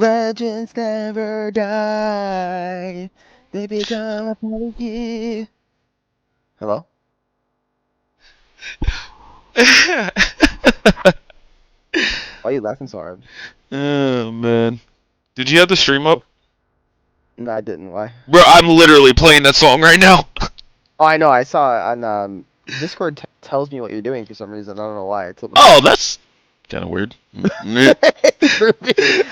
Legends never die. They become a part of you. Hello? Why are you laughing so hard? Oh man. Did you have the stream up? No, I didn't. Why? Bro, I'm literally playing that song right now. Oh, I know. I saw it on Discord. Tells me what you're doing for some reason. I don't know why. It's Oh, that's kind of weird.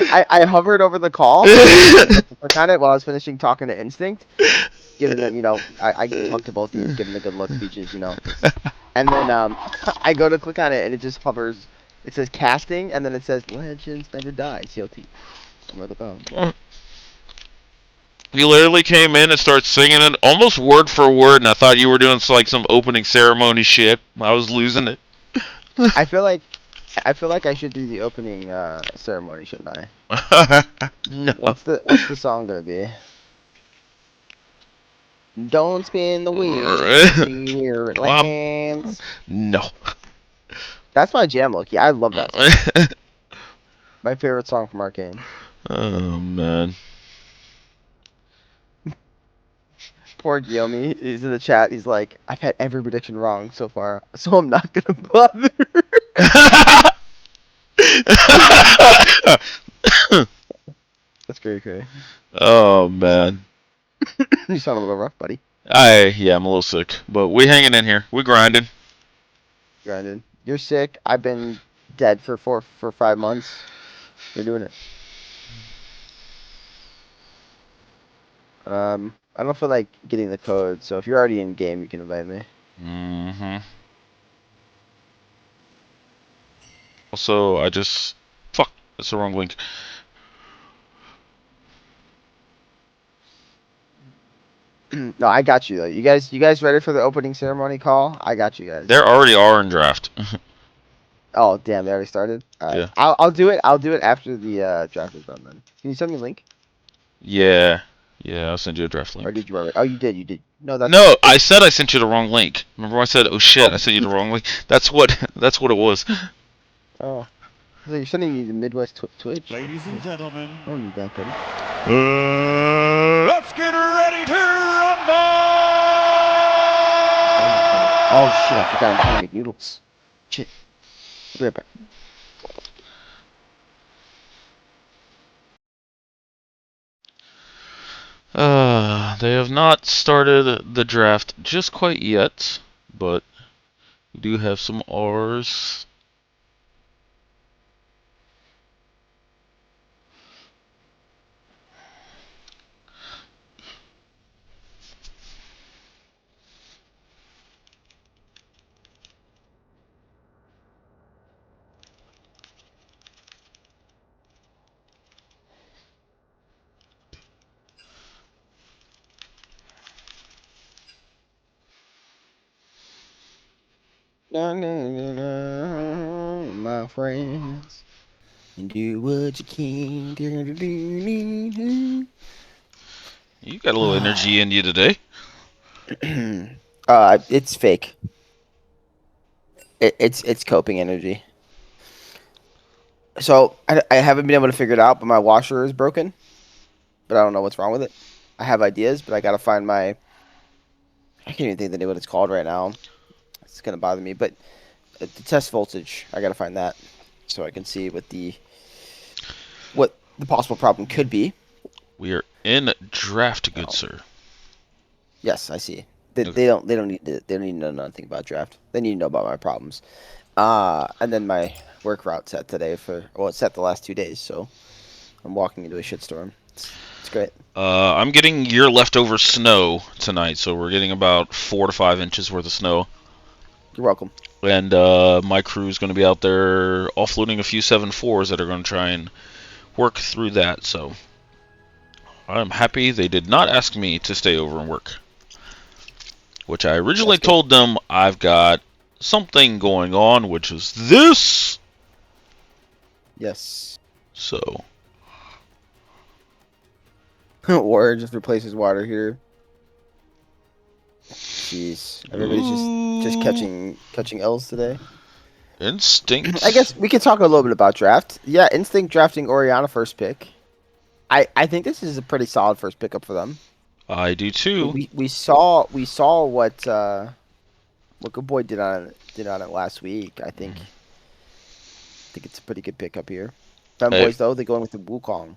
I hovered over the call to click on it while I was finishing talking to Instinct, giving them, I talked to both of you, giving the good luck speeches, and then I go to click on it and it just hovers. It says casting, and then it says Legends Never Die, CLT. I'm like, oh. You literally came in and started singing it almost word for word, and I thought you were doing like some opening ceremony shit. I was losing it. I feel like I should do the opening ceremony, shouldn't I? No. What's the song gonna be? Don't spin the wheel, see where it lands. No. That's my jam, Loki. I love that song. My favorite song from Arcane. Oh man. Poor Guillaume, he's in the chat. He's like, I've had every prediction wrong so far, so I'm not gonna bother. That's great. Oh man. You sound a little rough, buddy. Yeah, I'm a little sick, but we hanging in here. We grinding. Grinded. You're sick. I've been dead for 5 months. You're doing it. I don't feel like getting the code, so if you're already in game, you can invite me. Mm-hmm. Also, fuck. That's the wrong link. No, I got you though. You guys ready for the opening ceremony call? I got you guys. There already are in draft. Oh damn, they already started. All right, Yeah. I'll do it. I'll do it after the draft is done. Then can you send me a link? Yeah. Yeah, I'll send you a draft Or link. did you already? Oh, you did. You did. No, that's No, fine. I said I sent you the wrong link. Remember I said, "Oh shit, Oh. I sent you the wrong link." That's what. That's what it was. Oh. So you're sending me the Midwest Twitch? Ladies and gentlemen, I don't need that, buddy. Let's get ready to rumble! Oh shit! I forgot I'm trying to make noodles. Shit. I'll be right back. They have not started the draft just quite yet, but we do have some R's. My friends, and do what you can. You got a little energy in you today. It's fake. It's coping energy. So I haven't been able to figure it out, but my washer is broken. But I don't know what's wrong with it. I have ideas, but I gotta find my. I can't even think of the name of what it's called right now. It's gonna bother me, but the test voltage. I gotta find that so I can see what the possible problem could be. We are in draft, good sir. Yes, I see. They don't need to know nothing about draft. They need to know about my problems. And then my work route set today it's set the last 2 days, so I'm walking into a shitstorm. It's great. I'm getting your leftover snow tonight, so we're getting about 4 to 5 inches worth of snow. You're welcome. And my crew is going to be out there offloading a few 7.4s that are going to try and work through that. So I'm happy they did not ask me to stay over and work, which I originally told them I've got something going on, which is this. Yes. So. Water just replaces water here. Jeez, everybody's just catching L's today. Instinct. I guess we could talk a little bit about draft. Yeah, Instinct drafting Oriana first pick. I think this is a pretty solid first pickup for them. I do too. We saw what Good Boy did on it last week. I think it's a pretty good pickup here. Femboys though, they're going with the Wukong.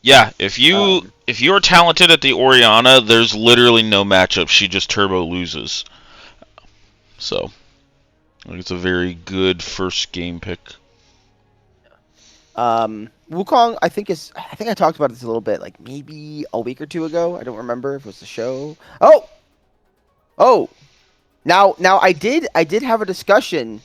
Yeah, if you're talented at the Orianna, there's literally no matchup. She just turbo loses. So, I think it's a very good first game pick. Wukong, I think I talked about this a little bit, like maybe a week or two ago. I don't remember if it was the show. Oh. Now I did have a discussion.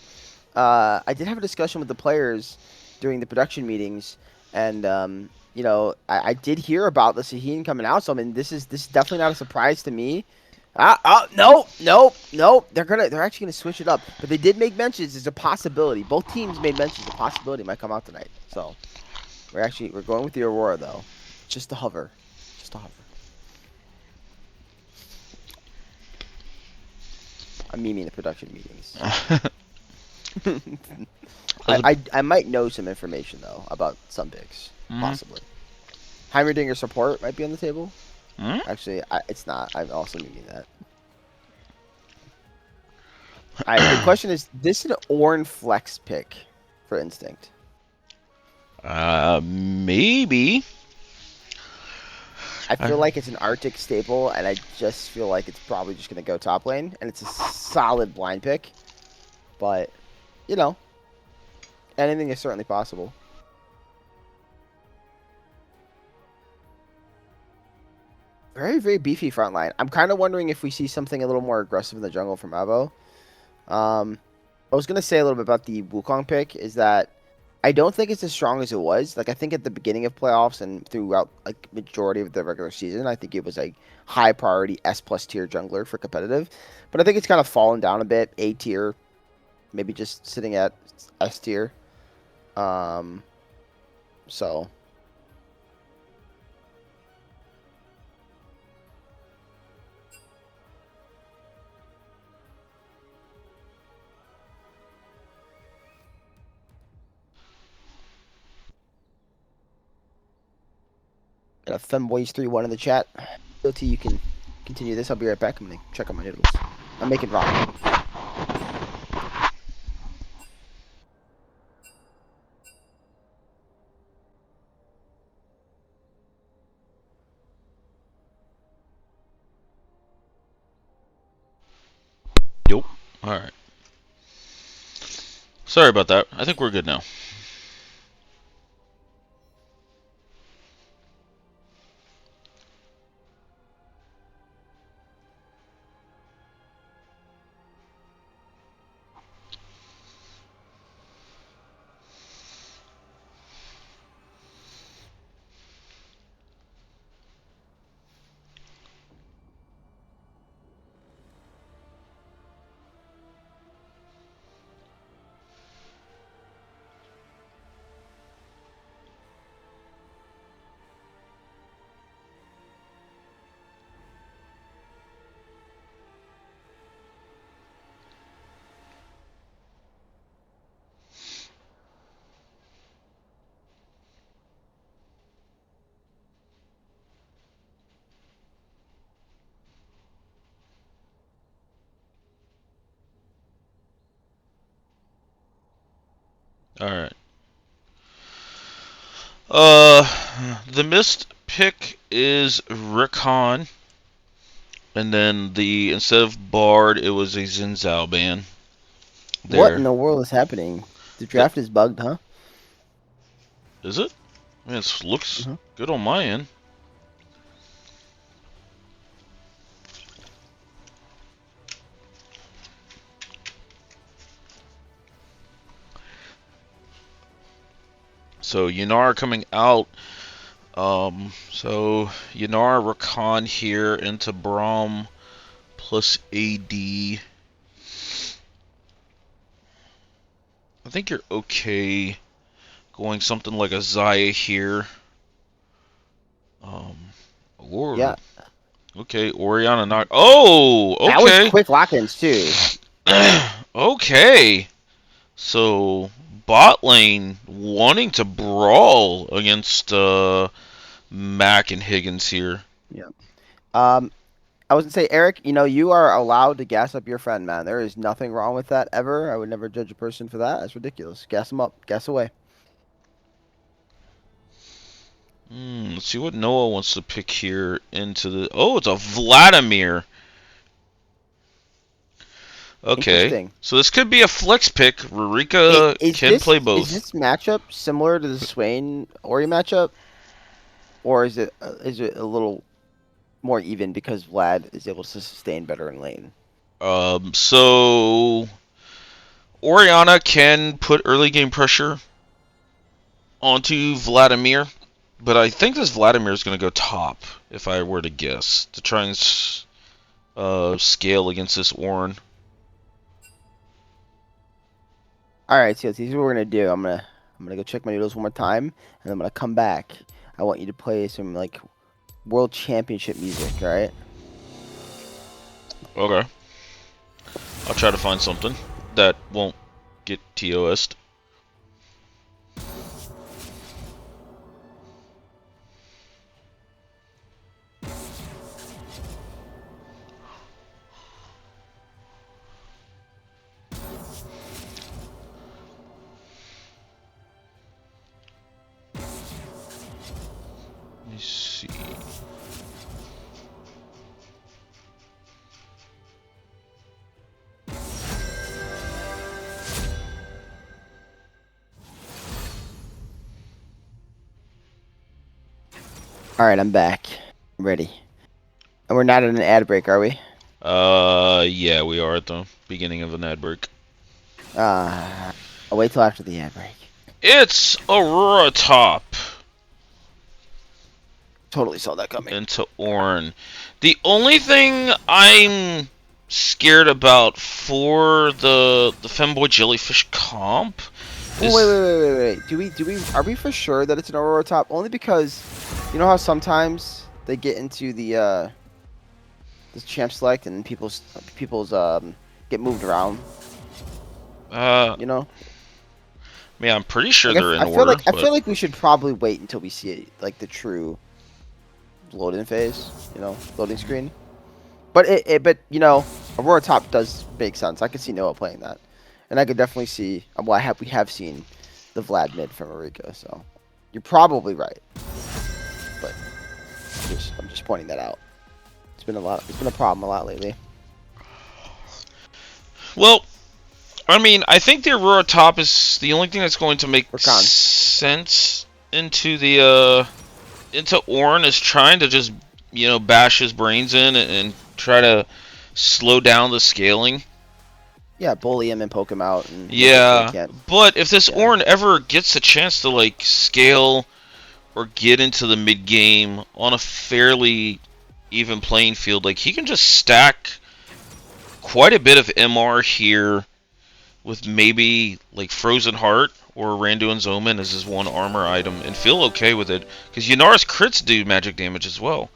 I did have a discussion with the players during the production meetings, and I did hear about the Sahin coming out. So I mean, this is definitely not a surprise to me. No. They're actually gonna switch it up. But they did make mentions. There's a possibility. Both teams made mentions. The possibility might come out tonight. So we're going with the Aurora though. Just a hover. I'm meaning the production meetings. I might know some information though about some picks, possibly. Heimerdinger support might be on the table. Actually, it's not. I'm also meaning that. The question is: this an Ornn flex pick for Instinct? Maybe. I feel like it's an Arctic staple, and I just feel like it's probably just going to go top lane, and it's a solid blind pick. But, anything is certainly possible. Very, very beefy front line. I'm kind of wondering if we see something a little more aggressive in the jungle from Avo. I was going to say a little bit about the Wukong pick, is that I don't think it's as strong as it was. Like, I think at the beginning of playoffs and throughout, like, majority of the regular season, I think it was a high priority S+ tier jungler for competitive. But I think it's kind of fallen down a bit. A tier, maybe just sitting at S tier. So. Got a Femboys 3-1 in the chat. Until you can continue this, I'll be right back. I'm gonna check on my noodles. I'm making ramen. Yep. Alright. Sorry about that. I think we're good now. Alright. The missed pick is Rikon. And then instead of Bard, it was a Xin Zhao ban. There. What in the world is happening? The draft is bugged, huh? Is it? I mean, it looks good on my end. So Yanar coming out. So Yanar Rakan here into Braum plus AD. I think you're okay going something like a Zaya here. Or Yeah. Okay, Orianna knock. Oh, okay. That was quick lock-ins too. Okay. So bot lane wanting to brawl against Mack and Higgins here. I was gonna say, Eric, you are allowed to gas up your friend, man. There is nothing wrong with that ever. I would never judge a person for that. That's ridiculous. Gas them up. Gas away. Let's see what Noah wants to pick here into the... Oh, it's a Vladimir. Okay. Interesting. So this could be a flex pick. Rurika can play both. Is this matchup similar to the Swain Ori matchup, or is it a little more even because Vlad is able to sustain better in lane? So Oriana can put early game pressure onto Vladimir, but I think this Vladimir is going to go top, if I were to guess, to try and scale against this Ornn. All right, so here's what we're gonna do. I'm gonna go check my noodles one more time, and I'm gonna come back. I want you to play some like World Championship music. All right. Okay. I'll try to find something that won't get TOS'd. Let me see. All right, I'm back. I'm ready. And we're not in an ad break, are we? Yeah, we are at the beginning of an ad break. I'll wait till after the ad break. It's Aurora top Totally saw that coming. into Ornn. The only thing I'm scared about for the Femboy Jellyfish comp is... Wait. Are we for sure that it's an Aurora top? Only because, you know how sometimes they get into the champ select and people's get moved around. You know. Yeah, I'm pretty sure Like, they're in I feel order. I feel like we should probably wait until we see like the true loading phase. Loading screen. But Aurora top does make sense. I could see Noah playing that, and I could definitely see. Well, we have seen the Vlad mid from Marika, so you're probably right. But I'm just pointing that out. It's been a problem a lot lately. Well, I mean, I think the Aurora top is the only thing that's going to make sense into Ornn is trying to just bash his brains in and try to slow down the scaling. Yeah, bully him and poke him out. And yeah, but if this Ornn ever gets a chance to like scale or get into the mid game on a fairly even playing field, like he can just stack quite a bit of MR here with maybe like Frozen Heart or Randuin's Omen as his one armor item and feel okay with it, because Yunara's crits do magic damage as well.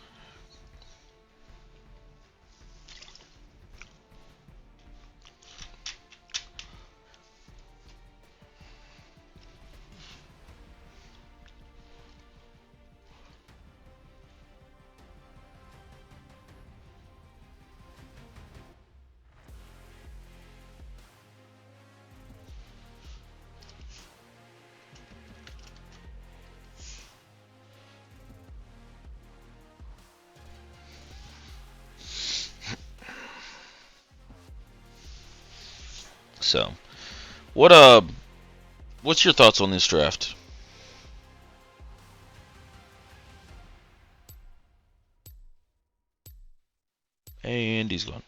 So, what's your thoughts on this draft? And he's gone.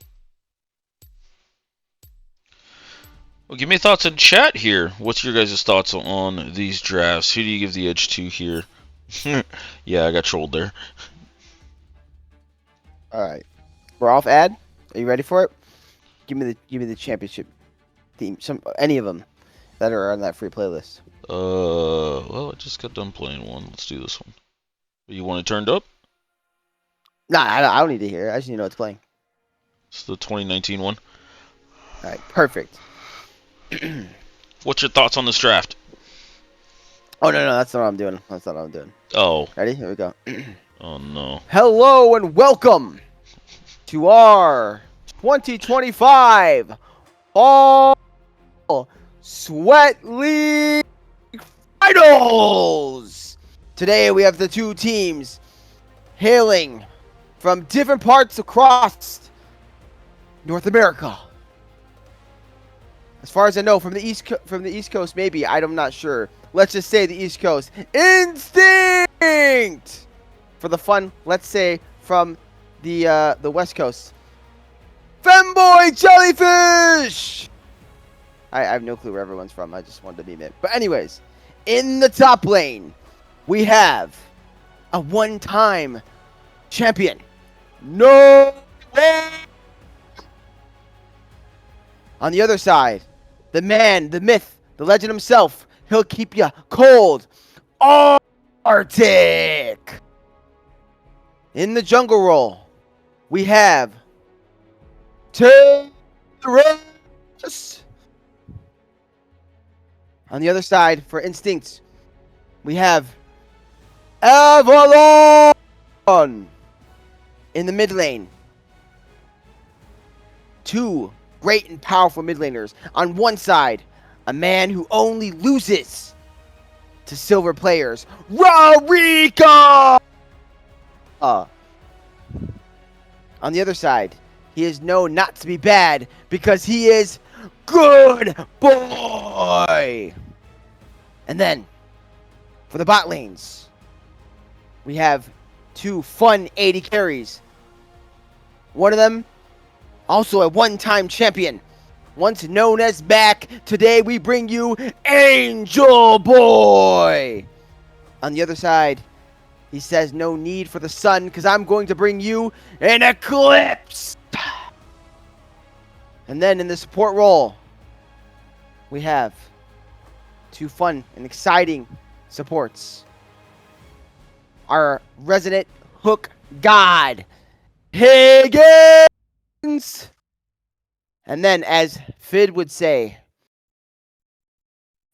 Well, give me thoughts in chat here. What's your guys' thoughts on these drafts? Who do you give the edge to here? Yeah, I got trolled there. All right, we're off ad. Are you ready for it? Give me the championship theme. Any of them that are on that free playlist. Well, I just got done playing one. Let's do this one. You want it turned up? Nah, I don't need to hear it. I just need to know it's playing. It's the 2019 one. All right, perfect. What's your thoughts on this draft? Oh no, that's not what I'm doing. That's not what I'm doing. Oh. Ready? Here we go. Oh no. Hello and welcome to our 2025 All Sweat League Finals. Today we have the two teams hailing from different parts across North America. As far as I know, from the East Coast, maybe. I'm not sure. Let's just say the East Coast. Instinct! For the fun, let's say from the West Coast. Femboy Jellyfish! I have no clue where everyone's from. I just wanted to meme it. But anyways, in the top lane, we have a one-time champion. No way! On the other side, the man, the myth, the legend himself. He'll keep you cold. Arctic. In the jungle role, we have Terrorist. On the other side, for instincts, we have Avalon. In the mid lane, two great and powerful mid laners. On one side, a man who only loses to silver players, Rarika! On the other side, he is known not to be bad because he is good boy. And then, for the bot lanes, we have two fun 80 carries. One of them, also a one-time champion. Once known as Back, today we bring you Angel Boy. On the other side, he says no need for the sun because I'm going to bring you an Eclipse. And then in the support role, we have two fun and exciting supports. Our resident hook god, Higgins. And then, as Fid would say,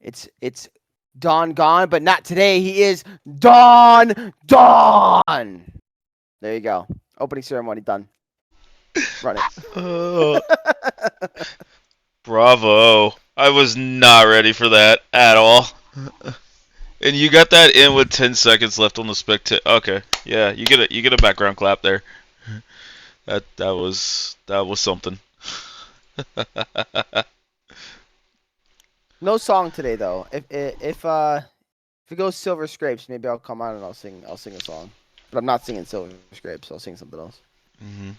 it's Dawn gone, but not today. He is Dawn. There you go. Opening ceremony done. Run it. Bravo. I was not ready for that at all. And you got that in with 10 seconds left on the spectator. Okay, yeah, you get a background clap there. That was something. No song today though. If it goes Silver Scrapes, maybe I'll come on and I'll sing a song. But I'm not singing Silver Scrapes. I'll sing something else. Mm-hmm.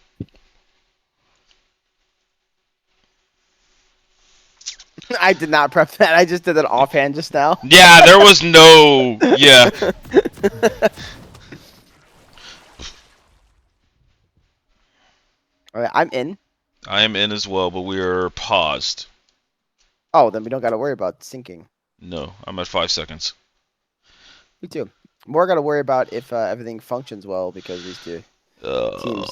I did not prep that. I just did it offhand just now. Yeah, there was no. Yeah. All right, I'm in. I am in as well, but we are paused. Oh, then we don't got to worry about syncing. No, I'm at 5 seconds. Me too. More got to worry about if everything functions well because these two teams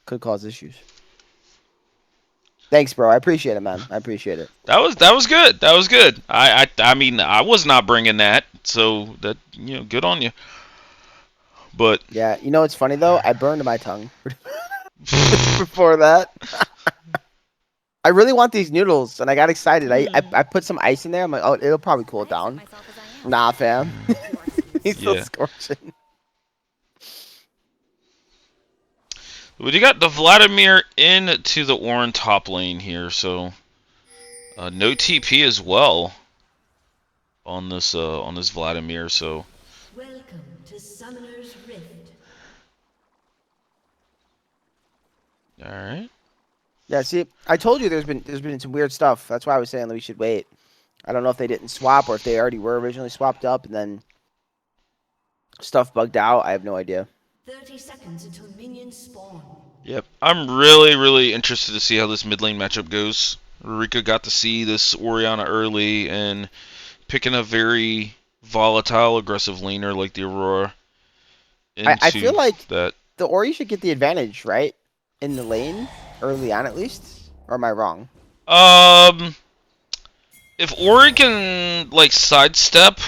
could cause issues. Thanks, bro. I appreciate it, man. I appreciate it. That was good. That was good. I mean, I was not bringing that, so that good on you. But yeah, you know what's funny though? I burned my tongue before that. I really want these noodles, and I got excited. I put some ice in there. I'm like, oh, it'll probably cool it down. Nah, fam. He's still scorching. We got the Vladimir into the Orin top lane here, so no TP as well on this Vladimir. So welcome to Summoner's Rift. All right. Yeah, see, I told you there's been some weird stuff. That's why I was saying that we should wait. I don't know if they didn't swap or if they already were originally swapped up and then stuff bugged out. I have no idea. 30 seconds until minions spawn. Yep, I'm really interested to see how this mid lane matchup goes. Rika got to see this Orianna early and picking a very volatile, aggressive laner like the Aurora. I feel like that the Ori should get the advantage, right? In the lane, early on at least? Or am I wrong? If Ori can, like, sidestep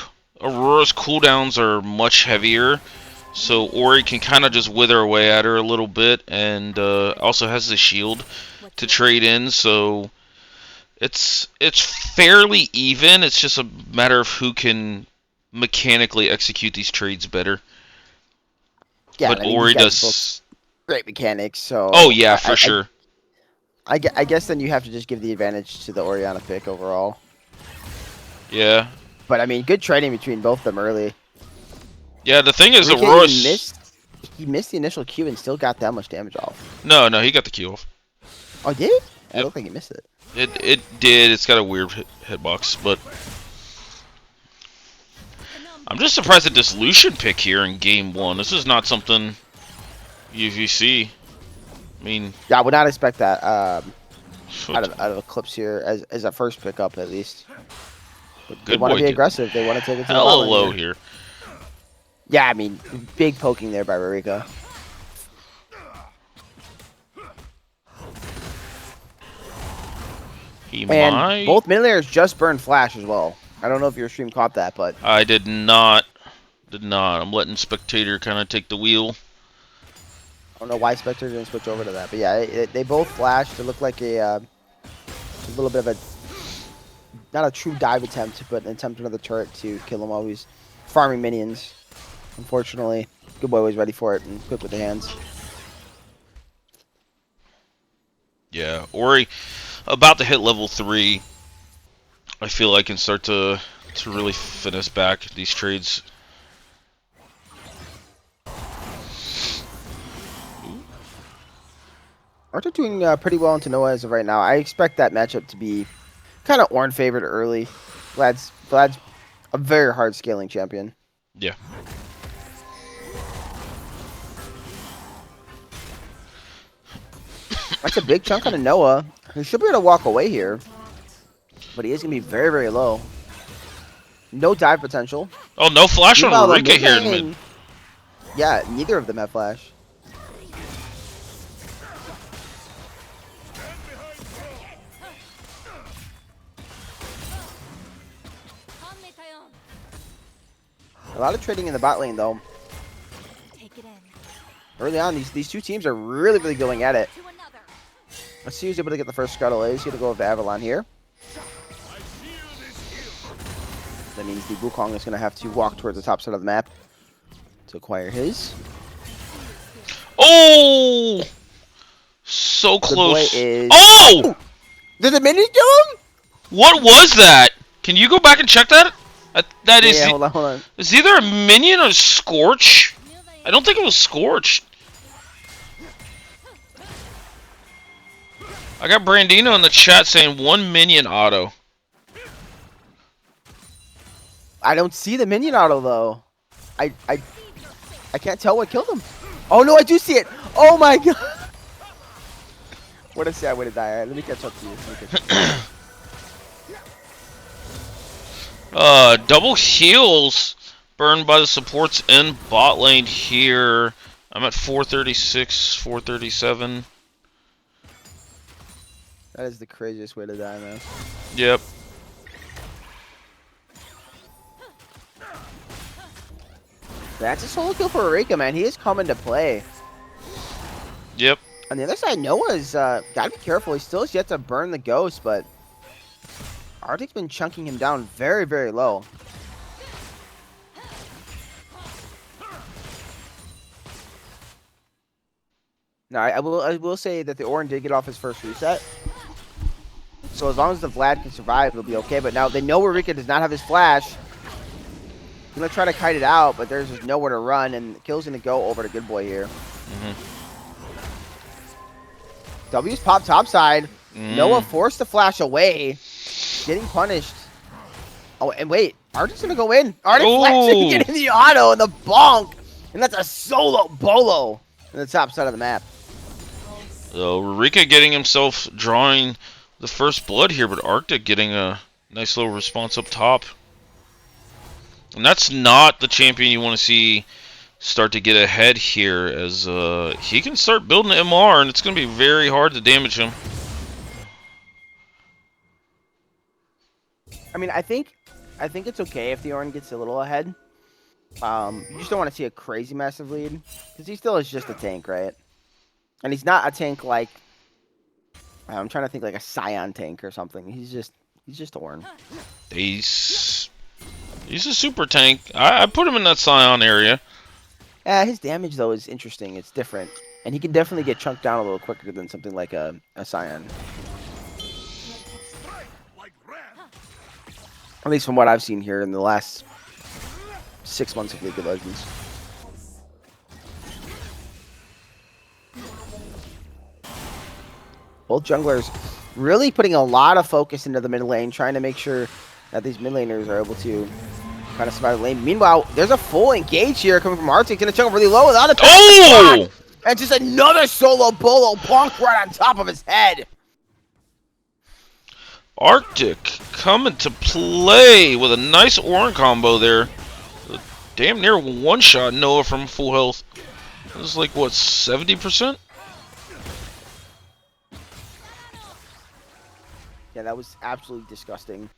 Aurora's cooldowns are much heavier, so Ori can kind of just wither away at her a little bit, and also has the shield to trade in, so it's fairly even. It's just a matter of who can mechanically execute these trades better. Yeah, But I mean, Ori these guys both does. great mechanics. So Oh yeah, for sure. I guess then you have to just give the advantage to the Orianna pick overall. Yeah. But I mean, good trading between both of them early. Yeah, the thing is, Rika Aurora's... even he missed the initial Q and still got that much damage off. No, he got the Q off. Oh, did he? I Yep. don't think he missed it. It did. It's got a weird hitbox, but I'm just surprised at this Lucian pick here in game 1. This is not something you see. I mean, Yeah, I would not expect that out what- of Eclipse here as a first pickup at least. But they Good want to boy, be kid. aggressive. They want to take it to the hella bottom low here. here. Yeah, I mean, big poking there by Rika. He And might. both mid laners just burned Flash as well. I don't know if your stream caught that, but I did not. I'm letting Spectator kind of take the wheel. I don't know why Spectre didn't switch over to that. But yeah, they both flashed. It looked like a little bit of a, not a true dive attempt, but an attempt at another turret to kill him while he's farming minions. Unfortunately, Good Boy was ready for it and quick with the hands. Yeah, Ori about to hit level 3. I feel I can start to really finesse back these trades. Arthur doing pretty well into Noah as of right now. I expect that matchup to be kind of Ornn favored early. Vlad's a very hard scaling champion. Yeah. That's a big chunk on a Noah. He should be able to walk away here, but he is going to be very, very low. No dive potential. Oh, no flash Meanwhile, on the Rika here in lane- mid. Yeah, neither of them have flash. A lot of trading in the bot lane though. Take it in. Early on, these two teams are really, really going at it. To another. Let's see who's able to get the first scuttle. He's going to go with the Avalon here. That means the Wukong is going to have to walk towards the top side of the map to acquire his. Oh! So Good boy close. is... Oh! Did the minion kill him? What was that? Can you go back and check that? That is. Yeah, hold on. Is either a minion or Scorch? I don't think it was Scorch. I got Brandino in the chat saying 1 minion auto. I don't see the minion auto though. I can't tell what killed him. Oh no, I do see it. Oh my god. What a sad way to die. Alright, let me catch up to you. Double heals burned by the supports in bot lane here. I'm at 436, 437. That is the craziest way to die, man. Yep. That's a solo kill for Eureka, man. He is coming to play. Yep. On the other side, Noah's gotta be careful. He still has yet to burn the ghost, but Arctic's been chunking him down very, very low. Now, I will say that the Ornn did get off his first reset. So as long as the Vlad can survive, it'll be okay. But now they know Eureka does not have his flash. He's gonna try to kite it out, but there's just nowhere to run, and the kill's gonna go over to Good Boy here. W's pop topside. Noah forced the flash away, getting punished. Oh, and wait, Arctic's gonna go in. Arctic flashing, getting the auto and the bonk, and that's a solo bolo in the top side of the map. So Rika getting himself drawing the first blood here, but Arctic getting a nice little response up top. And that's not the champion you want to see start to get ahead here, as he can start building MR, and it's going to be very hard to damage him. I mean, I think I think it's okay if the Ornn gets a little ahead. You just don't want to see a crazy massive lead, because he still is just a tank, right? And he's not a tank like I'm trying to think like a Scion tank or something. He's just Ornn. He's a super tank. I put him in that Scion area. Yeah, his damage though is interesting. It's different, and he can definitely get chunked down a little quicker than something like a Scion. At least from what I've seen here in the last 6 months of League of Legends. Both junglers really putting a lot of focus into the mid lane, trying to make sure that these mid laners are able to kind of survive the lane. Meanwhile, there's a full engage here coming from Arctic. Gonna chunk really low without a Oh! And just another solo bolo bonk right on top of his head. Arctic coming to play with a nice Ornn combo there. Damn near one-shot Noah from full health. This is like, what, 70%? Yeah, that was absolutely disgusting.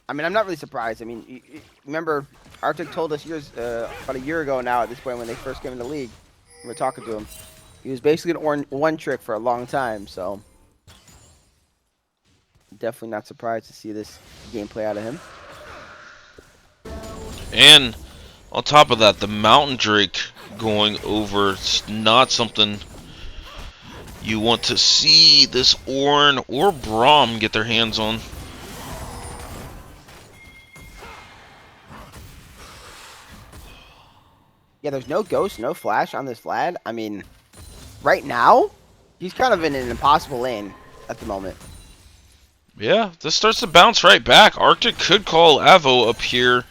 I mean, I'm not really surprised. I mean, remember, Arctic told us about a year ago now at this point when they first came in the league. We were talking to him. He was basically an Ornn one trick for a long time, so definitely not surprised to see this gameplay out of him. And on top of that, the Mountain Drake going over, it's not something you want to see this Ornn or Braum get their hands on. Yeah, there's no ghost, no flash on this Vlad. I mean, right now, he's kind of in an impossible lane at the moment. Yeah, this starts to bounce right back. Arctic could call Avo up here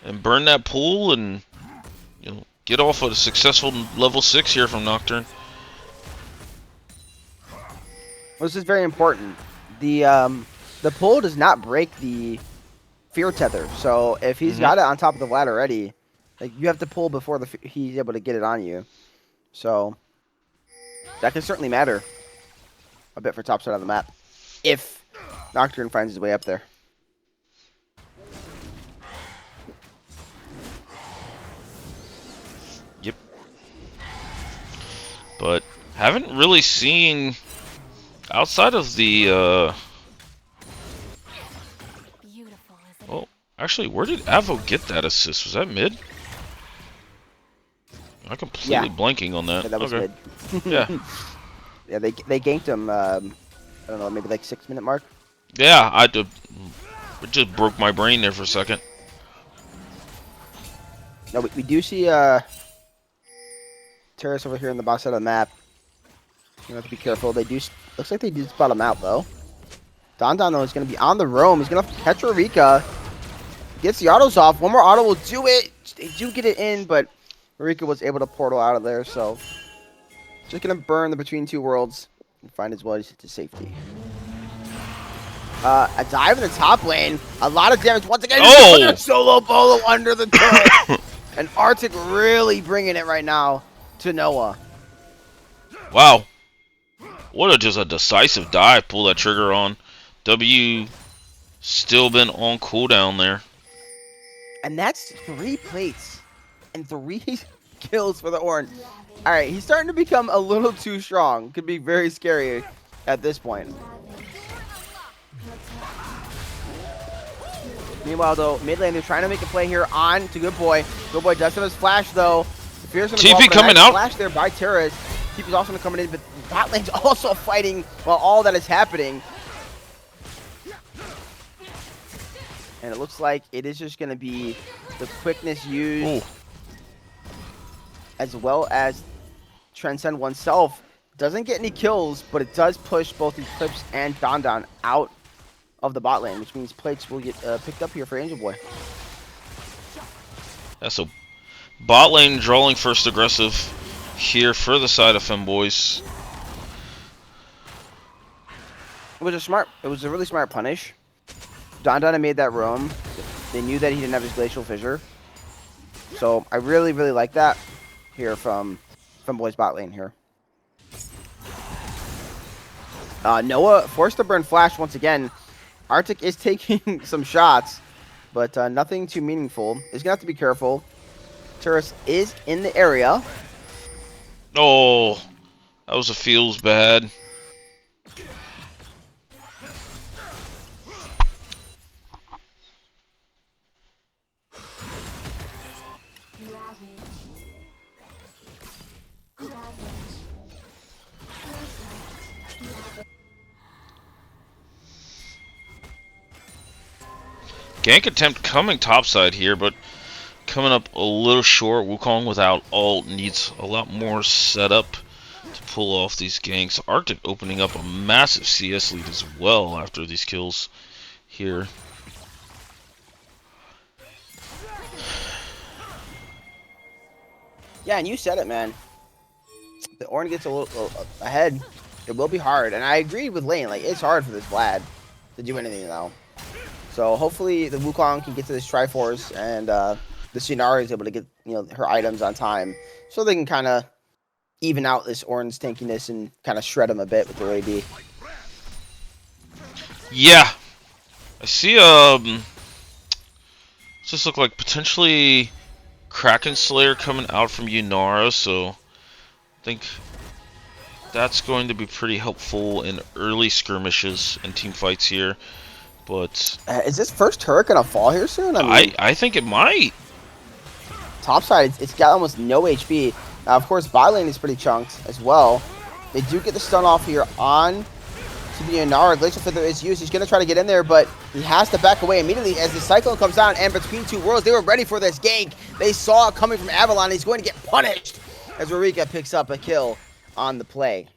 and burn that pool and, you know, get off a successful level 6 here from Nocturne. Well, this is very important. The pull does not break the fear tether. So if he's got it on top of the Vlad already, like you have to pull before he's able to get it on you. So that can certainly matter a bit for top side of the map if Nocturne finds his way up there. Yep. But haven't really seen outside of the Beautiful, isn't it? oh, actually, where did Avo get that assist? Was that mid? I'm completely blanking on that. Yeah, that was okay. mid. Yeah. Yeah, they ganked him, I don't know, maybe like 6-minute mark. Yeah, it just broke my brain there for a second. No, we do see terrace over here in the bottom side of the map. You have to be careful. They do. Looks like they did spot him out though. Don though is going to be on the roam. He's going to catch Rika. Gets the autos off. One more auto will do it. They do get it in, but Rika was able to portal out of there. So just going to burn the between two worlds and find his way to safety. A dive in the top lane. A lot of damage once again. Oh! Solo bolo under the turret. And Arctic really bringing it right now to Noah. Wow. What just a decisive dive. Pull that trigger on. W still been on cooldown there. And that's 3 plates and 3 kills for the Ornn. Alright, he's starting to become a little too strong. Could be very scary at this point. Meanwhile, though, mid lane, they're trying to make a play here on to Good Boy. Good Boy does have his flash, though. The Fear's gonna go TP off, but a coming nice out. Flash there by Terrace. TP's also gonna come in, but bot lane's also fighting while all that is happening. And it looks like it is just gonna be the quickness used, as well as transcend oneself. Doesn't get any kills, but it does push both Eclipse and Don out of the bot lane, which means plates will get picked up here for Angel Boy. Yeah, so bot lane drawing first aggressive here for the side of Femboys. It was a really smart punish. Don made that roam. They knew that he didn't have his glacial fissure. So I really, really like that here from Femboy's bot lane here. Noah forced to burn flash once again. Arctic is taking some shots, but nothing too meaningful. He's gonna have to be careful. Turris is in the area. Oh, that was a feels bad. Gank attempt coming topside here, but coming up a little short. Wukong without ult needs a lot more setup to pull off these ganks. Arctic opening up a massive CS lead as well after these kills here. Yeah, and you said it, man. The Ornn gets a little ahead. It will be hard, and I agreed with Lane. Like, it's hard for this Vlad to do anything now. So hopefully the Wukong can get to this Triforce, and the Shinari is able to get her items on time, so they can kind of even out this Ornn's tankiness and kind of shred him a bit with their AD. Yeah, I see. This look like potentially Kraken Slayer coming out from Yunara, so I think that's going to be pretty helpful in early skirmishes and team fights here. But is this first turret gonna fall here soon? I mean, I think it might. Topside, it's got almost no HP. Now, of course, bot lane is pretty chunked as well. They do get the stun off here on to the Yunara. Glacial Feather is used. He's gonna try to get in there, but he has to back away immediately as the Cyclone comes down. And between two worlds, they were ready for this gank. They saw it coming from Avalon. He's going to get punished as Rurika picks up a kill on the play.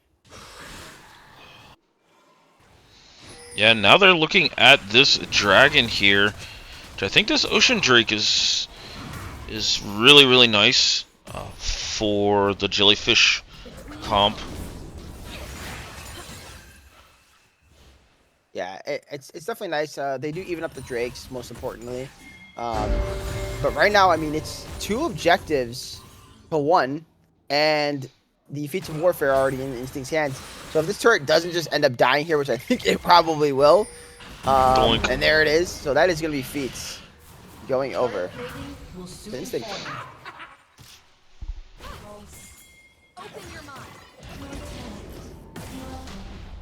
Yeah, now they're looking at this dragon here, which I think this Ocean Drake is really, really nice for the Jellyfish comp. Yeah, it's definitely nice. They do even up the Drakes, most importantly. But right now, I mean, it's 2 objectives to 1, and the feats of warfare are already in Instinct's hands. So if this turret doesn't just end up dying here, which I think it probably will, and there it is. So that is going to be feats going over to Instinct.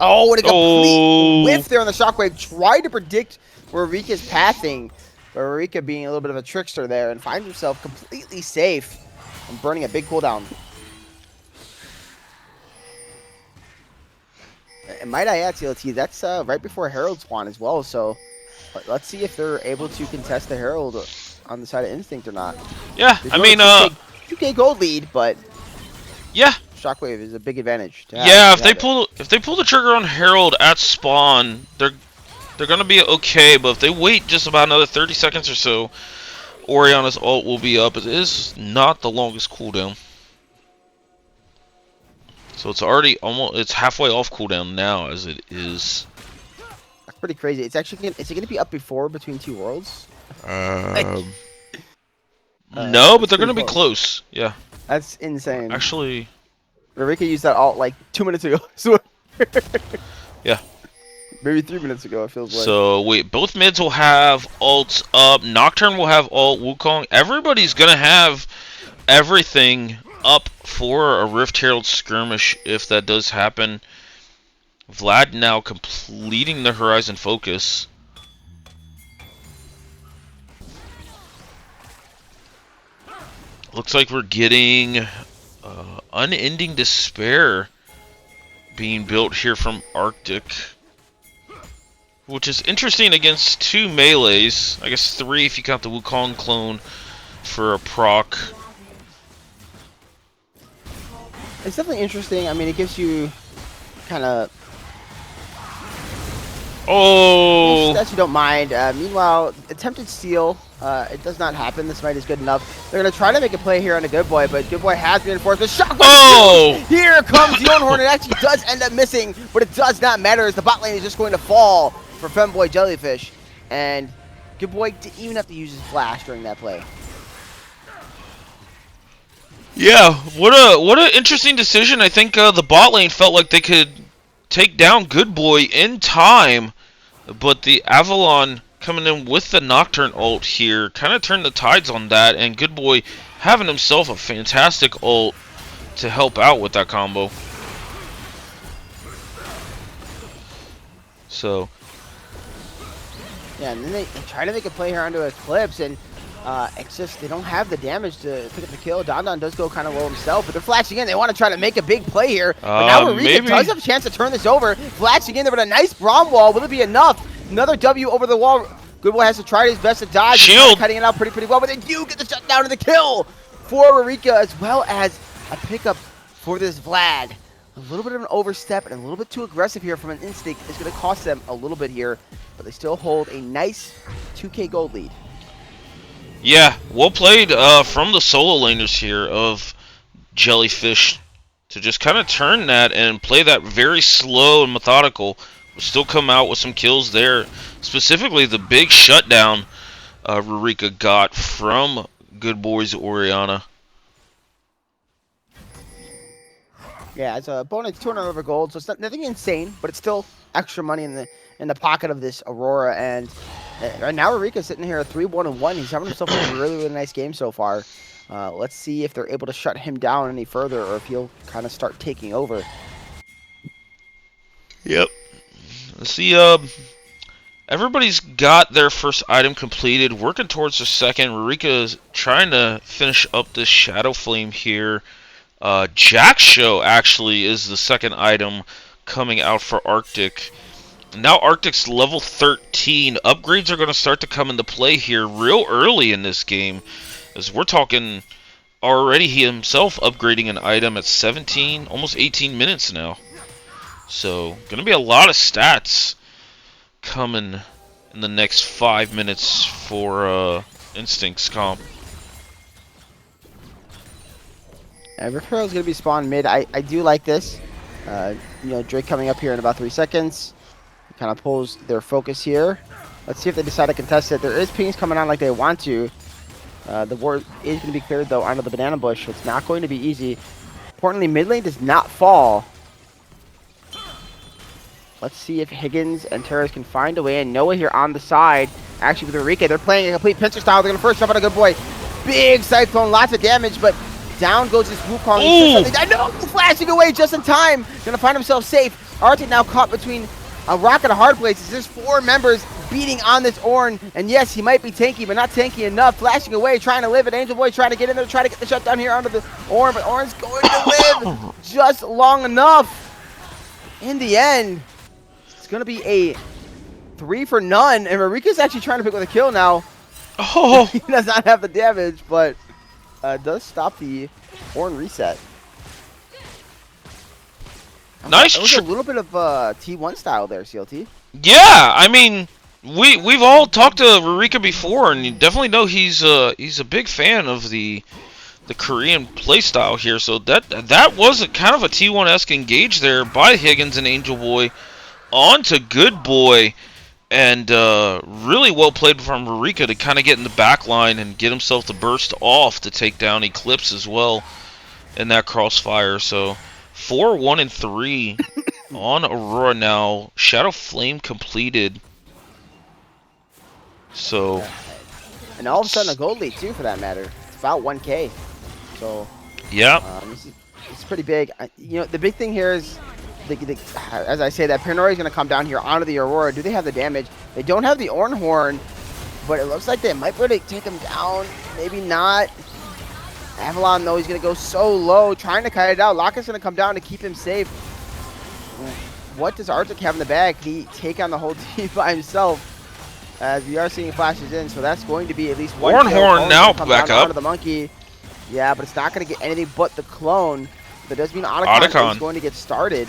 Oh, what a complete whiff there on the shockwave. Tried to predict where Rurika's pathing, but Rurika being a little bit of a trickster there and finds himself completely safe and burning a big cooldown. And might I add, TLT, that's right before Herald spawn as well, so let's see if they're able to contest the Herald on the side of Instinct or not. Yeah, I mean, 2K gold lead, but yeah, Shockwave is a big advantage. Yeah, if they pull the trigger on Herald at spawn, they're gonna be okay. But if they wait just about another 30 seconds or so, Orianna's ult will be up. It is not the longest cooldown. So it's already it's halfway off cooldown now as it is. That's pretty crazy. It's actually gonna be up before between two worlds? No, but they're gonna be close. Yeah. That's insane. Actually, Rurika used that ult like 2 minutes ago. So yeah. Maybe 3 minutes ago, it feels like. So wait, both mids will have ults up. Nocturne will have ult. Wukong. Everybody's gonna have everything up for a Rift Herald skirmish if that does happen. Vlad now completing the Horizon Focus. Looks like we're getting Unending Despair being built here from Arctic, which is interesting against 2 melees. I guess 3 if you count the Wukong clone for a proc. It's definitely interesting. I mean, it gives you kind of... Oh! That you don't mind. Meanwhile, attempted steal. It does not happen. This fight is good enough. They're going to try to make a play here on a Good Boy, but Good Boy has reinforced the shockwave. Oh! Here comes the Horn. It actually does end up missing, but it does not matter as the bot lane is just going to fall for Femboy Jellyfish. And Good Boy didn't even have to use his flash during that play. Yeah, what a interesting decision. I think the bot lane felt like they could take down Good Boy in time, but the Avalon coming in with the Nocturne ult here. Kind of turned the tides on that, and Good Boy having himself a fantastic ult to help out with that combo. So yeah, and then they try to make a play here onto Eclipse, and it's just they don't have the damage to pick up the kill. Don does go kind of low himself, but they're flashing in. They want to try to make a big play here. But now Eureka does have a chance to turn this over. Flashing in there with a nice Braum wall. Will it be enough? Another W over the wall. Good Boy has to try his best to dodge. Shield. Cutting it out pretty well, but they do get the shutdown and the kill for Eureka, as well as a pickup for this Vlad. A little bit of an overstep and a little bit too aggressive here from an Instinct is going to cost them a little bit here, but they still hold a nice 2K gold lead. yeah, well played from the solo laners here of Jellyfish to just kind of turn that and play that very slow and methodical, but still come out with some kills there. Specifically, the big shutdown Eureka got from Good Boy's Orianna. Yeah, it's a bonus 200 over gold, so it's nothing insane, but it's still extra money in the pocket of this Aurora. And right now, Eureka's sitting here at 3-1-1. He's having himself a really nice game so far. Let's see if they're able to shut him down any further, or if he'll kind of start taking over. Yep. Let's see. Everybody's got their first item completed, working towards the second. Eureka is trying to finish up this Shadow Flame here. Jack Show actually is the second item coming out for Arctic. Now Arctic's level 13. Upgrades are going to start to come into play here real early in this game, as we're talking already he himself upgrading an item at 17, almost 18 minutes now. So going to be a lot of stats coming in the next 5 minutes for Instinct's comp. Ripperl is going to be spawned mid. I do like this. You know, Drake coming up here in about 3 seconds. Kind of pulls their focus here. Let's see if they decide to contest it. There is pings coming on like they want to. The ward is going to be cleared, though, onto the banana bush. So it's not going to be easy. Importantly, mid lane does not fall. Let's see if Higgins and Terrace can find a way. And Noah here on the side. Actually, with Eureka, they're playing a complete pincer style. They're going to first jump on a Good Boy. Big Cyclone, lots of damage, but down goes this Wukong. I know, flashing away just in time. Going to find himself safe. Arctic now caught between a rock and a hard place. There's 4 members beating on this Ornn. And yes, he might be tanky, but not tanky enough. Flashing away, trying to live it. Angel Boy trying to get in there, trying to get the shutdown here onto the Ornn, but Ornn's going to live just long enough. In the end, it's going to be a 3 for none. And Marika's actually trying to pick with a kill now. Oh, He does not have the damage, but does stop the Ornn reset. nice. It was a little bit of T1 style there, CLT. Yeah, I mean, we've all talked to Eureka before, and you definitely know he's a big fan of the Korean playstyle here. So that was a kind of a T1-esque engage there by Higgins and Angel Boy onto Good Boy, and really well played from Eureka to kind of get in the back line and get himself to burst off to take down Eclipse as well in that crossfire. So 4-1-3 on Aurora now. Shadow Flame completed. So, and all of a sudden a gold lead too, for that matter. It's about 1K. So yeah, it's pretty big. You know, the big thing here is, as I say, that Paranoia is going to come down here onto the Aurora. Do they have the damage? They don't have the Ornn Horn, but it looks like they might be able to take him down. Maybe not. Avalon, though, he's going to go so low, trying to kite it out. Lockett's going to come down to keep him safe. What does Arctic have in the bag? Can he take on the whole team by himself? As we are seeing flashes in, so that's going to be at least one. Ornn Horn now back up. The monkey. Yeah, but it's not going to get anything but the clone. That does mean Otacon is going to get started.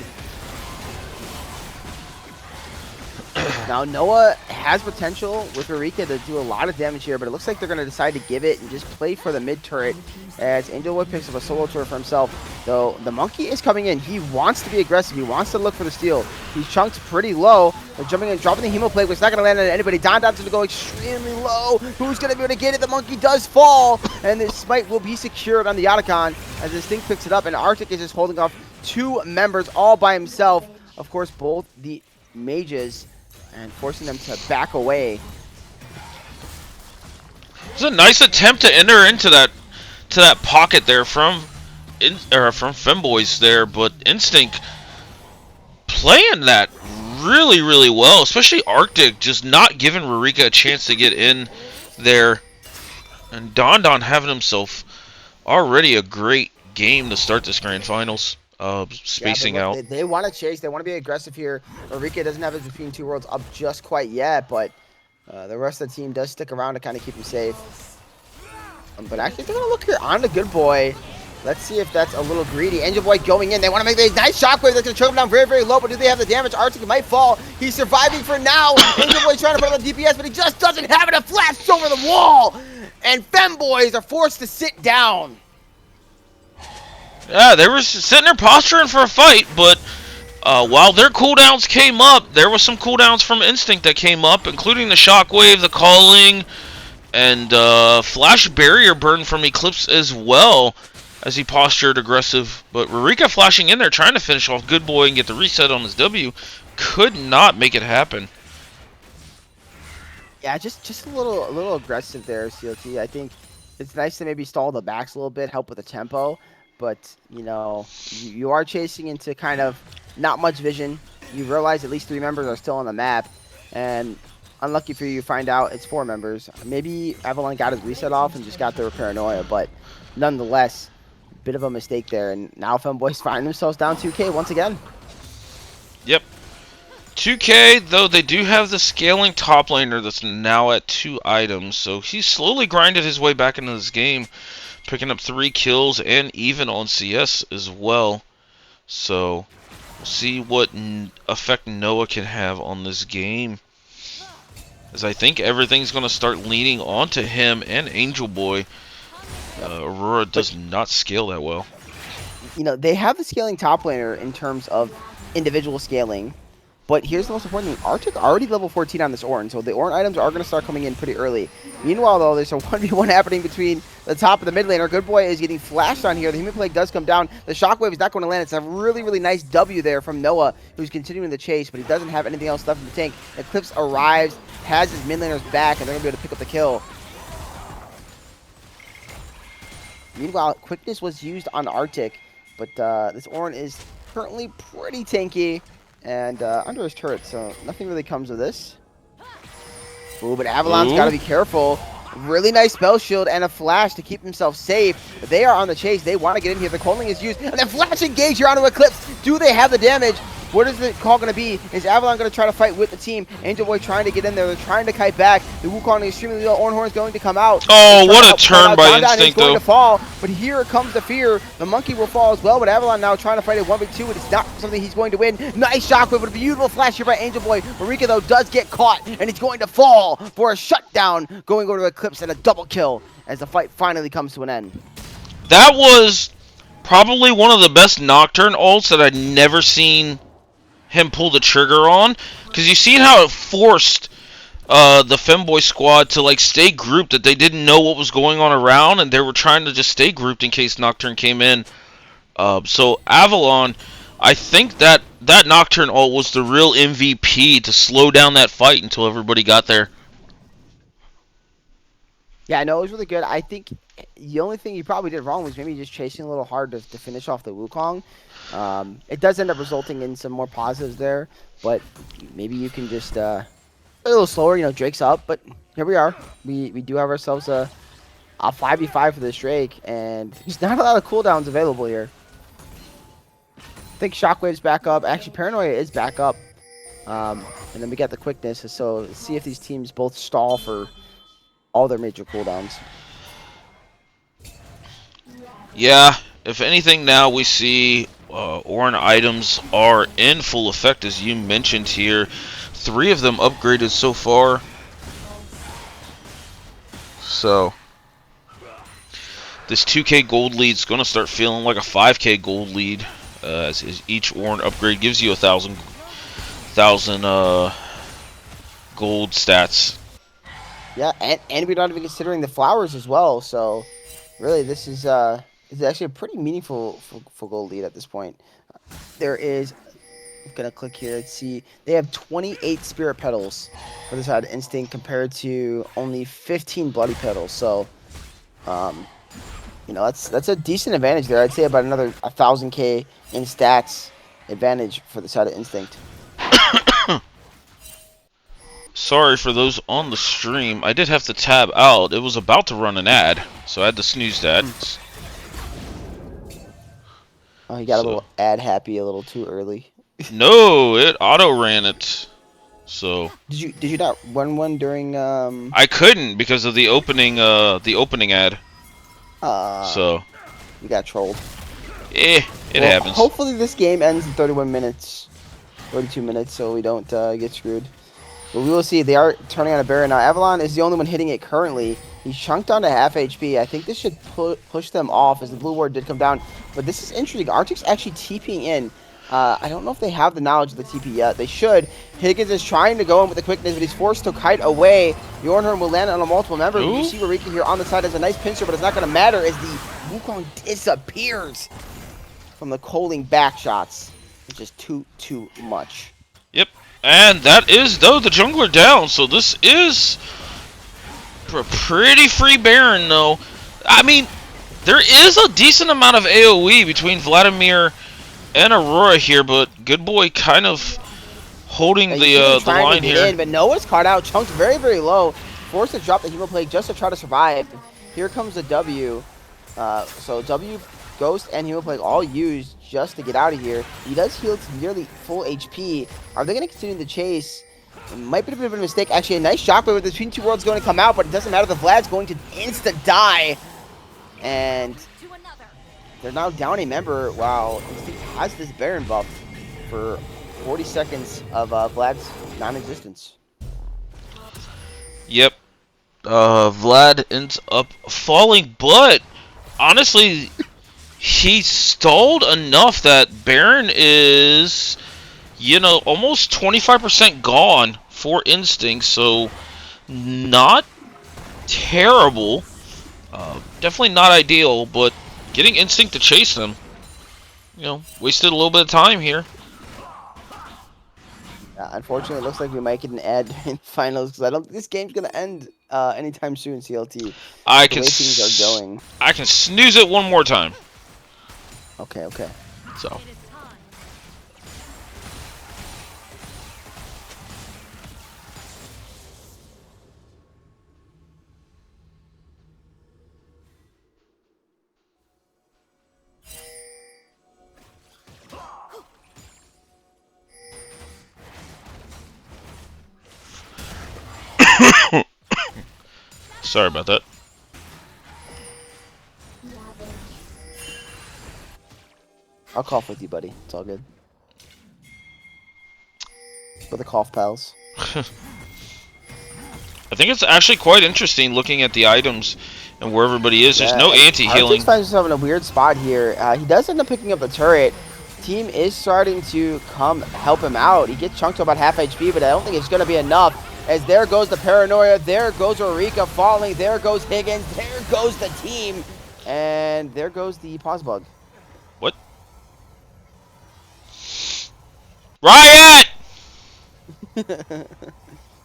Now, Noah has potential with Eureka to do a lot of damage here, but it looks like they're going to decide to give it and just play for the mid turret as Angel Boy picks up a solo turret for himself. Though the monkey is coming in. He wants to be aggressive. He wants to look for the steal. He's chunked pretty low. They're jumping in, dropping the Hemoplate, which is not going to land on anybody. Don's going to go extremely low. Who's going to be able to get it? The monkey does fall, and this smite will be secured on the Otacon as this thing picks it up, and Arctic is just holding off 2 members all by himself. Of course, both the mages, and forcing them to back away. It's a nice attempt to enter into that pocket there from Femboys there, but Instinct playing that really, really well, especially Arctic, just not giving Rurika a chance to get in there. And Don having himself already a great game to start this grand finals. Spacing yeah, out. They want to chase. They want to be aggressive here. Rurika doesn't have his Between Two Worlds up just quite yet, but the rest of the team does stick around to kind of keep him safe. But actually, they're going to look here on the Good Boy. Let's see if that's a little greedy. Angel Boy going in. They want to make a nice shockwave that's going to choke him down very, very low. But do they have the damage? Arctic might fall. He's surviving for now. Angel Boy trying to put on the DPS, but he just doesn't have it. A flash over the wall. And Femboys are forced to sit down. Yeah, they were sitting there posturing for a fight, but while their cooldowns came up, there was some cooldowns from Instinct that came up, including the shockwave, the calling, and flash barrier burn from Eclipse as well, as he postured aggressive. But Rurika flashing in there, trying to finish off Good Boy and get the reset on his W, could not make it happen. Yeah, just a little aggressive there, CLT. I think it's nice to maybe stall the backs a little bit, help with the tempo. But, you know, you are chasing into kind of not much vision. You realize at least 3 members are still on the map. And unlucky for you, you find out it's 4 members. Maybe Avalon got his reset off and just got their paranoia. But nonetheless, bit of a mistake there. And now Femboys find themselves down 2K once again. Yep. 2K, though, they do have the scaling top laner that's now at 2 items. So he's slowly grinded his way back into this game, picking up 3 kills and even on CS as well. So we'll see what effect Noah can have on this game, as I think everything's going to start leaning onto him and Angel Boy. Aurora does not scale that well. You know, they have the scaling top laner in terms of individual scaling. But here's the most important thing. Arctic already level 14 on this Ornn, so the Ornn items are going to start coming in pretty early. Meanwhile, though, there's a 1v1 happening between the top of the mid laner. Good Boy is getting flashed on here. The Human Plague does come down. The Shockwave is not going to land. It's a really, really nice W there from Noah, who's continuing the chase, but he doesn't have anything else left in the tank. Eclipse arrives, has his mid laners back, and they're going to be able to pick up the kill. Meanwhile, quickness was used on Arctic, but this Ornn is currently pretty tanky and under his turret, so nothing really comes of this. Ooh, but Avalon's got to be careful. Really nice spell shield and a flash to keep himself safe. They are on the chase. They want to get in here. The calling is used, and the flash engage here onto Eclipse. Do they have the damage? What is the call going to be? Is Avalon going to try to fight with the team? Angel Boy trying to get in there. They're trying to kite back. The Wukong is extremely low. Ornhorn is going to come out. Oh, what a turn by Instinct, though. though. To fall, but here comes the fear. The monkey will fall as well, but Avalon now trying to fight at 1v2. It's not something he's going to win. Nice shockwave, but a beautiful flash here by Angel Boy. Marika, though, does get caught, and he's going to fall for a shutdown, going over to Eclipse and a double kill as the fight finally comes to an end. That was probably one of the best Nocturne ults that I'd never seen him pull the trigger on, because you see how it forced the Femboy squad to like stay grouped, that they didn't know what was going on around, and they were trying to just stay grouped in case Nocturne came in. So Avalon, I think that Nocturne ult was the real MVP to slow down that fight until everybody got there. Yeah, no, it was really good. I think the only thing he probably did wrong was maybe just chasing a little hard to finish off the Wukong. It does end up resulting in some more positives there, but maybe you can just a little slower. You know, Drake's up, but here we are. We do have ourselves a 5v5 for this Drake, and there's not a lot of cooldowns available here. I think Shockwave's back up. Actually, Paranoia is back up, and then we got the quickness. So let's see if these teams both stall for all their major cooldowns. Yeah, if anything, now we see Ornn items are in full effect, as you mentioned here. 3 of them upgraded so far. So this 2K gold lead is going to start feeling like a 5K gold lead, as each Ornn upgrade gives you 1,000 gold stats. Yeah, and we're not even considering the flowers as well. So really, this is actually a pretty meaningful for gold lead at this point. There is I'm gonna click here and see. They have 28 spirit petals for the side of Instinct compared to only 15 bloody petals. So, um, that's a decent advantage there. I'd say about another 1,000k in stats advantage for the side of Instinct. Sorry for those on the stream. I did have to tab out. It was about to run an ad, so I had to snooze that. Oh, he got a little ad happy a little too early. No, it auto ran it. So Did you not run one during I couldn't because of the opening ad. So you got trolled. it happens. Hopefully this game ends in 31 minutes, 32 minutes, so we don't get screwed. But we will see. They are turning on a Baron now. Avalon is the only one hitting it currently. He's chunked down to half HP. I think this should push them off as the blue ward did come down. But this is interesting. Arctic's actually TPing in. I don't know if they have the knowledge of the TP yet. They should. Higgins is trying to go in with the quickness, but he's forced to kite away. Bjornhorn will land on a multiple member. You see Marika here on the side has a nice pincer, but it's not going to matter as the Wukong disappears from the Coling back shots. It's just too much. Yep. And that is, though, the jungler down. So this is a pretty free Baron, though. I mean, there is a decent amount of AoE between Vladimir and Aurora here, but Good Boy kind of holding the line here. But Noah's caught out, chunked very, very low, forced to drop the Hemo Plague just to try to survive. Here comes the W. So W, Ghost, and Hemo Plague all used just to get out of here. He does heal to nearly full HP. Are they going to continue the chase? It might be a bit of a mistake. Actually, a nice shockwave with the Between Two Worlds going to come out, but it doesn't matter. The Vlad's going to insta-die. And they're now down a member while Instinct has this Baron buff for 40 seconds of Vlad's non-existence. Yep. Vlad ends up falling, but honestly, he stalled enough that Baron is, almost 25% gone for Instinct, so not terrible. Definitely not ideal, but getting Instinct to chase them, wasted a little bit of time here. Unfortunately, it looks like we might get an ad in finals because I don't think this game's gonna end anytime soon. CLT. The way things are going. I can snooze it one more time. Okay. So. Sorry about that. I'll cough with you, buddy. It's all good. For the cough pals. I think it's actually quite interesting looking at the items and where everybody is. There's no anti-healing. Arctic finds himself in a weird spot here. He does end up picking up the turret. Team is starting to come help him out. He gets chunked to about half HP, but I don't think it's going to be enough. As there goes the Paranoia, there goes Eureka falling, there goes Higgins, there goes the team, and there goes the pause bug. What? Riot! This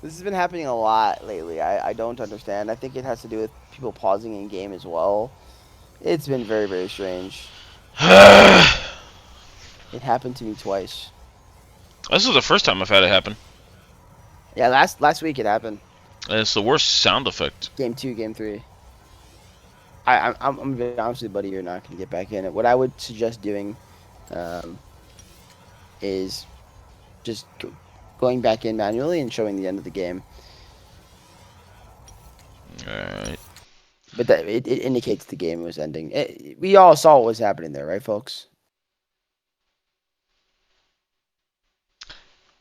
has been happening a lot lately. I don't understand. I think it has to do with people pausing in game as well. It's been very, very strange. It happened to me twice. This is the first time I've had it happen. Yeah, last week it happened. And it's the worst sound effect. Game 2, Game 3. I'm gonna be honest with you, buddy. You're not gonna get back in it. What I would suggest doing, is just going back in manually and showing the end of the game. Alright. But it indicates the game was ending. We all saw what was happening there, right, folks?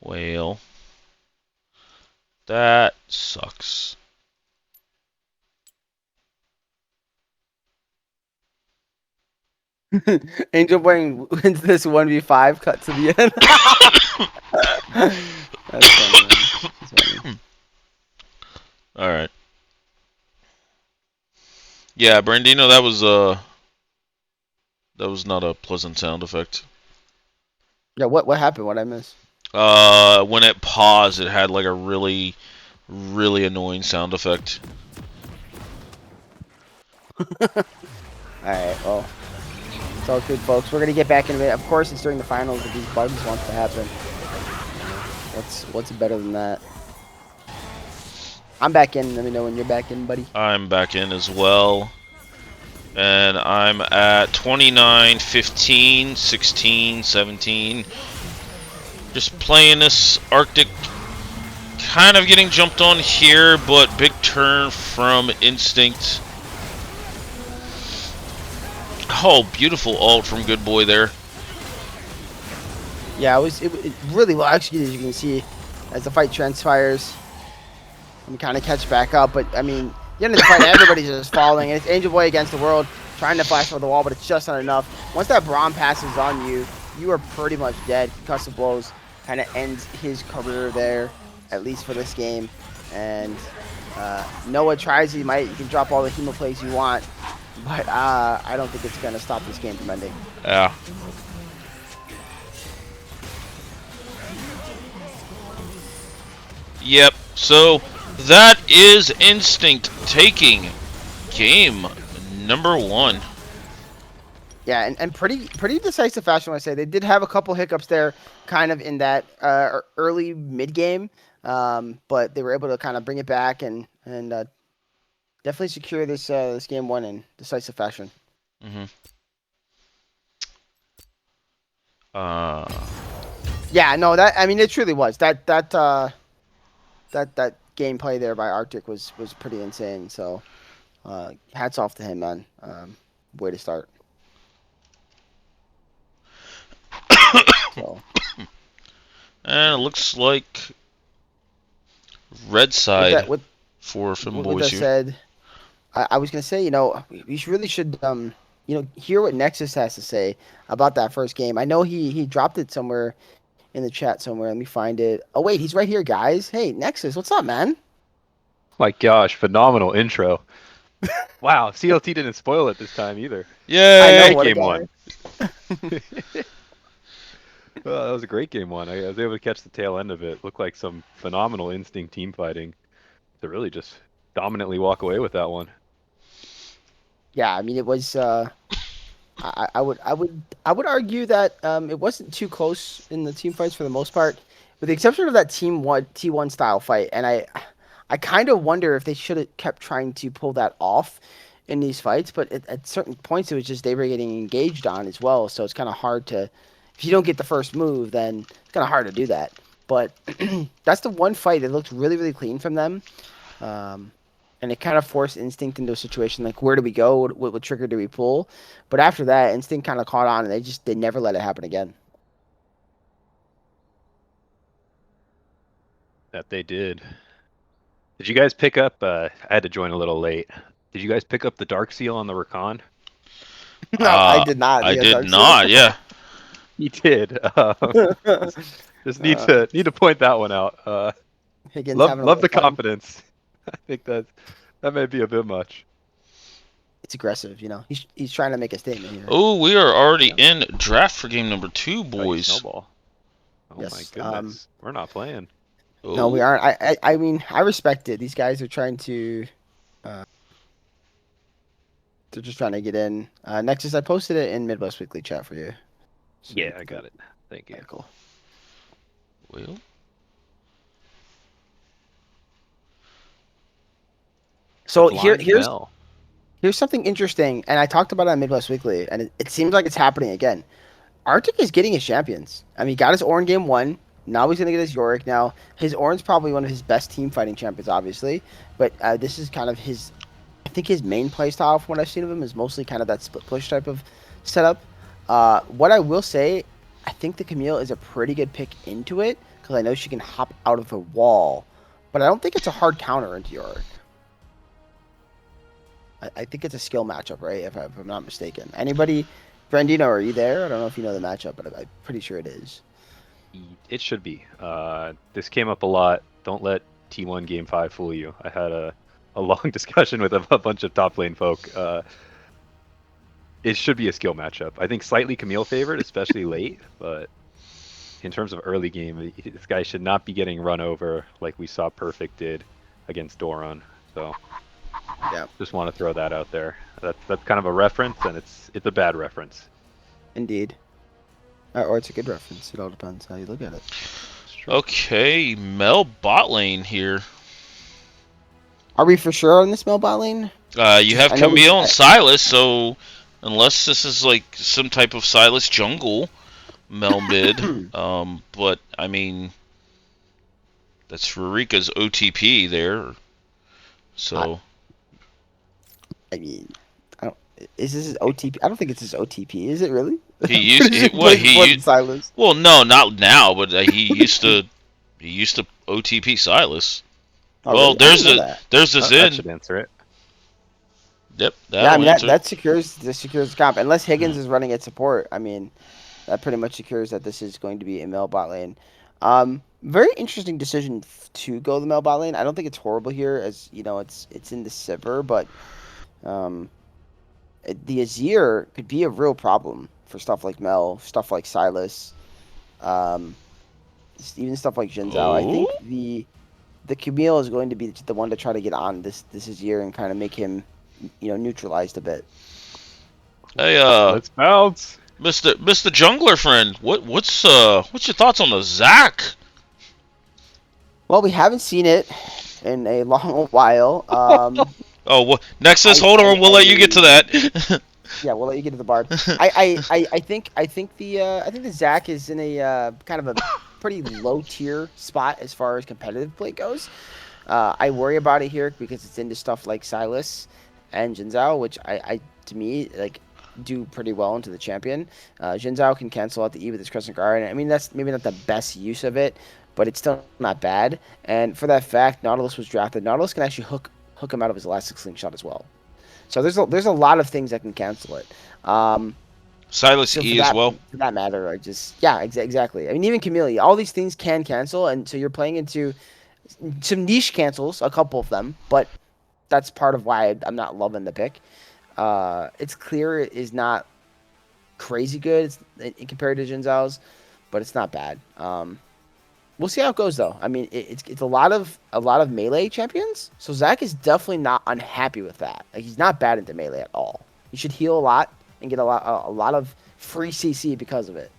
Well, that sucks. Angel Wang wins this 1v5, cut to the end. That's funny, man. That's funny. Alright. Yeah, Brandino, that was not a pleasant sound effect. Yeah, what happened? What I missed? When it paused, it had like a really, really annoying sound effect. Alright, well, it's all good, folks. We're gonna get back in a minute. Of course, it's during the finals that these bugs wants to happen. What's better than that? I'm back in. Let me know when you're back in, buddy. I'm back in as well. And I'm at 29, 15, 16, 17. Just playing this Arctic. Kind of getting jumped on here, but big turn from Instinct. Oh, beautiful ult from Good Boy there. Yeah, it really well executed, as you can see, as the fight transpires. And kind of catch back up, but I mean, the end of the fight, everybody's just falling. And it's Angel Boy against the world, trying to flash over the wall, but it's just not enough. Once that Braum passes on you, you are pretty much dead. Concussive blows kind of ends his career there, at least for this game. And Noah tries, he can drop all the hemo plays you want, but I don't think it's gonna stop this game from ending. Yeah. Yep. So that is Instinct taking game number 1. Yeah, and pretty decisive fashion, I say. They did have a couple hiccups there, kind of in that early mid game, but they were able to kind of bring it back and definitely secure this game 1 in decisive fashion. Mm-hmm. Yeah, no, it truly was that gameplay there by Arctic was pretty insane. So, hats off to him, man. Way to start. So. And it looks like red side for With that Femboy here. said, I was gonna say, we really should, hear what Nexus has to say about that first game. I know he dropped it somewhere in the chat somewhere. Let me find it. Oh wait, he's right here, guys. Hey, Nexus, what's up, man? My gosh, phenomenal intro. Wow, CLT didn't spoil it this time either. Yay! I know, what a Game guy. 1. That was a great game 1. I was able to catch the tail end of it. Looked like some phenomenal Instinct team fighting to really just dominantly walk away with that one. Yeah, it was. I would argue that it wasn't too close in the team fights for the most part, with the exception of that T1 style fight. And I kind of wonder if they should have kept trying to pull that off in these fights. But at certain points, it was just they were getting engaged on as well. So it's kind of hard to, if you don't get the first move, then it's kind of hard to do that. But that's the one fight that looked really, really clean from them. And it kind of forced Instinct into a situation like, where do we go? What trigger do we pull? But after that, Instinct kind of caught on, and they never let it happen again. That they did. Did you guys pick up? I had to join a little late. Did you guys pick up the Dark Seal on the Rakan? No, I did not. I did not. Yeah. He did. Just need to point that one out. Love the confidence. I think that may be a bit much. It's aggressive, He's trying to make a statement here. Oh, we are already in draft for game number 2, boys. Snowball. Oh Yes, my goodness, we're not playing. Oh. No, we aren't. I respect it. These guys are trying to. They're just trying to get in. Nexus, I posted it in Midwest Weekly chat for you. So Yeah, I got it. Thank you. Okay, cool. Well. So Blind here's Bell. here's something interesting, and I talked about it on Midwest Weekly, and it seems like it's happening again. Arctic is getting his champions. He got his Ornn game 1. Now he's going to get his Yorick. Now, his Ornn's probably one of his best team fighting champions, obviously. But this is kind of I think his main play style from what I've seen of him is mostly kind of that split push type of setup. What I will say, I think the Camille is a pretty good pick into it, because I know she can hop out of the wall. But I don't think it's a hard counter into Yorick. I think it's a skill matchup, right? If I'm not mistaken. Anybody, Brandino, are you there? I don't know if you know the matchup, but I'm pretty sure it is. It should be. This came up a lot. Don't let T1 Game 5 fool you. I had a long discussion with a bunch of top lane folk. It should be a skill matchup. I think slightly Camille favored, especially late, but in terms of early game, this guy should not be getting run over like we saw Perfect did against Doran. So Yeah, just want to throw that out there. That's kind of a reference, and it's a bad reference. indeed. Or it's a good reference. It all depends how you look at it. Okay, Mel bot lane here. Are we for sure on this Mel bot lane? You have Camille and Silas, so unless this is like some type of Silas jungle, Mel mid. But I mean, that's Rurika's OTP there. So I mean, is this his OTP? I don't think it's his OTP. Is it really? he used Silas. Well, no, not now, but he used to OTP Silas. Oh, well, really? there's the Zin. That should answer it. Yep. Yeah, I mean that secures the comp. Unless Higgins is running at support, I mean, that pretty much secures that this is going to be a Mel bot lane. Very interesting decision to go the Mel bot lane. I don't think it's horrible here, as you know, it's in the Sivir, but the Azir could be a real problem for stuff like Mel, stuff like Silas, even stuff like Jin Zhao. I think the Camille is going to be the one to try to get on this Azir and kind of make him, neutralized a bit. Hey, let's bounce, Mr. Jungler friend. What's your thoughts on the Zac? Well, we haven't seen it in a long while. Oh, well, Nexus, hold on. We'll let you get to that. Yeah, we'll let you get to the Bard. I think the Zac is in a kind of a pretty low tier spot as far as competitive play goes. I worry about it here because it's into stuff like Silas and Jin Zhao, which I to me like do pretty well into the champion. Jin Zhao can cancel out the E with his Crescent Guard. I mean, that's maybe not the best use of it, but it's still not bad. And for that fact, Nautilus was drafted. Nautilus can actually hook him out of his Elastic Slingshot as well. So there's a lot of things that can cancel it. Silas E as well. For that matter, exactly. I mean, even Camille, all these things can cancel, and so you're playing into some niche cancels, a couple of them, but that's part of why I'm not loving the pick. It's clear it is not crazy good compared to Jin Zhao's, but it's not bad. We'll see how it goes though. I mean, it's a lot of melee champions, so Zac is definitely not unhappy with that. Like, he's not bad into melee at all. He should heal a lot and get a lot of free CC because of it.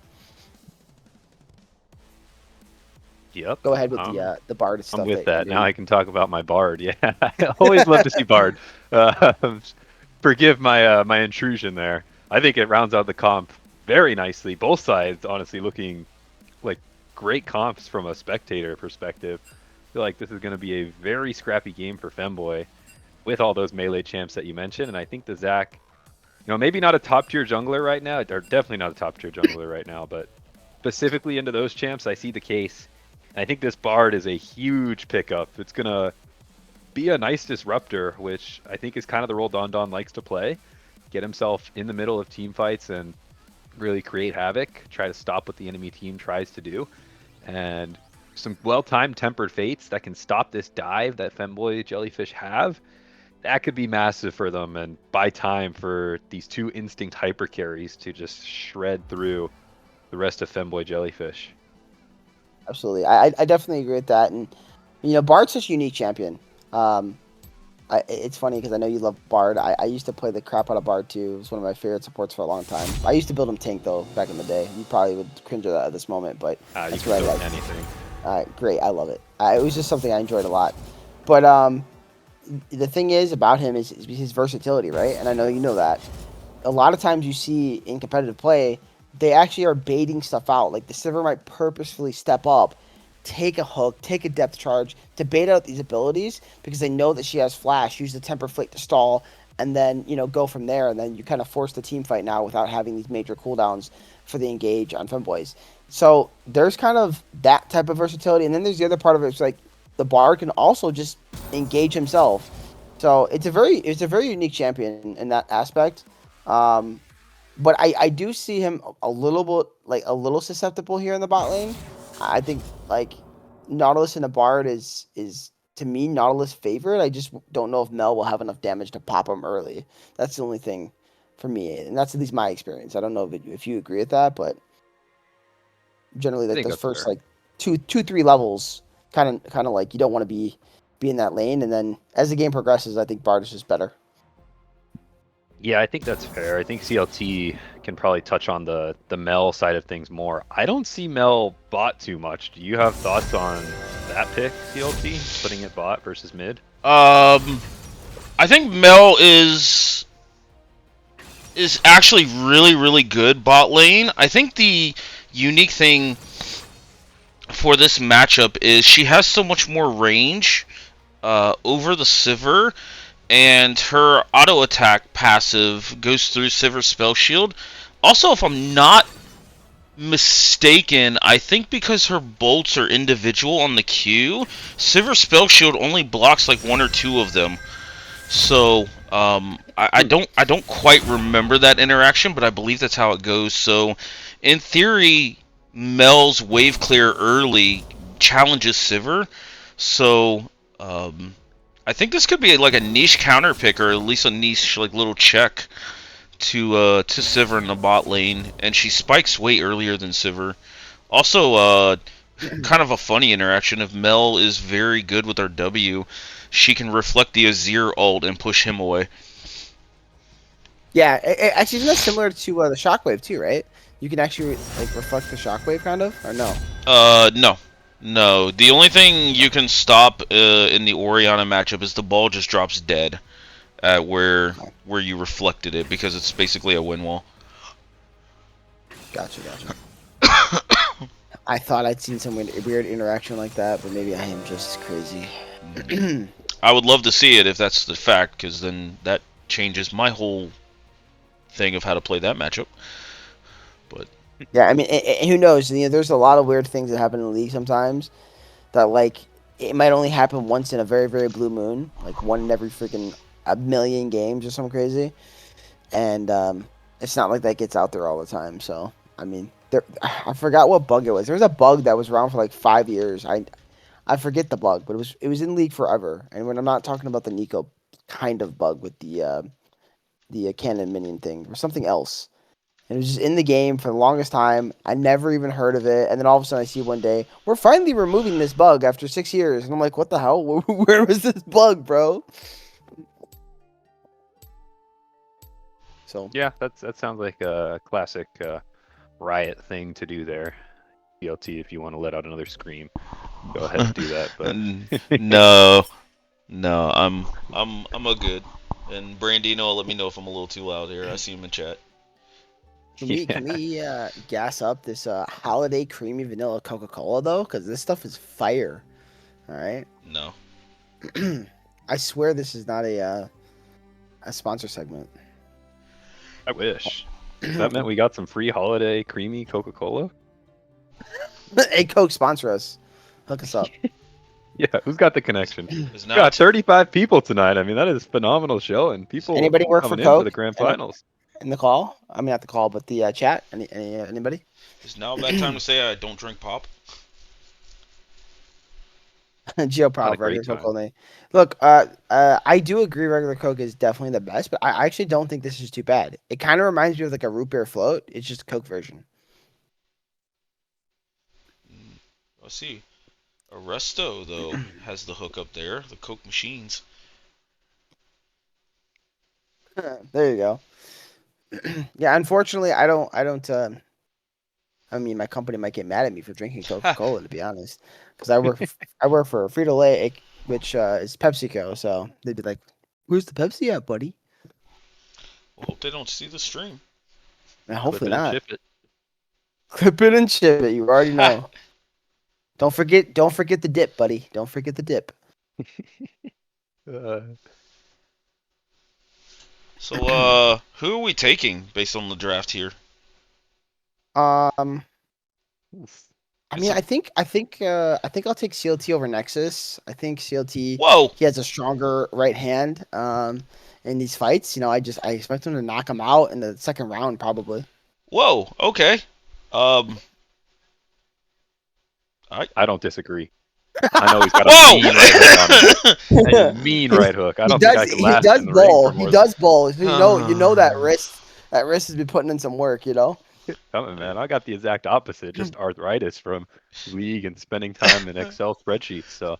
Yep. Go ahead with the Bard stuff. I'm with that. Now I can talk about my Bard. Yeah, I always love to see Bard. Forgive my intrusion there. I think it rounds out the comp very nicely. Both sides, honestly, looking like great comps from a spectator perspective. I feel like this is going to be a very scrappy game for Femboy with all those melee champs that you mentioned. And I think the Zac, maybe not a top tier jungler right now, or definitely not a top tier jungler right now, but specifically into those champs, I see the case. And I think this Bard is a huge pickup. It's going to be a nice disruptor, which I think is kind of the role Don likes to play. Get himself in the middle of team fights and really create havoc, try to stop what the enemy team tries to do. And some well-timed tempered fates that can stop this dive that Femboy Jellyfish have, that could be massive for them and buy time for these two instinct hyper carries to just shred through the rest of Femboy Jellyfish. Absolutely. I definitely agree with that. And, Bard's such a unique champion. It's funny because I know you love Bard. I used to play the crap out of Bard too. It was one of my favorite supports for a long time. I used to build him tank though back in the day. You probably would cringe at that at this moment, but that's what I like. Anything. Great, I love it. It was just something I enjoyed a lot. But the thing is about him is his versatility, right? And I know you know that. A lot of times you see in competitive play, they actually are baiting stuff out. Like the Sivir might purposefully step up, take a hook, take a depth charge to bait out these abilities because they know that she has flash, use the temper flake to stall, and then, go from there. And then you kind of force the team fight now without having these major cooldowns for the engage on Femboys. So there's kind of that type of versatility. And then there's the other part of it. It's like the Bard can also just engage himself. So it's a very unique champion in that aspect. But I do see him a little susceptible here in the bot lane. I think Nautilus and a Bard is to me Nautilus favorite. I just don't know if Mel will have enough damage to pop him early. That's the only thing for me, and that's at least my experience. I don't know if you agree with that, but Generally, I like think those that's first fair. like two, 3 levels, kind of like you don't want to be in that lane, and then as the game progresses, I think Bard is just better. Yeah, I think that's fair. I think CLT can probably touch on the Mel side of things more. I don't see Mel bot too much. Do you have thoughts on that pick, CLT, putting it bot versus mid? I think Mel is actually really, really good bot lane. I think the unique thing for this matchup is she has so much more range over the Sivir, and her auto attack passive goes through Sivir's spell shield. Also, if I'm not mistaken, I think because her bolts are individual on the Q, Sivir's spell shield only blocks like 1 or 2 of them. So I don't quite remember that interaction, but I believe that's how it goes. So in theory, Mel's wave clear early challenges Sivir. So I think this could be like a niche counter pick, or at least a niche like little check to Sivir in the bot lane, and she spikes way earlier than Sivir. Also, kind of a funny interaction. If Mel is very good with her W, she can reflect the Azir ult and push him away. Yeah, actually, isn't that similar to the shockwave too, right? You can actually like reflect the shockwave, kind of, or no? No. The only thing you can stop in the Orianna matchup is the ball just drops dead at where you reflected it, because it's basically a win wall. Gotcha. I thought I'd seen some weird interaction like that, but maybe I am just crazy. I would love to see it if that's the fact, because then that changes my whole thing of how to play that matchup. But Yeah, I mean, who knows? You know, there's a lot of weird things that happen in the league sometimes that, like, it might only happen once in a very, very blue moon, like one in every freaking a million games or something crazy. And it's not like that gets out there all the time. So, I mean, I forgot what bug it was. There was a bug that was around for like 5 years. I forget the bug, but it was in league forever. And when I'm not talking about the Nico kind of bug with the cannon minion thing, or something else. And it was just in the game for the longest time. I never even heard of it. And then all of a sudden I see one day, we're finally removing this bug after 6 years. And I'm like, what the hell? Where was this bug, bro? So Yeah, that sounds like a classic Riot thing to do there. CLT, if you want to let out another scream, go ahead and do that. But no, I'm a good. And Brandino, let me know if I'm a little too loud here. I see him in chat. can we gas up this holiday creamy vanilla Coca-Cola though? Because this stuff is fire. All right. No. I swear this is not a sponsor segment. I wish. That meant we got some free holiday creamy Coca-Cola. Hey, Coke, sponsor us. Hook us up. Yeah, who's got the connection? Is We now got 35 people tonight. I mean, that is a phenomenal show, and people Anybody work for coming in Coke? for the grand finals. In the call? I mean, not the call, but the chat. Anybody? is now a bad time to say I don't drink pop? Geoprof, Not a great regular Coke time. only. Look, I do agree regular Coke is definitely the best, but I actually don't think this is too bad. It kind of reminds me of like a root beer float. It's just a Coke version. Let's see. Arresto though has the hook up there, the Coke machines. There you go. Yeah, unfortunately, I don't. I mean, my company might get mad at me for drinking Coca-Cola, to be honest, because I work for Frito-Lay, which is PepsiCo. So they'd be like, "Where's the Pepsi at, buddy?" Well, hope they don't see the stream. And hopefully Clip it and not. chip it. Clip it and chip it. You already know. Don't forget the dip, buddy. Don't forget the dip. So, who are we taking based on the draft here? I Oof. mean, I think I'll take CLT over Nexus. I think CLT Whoa! he has a stronger right hand in these fights. You know, I expect him to knock him out in the second round probably. Whoa! Okay. I don't disagree. I know he's got a Whoa! mean right hook on him. A mean right hook. I don't think I could last He does in the ring bowl. for more He than does bowl. So you know that wrist has been putting in some work. You know. Coming, man. I got the exact opposite, just arthritis from League and spending time in Excel spreadsheets. So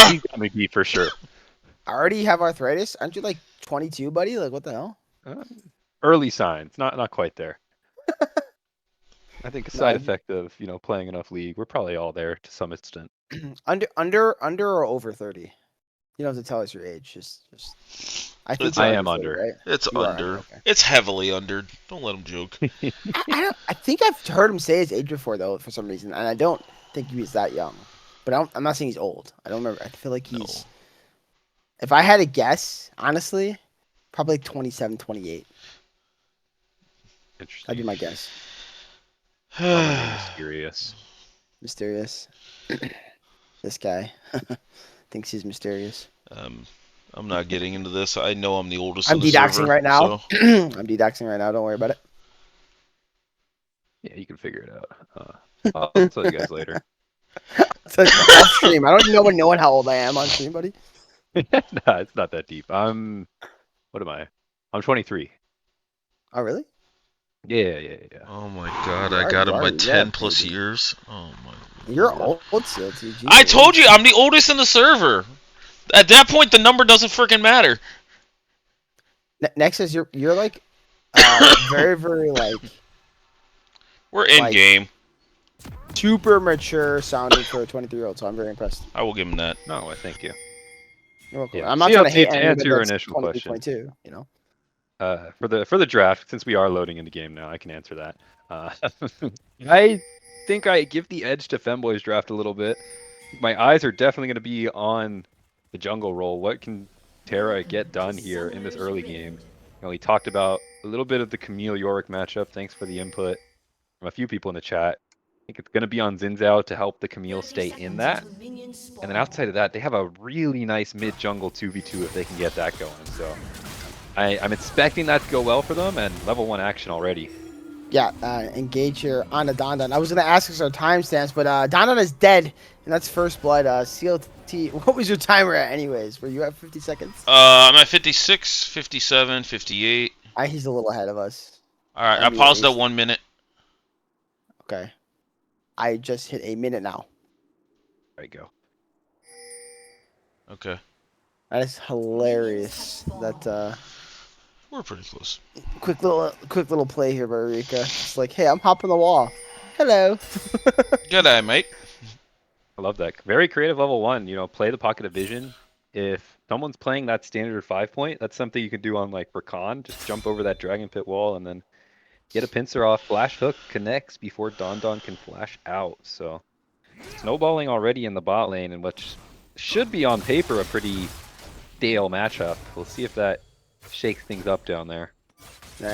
he's gonna be for sure. I already have arthritis. Aren't you like 22, buddy? Like, what the hell? Early signs, not quite there. I think a No, side effect of playing enough League. We're probably all there to some extent. under or over 30. You don't have to tell us your age. Just. I think I you're am 30, under. right? It's You are under. okay. It's heavily under. Don't let him joke. I think I've heard him say his age before though, for some reason, and I don't think he's that young. But I'm not saying he's old. I don't remember. I feel like he's. No. If I had to guess, honestly, probably 27, 28. Interesting. That'd be my guess. Probably mysterious. Mysterious. This guy thinks he's mysterious. I'm not getting into this. I know I'm the oldest. I'm on the dedoxing server, right now. so- I'm dedoxing right now. Don't worry about it. Yeah, you can figure it out. I'll tell you guys later. It's like off stream. I don't even know how old I am on stream, buddy. Nah, it's not that deep. What am I? I'm 23. Oh, really? Yeah. Oh my god, You I are- got you him are- by yeah, 10 plus baby. years. Oh my. You're old still, TG. I told you I'm the oldest in the server. At that point, the number doesn't freaking matter. Nexus, you're like very, very like We're in Like- game. super mature sounding for a 23-year-old. So I'm very impressed. I will give him that. No, I thank you. You're welcome. Yeah. I'm not CLT, trying to hate to anyone answer your that's initial 23, question. 22, you know. For the draft, since we are loading in the game now, I can answer that. I think I give the edge to Femboy's draft a little bit. My eyes are definitely going to be on the jungle role. What can Terra get done here in this early game? We talked about a little bit of the Camille Yorick matchup. Thanks for the input from a few people in the chat. I think it's going to be on Zinzao to help the Camille stay in that. And then outside of that, they have a really nice mid jungle 2v2 if they can get that going. So I'm expecting that to go well for them, and level 1 action already. Yeah, engage here on the Don. I was gonna ask us our timestamps, but Don is dead, and that's first blood. CLT, what was your timer at, anyways? Were you at 50 seconds? I'm at 56, 57, 58. He's a little ahead of us. All right, I Maybe paused at at 1 minute. Okay, I just hit a minute now. There you go. Okay, That is hilarious. That we're pretty close. quick little play here by Rika. It's like, hey, I'm hopping the wall. Hello. Good eye, mate. I love that. Very creative level 1. Play the pocket of vision. If someone's playing that standard 5-point, that's something you can do on like Rakan. Just jump over that dragon pit wall and then get a pincer off. Flash hook connects before Don can flash out. So snowballing already in the bot lane, and which should be on paper a pretty stale matchup. We'll see if that shakes things up down there.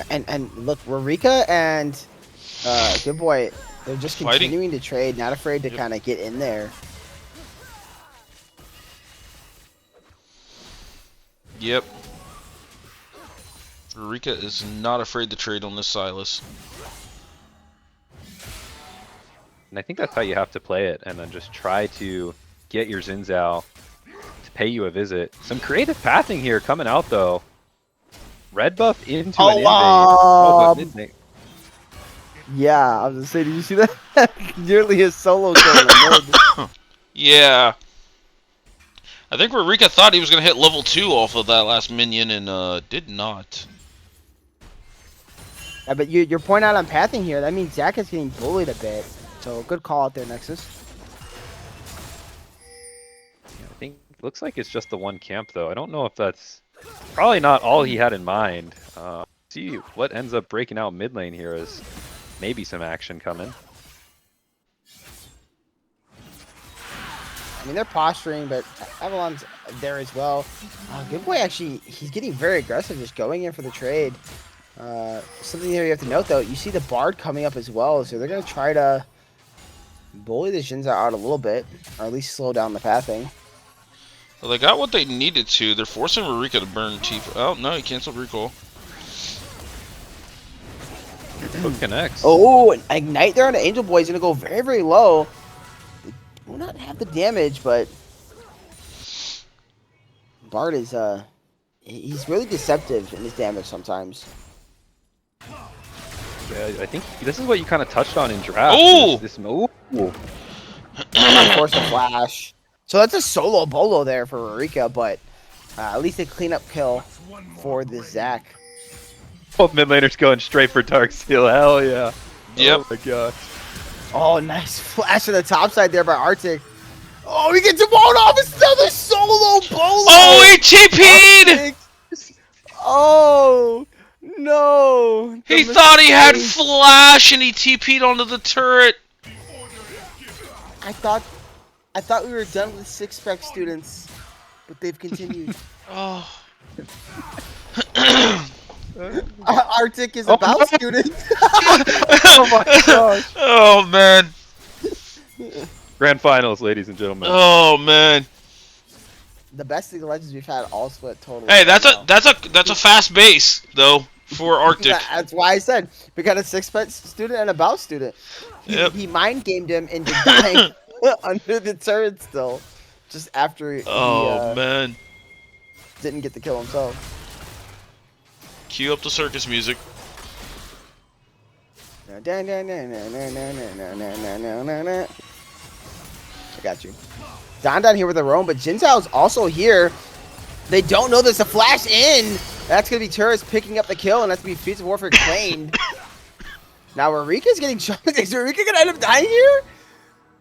And look, Rika and Good Boy, they're just Fighting. continuing to trade, not afraid to kind of get in there. Yep. Rika is not afraid to trade on this Silas. And I think that's how you have to play it, and then just try to get your Zinzao to pay you a visit. Some creative pathing here coming out, though. Red buff into an invade. Oh, but mid-lane. Yeah, I was gonna say, did you see that? Nearly a solo kill in the mid. Yeah. I think Rika thought he was going to hit level 2 off of that last minion and did not. Yeah, but you're pointing out on pathing here. That means Zach is getting bullied a bit. So good call out there, Nexus. I think looks like it's just the one camp, though. I don't know if that's probably not all he had in mind. See what ends up breaking out mid lane here is maybe some action coming. I mean, they're posturing, but Avalon's there as well. Good Boy, actually, he's getting very aggressive, just going in for the trade. Something here you have to note, though, you see the Bard coming up as well, so they're going to try to bully the Jinza out a little bit, or at least slow down the pathing. Well, they got what they needed to. They're forcing Rika to burn Tifa. Oh, no, he canceled recall. Hook connects. Oh, and Ignite there on the Angel Boy is going to go very, very low. They will not have the damage, but Bard is, he's really deceptive in his damage sometimes. I think this is what you kind of touched on in draft. Ooh! Ooh. Force a flash. So that's a solo bolo there for Rurika, but at least a cleanup kill for the Zac. Both mid laners going straight for Darksteel. Hell yeah. Yep. Oh my gosh. Oh, nice flash to the top side there by Arctic. Oh, he gets him blown off. It's another solo bolo. Oh, he TP'd! Arctic. Oh, no. He The thought he had mistake. flash and he TP'd onto the turret. I thought we were done with 6-spec students, but they've continued. Oh. Arctic is about no. students. Oh my gosh. Oh man. Grand finals, ladies and gentlemen. Oh man. The best League of Legends we've had all split totally. Hey, that's right a fast base though for now. Arctic. That's why I said we got a 6-spec student and a bow student. Yep. He mind gamed him into dying under the turret still, just after he Oh man. didn't get the kill himself. Cue up the circus music. I got you. Don here with the roam, but Jin Zhao's also here. They don't know there's a flash in. That's going to be Turris picking up the kill, and that's going to be Feats of Warfare claimed. Now, Rurika's getting shot. Is Rurika going to end up dying here?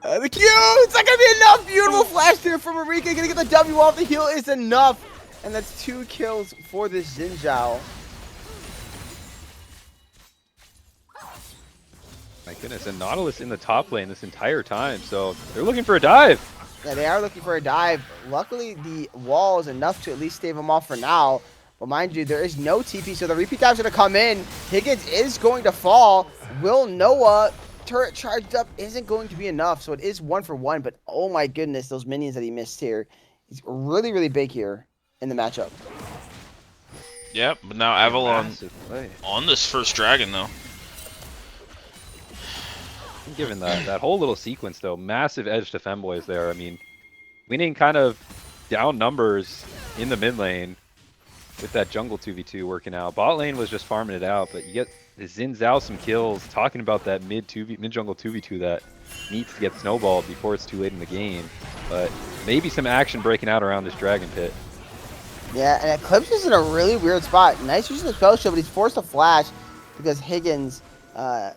The Q! It's not going to be enough! Beautiful flash there from Rurika. Going to get the W off. The heal is enough. And that's 2 kills for this Jin Zhao. My goodness, and Nautilus in the top lane this entire time, so they're looking for a dive. Yeah, they are looking for a dive. Luckily, the wall is enough to at least stave them off for now. But mind you, there is no TP, so the repeat dive's going to come in. Higgins is going to fall. Will Noah, turret charged up, isn't going to be enough. So it is 1 for 1, but oh my goodness, those minions that he missed here. He's really, really big here in the matchup. Yep, but now Avalon Massive play. on this first dragon though. Given that whole little sequence though, massive edge to Femboys there. I mean, winning kind of down numbers in the mid lane with that jungle 2v2 working out. Bot lane was just farming it out, but you get Xin Zhao some kills, talking about that mid jungle 2v2 that needs to get snowballed before it's too late in the game. But maybe some action breaking out around this dragon pit. Yeah, and Eclipse is in a really weird spot. Nice use of the spell shield, but he's forced to flash because Higgins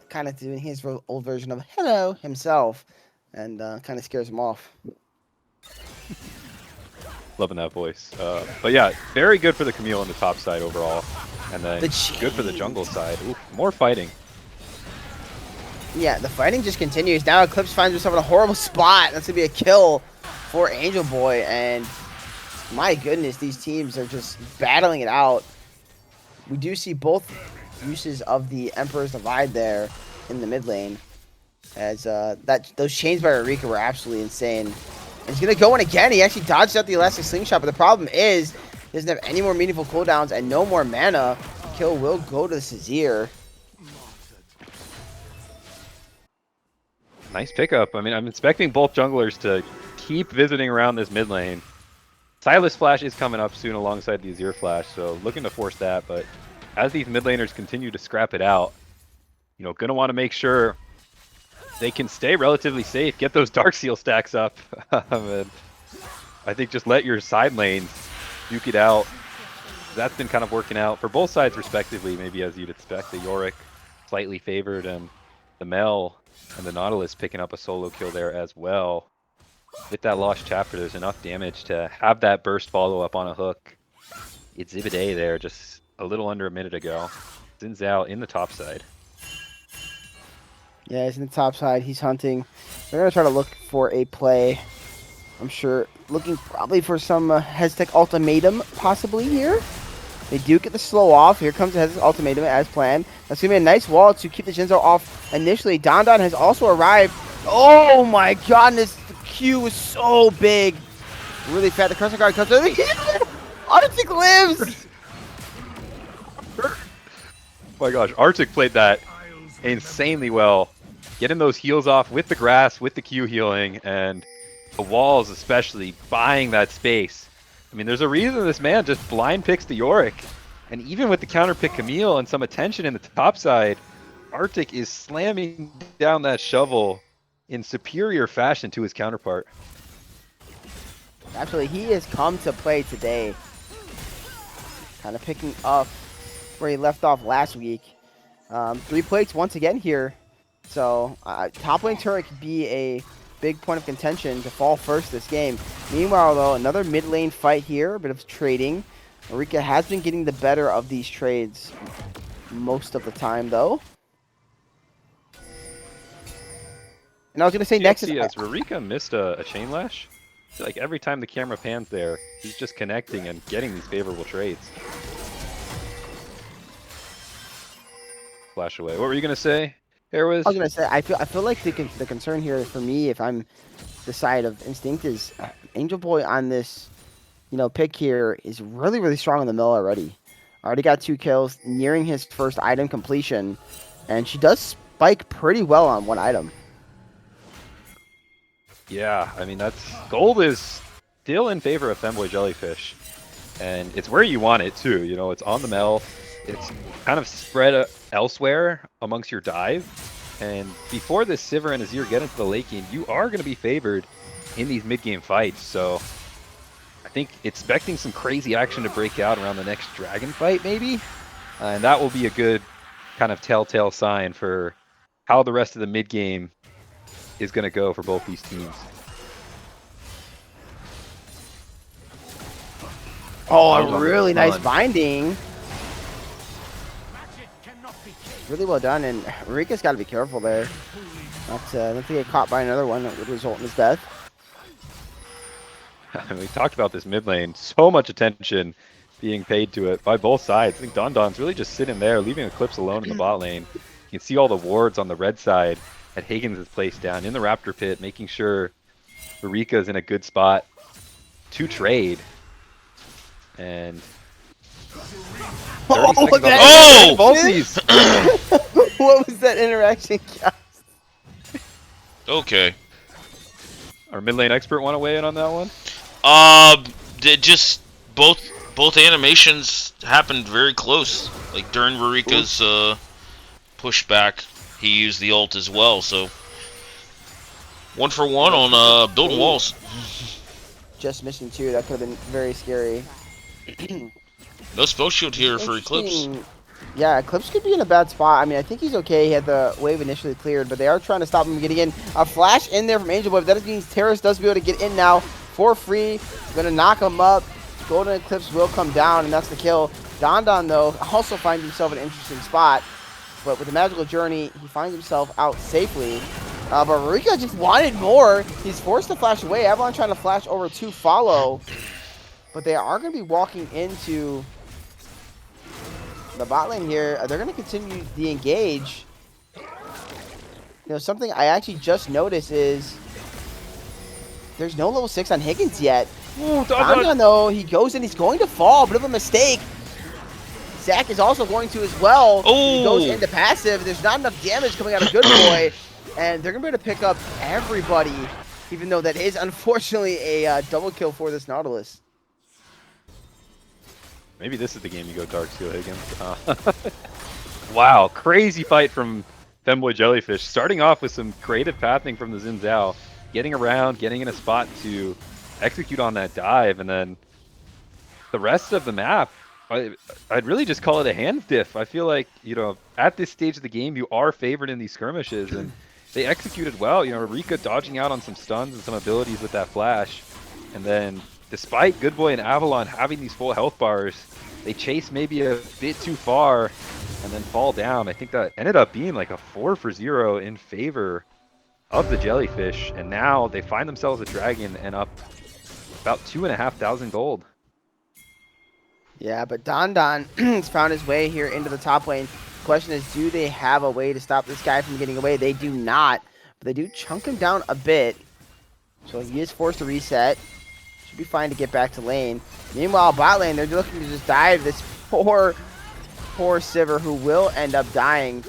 kind of doing his old version of hello himself, and kind of scares him off. Loving that voice. But yeah, very good for the Camille on the top side overall. And then good for the jungle side. Ooh, more fighting. Yeah, the fighting just continues. Now Eclipse finds himself in a horrible spot. That's going to be a kill for Angel Boy. And my goodness, these teams are just battling it out. We do see both uses of the Emperor's Divide there in the mid lane. As those chains by Rurika were absolutely insane. And he's going to go in again. He actually dodged out the Elastic Slingshot. But the problem is, he doesn't have any more meaningful cooldowns and no more mana. Kill will go to Sazir. Nice pickup. I mean, I'm expecting both junglers to keep visiting around this mid lane. Silas Flash is coming up soon alongside the Azir Flash, so looking to force that. But as these mid laners continue to scrap it out, you know, gonna want to make sure they can stay relatively safe, get those Darksteel stacks up. And I think just let your side lanes duke it out. That's been kind of working out for both sides respectively, maybe as you'd expect. The Yorick slightly favored, and the Mel and the Nautilus picking up a solo kill there as well. With that Lost Chapter, there's enough damage to have that burst follow up on a hook. Exhibit A there just a little under a minute ago. Xin Zhao in the top side. Yeah, he's in the top side. He's hunting. They're going to try to look for a play. I'm sure looking probably for some Heztech Ultimatum possibly here. They do get the slow off. Here comes the Heztech Ultimatum as planned. That's going to be a nice wall to keep the Jinzo off initially. Don has also arrived. Oh my goodness. The Q was so big. Really fat. The Crescent Guard comes in. Arctic lives. Oh my gosh, Arctic played that insanely well. Getting those heals off with the grass, with the Q healing, and the walls especially buying that space. I mean, there's a reason this man just blind picks the Yorick. And even with the counter pick Camille and some attention in the top side, Arctic is slamming down that shovel in superior fashion to his counterpart. Actually, he has come to play today. Kind of picking up where he left off last week. 3 plates once again here. So top lane turret could be a big point of contention to fall first this game. Meanwhile, though, another mid lane fight here. A bit of trading. Marika has been getting the better of these trades most of the time, though. And I was going to say next is... As Rurika missed a chain lash. I feel like every time the camera pans there, he's just connecting and getting these favorable trades. Flash away. What were you going to say, Airwiz? I was going to say, I feel like the concern here for me, if I'm the side of Instinct, is Angel Boy on this, pick here is really, really strong in the middle already. Already got 2 kills, nearing his first item completion. And she does spike pretty well on 1 item. Yeah, I mean, gold is still in favor of Femboy Jellyfish. And it's where you want it too, it's on the Mel. It's kind of spread elsewhere amongst your dive. And before this Sivir and Azir get into the late game, you are going to be favored in these mid-game fights. So I think expecting some crazy action to break out around the next dragon fight maybe. And that will be a good kind of telltale sign for how the rest of the mid-game is going to go for both these teams. Oh, a really nice binding. Really well done, and Rika's got to be careful there. Not to get caught by another one that would result in his death. We talked about this mid lane. So much attention being paid to it by both sides. I think Don Don's really just sitting there, leaving Eclipse alone in the bot lane. You can see all the wards on the red side that Higgins has placed down in the Raptor pit, making sure Rika's in a good spot to trade. And 30 seconds that what was that interaction, guys? Okay. Our mid lane expert want to weigh in on that one? Just both animations happened very close. Like during Rurika's pushback, he used the ult as well. So 1 for 1 on building walls. Just missing 2. That could have been very scary. No spell shield here for Eclipse. Yeah, Eclipse could be in a bad spot. I mean, I think he's okay. He had the wave initially cleared, but they are trying to stop him getting in. A flash in there from Angel Boy. That means Terrace does be able to get in now for free. Going to knock him up. Golden Eclipse will come down, and that's the kill. Don Don, though, also finds himself in an interesting spot. But with the Magical Journey, he finds himself out safely. But Rurika just wanted more. He's forced to flash away. Avalon trying to flash over to follow. But they are going to be walking into the bot lane here. They're going to continue the engage. Something I actually just noticed is there's no level 6 on Higgins yet. Don, though, he goes in. He's going to fall. Bit of a mistake. Zach is also going to as well. Oh. He goes into passive. There's not enough damage coming out of Good Boy. And they're going to be able to pick up everybody, even though that is unfortunately a double kill for this Nautilus. Maybe this is the game you go Darksteel Higgins. Wow, crazy fight from Femboy Jellyfish. Starting off with some creative pathing from the Xin Zhao. Getting around, getting in a spot to execute on that dive, and then the rest of the map, I'd really just call it a hands diff. I feel like, at this stage of the game, you are favored in these skirmishes, and they executed well. Rika dodging out on some stuns and some abilities with that flash, and then despite Good Boy and Avalon having these full health bars, they chase maybe a bit too far and then fall down. I think that ended up being like a 4 for 0 in favor of the Jellyfish, and now they find themselves a dragon and up about 2,500 gold. Yeah, but Don Don has found his way here into the top lane. Question is, do they have a way to stop this guy from getting away? They do not, but they do chunk him down a bit. So he is forced to reset. Should be fine to get back to lane. Meanwhile, bot lane, they're looking to just dive this poor Sivir, who will end up dying.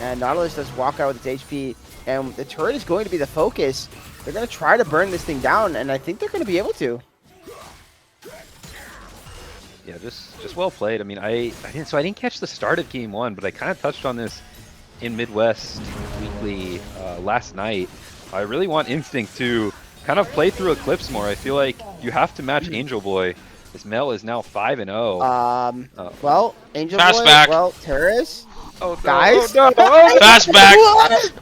And Nautilus does walk out with its HP. And the turret is going to be the focus. They're going to try to burn this thing down, and I think they're going to be able to. Yeah, just well played. I mean, I didn't catch the start of game 1, but I kind of touched on this in Midwest Weekly last night. I really want Instinct to kind of play through Eclipse more. I feel like you have to match Angel Boy. This Mel is now 5-0. Well, Angel Fast Boy, back. well, Terrace, Oh, guys. no, no. Fast back. What?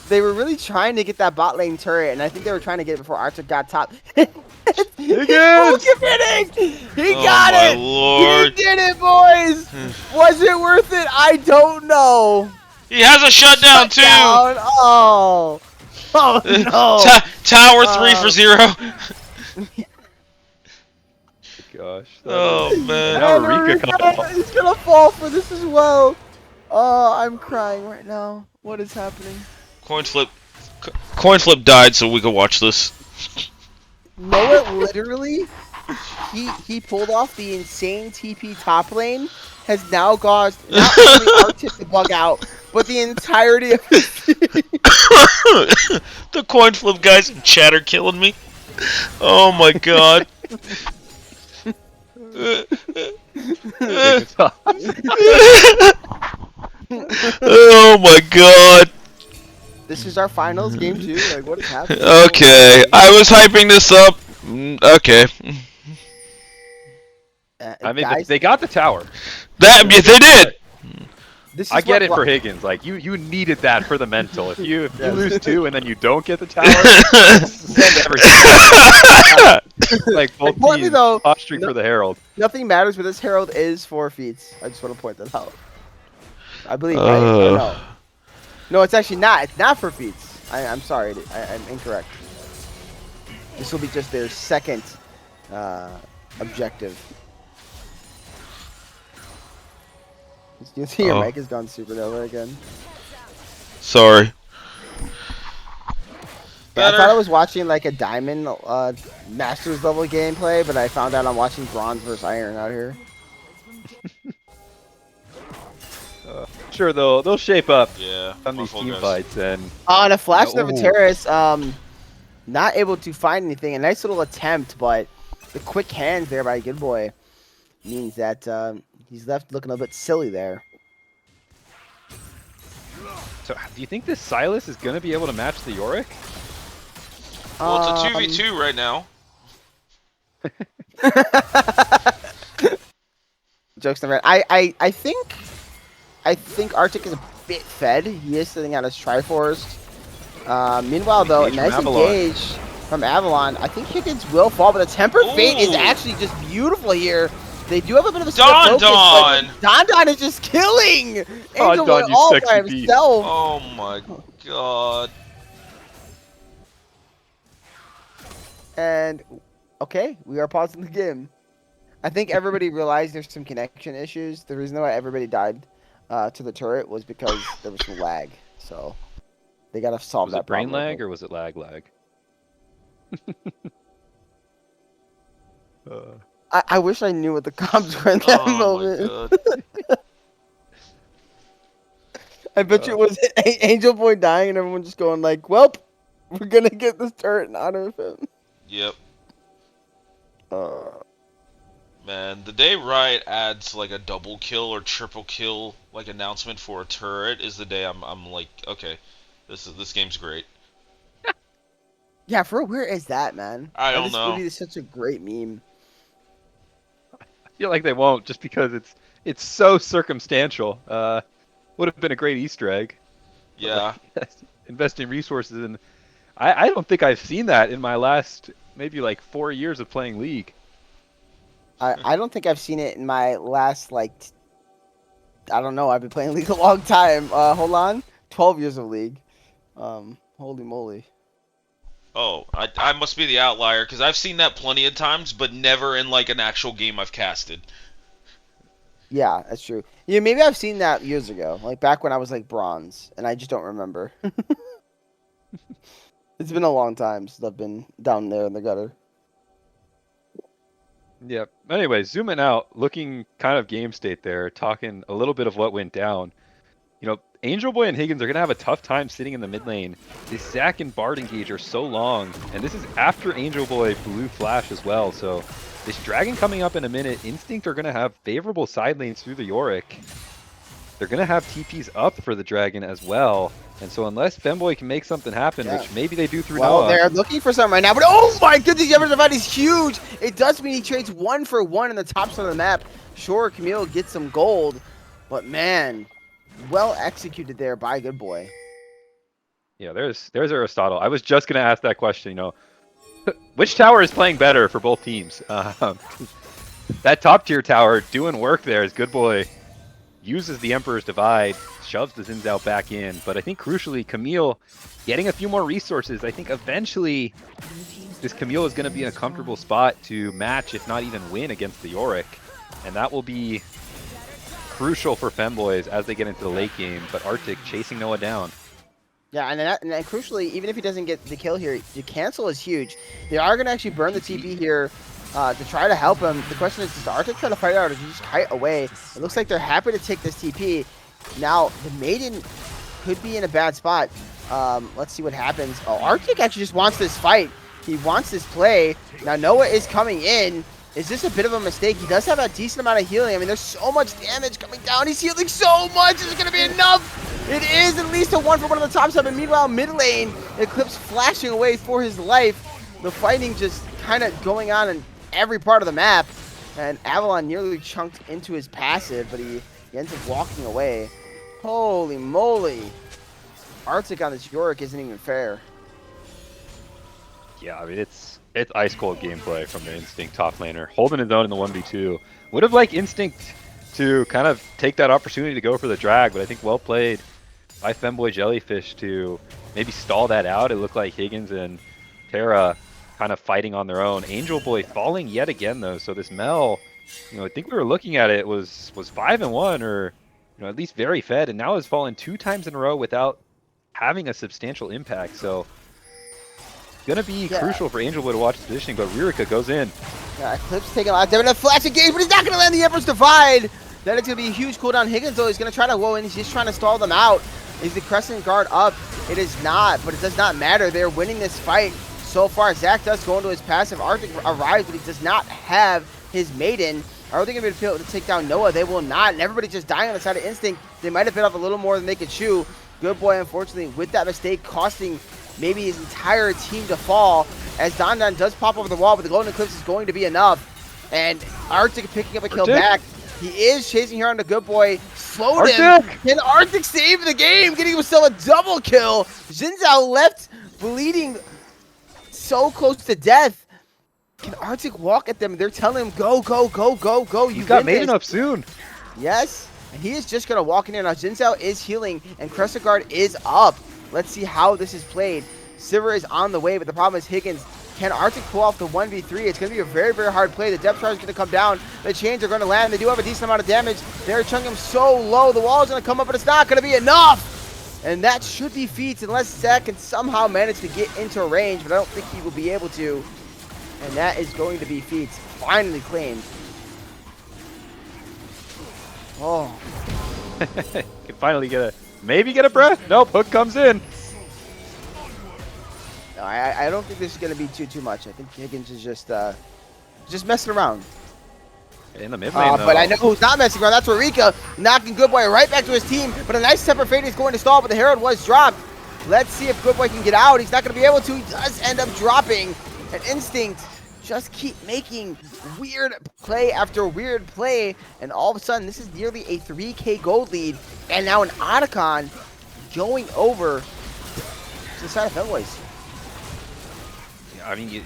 They were really trying to get that bot lane turret, and I think they were trying to get it before Archer got top. He's committing! He Oh got my it! lord. He did it, boys! Was it worth it? I don't know. He has a shutdown too. Down. Oh. Oh no. Tower 3 for 0. Gosh. Oh man. Now Rika cut off. He's gonna fall for this as well. Oh, I'm crying right now. What is happening? Coin flip died so we could watch this. Noah literally, he pulled off the insane TP top lane, has now caused not only Arctic to bug out, but the entirety of his team. The coin flip guys in chat are killing me. Oh my god. Oh my god. This is our finals, game 2. Like, what is happening? Okay, I was hyping this up. Okay. I mean, guys, they got the tower. That they did. this is I get what- it for Higgins. Like you needed that for the mental. If you lose 2 and then you don't get the tower, send everything. Like both Importantly, teams, though, hot streak for the Herald. Nothing matters, but this Herald is 4 feats. I just want to point that out. I believe, right? Or no. No, it's actually not. It's not for feats. I'm sorry. I'm incorrect. This will be just their second objective. You see your mic has gone supernova again. Sorry. Yeah, I thought I was watching like a Diamond Masters level gameplay, but I found out I'm watching Bronze versus Iron out here. Sure, they'll shape up Yeah. on these Awful team guys. fights, and On a Flash Nova Ooh. Terrace, not able to find anything. A nice little attempt, but the quick hands there by Good Boy means that he's left looking a bit silly there. so do you think this Silas is gonna be able to match the Yorick? Well, it's a 2v2 right now. Jokes on the I think Arctic is a bit fed. He is sitting on his Triforce. Meanwhile, though, Engage nice from Avalon. engage from Avalon. I think Higgins will fall, but the Tempered Fate is Ooh. actually just beautiful here. They do have a bit of a Don split focus, Don. but Don Don is just killing Oh, Angel Don, Boy you all sexy by beast. himself. Oh my god. And okay, we are pausing the game. I think everybody realized there's some connection issues. The reason why everybody died to the turret was because there was some lag. So they gotta solve Was that it brain problem. lag or was it lag? I wish I knew what the comms were in that Oh moment. my god. I bet you it was Angel Boy dying and everyone just going like, "Welp, we're gonna get this turret in honor of him." Yep. Uh, Man, the day Riot adds like a double kill or triple kill like announcement for a turret is the day I'm like, okay, this game's great. yeah, for real, where is that, man? I don't This know. movie is such a great meme. I feel like they won't, just because it's so circumstantial. Would have been a great Easter egg. Yeah. Investing resources in. I don't think I've seen that in my last maybe like 4 years of playing League. I don't think I've seen it in my last like I don't know. I've been playing League a long time. Hold on, 12 years of League. Holy moly. Oh, I must be the outlier because I've seen that plenty of times, but never in like an actual game I've casted. Yeah, that's true. Yeah, maybe I've seen that years ago, like back when I was like bronze, and I just don't remember. It's been a long time since I've been down there in the gutter. Yeah. Anyway, zooming out, looking kind of game state there, talking a little bit of what went down. You know, Angel Boy and Higgins are going to have a tough time sitting in the mid lane. This Zac and Bard engage are so long, and this is after Angel Boy blew Flash as well, so this Dragon coming up in a minute, Instinct are going to have favorable side lanes through the Yorick. they're going to have TPs up for the Dragon as well. And so unless Femboy can make something happen, Yeah. which maybe they do through Well, Noah. they're looking for something right now, but oh my goodness, the Emperor's Divide is huge. It does mean he trades 1 for 1 in the top side of the map. Sure, Camille gets some gold, but man, well executed there by Good Boy. Yeah, there's Aristotle. I was just going to ask that question, you know. Which tower is playing better for both teams? That top tier tower doing work there as Good Boy uses the Emperor's Divide, shoves the Xin Zhao back in. But I think crucially, Camille getting a few more resources. I think eventually this Camille is going to be in a comfortable spot to match, if not even win, against the Yorick. And that will be crucial for Femboys as they get into the late game. But Arctic chasing Noah down. Yeah, and then crucially, even if he doesn't get the kill here, the cancel is huge. They are going to actually burn the TP here to try to help him. The question is, does Arctic try to fight out or does he just kite away? It looks like they're happy to take this TP. Now, the Maiden could be in a bad spot. Let's see what happens. Oh, Arctic actually just wants this fight. He wants this play. Now, Noah is coming in. Is this a bit of a mistake? He does have a decent amount of healing. I mean, there's so much damage coming down. He's healing so much. Is it going to be enough? It is at least a 1 for 1 on the top side. And meanwhile, mid lane, Eclipse flashing away for his life. The fighting just kind of going on in every part of the map. And Avalon nearly chunked into his passive, but he ends up walking away. Holy moly. Arctic on this Yorick isn't even fair. Yeah, I mean, it's ice cold gameplay from the Instinct top laner. Holding his own in the 1v2. Would have liked Instinct to kind of take that opportunity to go for the drag, but I think well played by Femboy Jellyfish to maybe stall that out. It looked like Higgins and Terra kind of fighting on their own. Angel Boy falling yet again though, so this Mel, you know, I think we were looking at it was 5-1 or, you know, at least very fed, and now has fallen 2 times in a row without having a substantial impact. So gonna be crucial for Angel Boy to watch his positioning, but Ririka goes in. Yeah, Eclipse taking him out there with a flash engage, but he's not going to land the Emperor's Divide. That is going to be a huge cooldown. Higgins, though, is going to try to go in. He's just trying to stall them out. Is the Crescent Guard up? It is not, but it does not matter. They're winning this fight so far. Zach does go into his passive. Arctic arrives, but he does not have his Maiden. Are they going to be able to take down Noah? They will not, and everybody's just dying on the side of Instinct. They might have bit off a little more than they could chew. Good Boy, unfortunately, with that mistake, costing maybe his entire team to fall, as Don does pop over the wall, but the Golden Eclipse is going to be enough. And Arctic picking up a kill back. He is chasing here on the Good Boy. Slowed him. Can Arctic save the game? Getting himself a double kill. Xin Zhao left bleeding so close to death. Can Arctic walk at them? They're telling him, go, go, go, go, go. He's got Maiden up soon. Yes. And he is just going to walk in here. Now, Xin Zhao is healing, and Crescent Guard is up. Let's see how this is played. Sivir is on the way, but the problem is Higgins. Can Arctic pull off the 1v3? It's going to be a very, very hard play. The depth charge is going to come down. The chains are going to land. They do have a decent amount of damage. They're chunking him so low. The wall is going to come up, but it's not going to be enough. And that should be feats unless Zach can somehow manage to get into range, but I don't think he will be able to. And that is going to be feats. Finally claimed. Oh. Can finally get a breath. Nope, Hook comes in. No, I don't think this is going to be too much. I think Higgins is just messing around. In the mid lane, but I know who's not messing around. That's Rika knocking Good Boy right back to his team. But a nice Temper Fade is going to stall, but the Herald was dropped. Let's see if Good Boy can get out. He's not going to be able to. He does end up dropping. And Instinct just keep making weird play after weird play. And all of a sudden, this is nearly a 3K gold lead. And now an Otacon going over to the side of Femboys. I mean, you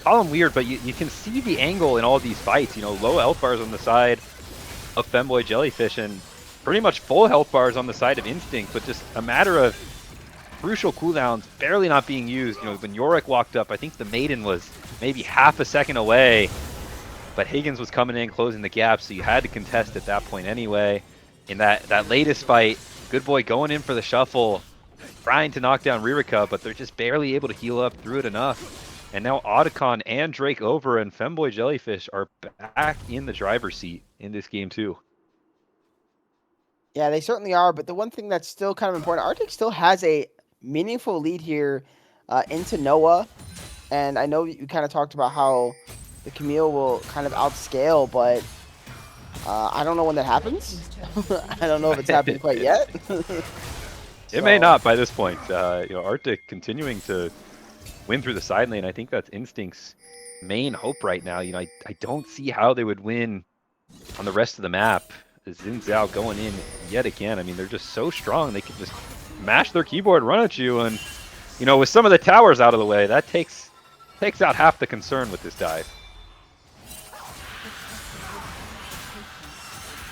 call them weird, but you can see the angle in all of these fights. You know, low health bars on the side of Femboy Jellyfish and pretty much full health bars on the side of Instinct, but just a matter of crucial cooldowns barely not being used. You know, when Yorick walked up, I think the Maiden was maybe half a second away, but Higgins was coming in, closing the gap, so you had to contest at that point anyway. In that latest fight, Good Boy going in for the shuffle, trying to knock down Ririka, but they're just barely able to heal up through it enough. And now Otacon and Drake over and Femboy Jellyfish are back in the driver's seat in this game too. Yeah, they certainly are, but the one thing that's still kind of important, Arctic still has a meaningful lead here into Noah. And I know you kind of talked about how the Camille will kind of outscale, but I don't know when that happens. I don't know if it's happened quite yet. It may not by this point. Arctic continuing to win through the side lane. I think that's Instinct's main hope right now. I don't see how they would win on the rest of the map. Xin Zhao going in yet again. I mean, they're just so strong. They can just mash their keyboard, run at you, and with some of the towers out of the way, that takes out half the concern with this dive.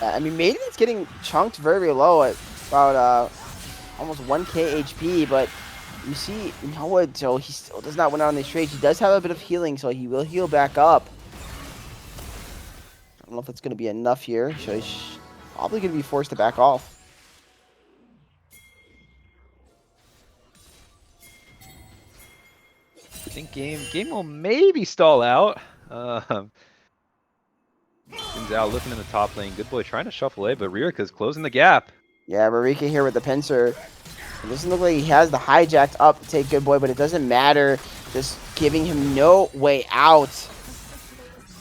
I mean, Maiden's getting chunked very, very low at about almost 1k HP, but you see Noah, so he still does not win out on these trades. He does have a bit of healing, so he will heal back up. I don't know if it's going to be enough here, so he's probably going to be forced to back off. I think game will maybe stall out. Xin Zhao looking in the top lane. Good boy trying to shuffle away, but Ririka's closing the gap. Yeah, Marika here with the pincer. It doesn't look like he has the hijacked up to take Good Boy, but it doesn't matter. Just giving him no way out.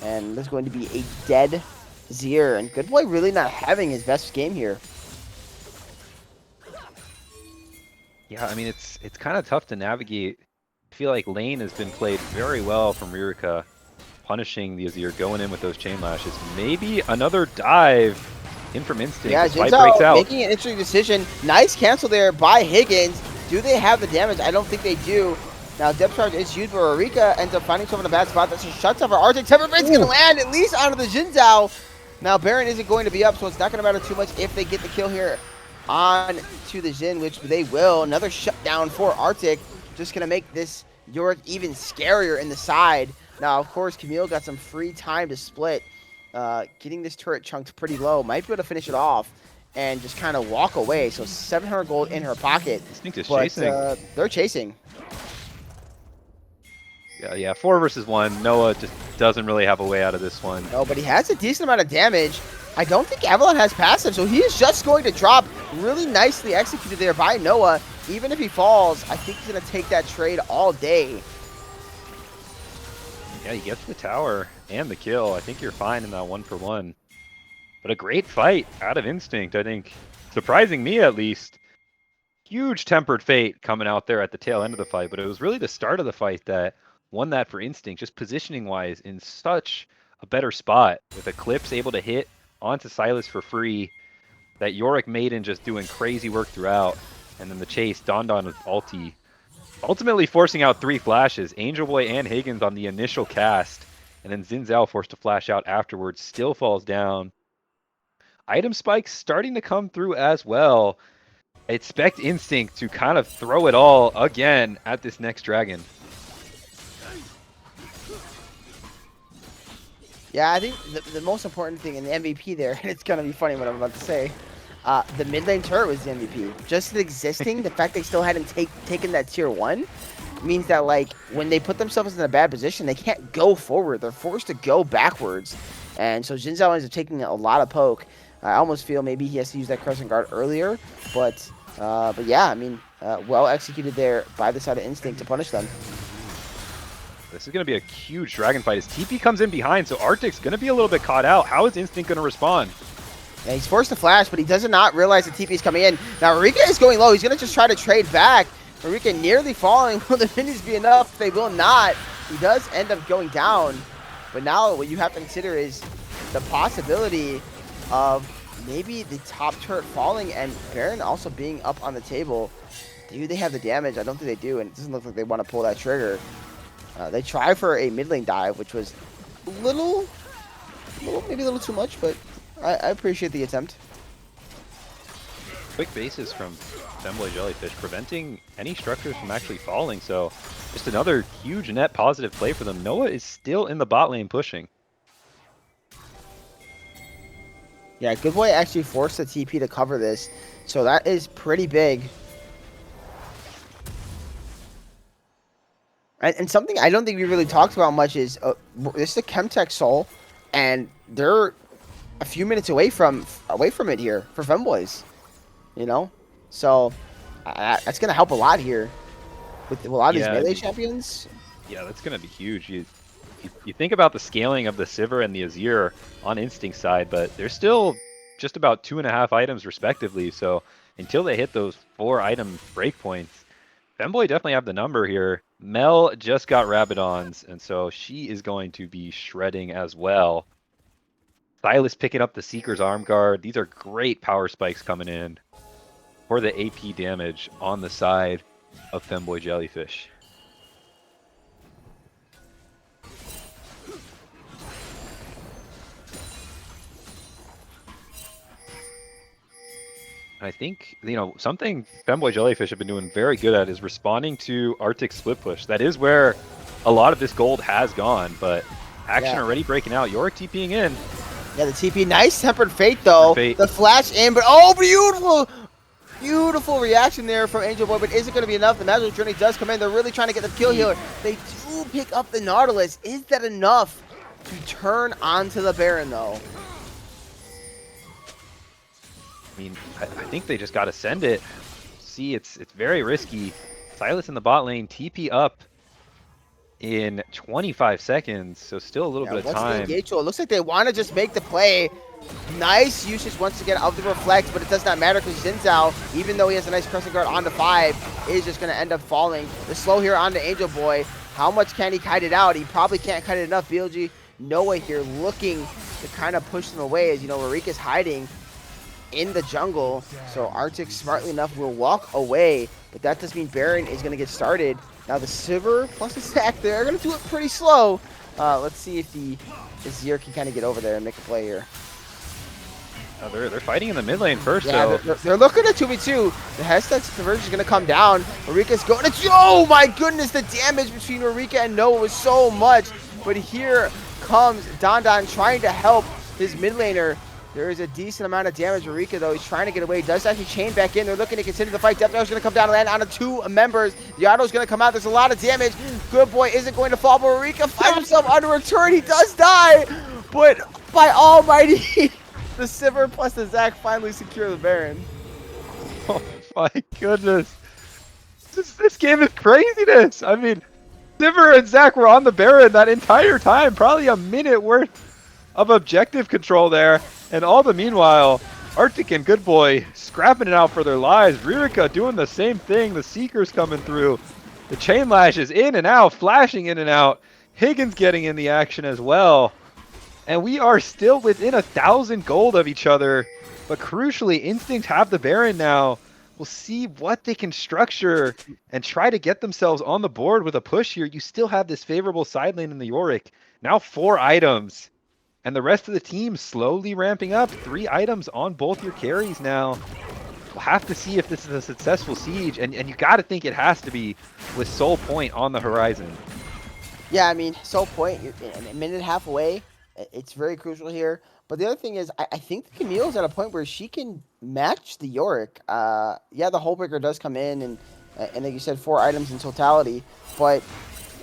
And there's going to be a dead Zir. And Good Boy really not having his best game here. Yeah, I mean, it's kind of tough to navigate. I feel like lane has been played very well from Ririka, punishing the Azir, going in with those chain lashes. Maybe another dive in from Instinct. Yeah, Fight breaks out. making an interesting decision. Nice cancel there by Higgins. Do they have the damage? I don't think they do. Now, depth charge is used, but Rika ends up finding himself in a bad spot. That's just shuts up our Arctic. Temperbait's going to land at least onto the Xin Zhao. Now, Baron isn't going to be up, so it's not going to matter too much if they get the kill here on to the Xin, which they will. Another shutdown for Arctic. Just going to make this Yorick even scarier in the side. Now, of course, Camille got some free time to split. Getting this turret chunked pretty low. Might be able to finish it off and just kind of walk away. So 700 gold in her pocket. Instinct is But chasing. they're chasing. Yeah, 4 versus 1. Noah just doesn't really have a way out of this one. No, but he has a decent amount of damage. I don't think Avalon has passive, so he is just going to drop. Really nicely executed there by Noah. Even if he falls, I think he's going to take that trade all day. Yeah, you get to the tower and the kill. I think you're fine in that 1-for-1. But a great fight out of Instinct, I think. Surprising me, at least. Huge tempered fate coming out there at the tail end of the fight, but it was really the start of the fight that won that for Instinct, just positioning-wise in such a better spot, with Eclipse able to hit onto Silas for free, that Yorick Maiden just doing crazy work throughout, and then the chase, Don with ulti, ultimately forcing out 3 flashes, Angel Boy and Higgins on the initial cast, and then Xin Zhao forced to flash out afterwards, still falls down. Item spikes starting to come through as well. I expect Instinct to kind of throw it all again at this next dragon. Yeah, I think the most important thing in the MVP there, and it's going to be funny what I'm about to say, the mid lane turret was the MVP. Just existing, the fact they still hadn't taken that tier 1 means that, like, when they put themselves in a bad position, they can't go forward. They're forced to go backwards. And so Xin Zhao ends up taking a lot of poke. I almost feel maybe he has to use that Crescent Guard earlier. But yeah, I mean, well executed there by the side of Instinct to punish them. This is going to be a huge dragon fight as TP comes in behind, so Arctic's going to be a little bit caught out. How is Instinct going to respond? Yeah, he's forced to flash, but he does not realize the TP is coming in. Now, Marika is going low. He's going to just try to trade back. Marika nearly falling. Will the minions be enough? They will not. He does end up going down. But now what you have to consider is the possibility of maybe the top turret falling and Baron also being up on the table. Do they have the damage? I don't think they do, and it doesn't look like they want to pull that trigger. They try for a mid lane dive, which was maybe a little too much, but I appreciate the attempt. Quick bases from Femboy Jellyfish, preventing any structures from actually falling, so just another huge net positive play for them. Noah is still in the bot lane pushing. Yeah, Good Boy actually forced the TP to cover this, so that is pretty big. And something I don't think we really talked about much is this is the Chemtech Soul, and they're a few minutes away from it here for Femboys, you know. So that's gonna help a lot here with a lot of these melee champions. Yeah, that's gonna be huge. You think about the scaling of the Sivir and the Azir on Instinct side, but they're still just about 2.5 items respectively. So until they hit those 4 item breakpoints, Femboy definitely have the number here. Mel just got Rabadons, and so she is going to be shredding as well. Silas picking up the Seeker's Arm Guard. These are great power spikes coming in for the AP damage on the side of Femboy Jellyfish. I think, something Femboy Jellyfish have been doing very good at is responding to Arctic split push. That is where a lot of this gold has gone, but action already breaking out. Yorick TPing in. Yeah, the TP, nice Tempered Fate though. Fate. The flash in, but oh, beautiful! Beautiful reaction there from Angel Boy, but is it going to be enough? The Magical Journey does come in. They're really trying to get the kill here. They do pick up the Nautilus. Is that enough to turn onto the Baron though? I mean, I think they just got to send it. See, it's very risky. Silas in the bot lane, TP up in 25 seconds, so still a little bit of time. It looks like they want to just make the play. Nice usage once again of the Reflect, but it does not matter because Xin Zhao, even though he has a nice Crescent Guard onto 5, is just going to end up falling. The slow here onto Angel Boy. How much can he kite it out? He probably can't kite it enough. BLG, Noah here looking to kind of push them away as, Marika's hiding in the jungle, so Arctic smartly enough will walk away, but that does mean Baron is going to get started. Now the Sivir plus the Sack, they're going to do it pretty slow. Let's see if the Azir can kind of get over there and make a play here. Oh, they're fighting in the mid lane first, yeah, so they're looking at 2v2. The Hestet's conversion is going to come down. Marika's going to... Oh my goodness, the damage between Marika and Noah was so much, but here comes Don trying to help his mid laner. There is a decent amount of damage. Marika, though, he's trying to get away. Does actually chain back in. They're looking to continue the fight. Death is going to come down and land on 2 members. Yato's going to come out. There's a lot of damage. Good Boy isn't going to fall, but Marika finds himself under a turret. He does die, but by almighty, the Sivir plus the Zac finally secure the Baron. oh my goodness. This game is craziness. I mean, Sivir and Zac were on the Baron that entire time. Probably a minute worth of objective control there. And all the meanwhile, Arctic and Good Boy scrapping it out for their lives. Ririka doing the same thing. The Seeker's coming through. The Chain Lash is in and out, flashing in and out. Higgins getting in the action as well. And we are still within 1,000 gold of each other. But crucially, Instinct have the Baron now. We'll see what they can structure and try to get themselves on the board with a push here. You still have this favorable side lane in the Yorick. Now 4 items. And the rest of the team slowly ramping up. 3 items on both your carries now. We'll have to see if this is a successful siege. And you got to think it has to be with Soul Point on the horizon. Yeah, I mean, Soul Point, you're a minute and a half away. It's very crucial here. But the other thing is, I think the Camille's at a point where she can match the Yorick. Yeah, the Hullbreaker does come in, and like you said, 4 items in totality. But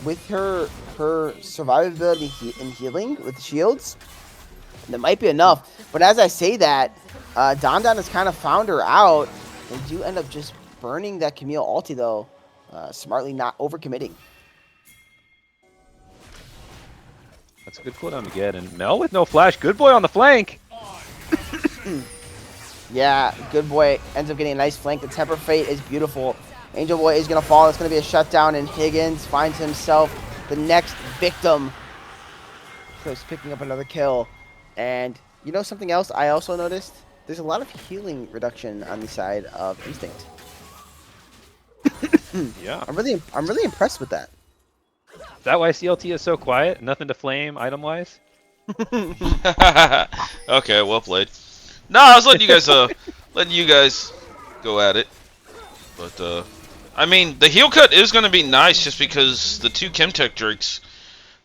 with her survivability and healing with shields, that might be enough. But as I say that, Don has kind of found her out. They do end up just burning that Camille ulti, though. Smartly not overcommitting. That's a good cooldown to get. And Mel with no flash. Good Boy on the flank. Yeah, Good Boy ends up getting a nice flank. The Temper Fate is beautiful. Angel Boy is going to fall. It's going to be a shutdown, and Higgins finds himself the next victim. So he's picking up another kill. And you know something else I also noticed? There's a lot of healing reduction on the side of Instinct. Yeah. I'm really impressed with that. Is that why CLT is so quiet? Nothing to flame item-wise? Okay, well played. No, I was letting you guys go at it. But I mean, the heal cut is going to be nice just because the 2 Chemtech Drakes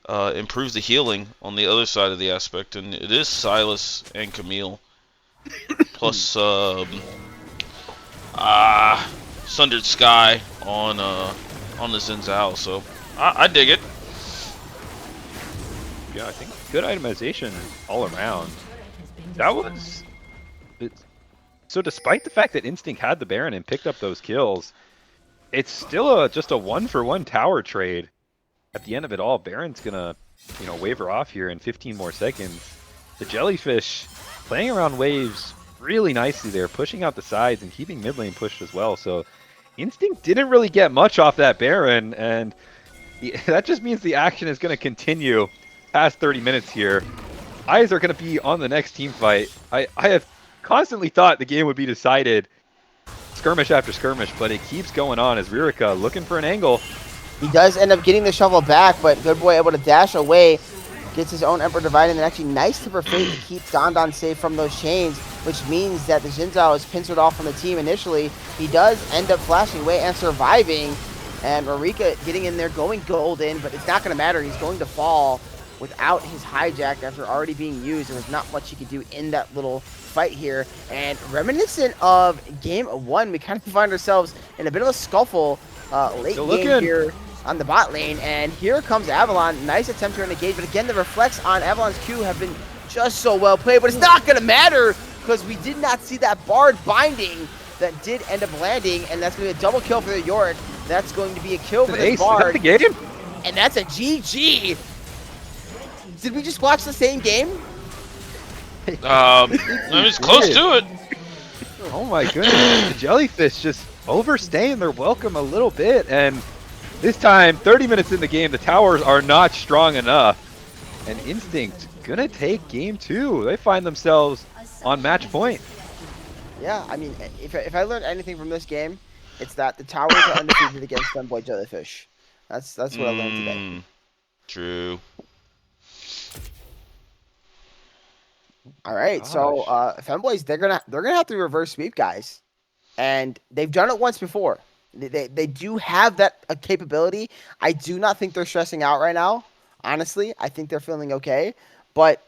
improves the healing on the other side of the aspect, and it is Silas and Camille plus Sundered Sky on the Xin Zhao, so I dig it. Yeah, I think good itemization all around. That was... So despite the fact that Instinct had the Baron and picked up those kills, it's still just a 1-for-1 tower trade at the end of it all, Baron's gonna, waver off here in 15 more seconds. The Jellyfish playing around waves really nicely there, pushing out the sides and keeping mid lane pushed as well. So Instinct didn't really get much off that Baron, and that just means the action is going to continue past 30 minutes here. Eyes are going to be on the next team fight. I have constantly thought the game would be decided skirmish after skirmish, but it keeps going on as Ririka looking for an angle. He does end up getting the shovel back, but Good Boy able to dash away, gets his own Emperor Divide, and then actually nice to Fate to keep Don Don safe from those chains, which means that the Xin Zhao is pincered off from the team initially. He does end up flashing away and surviving, and Marika getting in there, going golden, but it's not going to matter. He's going to fall without his hijack after already being used, and there's not much he could do in that little fight here. And reminiscent of game 1, we kind of find ourselves in a bit of a scuffle late game here on the bot lane, and here comes Avalon. Nice attempt here to engage, but again, the reflex on Avalon's Q have been just so well played, but it's not going to matter because we did not see that Bard binding that did end up landing, and that's going to be a double kill for the Yorick. That's going to be a kill for the Bard. Is that the game? And that's a GG. Did we just watch the same game? I was close to it. Oh my goodness, the Jellyfish just overstaying their welcome a little bit, and this time, 30 minutes in the game, the towers are not strong enough, and Instinct gonna take game 2. They find themselves on match point. Yeah, I mean, if I learned anything from this game, it's that the towers are undefeated against Femboy Jellyfish. That's what I learned today. True. All right, so Femboys, they're gonna have to reverse sweep, guys, and they've done it once before. They do have that capability. I do not think they're stressing out right now. Honestly, I think they're feeling okay, but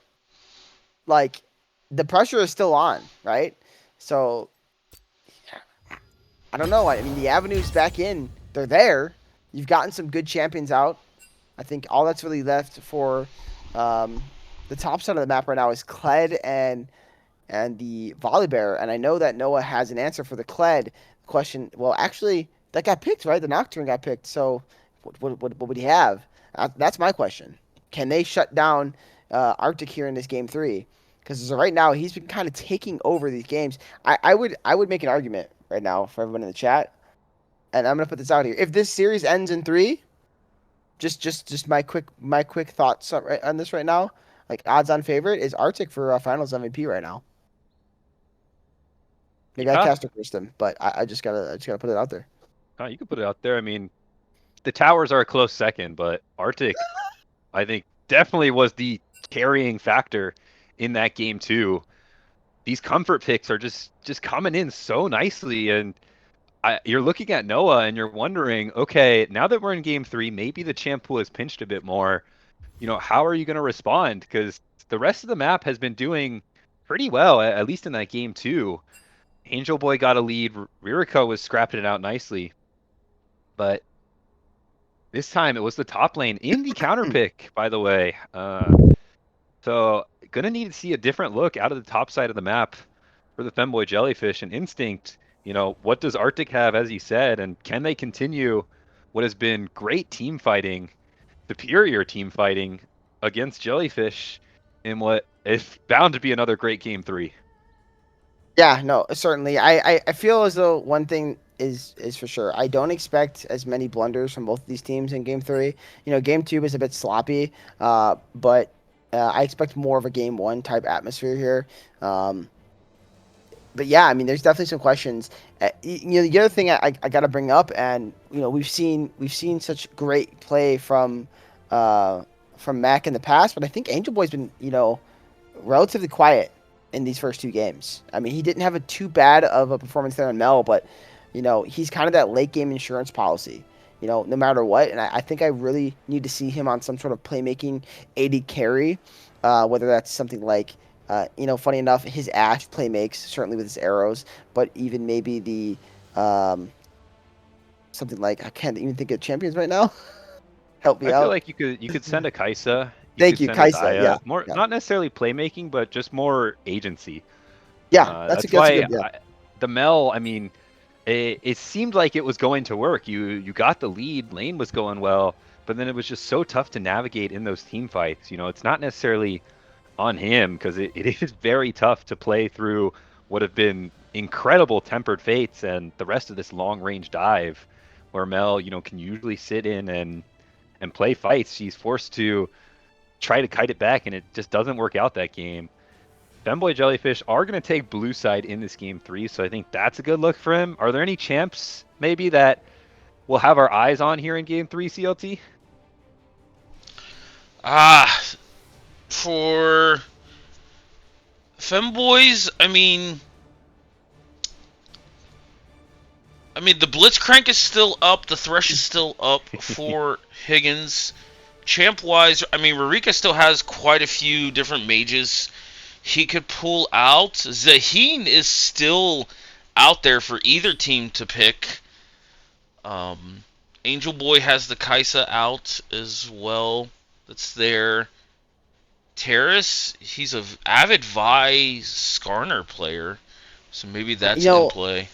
like the pressure is still on, right? So I don't know. I mean, the avenue's back in. They're there. You've gotten some good champions out. I think all that's really left for the top side of the map right now is Kled and the Volibear, and I know that Noah has an answer for the Kled question. Well, actually, that got picked, right? The Nocturne got picked. So, what would he have? That's my question. Can they shut down Arctic here in this game 3? Because right now he's been kind of taking over these games. I would make an argument right now for everyone in the chat, and I'm gonna put this out here. If this series ends in 3, just my quick thoughts on this right now. Like odds-on favorite is Arctic for Finals MVP right now. Maybe I cast a Kristen, but I just gotta put it out there. Oh, you can put it out there. I mean, the towers are a close second, but Arctic, I think, definitely was the carrying factor in that game too. These comfort picks are just coming in so nicely, and you're looking at Noah and you're wondering, okay, now that we're in game 3, maybe the champ pool has pinched a bit more. How are you going to respond? Because the rest of the map has been doing pretty well, at least in that game 2. Angel Boy got a lead. Ririka was scrapping it out nicely. But this time it was the top lane in the counter pick, by the way. So going to need to see a different look out of the top side of the map for the Femboy Jellyfish and Instinct. What does Arctic have, as you said, and can they continue what has been great team fighting, superior team fighting against Jellyfish in what is bound to be another great game 3? Yeah, no, certainly. I feel as though one thing is for sure. I don't expect as many blunders from both of these teams in game 3. Game 2 was a bit sloppy, but I expect more of a game 1 type atmosphere here. But yeah, I mean, there's definitely some questions. The other thing I got to bring up, and we've seen such great play from Mac in the past, but I think Angel Boy's been relatively quiet in these first 2 games. I mean, he didn't have too bad of a performance there in Mel, but he's kind of that late game insurance policy. No matter what, and I think I really need to see him on some sort of playmaking AD carry, whether that's something like. Funny enough, his Ashe play makes, certainly with his arrows, but even maybe the something like, I can't even think of champions right now. Help me out. I feel like you could send a Kaisa. Thank you, Kaisa. Yeah, more not necessarily playmaking, but just more agency. Yeah, that's a good. The Mel, I mean, it seemed like it was going to work. You got the lead, lane was going well, but then it was just so tough to navigate in those team fights. It's not necessarily on him because it is very tough to play through what have been incredible tempered fates and the rest of this long range dive where Mel, can usually sit in and play fights. She's forced to try to kite it back, and it just doesn't work out that game. Femboy Jellyfish are going to take blue side in this game 3, so I think that's a good look for him. Are there any champs maybe that we'll have our eyes on here in game 3, CLT? For Femboys, I mean, the Blitzcrank is still up. The Thresh is still up for Higgins. Champ-wise, Rurika still has quite a few different mages he could pull out. Zaheen is still out there for either team to pick. Angel Boy has the Kaisa out as well. That's there. Terrace, he's an avid Vi Skarner player, so maybe that's in play.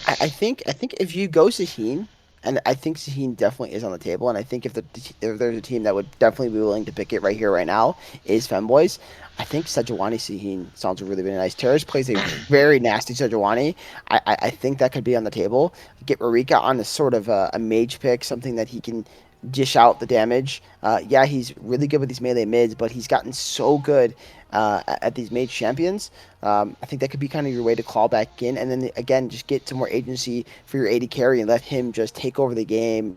I think if you go Zaheen, and I think Zaheen definitely is on the table, and I think if there's a team that would definitely be willing to pick it right here, right now, is Femboys. I think Sejuani Zaheen sounds really, really nice. Terrace plays a very nasty Sejuani. I think that could be on the table. Get Rurika on a sort of a mage pick, something that he can dish out the damage. Yeah, he's really good with these melee mids, but he's gotten so good at these mage champions. I think that could be kind of your way to claw back in, and then again, just get some more agency for your AD carry and let him just take over the game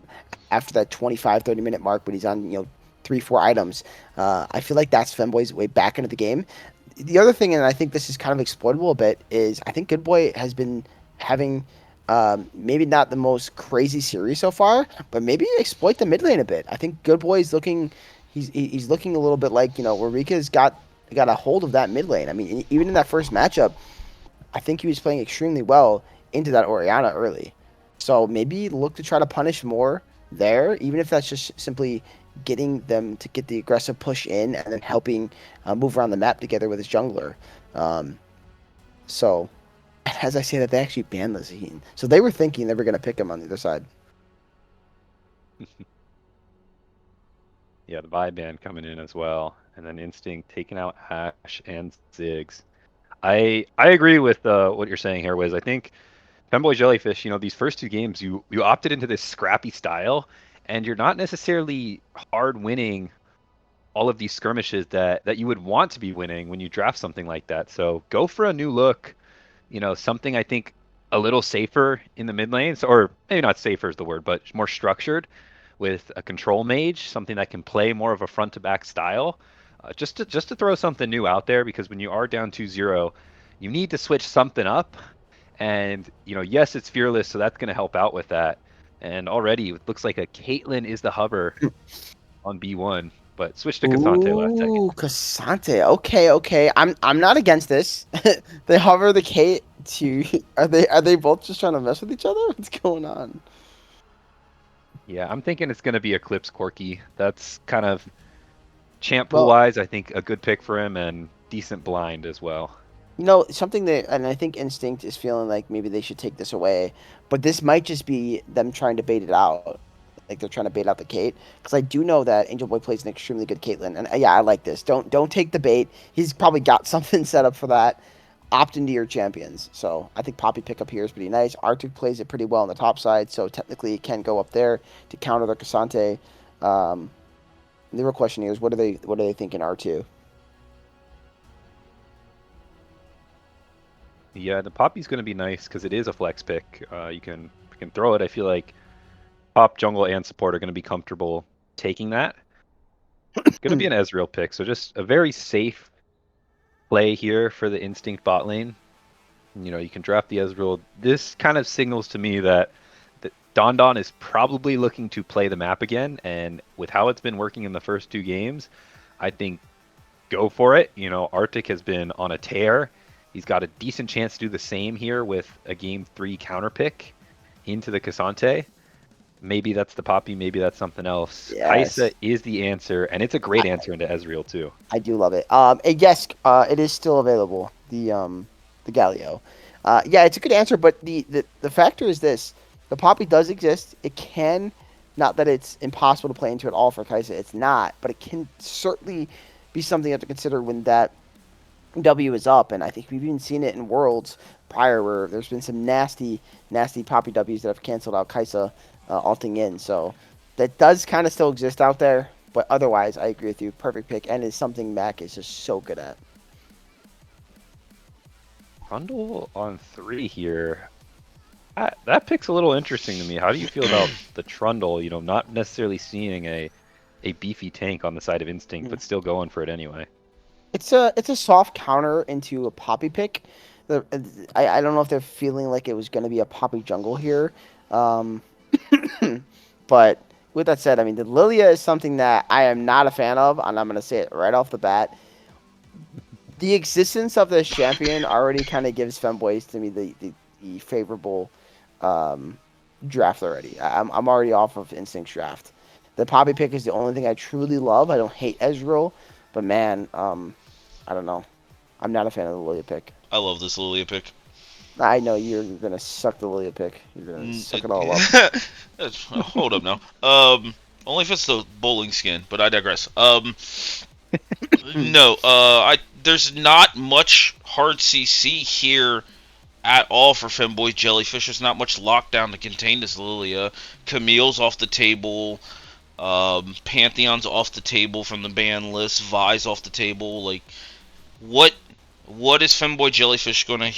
after that 25-30 minute mark when he's on 3-4 items. I feel like that's Femboy's way back into the game. The other thing, and I think this is kind of exploitable a bit, is I think Good Boy has been having maybe not the most crazy series so far, but maybe exploit the mid lane a bit. I think Good Boy is looking, he's looking a little bit like, Rurika's got a hold of that mid lane. Even in that first matchup, I think he was playing extremely well into that Orianna early. So maybe look to try to punish more there, even if that's just simply getting them to get the aggressive push in and then helping move around the map together with his jungler. So, as I say that, they actually banned the Zaheen. So they were thinking they were going to pick him on the other side. Yeah, the Vi ban coming in as well. And then Instinct taking out Ash and Ziggs. I agree with what you're saying here, Wiz. I think Femboy Jellyfish, these first 2 games, you opted into this scrappy style, and you're not necessarily hard winning all of these skirmishes that you would want to be winning when you draft something like that. So go for a new look, something I think a little safer in the mid lane, or maybe not safer is the word, but more structured with a control mage, something that can play more of a front to back style. Just to throw something new out there, because when you are down 2-0, you need to switch something up. And, yes, it's Fearless, so that's going to help out with that. And already it looks like a Caitlyn is the hover on B1, but switch to Cassante last second. Ooh, Cassante. Okay. I'm not against this. They hover the Kate to. Are they both just trying to mess with each other? What's going on? Yeah, I'm thinking it's going to be Eclipse Corki. That's kind of champ pool wise, I think a good pick for him, and decent blind as well. Something that, and I think Instinct is feeling like maybe they should take this away, but this might just be them trying to bait it out. Like they're trying to bait out the Kate, because I do know that Angel Boy plays an extremely good Caitlyn, and yeah, I like this. Don't take the bait. He's probably got something set up for that. Opt into your champions. So I think Poppy pickup here is pretty nice. Arctic plays it pretty well on the top side, so technically it can go up there to counter the Cassante. The real question here is what do they think in R2? Yeah, the Poppy's going to be nice because it is a flex pick. You can throw it. I feel like top, jungle, and support are going to be comfortable taking that. It's going to be an Ezreal pick, so just a very safe play here for the Instinct bot lane. You can draft the Ezreal. This kind of signals to me that Don is probably looking to play the map again, and with how it's been working in the first 2 games, I think go for it. Arctic has been on a tear. He's got a decent chance to do the same here with a game 3 counter pick into the Cassante. Maybe that's the Poppy, maybe that's something else. Yes. Kaisa is the answer, and it's a great answer into Ezreal too. I do love it. And yes, it is still available. The Galio. Yeah, it's a good answer, but the factor is this: the Poppy does exist. It can Not that it's impossible to play into at all for Kai'Sa. It's not, but it can certainly be something you have to consider when that W is up. And I think we've even seen it in Worlds prior where there's been some nasty, nasty Poppy Ws that have canceled out Kai'Sa ulting in. So that does kind of still exist out there. But otherwise, I agree with you. Perfect pick, and is something Mac is just so good at. Trundle on 3 here. That pick's a little interesting to me. How do you feel about the Trundle? You know, not necessarily seeing a beefy tank on the side of Instinct, but still going for it anyway. It's a soft counter into a Poppy pick. I don't know if they're feeling like it was going to be a Poppy jungle here. But with that said, I mean, the Lilia is something that I am not a fan of, and I'm going to say it right off the bat. The existence of this champion already kind of gives Femboys to me the favorable draft already. I'm already off of Instinct's draft. The Poppy pick is the only thing I truly love. I don't hate Ezreal, but man, I don't know. I'm not a fan of the Lilia pick. I love this Lilia pick. I know you're gonna suck the Lilia pick. You're gonna suck it all up. Hold up now. Only if it's the bowling skin, but I digress. No, there's not much hard CC here at all for Femboy Jellyfish. There's not much lockdown to contain this Lilia. Camille's off the table. Pantheon's off the table from the ban list. Vi's off the table. Like, what is Femboy Jellyfish gonna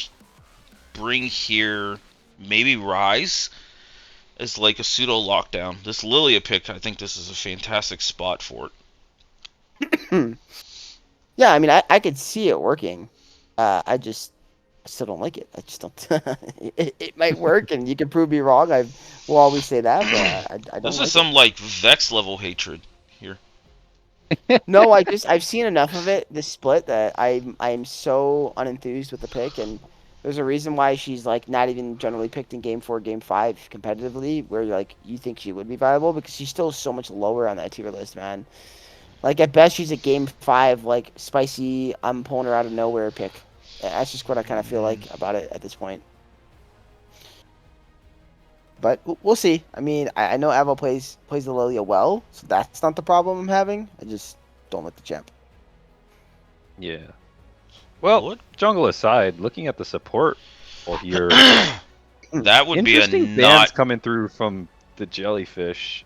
bring here? Maybe Rise as like a pseudo lockdown. This Lilia pick, I think this is a fantastic spot for it. Yeah, I mean, I could see it working. I still don't like it. I just don't. It might work, and you can prove me wrong. I will always say that, but I don't. This like is some like Vex level hatred here. No, I've seen enough of it this split that I'm so unenthused with the pick, and there's a reason why she's like not even generally picked in game 4, game 5 competitively, where like you think she would be viable because she's still so much lower on that tier list, man. Like at best she's a game 5 like spicy, I'm pulling her out of nowhere pick. That's just what I kind of feel like about it at this point. But we'll see. I mean, I know Avo plays the Lilia well, so that's not the problem I'm having. I just don't like the champ. Yeah. Well, What? jungle aside, looking at the support here, That would be a interesting bans not. coming through from the Jellyfish.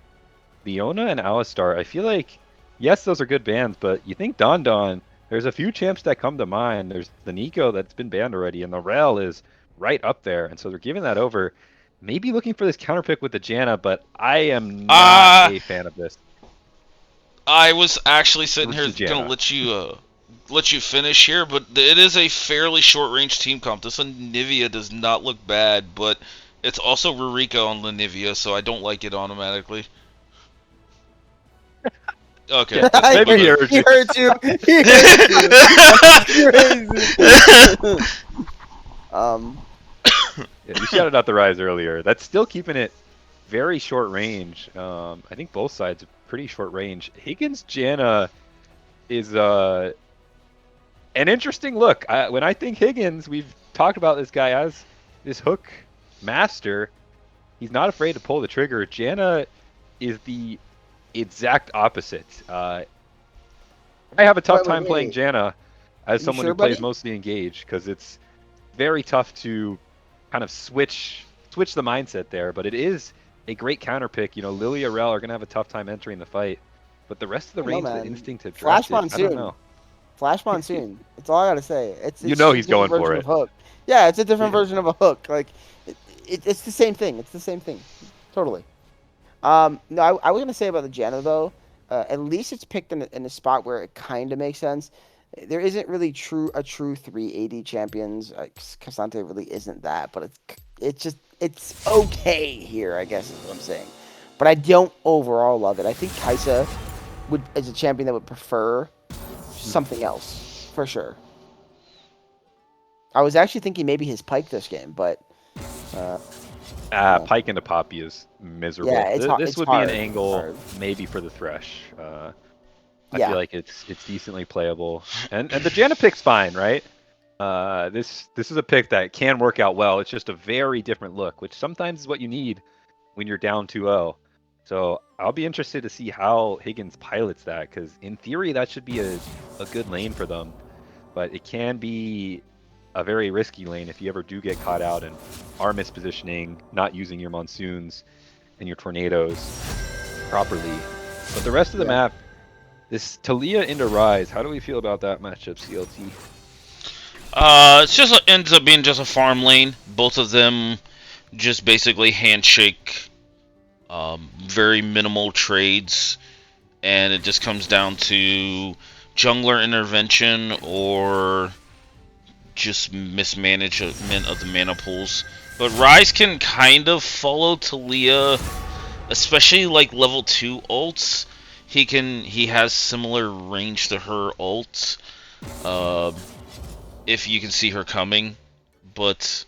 Leona and Alistar, I feel like, yes, those are good bans, but you think Don Don, there's a few champs that come to mind. There's the Nico that's been banned already, and the Rel is right up there, and so they're giving that over. Maybe looking for this counter pick with the Janna, but I am not a fan of this. I was actually sitting here Versus gonna Janna. let you finish here, but it is a fairly short range team comp. This Nivea does not look bad, but it's also Rurika on Lanivia, so I don't like it automatically. Okay, Yeah, that's maybe my he bad. heard He you. heard you. He heard you. Yeah, you shouted out the Rise earlier. That's still keeping it very short range. I think both sides are pretty short range. Higgins Janna is an interesting look. When I think Higgins, we've talked about this guy as this hook master. He's not afraid to pull the trigger. Janna is the exact opposite. I have a tough time playing Janna as someone sure, who plays buddy? mostly engaged because it's very tough to kind of switch the mindset there. But it is a great counter pick. You know, Lilia Rel are going to have a tough time entering the fight. But the rest of the I don't know, range that man. Instinct have Flash drafted, I Monsoon. don't know. Flash Monsoon. That's all I gotta say. It's You know just he's a different going for version it. of Hook. Yeah, it's a different Yeah. version of a hook. Like, it's the same thing. It's the same thing. Totally. No, I was gonna say about the Janna though. At least it's picked in a spot where it kind of makes sense. There isn't really a true 380 champions. Cassante really isn't that, but it's okay here, I guess is what I'm saying. But I don't overall love it. I think Kai'Sa is a champion that would prefer something else for sure. I was actually thinking maybe his Pike this game, but Pike into Poppy is miserable. Yeah, it's hard- This it's would hard. be an It's angle hard. maybe for the Thresh. I Yeah. feel like it's decently playable, and the Janna pick's fine, right? This is a pick that can work out well. It's just a very different look, which sometimes is what you need when you're down 2-0. So I'll be interested to see how Higgins pilots that, because in theory that should be a good lane for them, but it can be a very risky lane if you ever do get caught out and are mispositioning, not using your monsoons and your tornadoes properly. But the rest of the map, this Talia into Rise, how do we feel about that matchup, CLT? It's just ends up being just a farm lane. Both of them just basically handshake, very minimal trades, and it just comes down to jungler intervention or just mismanagement of the mana pools. But Rise can kind of follow Talia, especially like level 2 ults. He has similar range to her ult, if you can see her coming. But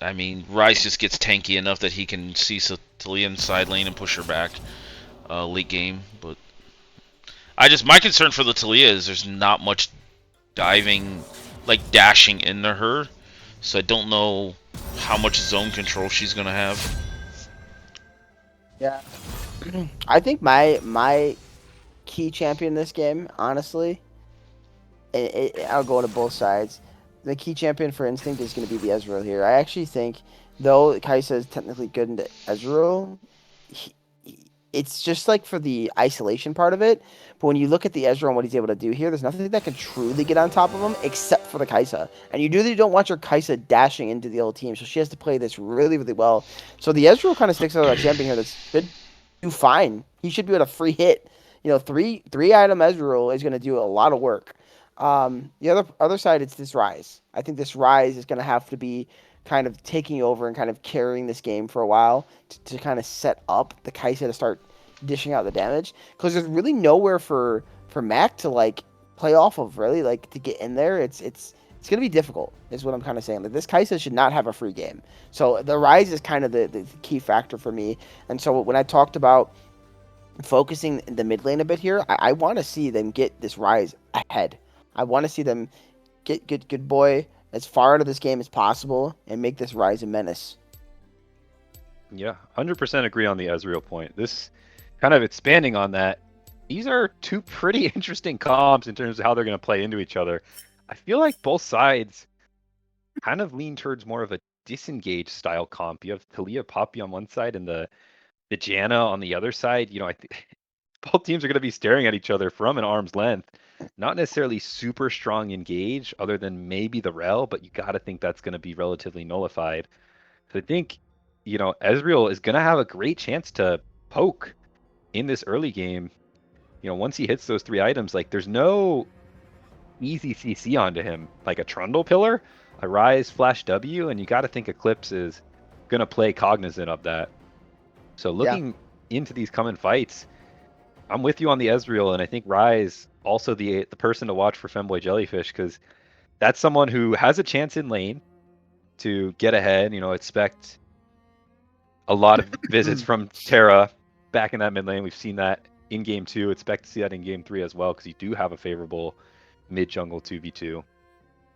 I mean, Rise just gets tanky enough that he can see Talia in side lane and push her back late game. But my concern for the Talia is there's not much diving, like dashing into her, so I don't know how much zone control she's gonna have. Yeah. I think my key champion this game, honestly, I'll go to both sides. The key champion for Instinct is going to be the Ezreal here. I actually think, though Kaisa is technically good into Ezreal, it's just like for the isolation part of it. But when you look at the Ezreal and what he's able to do here, there's nothing that can truly get on top of him except for the Kaisa. And you really don't want your Kaisa dashing into the other team, so she has to play this really, really well. So the Ezreal kind of sticks out of that champion here that's been do fine. He should be with a free hit. Three item Ezreal is going to do a lot of work. The other side, it's this Rise. I think this Rise is going to have to be kind of taking over and kind of carrying this game for a while to kind of set up the Kaisa to start dishing out the damage, because there's really nowhere for Mac to like play off of, really, like to get in there. It's going to be difficult is what I'm kind of saying. Like, this Kaisa should not have a free game. So the Rise is kind of the key factor for me. And so when I talked about focusing the mid lane a bit here, I want to see them get this Rise ahead. I want to see them get good boy as far out of this game as possible and make this Rise a menace. Yeah, 100% agree on the Ezreal point. This kind of expanding on that, these are two pretty interesting comps in terms of how they're going to play into each other. I feel like both sides kind of lean towards more of a disengaged style comp. You have Talia Poppy on one side and the Janna on the other side. I think both teams are going to be staring at each other from an arm's length. Not necessarily super strong engage, other than maybe the Rel, but you got to think that's going to be relatively nullified. So I think, Ezreal is going to have a great chance to poke in this early game. Once he hits those 3 items, like there's no easy CC onto him, like a Trundle Pillar, a Rise Flash W, and you got to think Eclipse is going to play cognizant of that. So looking into these coming fights, I'm with you on the Ezreal, and I think Rise also the person to watch for Femboy Jellyfish, because that's someone who has a chance in lane to get ahead. Expect a lot of visits from Terra back in that mid lane. We've seen that in game 2. Expect to see that in game 3 as well, because you do have a favorable mid jungle 2v2.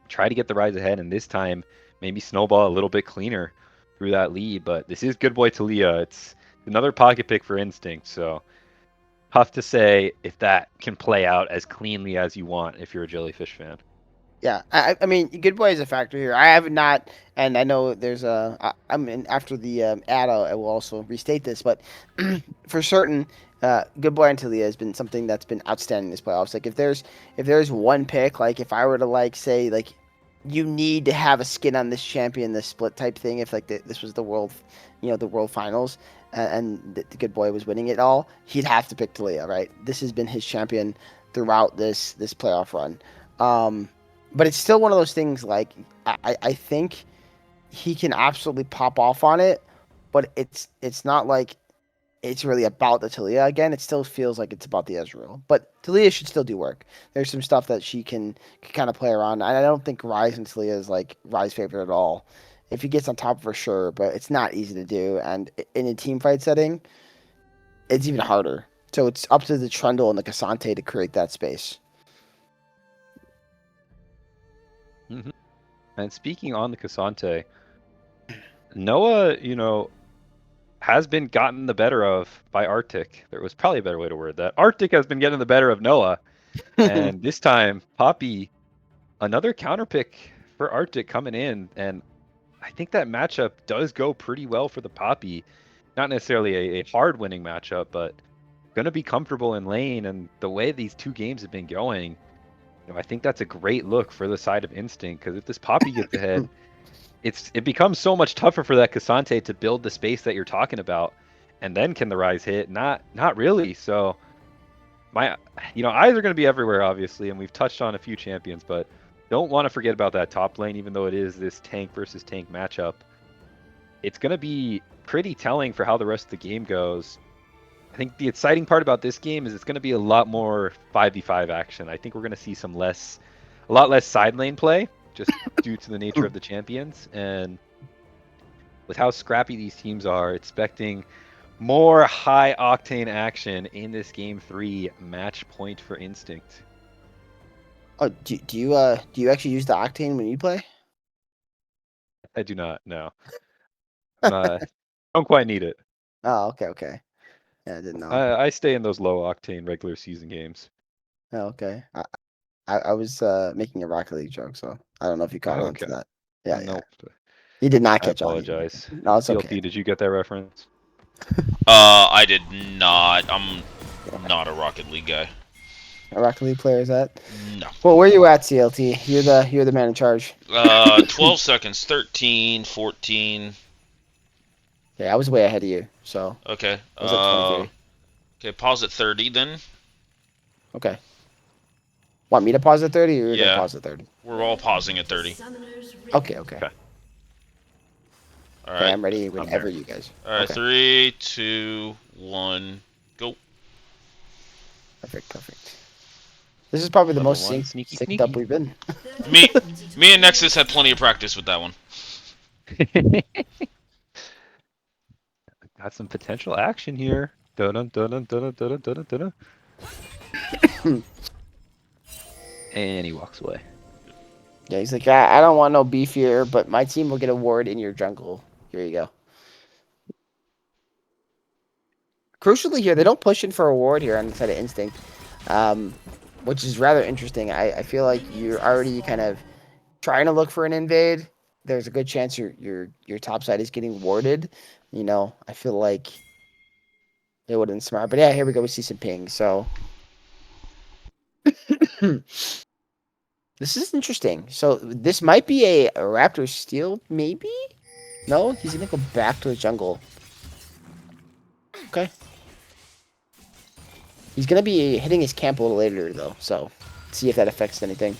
Try to get the Rise ahead, and this time maybe snowball a little bit cleaner through that lead. But this is good boy Talia. It's another pocket pick for Instinct, so tough to say if that can play out as cleanly as you want if you're a Jellyfish fan. Yeah, I mean, good boy is a factor here. I have not, and I know there's after the ad, I will also restate this, but for certain, good boy and Talia has been something that's been outstanding this playoffs. Like, if there's one pick, like if I were to say you need to have a skin on this champion, this split type thing, if this was the world, the world finals, and the good boy was winning it all, he'd have to pick Talia, right? This has been his champion throughout this playoff run. But it's still one of those things, like, I think he can absolutely pop off on it, but it's not like it's really about the Talia again. It still feels like it's about the Ezreal. But Talia should still do work. There's some stuff that she can kind of play around. And I don't think Rise and Talia is Rise favorite at all. If he gets on top of her, sure, but it's not easy to do. And in a team fight setting, it's even harder. So it's up to the Trundle and the Cassante to create that space. Mm-hmm. And speaking on the Cassante, Noah, has been gotten the better of by Arctic. There was probably a better way to word that. Arctic has been getting the better of Noah. And this time, Poppy, another counter pick for Arctic coming in. And I think that matchup does go pretty well for the Poppy. Not necessarily a hard winning matchup, but going to be comfortable in lane. And the way these two games have been going, I think that's a great look for the side of Instinct. Because if this Poppy gets ahead, it becomes so much tougher for that Cassante to build the space that you're talking about. And then can the Rise hit? Not really. So eyes are going to be everywhere, obviously, and we've touched on a few champions, but don't want to forget about that top lane, even though it is this tank versus tank matchup. It's going to be pretty telling for how the rest of the game goes. I think the exciting part about this game is it's going to be a lot more 5v5 action. I think we're going to see a lot less side lane play, just due to the nature of the champions, and with how scrappy these teams are, expecting more high octane action in this game 3 match point for Instinct. Oh, do you actually use the Octane when you play? I do not, no. Don't quite need it. Oh, okay. Yeah, I didn't know. I stay in those low octane regular season games. Oh, okay. I was making a Rocket League joke, so I don't know if you caught on to that. Yeah, Nope. You did not I catch on. apologize. No, it's CLT, okay. did you get that reference? I did not. I'm not a Rocket League guy. A Rocket League player is that? No. Well, where you at, CLT? You're the man in charge. 12 seconds. 13, 14. Yeah, I was way ahead of you, so Okay. I was at 23. Okay, pause at 30 then. Okay. Want me to pause at 30 or you're Yeah. gonna pause at 30? We're all pausing at 30. Summoner's Rift. Okay. All Okay, right. I'm ready whenever you guys. All right, Okay. 3, 2, 1, go. Perfect. This is probably the Level most one, synced up we've been. 30 Me- seconds until Me and Nexus had plenty of practice with that one. Got some potential action here. Dun, dun, dun, dun, dun, dun, dun, dun, dun. And he walks away. Yeah, he's like, I don't want no beef here, but my team will get a ward in your jungle. Here you go. Crucially here, they don't push in for a ward here on the side of Instinct, which is rather interesting. I feel like you're already kind of trying to look for an invade. There's a good chance your top side is getting warded. I feel like it would have been smart. But yeah, here we go. We see some ping. So this is interesting. So this might be a Raptor steal, maybe? No, he's gonna go back to his jungle. Okay. He's gonna be hitting his camp a little later though, so see if that affects anything.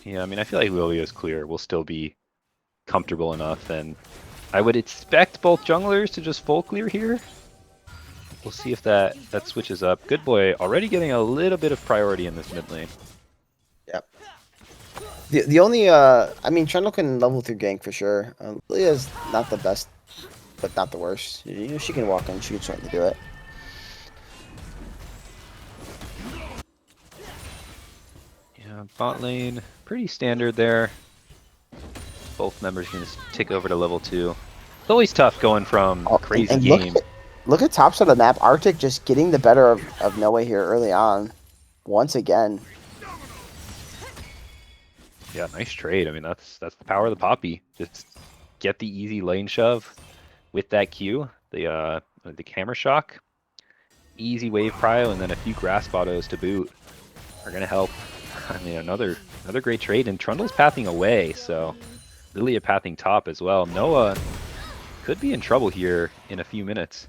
Yeah, I mean, I feel like Lilia's clear will still be comfortable enough, and I would expect both junglers to just full clear here. We'll see if that switches up. Good boy, already getting a little bit of priority in this mid lane. Yep. The only I mean, Trundle can level through gank for sure. Lilia's not the best, but not the worst. She can walk in. She can certainly do it. Yeah, bot lane, pretty standard there. Both members can just tick over to level 2. It's always tough going from crazy and game. Look at top side of the map. Arctic just getting the better of Noah here early on. Once again. Yeah, nice trade. I mean, that's the power of the Poppy. Just get the easy lane shove with that Q, the camera shock, easy wave prio, and then a few grasp autos to boot are gonna help. I mean, another great trade, and Trundle's pathing away, so Lilia pathing top as well. Noah could be in trouble here in a few minutes.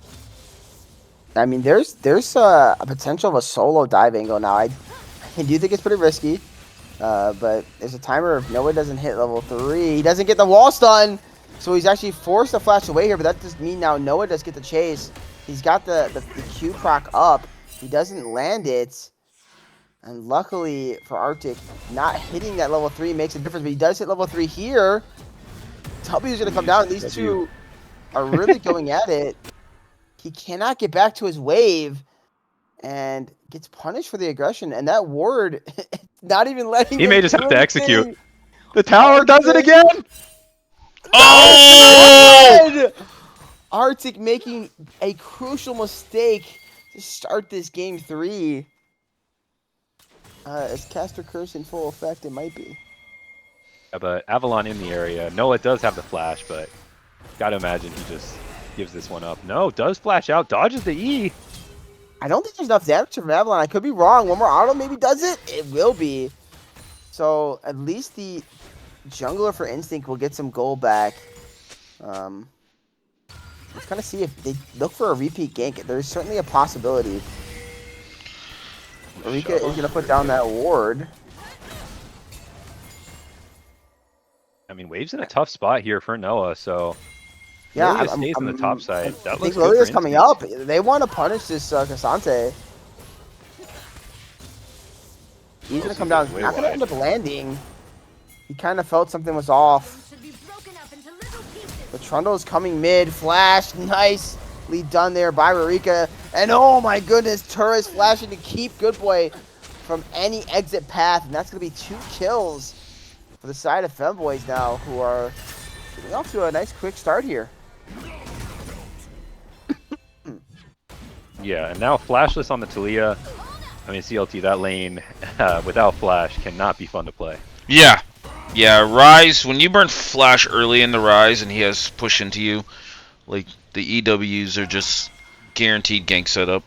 I mean, there's a potential of a solo dive angle now. I do think it's pretty risky, but there's a timer if Noah doesn't hit level 3. He doesn't get the wall stun, so he's actually forced to flash away here, but that does mean now Noah does get the chase. He's got the Q proc up. He doesn't land it. And luckily for Arctic, not hitting that level 3 makes a difference, but he does hit level 3 here. W is going to come down. These two are really going at it. He cannot get back to his wave and gets punished for the aggression. And that ward, not even letting He him may just do have to anything. execute. The tower does it again! Oh! Arctic making a crucial mistake to start this game 3. Is Caster Curse in full effect? It might be. Yeah, but Avalon in the area. Noah does have the flash, but gotta imagine he just gives this one up. No, does flash out, dodges the E. I don't think there's enough damage from Avalon. I could be wrong. One more auto maybe does it? It will be. So at least the jungler for Instinct will get some gold back. Let's kind of see if they look for a repeat gank. There's certainly a possibility. Rika is going to put down that ward. I mean, Wave's in a tough spot here for Noah, so Yeah, Lilia stays on the top side. I That think looks good Lilia's for coming Instinct. up. They want to punish this Cassante. He's going to come down. He's way not going to wide. end up landing. He kind of felt something was off. Should be broken up into little pieces. But Trundle's coming mid. Flash. Nicely done there by Rika. And oh my goodness, Turris flashing to keep Good Boy from any exit path. And that's going to be 2 kills for the side of Femboys now, who are getting off to a nice quick start here. Yeah, and now flashless on the Talia. I mean, CLT, that lane without flash cannot be fun to play. Yeah. Yeah, Rise, when you burn Flash early in the Rise and he has push into you, like, the EWs are just guaranteed gank setup.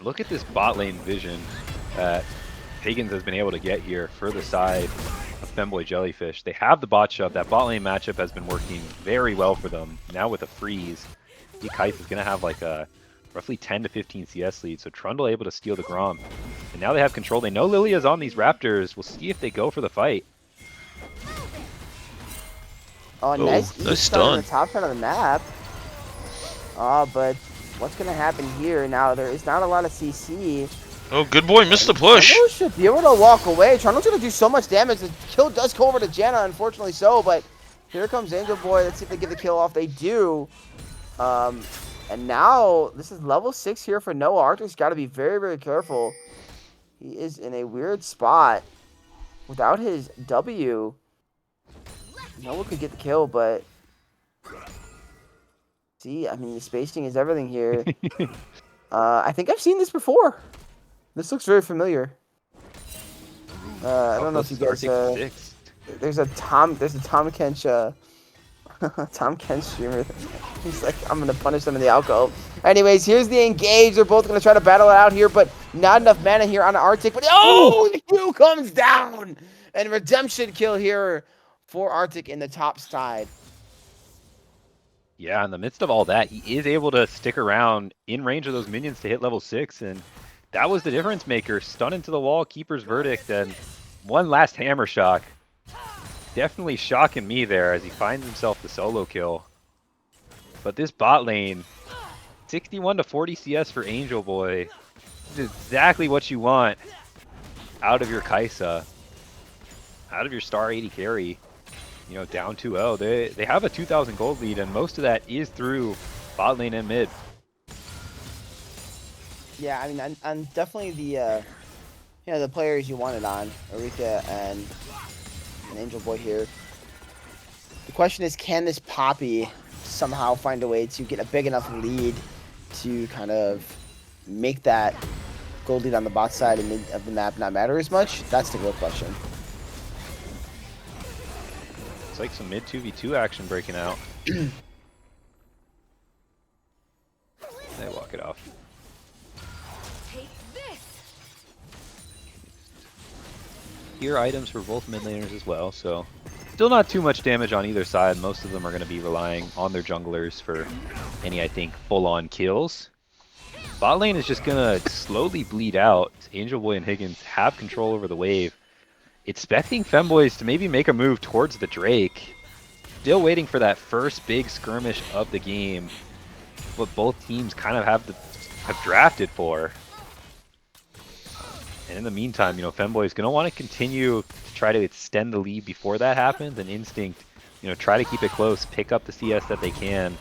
Look at this bot lane vision that Higgins has been able to get here for the side of Femboy Jellyfish. They have the bot shove. That bot lane matchup has been working very well for them. Now with a freeze, Kite is going to have like a roughly 10 to 15 CS lead, so Trundle able to steal the Grom. And now they have control. They know Lilia's on these Raptors. We'll see if they go for the fight. Oh, nice nice stun on the stun. top side of the map. But what's going to happen here? Now, there is not a lot of CC. Oh, Good Boy missed the push. Trundle should be able to walk away. Trundle's going to do so much damage. The kill does go over to Janna, unfortunately so, but here comes Angel Boy. Let's see if they get the kill off. They do. And now, this is level 6 here for Noah. Arctic's got to be very, very careful. He is in a weird spot. Without his W, Noah could get the kill, but... See, I mean, the spacing is everything here. I think I've seen this before. This looks very familiar. I don't know if you guys... There's a Tom Kench... Tom Kench streamer. He's like, I'm gonna punish them in the alcove. Anyways, here's the engage. They're both gonna try to battle it out here, but not enough mana here on Arctic. But oh, the Q comes down, and redemption kill here for Arctic in the top side. Yeah, in the midst of all that, he is able to stick around in range of those minions to hit level 6, and that was the difference maker. Stun into the wall, Keeper's Verdict, and one last hammer shock. Definitely shocking me there as he finds himself the solo kill. But this bot lane, 61 to 40 CS for Angel Boy. This is exactly what you want out of your Kaisa, out of your star 80 carry. You know, down 2-0. They have a 2,000 gold lead, and most of that is through bot lane and mid. Yeah, I mean, I'm definitely the the players you wanted on Eureka and Angel Boy here. The question is, can this Poppy somehow find a way to get a big enough lead to kind of make that gold lead on the bot side of the map not matter as much? That's the real question. It's like some mid 2v2 action breaking out. They walk it off. Take this. Gear items for both mid laners as well, so still not too much damage on either side. Most of them are going to be relying on their junglers for any, I think, full-on kills. Bot lane is just going to slowly bleed out. Angel Boy and Higgins have control over the wave. Expecting Femboys to maybe make a move towards the Drake. Still waiting for that first big skirmish of the game. What both teams kind of have drafted for. And in the meantime, you know, Femboy is going to want to continue to try to extend the lead before that happens. And Instinct, you know, try to keep it close, pick up the CS that they can.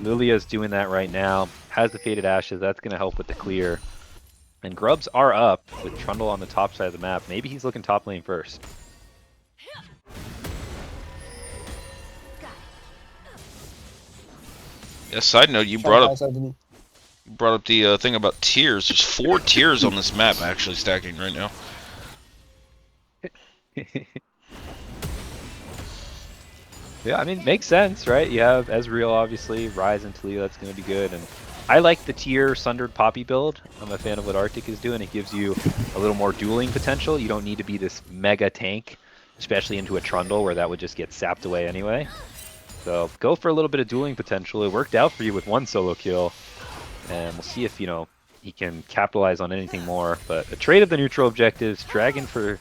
Lilia's doing that right now. Has the Faded Ashes. That's going to help with the clear. And Grubs are up with Trundle on the top side of the map. Maybe he's looking top lane first. Yeah, side note, you Trying brought to up something. the thing about tiers. There's 4 tiers on this map actually stacking right now. Yeah, I mean, makes sense, right? You have Ezreal, obviously, Ryze and Talia, that's going to be good. And I like the tier Sundered Poppy build. I'm a fan of what Arctic is doing. It gives you a little more dueling potential. You don't need to be this mega tank, especially into a Trundle where that would just get sapped away anyway. So go for a little bit of dueling potential. It worked out for you with 1 solo kill. And we'll see if, he can capitalize on anything more. But a trade of the neutral objectives, Dragon for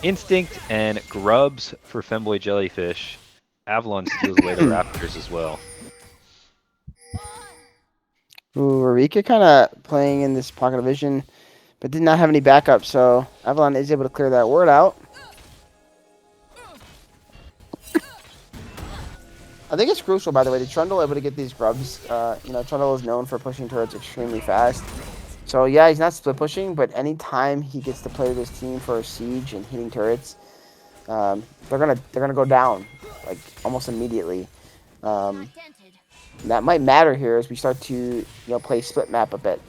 Instinct, and Grubs for Femboy Jellyfish. Avalon steals away the Raptors as well. Ooh, Rika kind of playing in this pocket of vision, but did not have any backup, so Avalon is able to clear that word out. I think it's crucial, by the way, the Trundle able to get these grubs. Trundle is known for pushing turrets extremely fast. So yeah, he's not split pushing, but anytime he gets to play with his team for a siege and hitting turrets, they're gonna go down like almost immediately. That might matter here as we start to play split map a bit.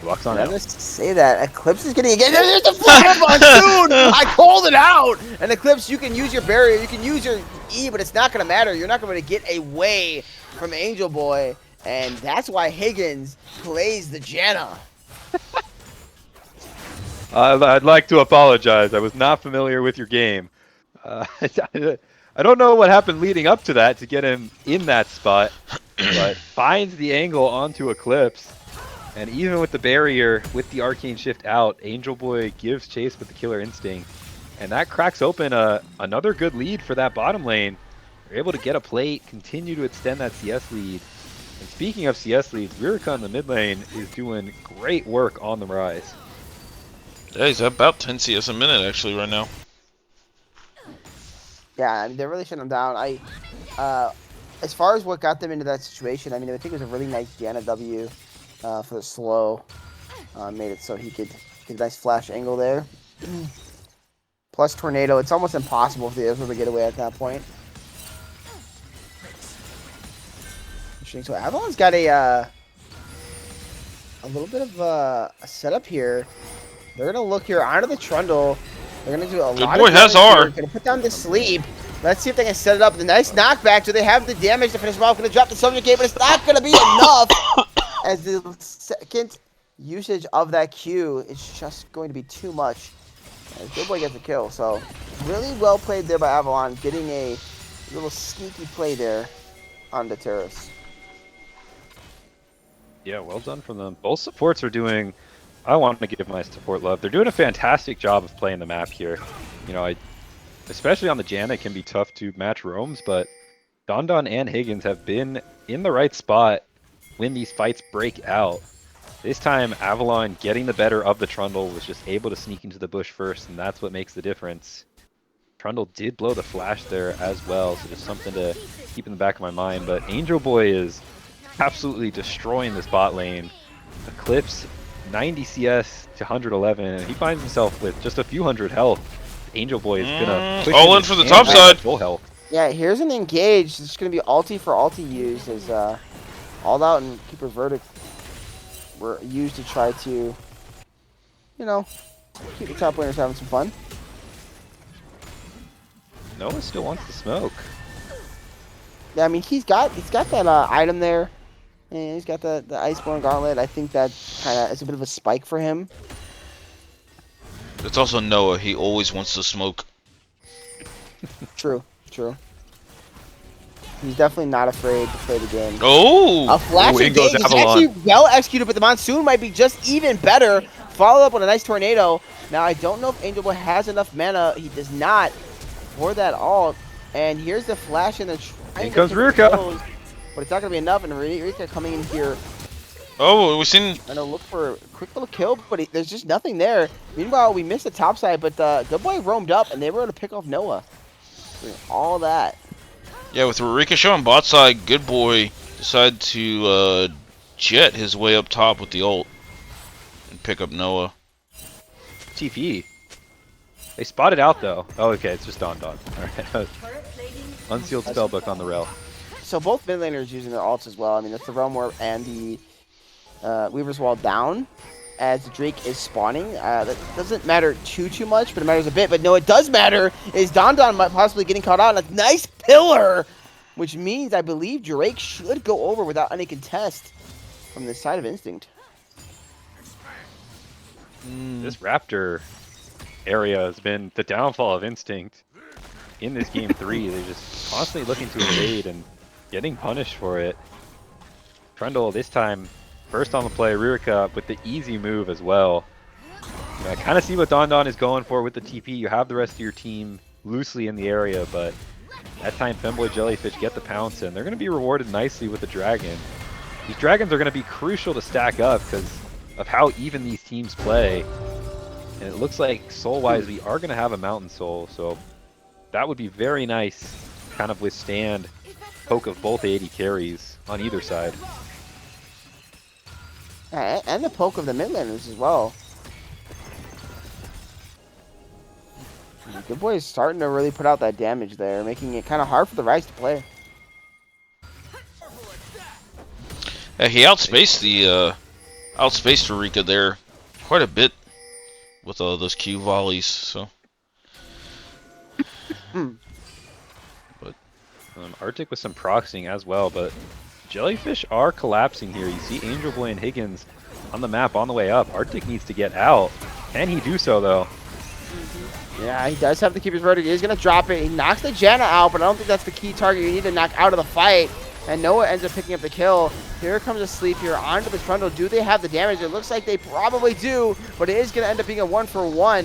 He walks on out. Let's say that Eclipse is getting again. There's the fire monsoon. I called it out. And Eclipse, you can use your barrier, you can use your E, but it's not gonna matter. You're not going to get away from Angel Boy, and that's why Higgins plays the Janna. I'd like to apologize. I was not familiar with your game. I don't know what happened leading up to that to get him in that spot, but finds the angle onto Eclipse. And even with the barrier, with the Arcane Shift out, Angel Boy gives chase with the Killer Instinct. And that cracks open another good lead for that bottom lane. They're able to get a plate, continue to extend that CS lead. And speaking of CS leads, Rurika in the mid lane is doing great work on the rise. Yeah, he's about 10 CS a minute actually right now. Yeah, I mean, they're really shutting him down. As far as what got them into that situation, I mean, I think it was a really nice Janna W for the slow. Made it so he could get a nice flash angle there. Plus Tornado. It's almost impossible for the Ezreal to get away at that point. So Avalon's got a little bit of a setup here. They're going to look here onto the Trundle. They're going to do a Good lot boy of has damage. R. They're going to put down the sleep. Let's see if they can set it up. The nice knockback. Do they have the damage to finish them off? Going to drop the Subject Gate, but it's not going to be enough. As the second usage of that Q is just going to be too much. And Good Boy gets a kill. So really well played there by Avalon. Getting a little sneaky play there on the terrace. Yeah, well done from them. Both supports are doing... I want to give my support love. They're doing a fantastic job of playing the map here. Especially on the Janna, it can be tough to match roams, but Don and Higgins have been in the right spot when these fights break out. This time, Avalon getting the better of the Trundle was just able to sneak into the bush first, and that's what makes the difference. Trundle did blow the flash there as well, so just something to keep in the back of my mind. But Angel Boy is absolutely destroying this bot lane. Eclipse 90 CS to 111, and he finds himself with just a few hundred health. Angel Boy is gonna push all in for the top side. Full health. Yeah, here's an engage. It's gonna be ulti for ulti used as All Out and Keeper Verdict were used to try to, keep the top laners having some fun. Noah still wants to smoke. Yeah, I mean he's got that item there. And he's got the Iceborne Gauntlet. I think that kind of is a bit of a spike for him. It's also Noah. He always wants to smoke. True. He's definitely not afraid to play the game. Oh! A flash in goes engage is Avalon. actually well executed, but the Monsoon might be just even better. Follow up with a nice Tornado. Now, I don't know if Angel Boy has enough mana. He does not for that ult. And here's the flash in the triangle. Here comes Rurika. But it's not going to be enough, and Rika coming in here. Oh, we seen... Trying to look for a quick little kill, but there's just nothing there. Meanwhile, we missed the top side, but Good Boy roamed up, and they were able to pick off Noah. Doing all that. Yeah, with Rurika showing bot side, Good Boy decided to jet his way up top with the ult and pick up Noah. TP. They spotted out though. Oh, okay, it's just Don. Alright. Turret plating Unsealed spellbook on the rail. So both mid laners using their ults as well. I mean, that's the Realm Warp and the Weaver's Wall down as Drake is spawning. That doesn't matter too much, but it matters a bit. But no, it does matter. Is Don might possibly getting caught out on a nice pillar, which means I believe Drake should go over without any contest from the side of Instinct. This Raptor area has been the downfall of Instinct in this game 3. They're just constantly looking to evade and getting punished for it. Trundle this time first on the play, Rurika with the easy move as well. You know, I kind of see what Don is going for with the TP. You have the rest of your team loosely in the area, but that time Femboy Jellyfish get the pounce in. They're going to be rewarded nicely with the dragon. These dragons are going to be crucial to stack up because of how even these teams play. And it looks like soul-wise we are going to have a Mountain Soul, so that would be very nice to kind of withstand poke of both AD carries on either side. Yeah, and the poke of the mid laners as well. Good Boy is starting to really put out that damage there, making it kind of hard for the Rise to play. Yeah, he outspaced the Rurika there quite a bit with those Q volleys. So, but Arctic with some proxying as well, but Jellyfish are collapsing here. You see Angel Boy and Higgins on the map on the way up. Arctic needs to get out. Can he do so though? Yeah, he does have to keep his vertigo. He's going to drop it. He knocks the Janna out, but I don't think that's the key target you need to knock out of the fight. And Noah ends up picking up the kill. Here comes a sleep here onto the Trundle. Do they have the damage? It looks like they probably do, but it is going to end up being a 1-for-1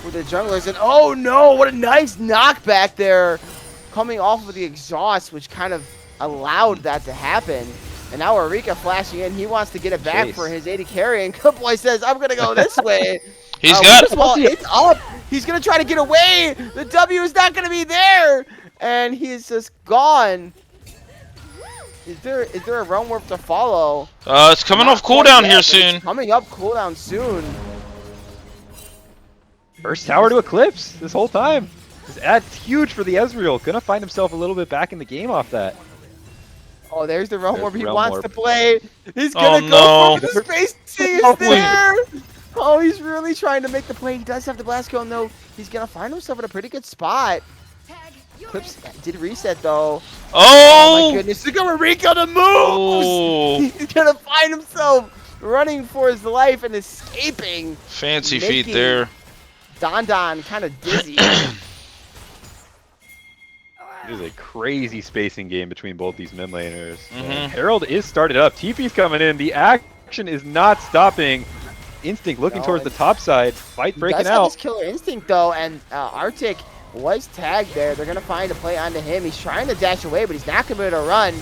with the junglers. And oh no, what a nice knockback there coming off of the exhaust, which kind of allowed that to happen. And now Arika flashing in. He wants to get it back for his AD carry. And Good Boy says, I'm going to go this way. He's got it. It's up. He's going to try to get away. The W is not going to be there. And he is just gone. Is there a Realm Warp to follow? It's coming off cooldown here soon. It's coming up cooldown soon. First tower to Eclipse this whole time. That's huge for the Ezreal. Gonna find himself a little bit back in the game off that. Oh, there's the Realm Warp he Realm wants Warp. to play. He's gonna go for the spacing is there. Oh, he's really trying to make the play. He does have the blast cone though. He's gonna find himself in a pretty good spot. Eclipse did reset though. Oh my goodness, look at Rico the moves! Oh. He's gonna find himself running for his life and escaping. Fancy feet there. Don kind of dizzy. It is a crazy spacing game between both these mid laners. Herald is started up. TP's coming in. The action is not stopping. Instinct looking towards the top side. Fight breaking out. This killer instinct though, and Arctic was tagged there. They're gonna find a play onto him. He's trying to dash away, but he's not gonna be able to run.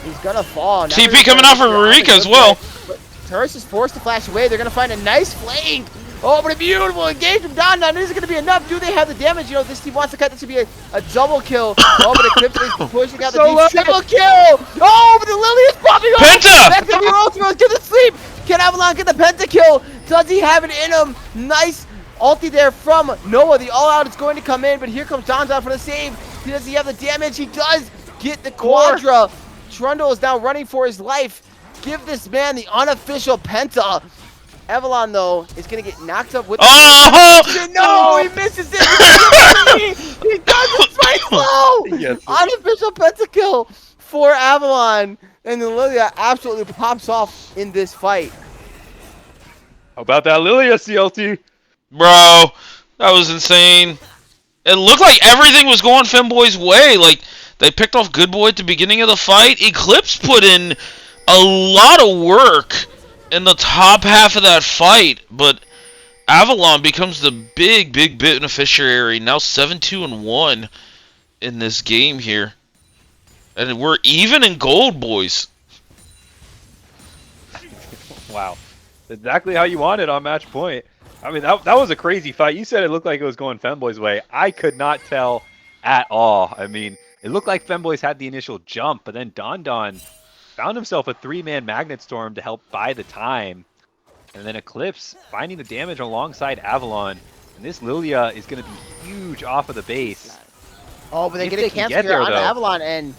He's gonna fall. TP coming out for Rurika as well. But Turris is forced to flash away. They're gonna find a nice flank. Oh, but a beautiful engage from Don. Is it going to be enough? Do they have the damage? You know, this team wants to cut this to be a double kill. Oh, but Eclipse is pushing out the deep triple kill. Oh, but the Lily is popping off. Penta! Back to your ultimate. Get the sleep. Can Avalon get the Penta kill? Does he have it in him? Nice ulti there from Noah. The all-out is going to come in, but here comes Don for the save. Does he have the damage? He does get the Quadra. Trundle is now running for his life. Give this man the unofficial Penta. Avalon, though, is going to get knocked up with the No, he misses it! He does it twice slow! Yes. Unofficial pentakill for Avalon. And then Lilia absolutely pops off in this fight. How about that Lilia CLT? Bro, that was insane. It looked like everything was going Femboy's way. Like, they picked off Good Boy at the beginning of the fight. Eclipse put in a lot of work in the top half of that fight, but Avalon becomes the big beneficiary. Now 7-2-1 in this game here, and we're even in gold, boys. Wow, exactly how you want it on match point. I mean, that was a crazy fight. You said it looked like it was going Femboy's way. I could not tell at all. I mean, it looked like Femboy's had the initial jump, but then Don found himself a 3-man Magnet Storm to help buy the time. And then Eclipse finding the damage alongside Avalon. And this Lilia is going to be huge off of the base. Oh, but they If get they a can cancel get here there, on though. Avalon, and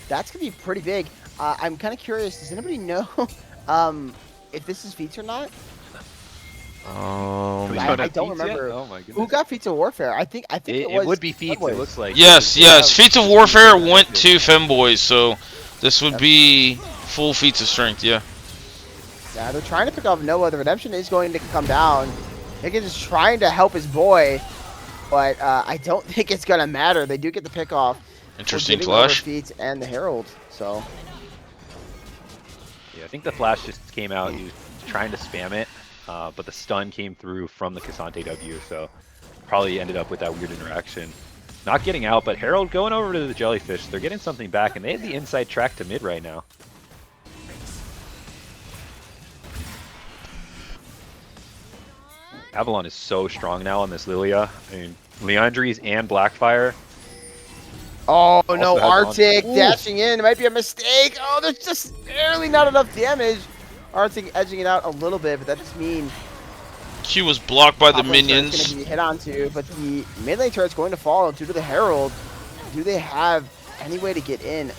that's gonna be pretty big. I'm kind of curious. Does anybody know if this is feats or not? Can we I, find I out don't feats yet? remember Oh my who goodness. got feats of warfare. I think it It was would be feats. It Femboys. looks like. Yes, Yeah. yes. Feats of Warfare went to Yep. Femboy, so this would be full feats of strength, yeah. Yeah, they're trying to pick off Noah. The redemption is going to come down. Higgins is trying to help his boy, but I don't think it's gonna matter. They do get the pick off. Interesting giving over flash. feats and the Herald. So Yeah, I think the flash just came out. He was trying to spam it, but the stun came through from the Cassante W, so probably ended up with that weird interaction. Not getting out, but Herald going over to the Jellyfish. They're getting something back, and they have the inside track to mid right now. Avalon is so strong now on this Lilia. I mean, Leandries and Blackfire. oh no, has on- Arctic Ooh. dashing in. It might be a mistake. Oh, there's just barely not enough damage. Arctic edging it out a little bit, but that just means Q was blocked by the top lane turret's minions. gonna be hit onto, but the mid lane turret's going to fall due to the Herald. Do they have any way to get in?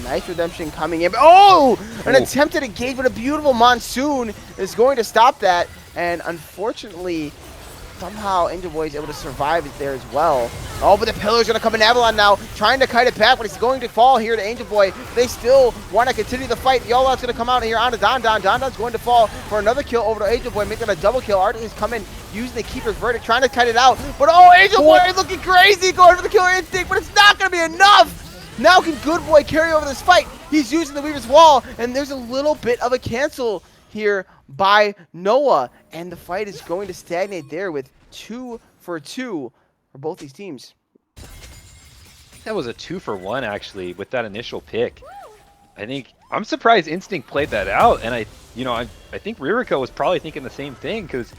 Nice redemption coming in. Oh! An Ooh. attempted engagement, a beautiful monsoon is going to stop that. And unfortunately, somehow Angel Boy is able to survive it there as well. Oh, but the pillar's going to come in Avalon now, trying to kite it back, but it's going to fall here to Angel Boy. They still want to continue the fight. The all-out's going to come out here onto Don Don. Don Don's going to fall for another kill over to Angel Boy, making a double kill. Arctic is coming, using the Keeper's Verdict, trying to kite it out. But oh, Angel Boy is looking crazy, going for the killer instinct, but it's not going to be enough. Now can Good Boy carry over this fight? He's using the Weaver's Wall, and there's a little bit of a cancel here by Noah, and the fight is going to stagnate there with 2 for 2 for both these teams. That was a 2-for-1 actually with that initial pick. I'm surprised Instinct played that out, and I think Ririko was probably thinking the same thing because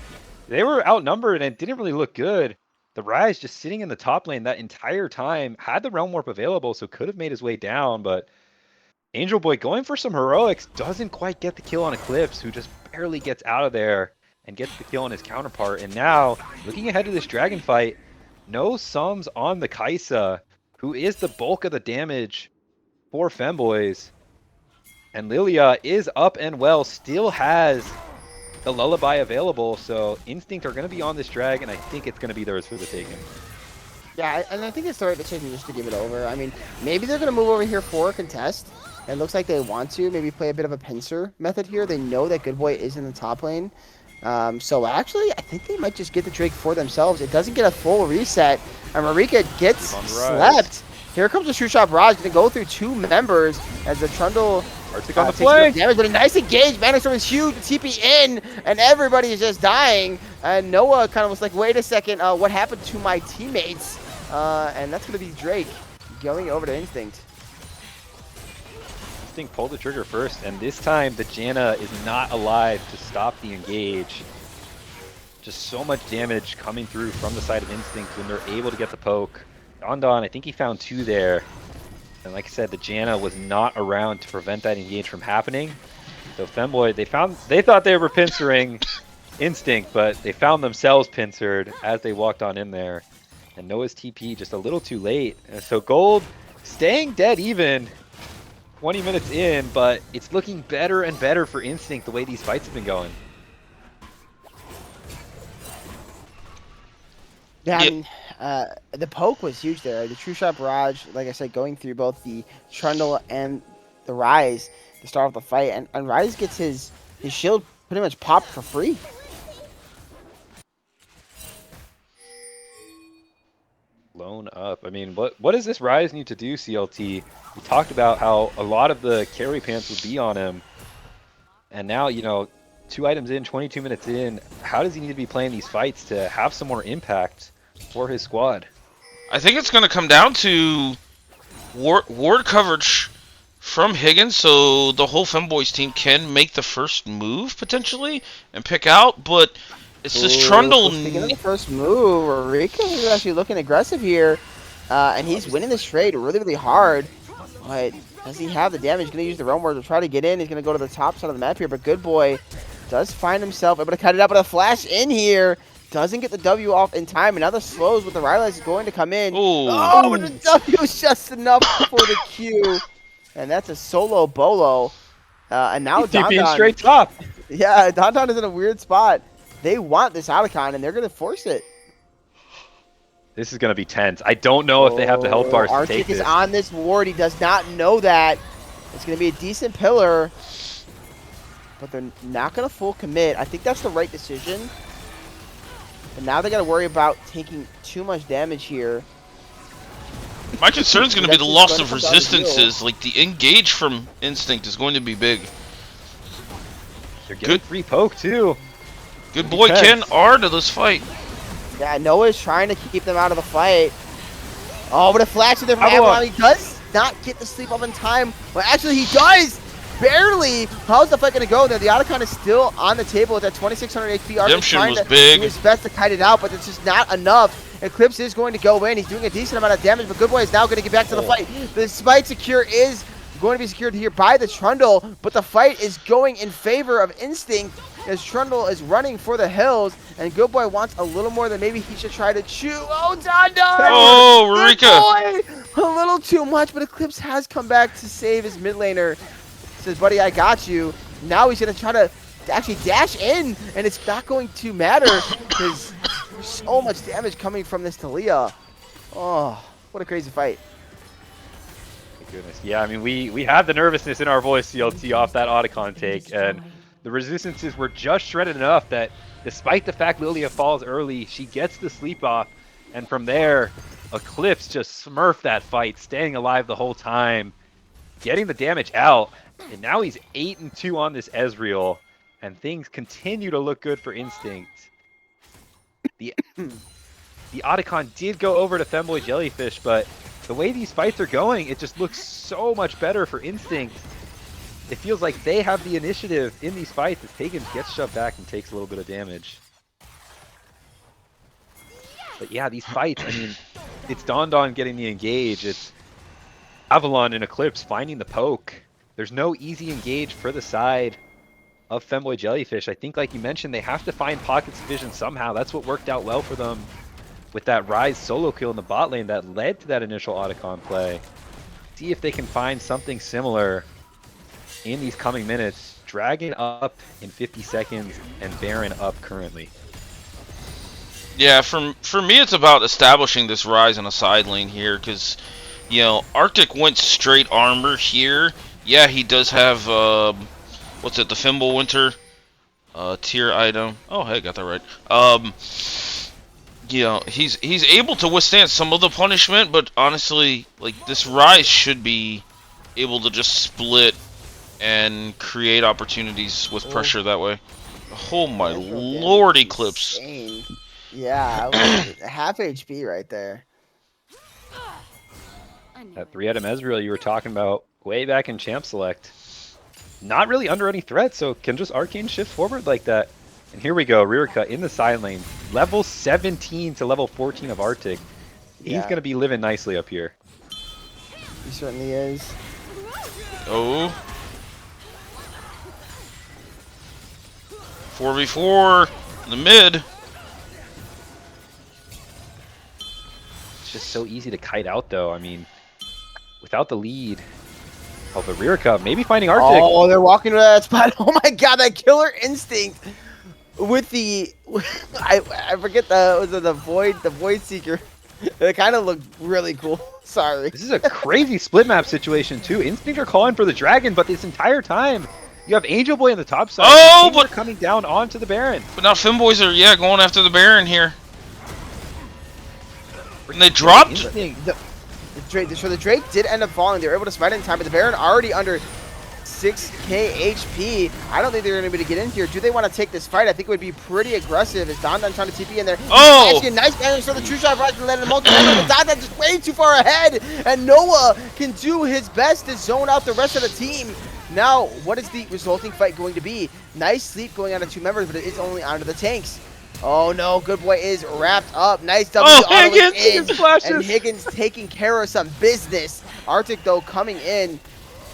they were outnumbered and it didn't really look good. The Rise just sitting in the top lane that entire time, had the Realm Warp available, so could have made his way down, but Angel Boy going for some heroics, doesn't quite get the kill on Eclipse, who just barely gets out of there and gets the kill on his counterpart. And now, looking ahead to this dragon fight, no sums on the Kaisa, who is the bulk of the damage for Femboys. And Lilia is up and well, still has the Lullaby available, so Instinct are going to be on this drag, and I think it's going to be theirs for the taking. Yeah, and I think it's the right decision just to give it over. I mean, maybe they're going to move over here for a contest. It looks like they want to maybe play a bit of a pincer method here. They know that Good Boy is in the top lane. So actually, I think they might just get the Drake for themselves. It doesn't get a full reset, and Marika gets On the rise. slept. Here comes the True Shot Barrage, going to go through 2 members as the Trundle Arctic on the takes enough flank! damage, but a nice engage. Manastorm is huge, TP in, and everybody is just dying. And Noah kind of was like, wait a second, what happened to my teammates? And that's going to be Drake going over to Instinct. Instinct pulled the trigger first, and this time the Janna is not alive to stop the engage. Just so much damage coming through from the side of Instinct when they're able to get the poke. Don, I think he found 2 there. And like I said, the Janna was not around to prevent that engage from happening. So Femboy, they thought they were pincering Instinct, but they found themselves pincered as they walked on in there. And Noah's TP just a little too late. And so Gold staying dead even 20 minutes in, but it's looking better and better for Instinct the way these fights have been going. Yeah, Yep. I mean, the poke was huge there. The True Shot Barrage, like I said, going through both the Trundle and the Rise to start off the fight. And Rise gets his shield pretty much popped for free. Blown up. I mean, what does this Rise need to do, CLT? We talked about how a lot of the carry pants would be on him. And now, 2 items in, 22 minutes in, how does he need to be playing these fights to have some more impact for his squad? I think it's going to come down to ward coverage from Higgins, so the whole Femboys team can make the first move, potentially, and pick out, but it's this Trundle... Speaking of the first move, Rika is actually looking aggressive here, and he's winning this trade really, really hard. But does he have the damage? He's going to use the Realm Ward to try to get in. He's going to go to the top side of the map here, but Good Boy does find himself able to cut it out, but a flash in here doesn't get the W off in time, and now the slows with the Rylai's is going to come in. Ooh. Oh, but the W is just enough for the Q. And that's a solo bolo. And now He's TPing Don. straight top. Yeah, Don is in a weird spot. They want this Otacon, and they're going to force it. This is going to be tense. I don't know if they have the health bars to take Arctic this. is on this ward. He does not know that. It's going to be a decent pillar. But they're not going to full commit. I think that's the right decision. But now they got to worry about taking too much damage here. My concern is going to be the That's loss gonna of come down to resistances. Like, the engage from Instinct is going to be big. They're getting free poke, too. Good boy, Ken R to this fight. Yeah, Noah's trying to keep them out of the fight. Oh, but a flash in there from Avalon. Avalon. He does not get the sleep up in time. Well, actually, he does. Barely. How's the fight going to go there? The Otacon is still on the table with that 2600 HP. Redemption trying was to big. do his best to kite it out, but it's just not enough. Eclipse is going to go in. He's doing a decent amount of damage, but Good Boy is now going to get back to the fight. The Spite Secure is going to be secured here by the Trundle, but the fight is going in favor of Instinct as Trundle is running for the hills, and Good Boy wants a little more than maybe he should try to chew. Oh, Don! Oh, Rika! Good Boy! A little too much, but Eclipse has come back to save his mid laner. Says, buddy, I got you. Now he's going to try to actually dash in, and it's not going to matter because there's so much damage coming from this Talia. Oh, what a crazy fight. Goodness. Yeah, I mean, we had the nervousness in our voice, CLT, off that Otacon take, and the resistances were just shredded enough that despite the fact Lilia falls early, she gets the sleep off, and from there, Eclipse just smurfed that fight, staying alive the whole time, getting the damage out, and now he's 8-2 on this Ezreal, and things continue to look good for Instinct. The Otacon did go over to Femboy Jellyfish, but the way these fights are going, it just looks so much better for Instinct. It feels like they have the initiative in these fights as Pagan gets shoved back and takes a little bit of damage. But yeah, these fights, I mean, it's Don getting the engage, it's Avalon and Eclipse finding the poke. There's no easy engage for the side of Femboy Jellyfish. I think, like you mentioned, they have to find pockets of vision somehow. That's what worked out well for them with that Ryze solo kill in the bot lane that led to that initial Otacon play. See if they can find something similar in these coming minutes. Dragon up in 50 seconds and Baron up currently. Yeah, for me, it's about establishing this Ryze in a side lane here, because, you know, Arctic went straight armor here. Yeah, he does have, what's it, the Femboy Winter tier item. Oh, hey, got that right. You know, he's able to withstand some of the punishment, but honestly, like, this Ryze should be able to just split and create opportunities with pressure that way. Oh my lord, Eclipse. Insane. Yeah, half HP right there. That 3-item Ezreal you were talking about way back in Champ Select. Not really under any threat, so can just Arcane shift forward like that. And here we go, rear cut in the side lane. Level 17 to level 14 of Arctic. He's going to be living nicely up here. He certainly is. Oh. 4v4 in the mid. It's just so easy to kite out, though. I mean, without the lead. Oh, the rear cut, maybe finding Arctic. Oh, they're walking to that spot. Oh my god, that killer instinct with the I forget the void seeker. It kind of looked really cool. Sorry. This is a crazy split map situation too. Instinct are calling for the dragon, but this entire time you have Angel Boy on the top side. Oh, but coming down onto the Baron. But now Femboys are going after the Baron here. And they dropped. So the Drake did end up falling. They were able to smite it in time, but the Baron already under 6k HP. I don't think they're going to be able to get in here. Do they want to take this fight? I think it would be pretty aggressive. Is Don trying to TP in there? Oh! Actually, a nice damage for the True Shot Rise and let him multiple. Don just way too far ahead, and Noah can do his best to zone out the rest of the team. Now, what is the resulting fight going to be? Nice sleep going on to two members, but it is only onto the tanks. Oh no, Good Boy is wrapped up. Nice W Higgins flashes. and Higgins taking care of some business. Arctic, though, coming in,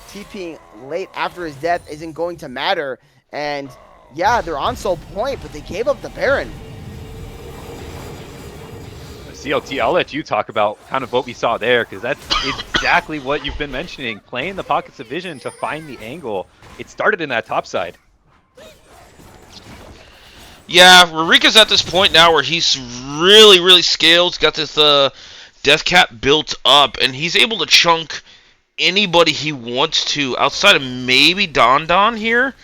TPing late after his death isn't going to matter. And yeah, they're on soul point, but they gave up the Baron. CLT, I'll let you talk about kind of what we saw there, because that's exactly what you've been mentioning. Playing the pockets of vision to find the angle. It started in that top side. Yeah, Rurika's at this point now where he's really, really scaled. He's got this death cap built up, and he's able to chunk anybody he wants to outside of maybe Don Don here.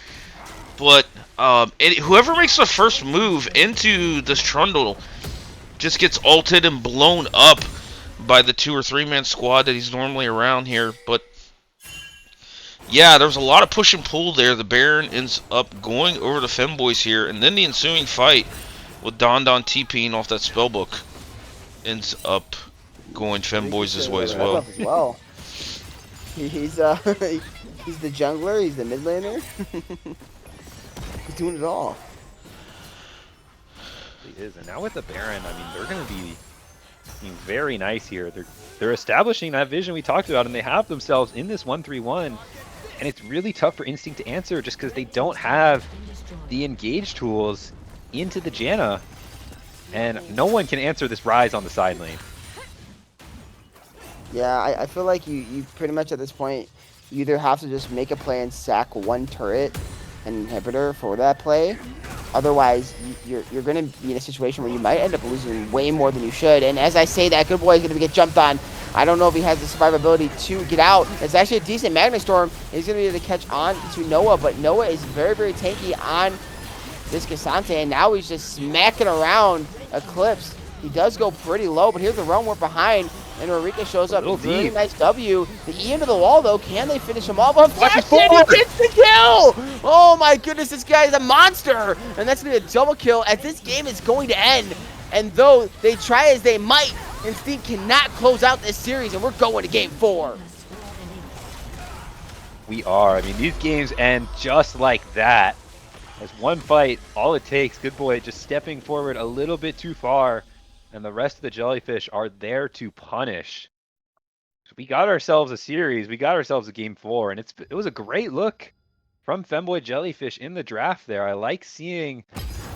But whoever makes the first move into this Trundle just gets ulted and blown up by the 2 or 3 man squad that he's normally around here. But yeah, there's a lot of push and pull there. The Baron ends up going over the Femboys here, and then the ensuing fight with Don Don TPing off that spellbook ends up going Femboys' way as well. He's he's the jungler, he's the mid laner. He's doing it all. He is, and now with the Baron, I mean, they're going to be being very nice here. They're establishing that vision we talked about, and they have themselves in this 1-3-1, and it's really tough for Instinct to answer just because they don't have the engage tools into the Janna, and no one can answer this Rise on the side lane. Yeah, I feel like you pretty much at this point, you either have to just make a play and sack one turret and inhibitor for that play. Otherwise, you're going to be in a situation where you might end up losing way more than you should. And as I say that, Good Boy is going to get jumped on. I don't know if he has the survivability to get out. It's actually a decent Magnet Storm. He's going to be able to catch on to Noah, but Noah is very, very tanky on this Cassante, and now he's just smacking around Eclipse. He does go pretty low, but here's the run we're behind, and Rurika shows up. Really nice W. The E into the wall, though. Can they finish him off? Flash in, he gets the kill! Oh my goodness, this guy is a monster! And that's going to be a double kill as this game is going to end. And though they try as they might, Instinct cannot close out this series, and we're going to game 4. We are. I mean, these games end just like that. As one fight, all it takes, Good Boy just stepping forward a little bit too far, and the rest of the Jellyfish are there to punish. So we got ourselves a series. We got ourselves a game 4, and it was a great look from Femboy Jellyfish in the draft there. I like seeing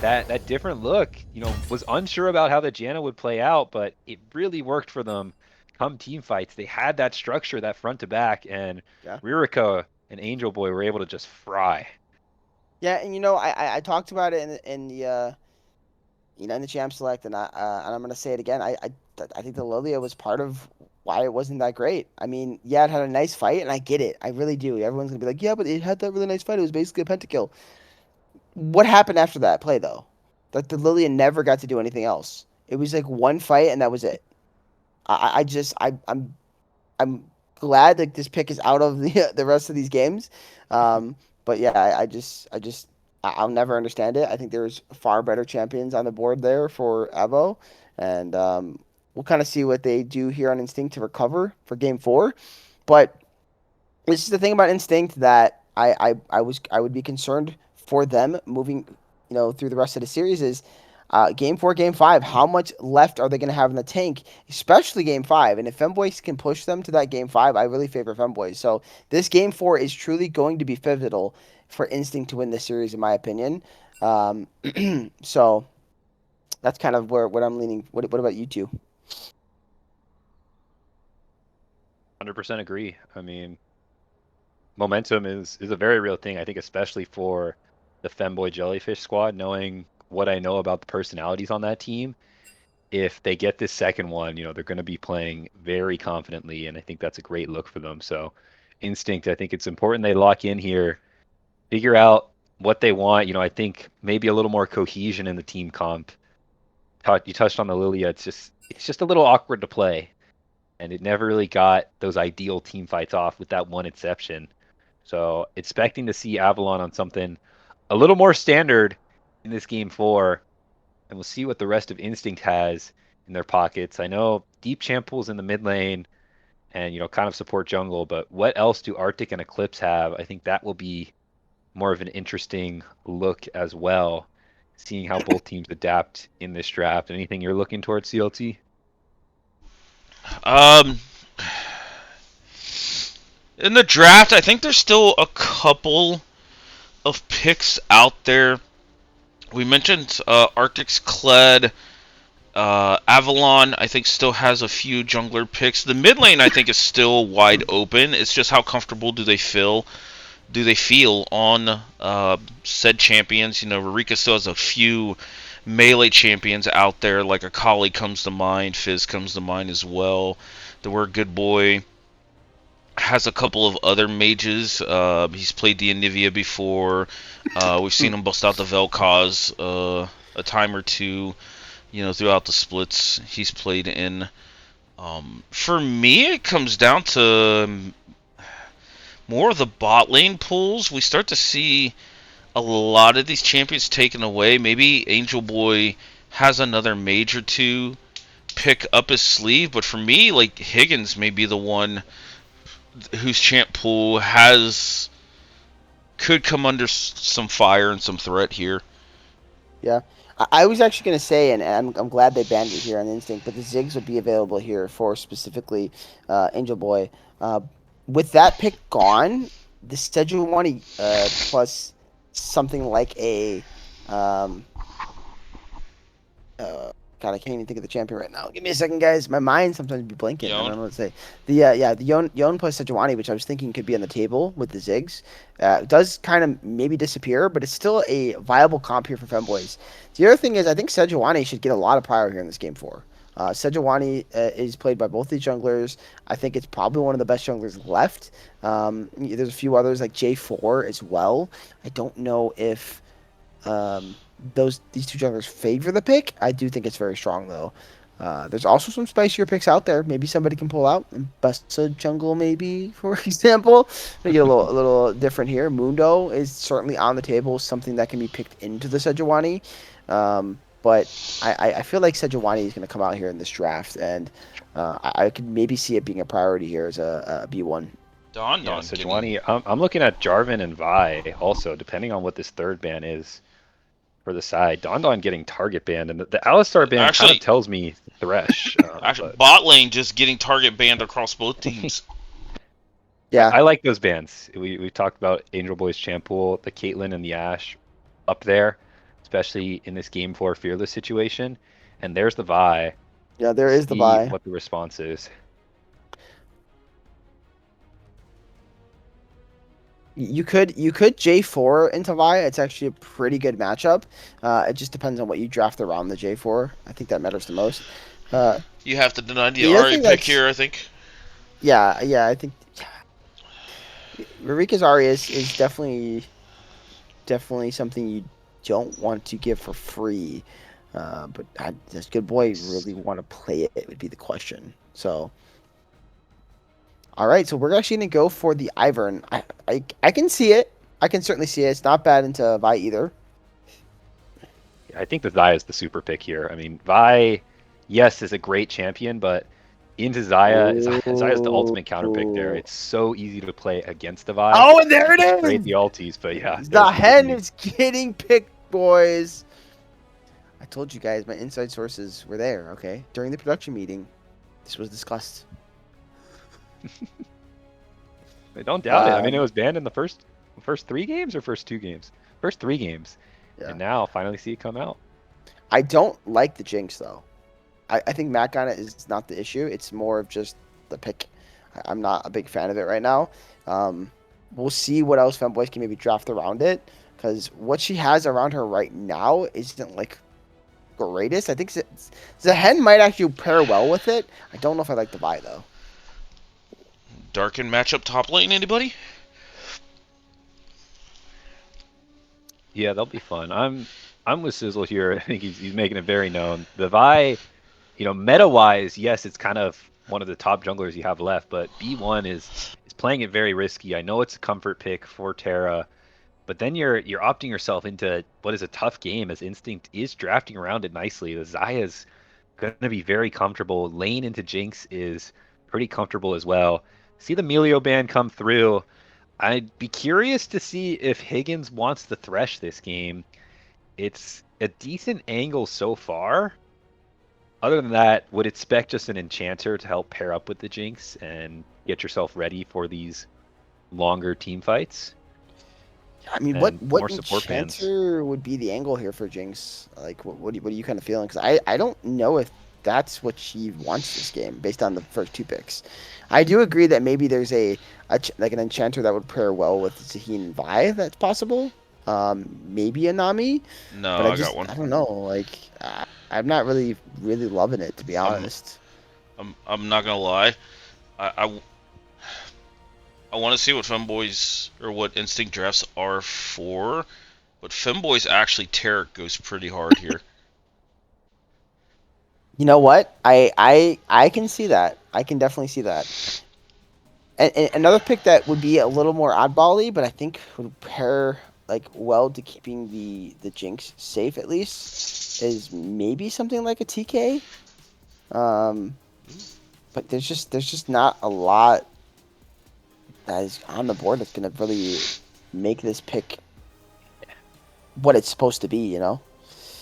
that different look. You know, was unsure about how the Janna would play out, but it really worked for them come team fights. They had that structure, that front to back, and Rurika and Angel Boy were able to just fry. Yeah, and you know, I talked about it in the in the Champ Select, and I'm gonna say it again. I think the Lilia was part of why it wasn't that great. I mean, yeah, it had a nice fight, and I get it. I really do. Everyone's gonna be like, yeah, but it had that really nice fight. It was basically a pentakill. What happened after that play, though? That the Lilia never got to do anything else. It was like one fight, and that was it. I'm glad that this pick is out of the rest of these games. But yeah, I'll never understand it. I think there's far better champions on the board there for Evo, and we'll kind of see what they do here on Instinct to recover for Game 4. But this is the thing about Instinct that I would be concerned for them moving, through the rest of the series is Game 4, Game 5. How much left are they going to have in the tank, especially Game 5? And if Femboys can push them to that Game 5, I really favor Femboys. So this Game 4 is truly going to be pivotal for Instinct to win this series, in my opinion. So that's kind of what I'm leaning. What about you two? 100% agree. I mean, momentum is a very real thing, I think, especially for the Femboy Jellyfish squad, knowing what I know about the personalities on that team. If they get this second one, they're going to be playing very confidently, and I think that's a great look for them. So Instinct, I think it's important they lock in here, figure out what they want. I think maybe a little more cohesion in the team comp. You touched on the Lilia. It's just a little awkward to play, and it never really got those ideal team fights off with that one exception. So expecting to see Avalon on something a little more standard in this Game 4, and we'll see what the rest of Instinct has in their pockets. I know Deep Champ Pool's in the mid lane and, kind of support jungle, but what else do Arctic and Eclipse have? I think that will be more of an interesting look as well, seeing how both teams adapt in this draft. Anything you're looking towards, CLT? In the draft, I think there's still a couple of picks out there. We mentioned Arctic's Kled Avalon, I think, still has a few jungler picks. The mid lane, I think, is still wide open. It's just how comfortable do they feel on said champions. Rurika still has a few melee champions out there, like Akali comes to mind, Fizz comes to mind as well. The word Good Boy has a couple of other mages. He's played the Anivia before. We've seen him bust out the Vel'Koz a time or two, throughout the splits he's played in. For me, it comes down to more of the bot lane pulls. We start to see a lot of these champions taken away. Maybe Angel Boy has another mage or two pick up his sleeve, but for me, like, Higgins may be the one whose champ pool could come under some fire and some threat here. Yeah. I was actually going to say, and I'm glad they banned it here on Instinct, but the Ziggs would be available here for specifically Angel Boy. With that pick gone, the Sejuani plus something like a God, I can't even think of the champion right now. Give me a second, guys. My mind sometimes be blanking. I don't know what to say. The Yon plus Sejuani, which I was thinking could be on the table with the Ziggs, does kind of maybe disappear, but it's still a viable comp here for Femboys. The other thing is, I think Sejuani should get a lot of priority here in this game 4. Sejuani is played by both these junglers. I think it's probably one of the best junglers left. There's a few others like J4 as well. I don't know if these two junglers favor the pick. I do think it's very strong though. There's also some spicier picks out there. Maybe somebody can pull out Busta Jungle, maybe, for example. Make it a little different here. Mundo is certainly on the table, something that can be picked into the Sejuani. But I feel like Sejuani is going to come out here in this draft, and I could maybe see it being a priority here as a B1. Sejuani. I'm looking at Jarvan and Vi also, depending on what this third ban is for the side. Don getting target banned, and the Alistar ban kind of tells me Thresh. Bot lane just getting target banned across both teams. Yeah, I like those bans. We talked about Angel Boy's champ pool, the Caitlyn and the Ashe up there, especially in this game 4 fearless situation. And there's the Vi. Yeah, there is the Vi. What the response is. You could J4 into Vi. It's actually a pretty good matchup. It just depends on what you draft around the J4. I think that matters the most. You have to deny the Ari pick here, I think. Yeah, I think Rurika's Ari is definitely something you don't want to give for free. But does Good Boy really want to play it? It would be the question. So. All right, so we're actually going to go for the Ivern. I can see it. I can certainly see it. It's not bad into Vi either. I think the Xayah is the super pick here. I mean, Vi, yes, is a great champion, but into Xayah is the ultimate counter pick there. It's so easy to play against the Vi. Oh, and there it is! Great the ultis, but yeah. The hen is getting picked, boys. I told you guys, my inside sources were there, okay? During the production meeting, this was discussed. Don't doubt it. I mean, it was banned in the first 3 games or first 2 games? First 3 games. Yeah. And now finally see it come out. I don't like the Jinx though. I think Mac on it is not the issue. It's more of just the pick. I'm not a big fan of it right now. We'll see what else Femboys can maybe draft around it, because what she has around her right now isn't like greatest. I think the hen might actually pair well with it. I don't know if I like the Vi though. Darken matchup top lane, anybody? Yeah, that'll be fun. I'm with Sizzle here. I think he's making it very known. The Vi, meta-wise, yes, it's kind of one of the top junglers you have left, but B1 is playing it very risky. I know it's a comfort pick for Terra, but then you're opting yourself into what is a tough game, as Instinct is drafting around it nicely. The Xayah's going to be very comfortable. Lane into Jinx is pretty comfortable as well. See the Melio ban come through. I'd be curious to see if Higgins wants to Thresh this game. It's a decent angle so far. Other than that, would expect just an Enchanter to help pair up with the Jinx and get yourself ready for these longer team fights. I mean, and what more support bans. enchanter would be the angle here for Jinx? Like, what are you kind of feeling? Because I don't know if that's what she wants this game based on the first two picks. I do agree that maybe there's like an enchanter that would pair well with Zaheen and Vi. That's possible. Maybe a Nami, No, but I got one. I don't know. Like, I'm not really loving it, to be honest. I'm not gonna lie. I want to see what Femboys or what Instinct drafts are for, but Femboys actually Taric goes pretty hard here. You know what? I can see that. I can definitely see that. And another pick that would be a little more oddbally, but I think would pair like well to keeping the Jinx safe at least, is maybe something like a TK. But there's just not a lot that is on the board that's gonna really make this pick what it's supposed to be, you know?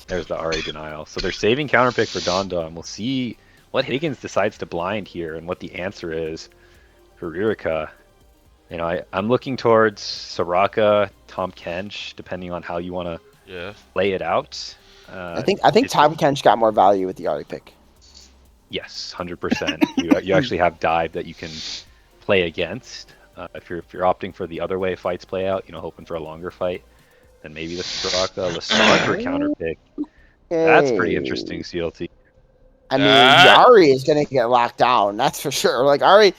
There's the RA denial. So they're saving counter pick for Don Don. We'll see what Higgins decides to blind here and what the answer is for Rurica. You know, I'm looking towards Soraka, Tom Kench, depending on how you want to lay it out. I think Tom Kench got more value with the RA pick. Yes, 100%. You actually have dive that you can play against. If you're opting for the other way fights play out, you know, hoping for a longer fight, then maybe the Soraka, Lissandra counter pick. That's pretty interesting, CLT. I mean, Yari is going to get locked down, that's for sure. Like, Ari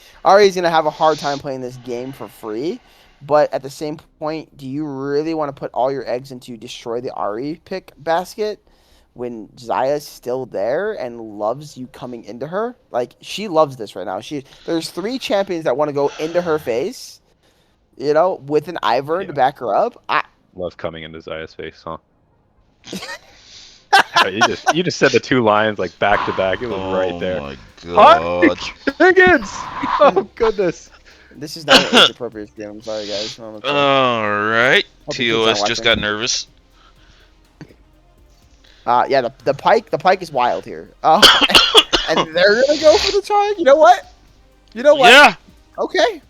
is going to have a hard time playing this game for free, but at the same point, do you really want to put all your eggs into destroy the Ari pick basket when Zaya's still there and loves you coming into her? Like, she loves this right now. There's 3 champions that want to go into her face, you know, with an Ivern to back her up. Love coming into Zaya's face, huh? You just said the 2 lines like back to back. It was right there. Oh my god! Higgins! Oh goodness! This is not an age-appropriate game. I'm sorry, guys. All right, TOS just got nervous. Yeah, the pike is wild here. And they're gonna go for the charge. You know what? Yeah. Okay.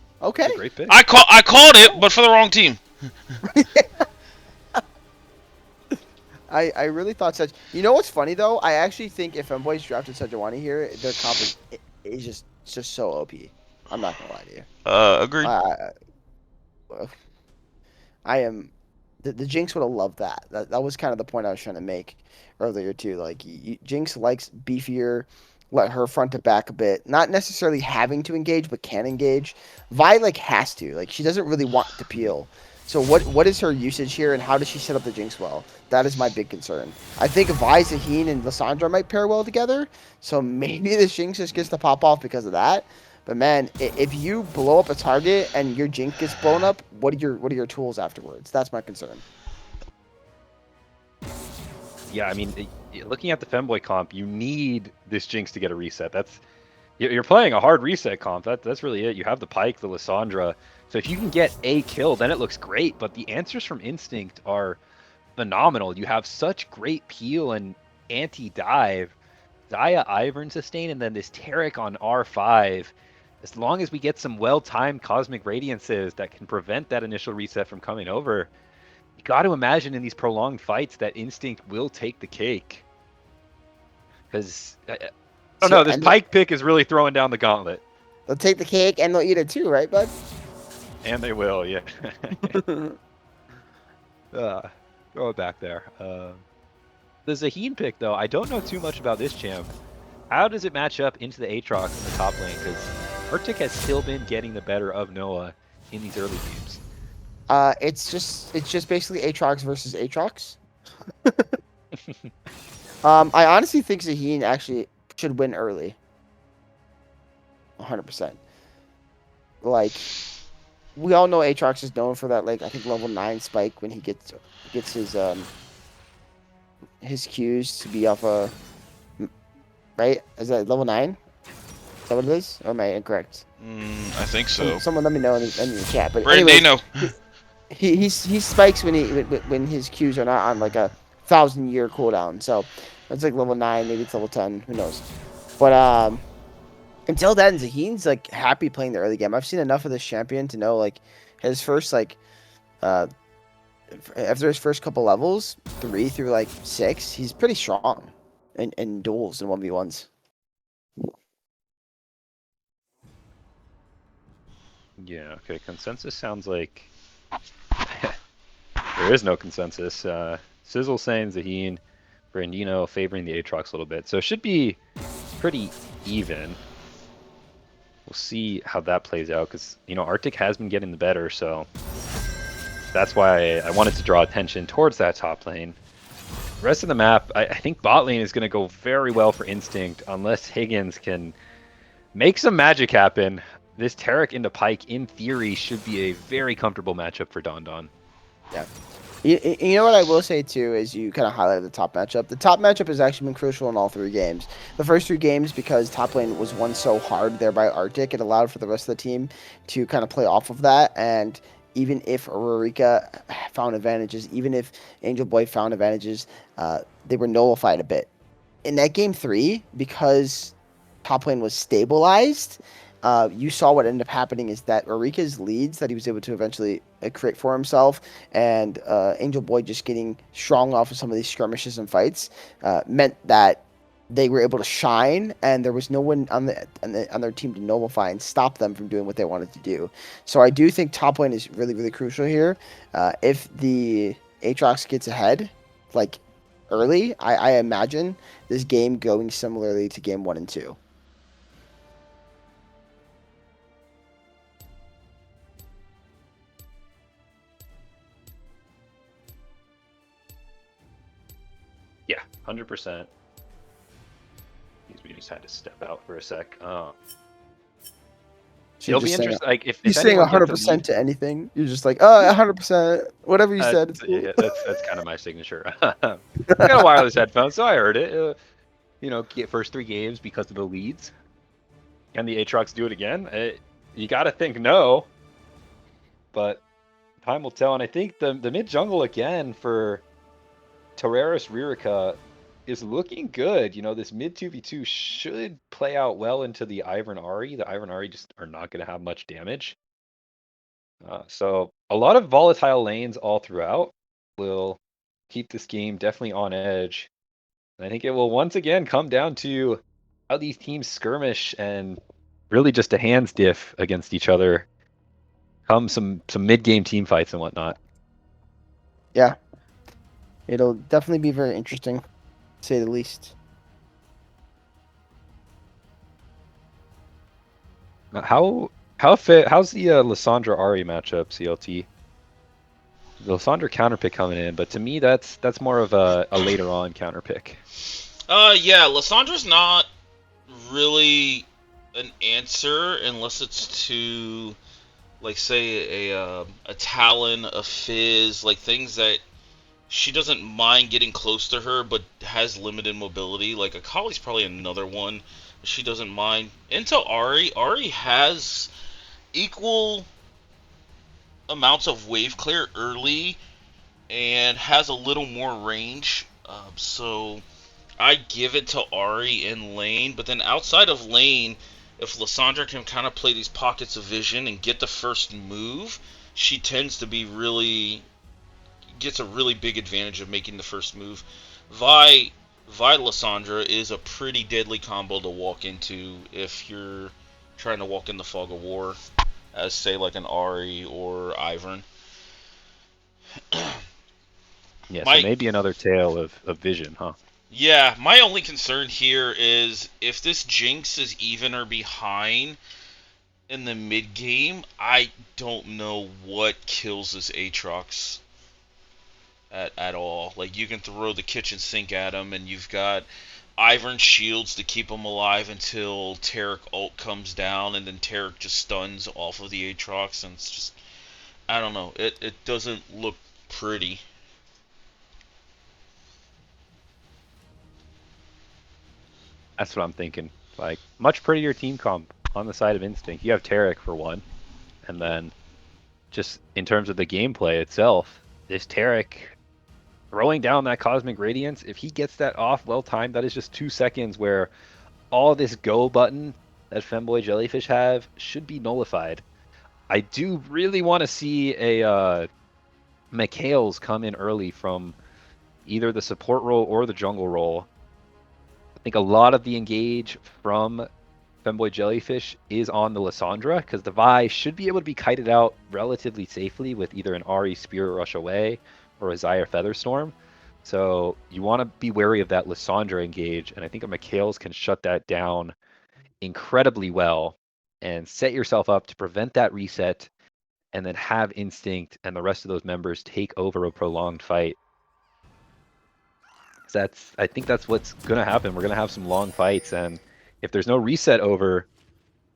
Great pick. I called it, but for the wrong team. I really thought such. You know what's funny though? I actually think if Femboys drafted Sejuani here, their comp is just so OP. I'm not gonna lie to you. Agreed. I am. The Jinx would have loved that. That was kind of the point I was trying to make earlier too. Like Jinx likes beefier, let her front to back a bit. Not necessarily having to engage, but can engage. Vi like has to. Like she doesn't really want to peel. So what is her usage here, and how does she set up the Jinx well? That is my big concern. I think Vi, Zaheen, and Lissandra might pair well together. So maybe the Jinx just gets to pop off because of that. But man, if you blow up a target and your Jinx gets blown up, what are your tools afterwards? That's my concern. Yeah, I mean, looking at the Femboy comp, you need this Jinx to get a reset. You're playing a hard reset comp. That's really it. You have the Pyke, the Lissandra. So if you can get a kill, then it looks great. But the answers from Instinct are phenomenal. You have such great peel and anti-dive. Zaya, Ivern sustain, and then this Taric on R5. As long as we get some well-timed Cosmic Radiances that can prevent that initial reset from coming over, you got to imagine in these prolonged fights that Instinct will take the cake. Because, I don't know, this Pyke pick is really throwing down the gauntlet. They'll take the cake and they'll eat it too, right, bud? And they will, yeah. Throw it back there. The Zaheen pick, though, I don't know too much about this champ. How does it match up into the Aatrox in the top lane? Because Arctic has still been getting the better of Noah in these early games. It's just basically Aatrox versus Aatrox. I honestly think Zaheen actually should win early. 100%. Like, we all know Aatrox is known for that, like, I think level 9 spike when he gets his Qs to be off a... Right? Is that level 9? Is that what it is? Or am I incorrect? I think so. Someone let me know in the chat. But Right, anyways, they know. He spikes when his Qs are not on like a 1,000-year cooldown. So it's like level 9, maybe it's level 10, who knows. But until then, Zaheen's like happy playing the early game. I've seen enough of this champion to know like his first like after his first couple levels, 3 through like 6, he's pretty strong in duels and 1v1s. Yeah, okay, consensus sounds like there is no consensus. Sizzle saying Zaheen, Brandino favoring the Aatrox a little bit. So it should be pretty even. We'll see how that plays out because, you know, Arctic has been getting the better, so that's why I wanted to draw attention towards that top lane. The rest of the map, I think bot lane is going to go very well for Instinct unless Higgins can make some magic happen. This Taric into Pyke, in theory, should be a very comfortable matchup for Don Don. Yeah. You know what I will say, too, is you kind of highlighted the top matchup. The top matchup has actually been crucial in all 3 games. The first 3 games, because top lane was won so hard there by Arctic, it allowed for the rest of the team to kind of play off of that. And even if Rurika found advantages, even if Angel Boy found advantages, they were nullified a bit. In that game 3, because top lane was stabilized, you saw what ended up happening is that Rurika's leads that he was able to eventually create for himself, and Angel Boy just getting strong off of some of these skirmishes and fights, meant that they were able to shine, and there was no one on their team to nullify and stop them from doing what they wanted to do. So I do think top lane is really, really crucial here. If the Aatrox gets ahead, like early, I imagine this game going similarly to game 1 and 2. Yeah, 100%. We just had to step out for a sec. So It'll be interesting. Like if you're saying anyone gets a 100% lead- to anything, you're just like, oh, 100%, whatever you said. It's cool. Yeah, that's kind of my signature. I got wireless headphones, so I heard it. You know, get first 3 games because of the leads. Can the Aatrox do it again? You got to think no, but time will tell. And I think the mid jungle again for Terraris Rurica is looking good. You know, this mid 2v2 should play out well into the Ivern Ari. The Ivern Ari just are not going to have much damage. So a lot of volatile lanes all throughout will keep this game definitely on edge. And I think it will once again come down to how these teams skirmish and really just a hands diff against each other. Come some mid-game team fights and whatnot. Yeah. It'll definitely be very interesting, to say the least. How's the Lissandra Ari matchup, CLT? The Lissandra counter pick coming in, but to me that's more of a later on counter pick. Yeah, Lissandra's not really an answer unless it's to, like, say a Talon, a Fizz, like things that she doesn't mind getting close to her, but has limited mobility. Like Akali's probably another one she doesn't mind. Into Ari has equal amounts of wave clear early and has a little more range. So I give it to Ari in lane, but then outside of lane, if Lissandra can kind of play these pockets of vision and get the first move, she tends to be gets a really big advantage of making the first move. Vi Lissandra is a pretty deadly combo to walk into if you're trying to walk in the fog of war, as say like an Ari or Ivern. Yeah, so maybe another tale of vision, huh? Yeah, my only concern here is if this Jinx is even or behind in the mid game, I don't know what kills this Aatrox at all. Like, you can throw the kitchen sink at him, and you've got Ivern shields to keep him alive until Taric ult comes down, and then Taric just stuns off of the Aatrox, and it's just, I don't know, it doesn't look pretty. That's what I'm thinking. Like, much prettier team comp on the side of Instinct. You have Taric for one, and then just in terms of the gameplay itself, this Taric throwing down that Cosmic Radiance, if he gets that off well timed, that is just 2 seconds where all this go button that Femboy Jellyfish have should be nullified. I do really want to see a Mikhails come in early from either the support role or the jungle role. I think a lot of the engage from Femboy Jellyfish is on the Lissandra, because the Vi should be able to be kited out relatively safely with either an Ahri Spirit Rush Away or a Zyre Featherstorm. So you want to be wary of that Lissandra engage, and I think a Mikhails can shut that down incredibly well and set yourself up to prevent that reset, and then have Instinct and the rest of those members take over a prolonged fight. I think that's what's going to happen. We're going to have some long fights, and if there's no reset over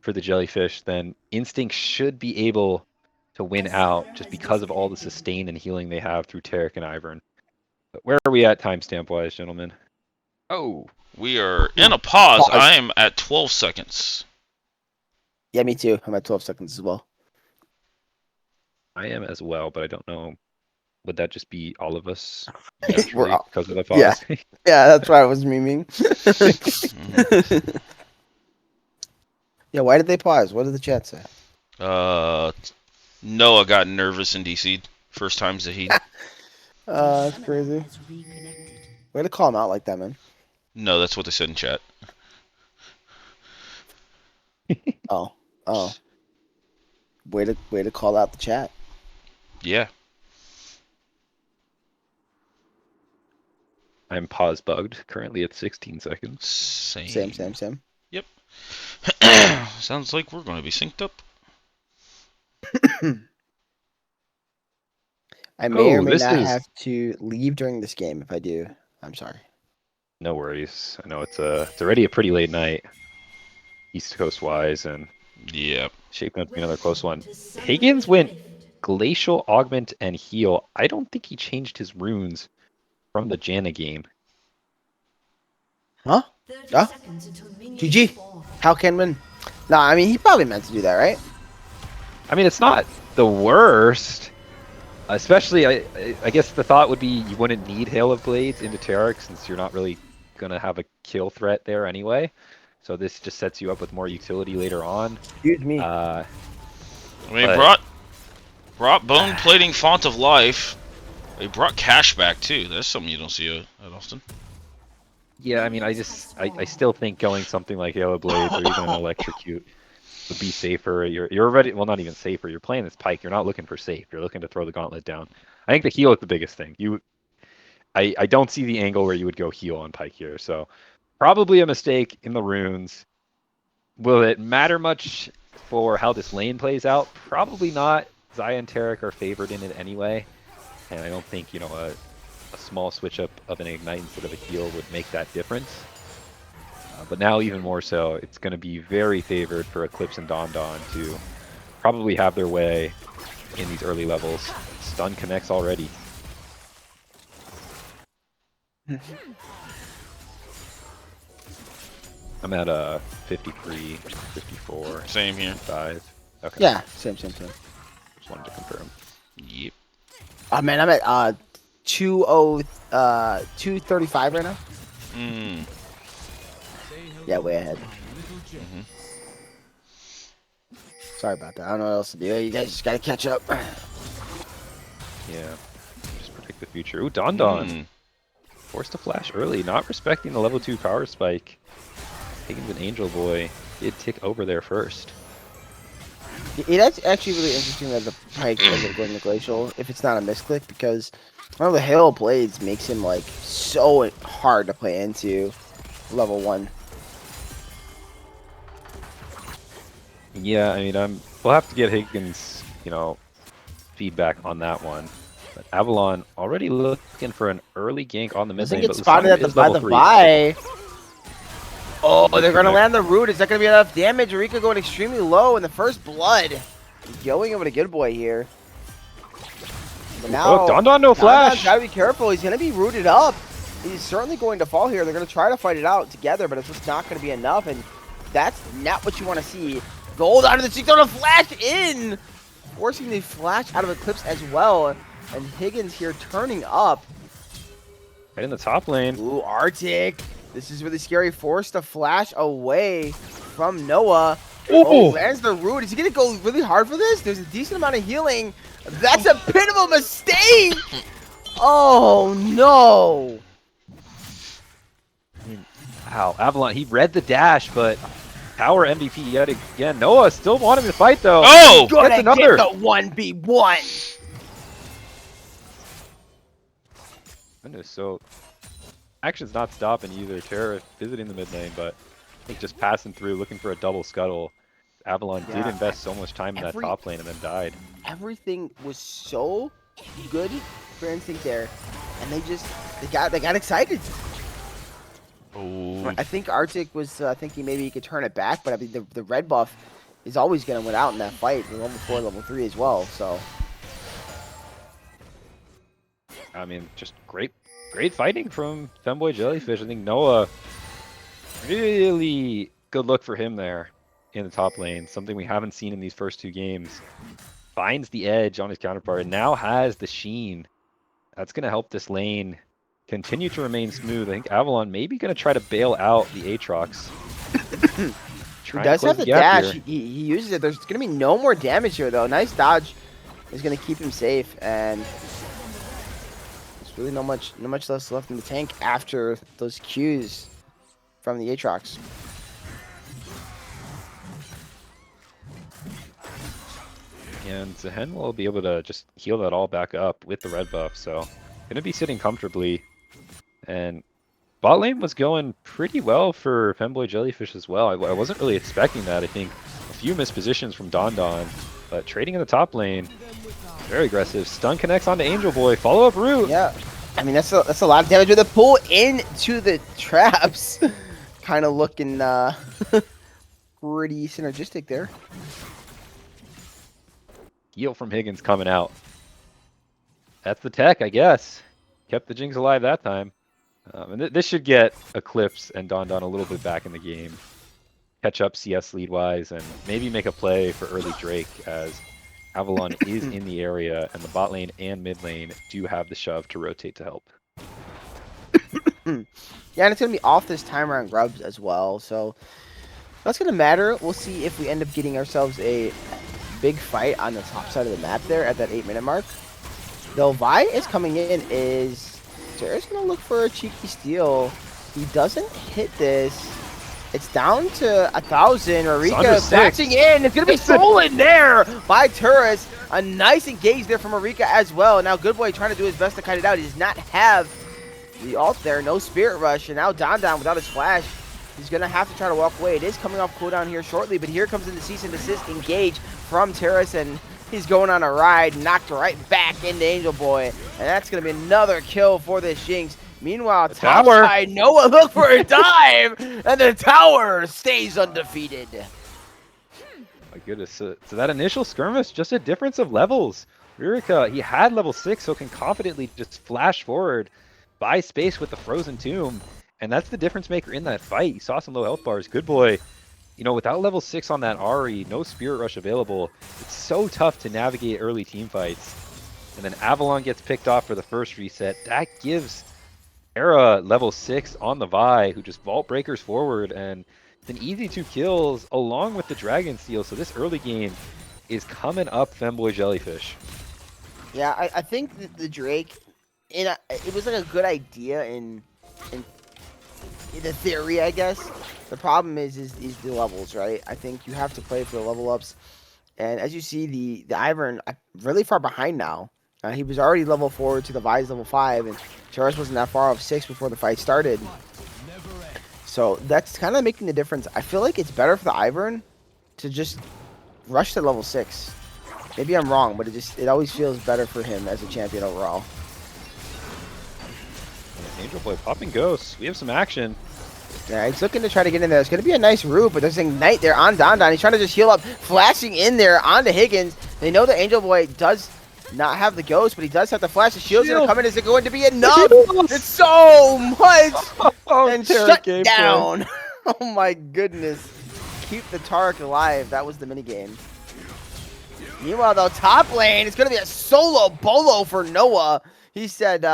for the Jellyfish, then Instinct should be able to win out just because of all the sustain and healing they have through Taric and Ivern. But where are we at timestamp-wise, gentlemen? Oh, we are in a pause. I am at 12 seconds. Yeah, me too. I'm at 12 seconds as well. I am as well, but I don't know. Would that just be all of us? We're all- because of the pause? Yeah. Yeah, that's why I was memeing. Yeah, why did they pause? What did the chat say? Noah got nervous in DC. First time Zahid. That's crazy. Has reconnected. Way to call him out like that, man. No, that's what they said in chat. Oh. Way to call out the chat. Yeah. I'm pause bugged, currently at 16 seconds. Same. Same. Yep. Sounds like we're going to be synced up. I may or may this not is- have to leave during this game. If I do, I'm sorry. No worries. I know it's already a pretty late night, East Coast wise, and Yep. shaping up to be another close one. To Summoner's Higgins went Rift. Glacial, Augment, and Heal. I don't think he changed his runes from the Janna game. Huh? 30 Huh? seconds until minions GG. spawn. How can win? No, I mean he probably meant to do that, right? I mean, it's not the worst. Especially, I guess the thought would be you wouldn't need Hail of Blades into Taric since you're not really going to have a kill threat there anyway. So this just sets you up with more utility later on. Excuse me. I mean, But- brought bone plating font of life. They brought cash back too. That's something you don't see that often. Yeah, I mean, I still think going something like Hail of Blades or even an Electrocute would be safer. You're already, well, not even safer. You're playing this Pike. You're not looking for safe. You're looking to throw the gauntlet down. I think the heal is the biggest thing. I don't see the angle where you would go heal on Pike here. So probably a mistake in the runes. Will it matter much for how this lane plays out? Probably not. Xayah and Taric are favored in it anyway. And I don't think, a small switch up of an Ignite instead of a heal would make that difference. But now even more so, it's going to be very favored for Eclipse and Don to probably have their way in these early levels. Stun connects already. I'm at 53, 54, Same here. 5. Okay. Yeah, same. Just wanted to confirm. Yep. Oh man, I'm at 235 right now. Mm. Yeah, way ahead. Sorry about that. I don't know what else to do. You guys just gotta catch up. Yeah. Just predict the future. Ooh, Don Don. Mm. Forced to flash early, not respecting the level 2 power spike. Higgins and Angel Boy did tick over there first. That's actually really interesting that the Pike ends up going to Glacial if it's not a misclick, because one of the Hail Blades makes him like so hard to play into level 1. Yeah, I mean, we'll have to get Higgins, feedback on that one. But Avalon already looking for an early gank on the I mid think lane. it's but spotted at Lissandra is by level the 3. Vi. Oh, they're gonna Connect. land the root. Is that gonna be enough damage? Rika going extremely low in the first blood. Going over to Good Boy here. But now, Oh, Don Don no flash! Gotta be careful. He's gonna be rooted up. He's certainly going to fall here. They're gonna try to fight it out together, but it's just not gonna be enough. And that's not what you want to see. Gold out of the cheek, throwing a flash in, forcing the flash out of Eclipse as well. And Higgins here turning up. Right in the top lane. Ooh, Arctic. This is really scary. Forced a flash away from Noah. Oh, lands the root. Is he going to go really hard for this? There's a decent amount of healing. That's a bit of a mistake! Oh no! Wow, Avalon, he read the dash, but Power MVP yet again. Noah still wanting to fight though. Oh! Gonna Gets another. get the 1v1! Goodness, so action's not stopping either. Terra visiting the mid lane, but I think just passing through, looking for a double scuttle. Avalon did Yeah. invest so much time in that top lane and then died. Everything was so good for Instinct there, and they got excited. Oh. I think Arctic was thinking maybe he could turn it back, but I mean the red buff is always gonna win out in that fight. In level 4, level 3 as well. So I mean, just great fighting from Femboy Jellyfish. I think Noah, really good look for him there in the top lane. Something we haven't seen in these first 2 games. Finds the edge on his counterpart and now has the sheen. That's going to help this lane continue to remain smooth. I think Avalon maybe going to try to bail out the Aatrox. he does have the dash. He uses it. There's going to be no more damage here though. Nice dodge is going to keep him safe, and there's really no much less left in the tank after those Qs from the Aatrox. And Zehen will be able to just heal that all back up with the red buff. So going to be sitting comfortably. And bot lane was going pretty well for Femboy Jellyfish as well. I wasn't really expecting that. I think a few missed positions from Don Don, but trading in the top lane, very aggressive. Stun connects onto Angel Boy. Follow up route. Yeah, I mean that's a lot of damage with the pull into the traps. Kind of looking pretty synergistic there. Heal from Higgins coming out. That's the tech, I guess. Kept the Jinx alive that time. And this should get Eclipse and Don Don a little bit back in the game. Catch up CS lead-wise and maybe make a play for early Drake as Avalon is in the area and the bot lane and mid lane do have the shove to rotate to help. Yeah, and it's going to be off this time around Grubs as well, so that's going to matter. We'll see if we end up getting ourselves a big fight on the top side of the map there at that 8-minute mark. Though Vi is coming in, is Jared's going to look for a cheeky steal. He doesn't hit this. It's down to 1,000. Marika flashing in. It's going to be stolen there by Turris. A nice engage there from Marika as well. Now Good Boy trying to do his best to kite it out. He does not have the ult there. No Spirit Rush. And now Don Don without his flash. He's going to have to try to walk away. It is coming off cooldown here shortly, but here comes in the cease and desist engage from Terrace, and he's going on a ride, knocked right back into Angel Boy, and that's going to be another kill for this Jinx. Meanwhile, top side, Noah look for a dive, and the tower stays undefeated. My goodness, so that initial skirmish, just a difference of levels. Rurika, he had level 6, so can confidently just flash forward, buy space with the Frozen Tomb. And that's the difference maker in that fight. You saw some low health bars. Good Boy, you know, without level 6 on that Ahri, no Spirit Rush available, it's so tough to navigate early team fights. And then Avalon gets picked off for the first reset. That gives Era level 6 on the Vi, who just vault breakers forward, and it's an easy 2 kills along with the Dragon Steel. So this early game is coming up Femboy Jellyfish. Yeah, I think the Drake, it was like a good idea in the theory, I guess. The problem is the levels, right? I think you have to play for the level ups, and as you see, the Ivern really far behind now. He was already level 4 to the Vi's level 5, and Charis wasn't that far off 6 before the fight started. So that's kind of making the difference. I feel like it's better for the Ivern to just rush to level 6. Maybe I'm wrong, but it always feels better for him as a champion overall. Angel Boy popping ghosts. We have some action. Yeah, he's looking to try to get in there. It's going to be a nice route, but there's Ignite there on Don Don. He's trying to just heal up, flashing in there onto Higgins. They know that Angel Boy does not have the ghost, but he does have the flash. The shield's going to come in. Is it going to be enough? It's so much! And shut down. Oh my goodness. Keep the Tark alive. That was the minigame. Meanwhile, though, top lane, it's going to be a solo bolo for Noah. He said,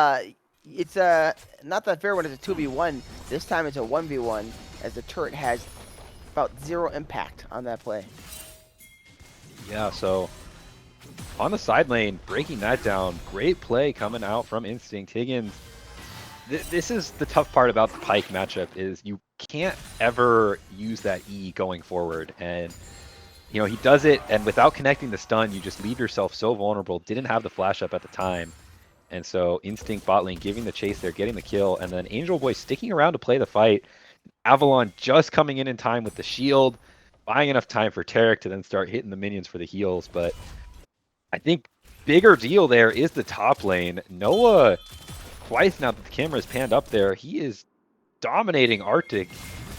it's not that fair when it's a 2v1. This time it's a 1v1, as the turret has about 0 impact on that play. Yeah, so on the side lane, breaking that down. Great play coming out from Instinct. Higgins, this is the tough part about the Pyke matchup, is you can't ever use that E going forward. And, you know, he does it, and without connecting the stun, you just leave yourself so vulnerable. Didn't have the flash up at the time. And so Instinct bot lane giving the chase there, getting the kill, and then Angel Boy sticking around to play the fight. Avalon just coming in time with the shield, buying enough time for Taric to then start hitting the minions for the heals. But I think bigger deal there is the top lane. Noah, twice now that the camera is panned up there, he is dominating Arctic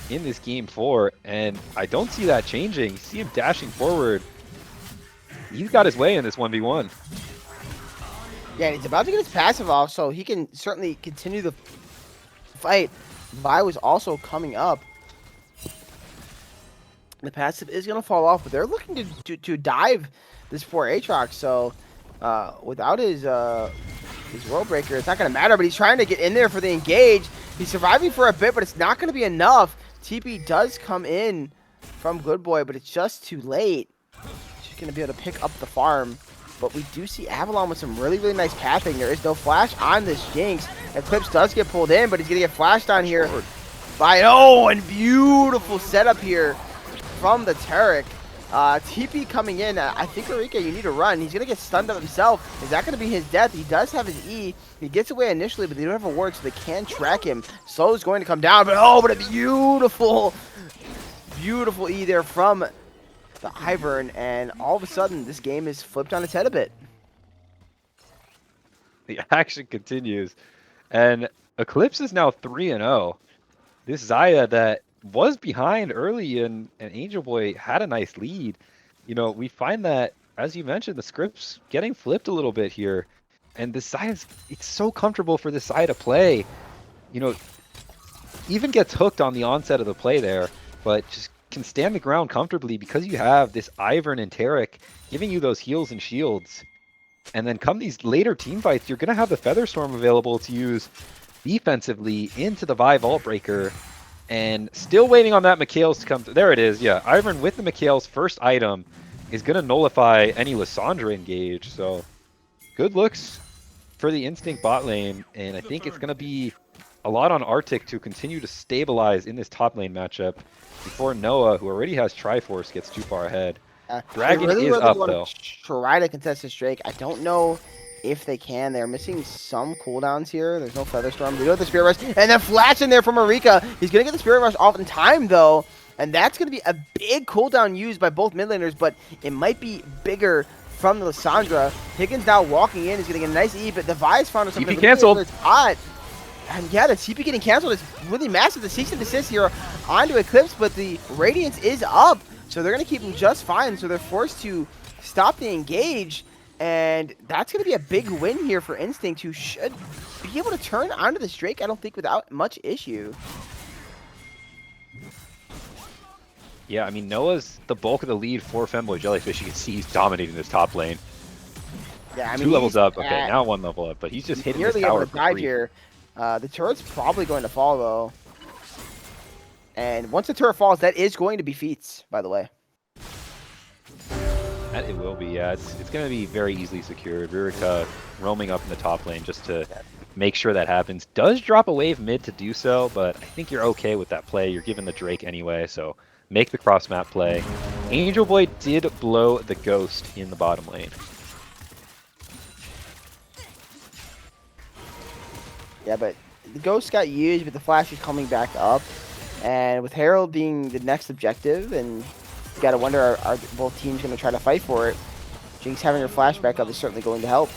in this game 4, and I don't see that changing. You see him dashing forward. He's got his way in this 1v1. Yeah, and he's about to get his passive off, so he can certainly continue the fight. Vi was also coming up. The passive is going to fall off, but they're looking to dive this poor Aatrox. So without his World Breaker, it's not going to matter. But he's trying to get in there for the engage. He's surviving for a bit, but it's not going to be enough. TP does come in from Good Boy, but it's just too late. She's going to be able to pick up the farm. But we do see Avalon with some really, really nice pathing. There is no flash on this Jinx. Eclipse does get pulled in, but he's going to get flashed on here by, oh, and beautiful setup here from the Taric. TP coming in. I think, Eureka, you need to run. He's going to get stunned up himself. Is that going to be his death? He does have his E. He gets away initially, but they don't have a ward, so they can track him. Slow is going to come down, but oh, but a beautiful, beautiful E there from the Ivern, and all of a sudden this game is flipped on its head a bit. The action continues, and Eclipse is now 3-0. This Xayah that was behind early, and Angel Boy had a nice lead. You know, we find that, as you mentioned, the script's getting flipped a little bit here, and the Xayah's, it's so comfortable for this Xayah to play. You know, even gets hooked on the onset of the play there, but just can stand the ground comfortably because you have this Ivern and Taric giving you those heals and shields. And then come these later team fights, you're going to have the Featherstorm available to use defensively into the Vi Vault Breaker. And still waiting on that Mikhail's to come through. There it is, yeah. Ivern with the Mikhail's first item is going to nullify any Lissandra engage. So good looks for the Instinct bot lane. And I think it's going to be a lot on Arctic to continue to stabilize in this top lane matchup before Noah, who already has Triforce, gets too far ahead. Dragon really, is really up, want though. to try to contest this Drake. I don't know if they can. They're missing some cooldowns here. There's no Featherstorm. They go with the Spirit Rush, and then Flash in there from Marika. He's going to get the Spirit Rush off in time, though, and that's going to be a big cooldown used by both mid laners, but it might be bigger from the Lissandra. Higgins now walking in. He's going to get a nice E, but the Vi's found something TP canceled. Really hot. And yeah, the TP getting canceled is really massive. The cease and desist here onto Eclipse, but the Radiance is up, so they're going to keep him just fine. So they're forced to stop the engage, and that's going to be a big win here for Instinct, who should be able to turn onto this Drake, I don't think, without much issue. Yeah, I mean, Noah's the bulk of the lead for Femboy Jellyfish. You can see he's dominating this top lane. Yeah, I mean, 2 levels up. Okay, now 1 level up, but he's just hitting this nearly able tower to for dive free. here. The turret's probably going to fall, though. And once the turret falls, that is going to be feats, by the way. It will be, yeah. It's going to be very easily secured. Rurika roaming up in the top lane just to make sure that happens. Does drop a wave mid to do so, but I think you're okay with that play. You're giving the Drake anyway, so make the cross map play. Angel Boy did blow the Ghost in the bottom lane. Yeah, but the Ghost got used, but the Flash is coming back up. And with Herald being the next objective, and you gotta wonder, are both teams going to try to fight for it? Jinx having her Flash back up is certainly going to help.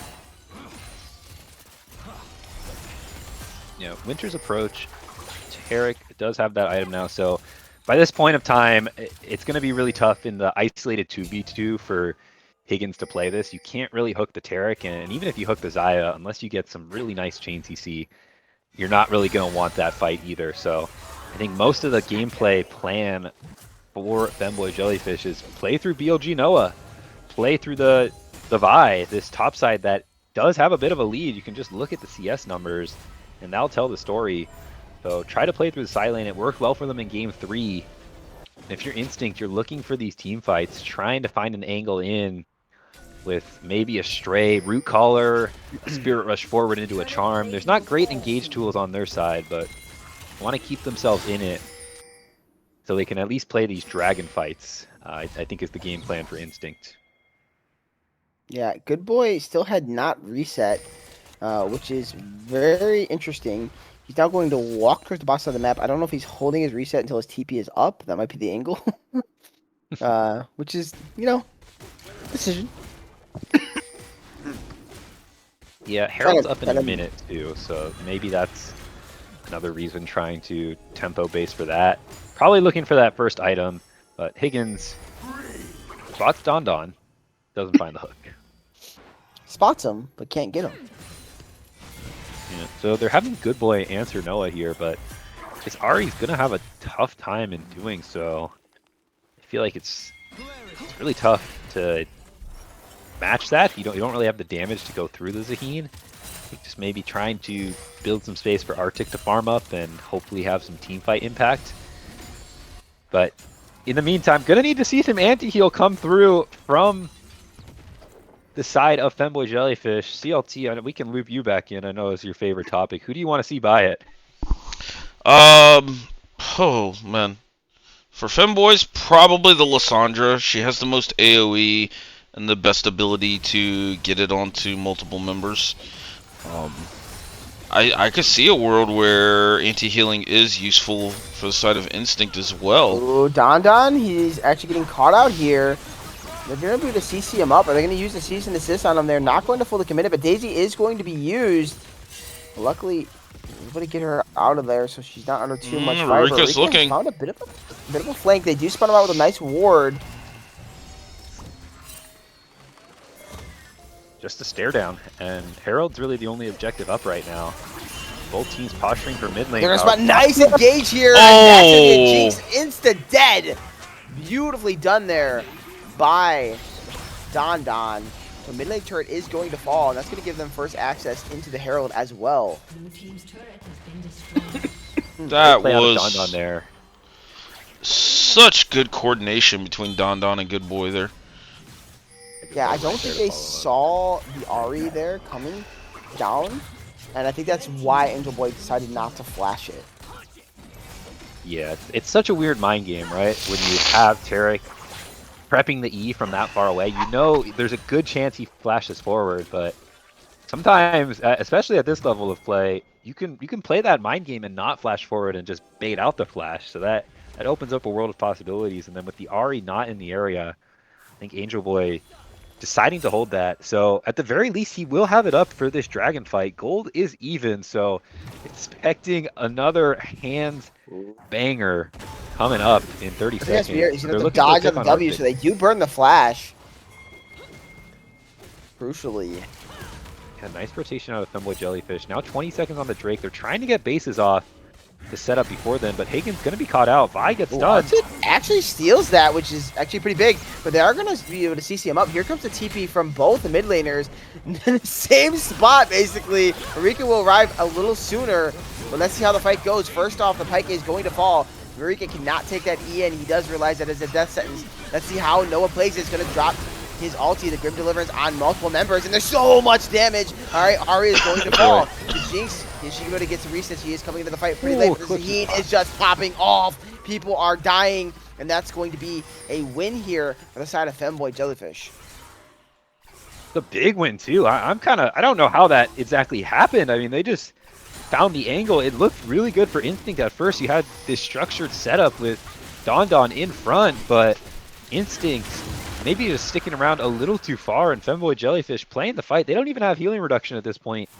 You know, Winter's Approach, Taric does have that item now, so by this point of time, it's going to be really tough in the isolated 2v2 for Higgins to play this. You can't really hook the Taric, and even if you hook the Xayah, unless you get some really nice chain CC, you're not really going to want that fight either. So I think most of the gameplay plan for Femboy Jellyfish is play through BLG Noah, play through the Vi, this top side that does have a bit of a lead. You can just look at the CS numbers, and that'll tell the story. So try to play through the side lane. It worked well for them in game 3. If you're Instinct, you're looking for these team fights, trying to find an angle in with maybe a Stray, Root Collar, a Spirit Rush forward into a Charm. There's not great engage tools on their side, but want to keep themselves in it so they can at least play these dragon fights. I think is the game plan for Instinct. Yeah, Good Boy still had not reset, which is very interesting. He's now going to walk towards the bottom side of the map. I don't know if he's holding his reset until his TP is up. That might be the angle. Which is, decision. Yeah, Herald's up in a minute too, so maybe that's another reason trying to tempo base for that. Probably looking for that first item, but Higgins spots Don Don, doesn't find the hook. Spots him, but can't get him. Yeah, so they're having Good Boy answer Noah here, but this Ari's gonna have a tough time in doing so. I feel like it's really tough to match that. You don't really have the damage to go through the Zaheen. I think just maybe trying to build some space for Arctic to farm up and hopefully have some team fight impact. But in the meantime, gonna need to see some anti-heal come through from the side of Femboy Jellyfish. CLT, we can loop you back in. I know it's your favorite topic. Who do you want to see buy it? Oh man. For Femboys, probably the Lysandra. She has the most AoE and the best ability to get it onto multiple members. I could see a world where anti-healing is useful for the side of Instinct as well. Ooh, Don, he's actually getting caught out here. They're going to be able to CC him up. Are they going to use the cease and desist on him? They're not going to fully commit it, but Daisy is going to be used. Luckily, able to get her out of there so she's not under too much fire. Rika's looking. Found a bit of a flank. They do spawn him out with a nice ward. Just a stare down, and Herald's really the only objective up right now. Both teams posturing for mid lane. They're going to spot nice engage here. Oh! And that's going to get Jinx insta-dead. Beautifully done there by Don. So mid lane turret is going to fall, and that's going to give them first access into the Herald as well. Blue team's turret has been destroyed. That Play out of was Don there. such good coordination between Don and Good Boy there. Yeah, I don't think they saw the Ahri there coming down, and I think that's why Angel Boy decided not to flash it. Yeah, it's such a weird mind game, right? When you have Tarek prepping the E from that far away, you know there's a good chance he flashes forward, but sometimes, especially at this level of play, you can play that mind game and not flash forward and just bait out the flash, so that opens up a world of possibilities. And then with the Ahri not in the area, I think Angel Boy deciding to hold that. So at the very least, he will have it up for this dragon fight. Gold is even, so expecting another hands banger coming up in 30 seconds. He's going to dodge on the W, so they do burn the flash. Crucially. Yeah, nice rotation out of Femboy Jellyfish. Now 20 seconds on the Drake. They're trying to get bases off to set up before then, but Hagen's going to be caught out. Vi gets stunned. Actually steals that, which is actually pretty big, but they are going to be able to CC him up. Here comes the TP from both the mid laners. Same spot, basically. Marika will arrive a little sooner, but let's see how the fight goes. First off, the Pike is going to fall. Marika cannot take that E, and he does realize that is a death sentence. Let's see how Noah plays it. It's going to drop his ulti, the Grim Deliverance, on multiple members, and there's so much damage. All right, Ahri is going to fall. The Jinx, is she going to get some resets? She is coming into the fight pretty late, but the Zaheen is just popping off. People are dying, and that's going to be a win here for the side of Femboy Jellyfish. The big win, too. I don't know how that exactly happened. I mean, they just found the angle. It looked really good for Instinct at first. You had this structured setup with Don in front, but Instinct maybe just sticking around a little too far, and Femboy Jellyfish playing the fight. They don't even have healing reduction at this point.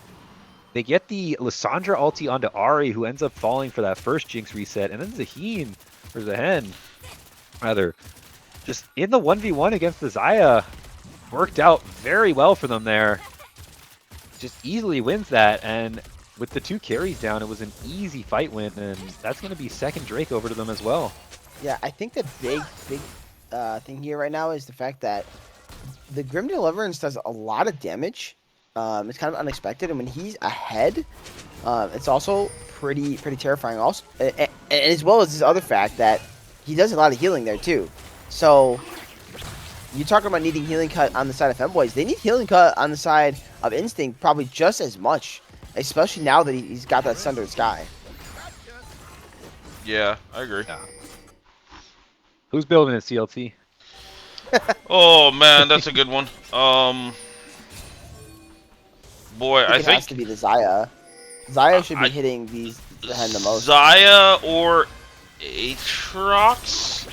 They get the Lysandra ulti onto Ahri, who ends up falling for that first Jinx reset, and then Zaheen, or Zahen, rather, just in the 1v1 against the Xayah, worked out very well for them there. Just easily wins that, and with the 2 carries down, it was an easy fight win, and that's going to be second Drake over to them as well. Yeah, I think the big thing here right now is the fact that the Grim Deliverance does a lot of damage. It's kind of unexpected, and when he's ahead, it's also pretty terrifying. Also, and as well as this other fact that he does a lot of healing there too. So You talking about needing healing cut on the side of Femboys. They need healing cut on the side of Instinct probably just as much, especially now that he's got that Sundered Sky. Yeah, I agree. Yeah. Who's building a CLT? Oh man, that's a good one. Boy, I It think has to be the Zaya. Zaya should be hitting these the hand the most. Zaya or Aatrox.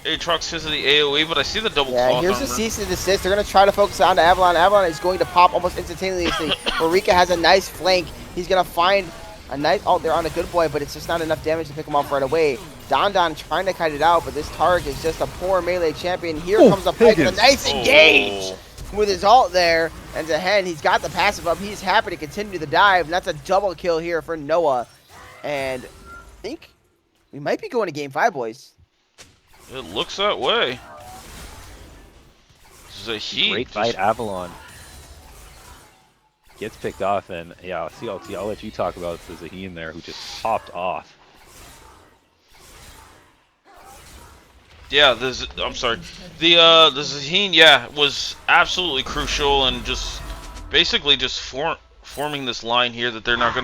Aatrox because of the AoE, but I see the double Yeah, cloth here's the armor. cease and desist. They're going to try to focus on Avalon. Avalon is going to pop almost instantaneously. Marika has a nice flank. He's going to find a nice... Oh, they're on a good boy, but it's just not enough damage to pick him off right away. Don trying to kite it out, but this Tark is just a poor melee champion. Here comes the Pike with a nice engage with his ult there. And Zahen, he's got the passive up. He's happy to continue the dive. And that's a double kill here for Noah. And I think we might be going to game 5, boys. It looks that way. This is a heat. Great fight, Avalon. Gets picked off, and yeah, CLT, I'll let you talk about the Zaheen there, who just popped off. Yeah, I'm sorry. The Zaheen, yeah, was absolutely crucial, and just basically just forming this line here that they're not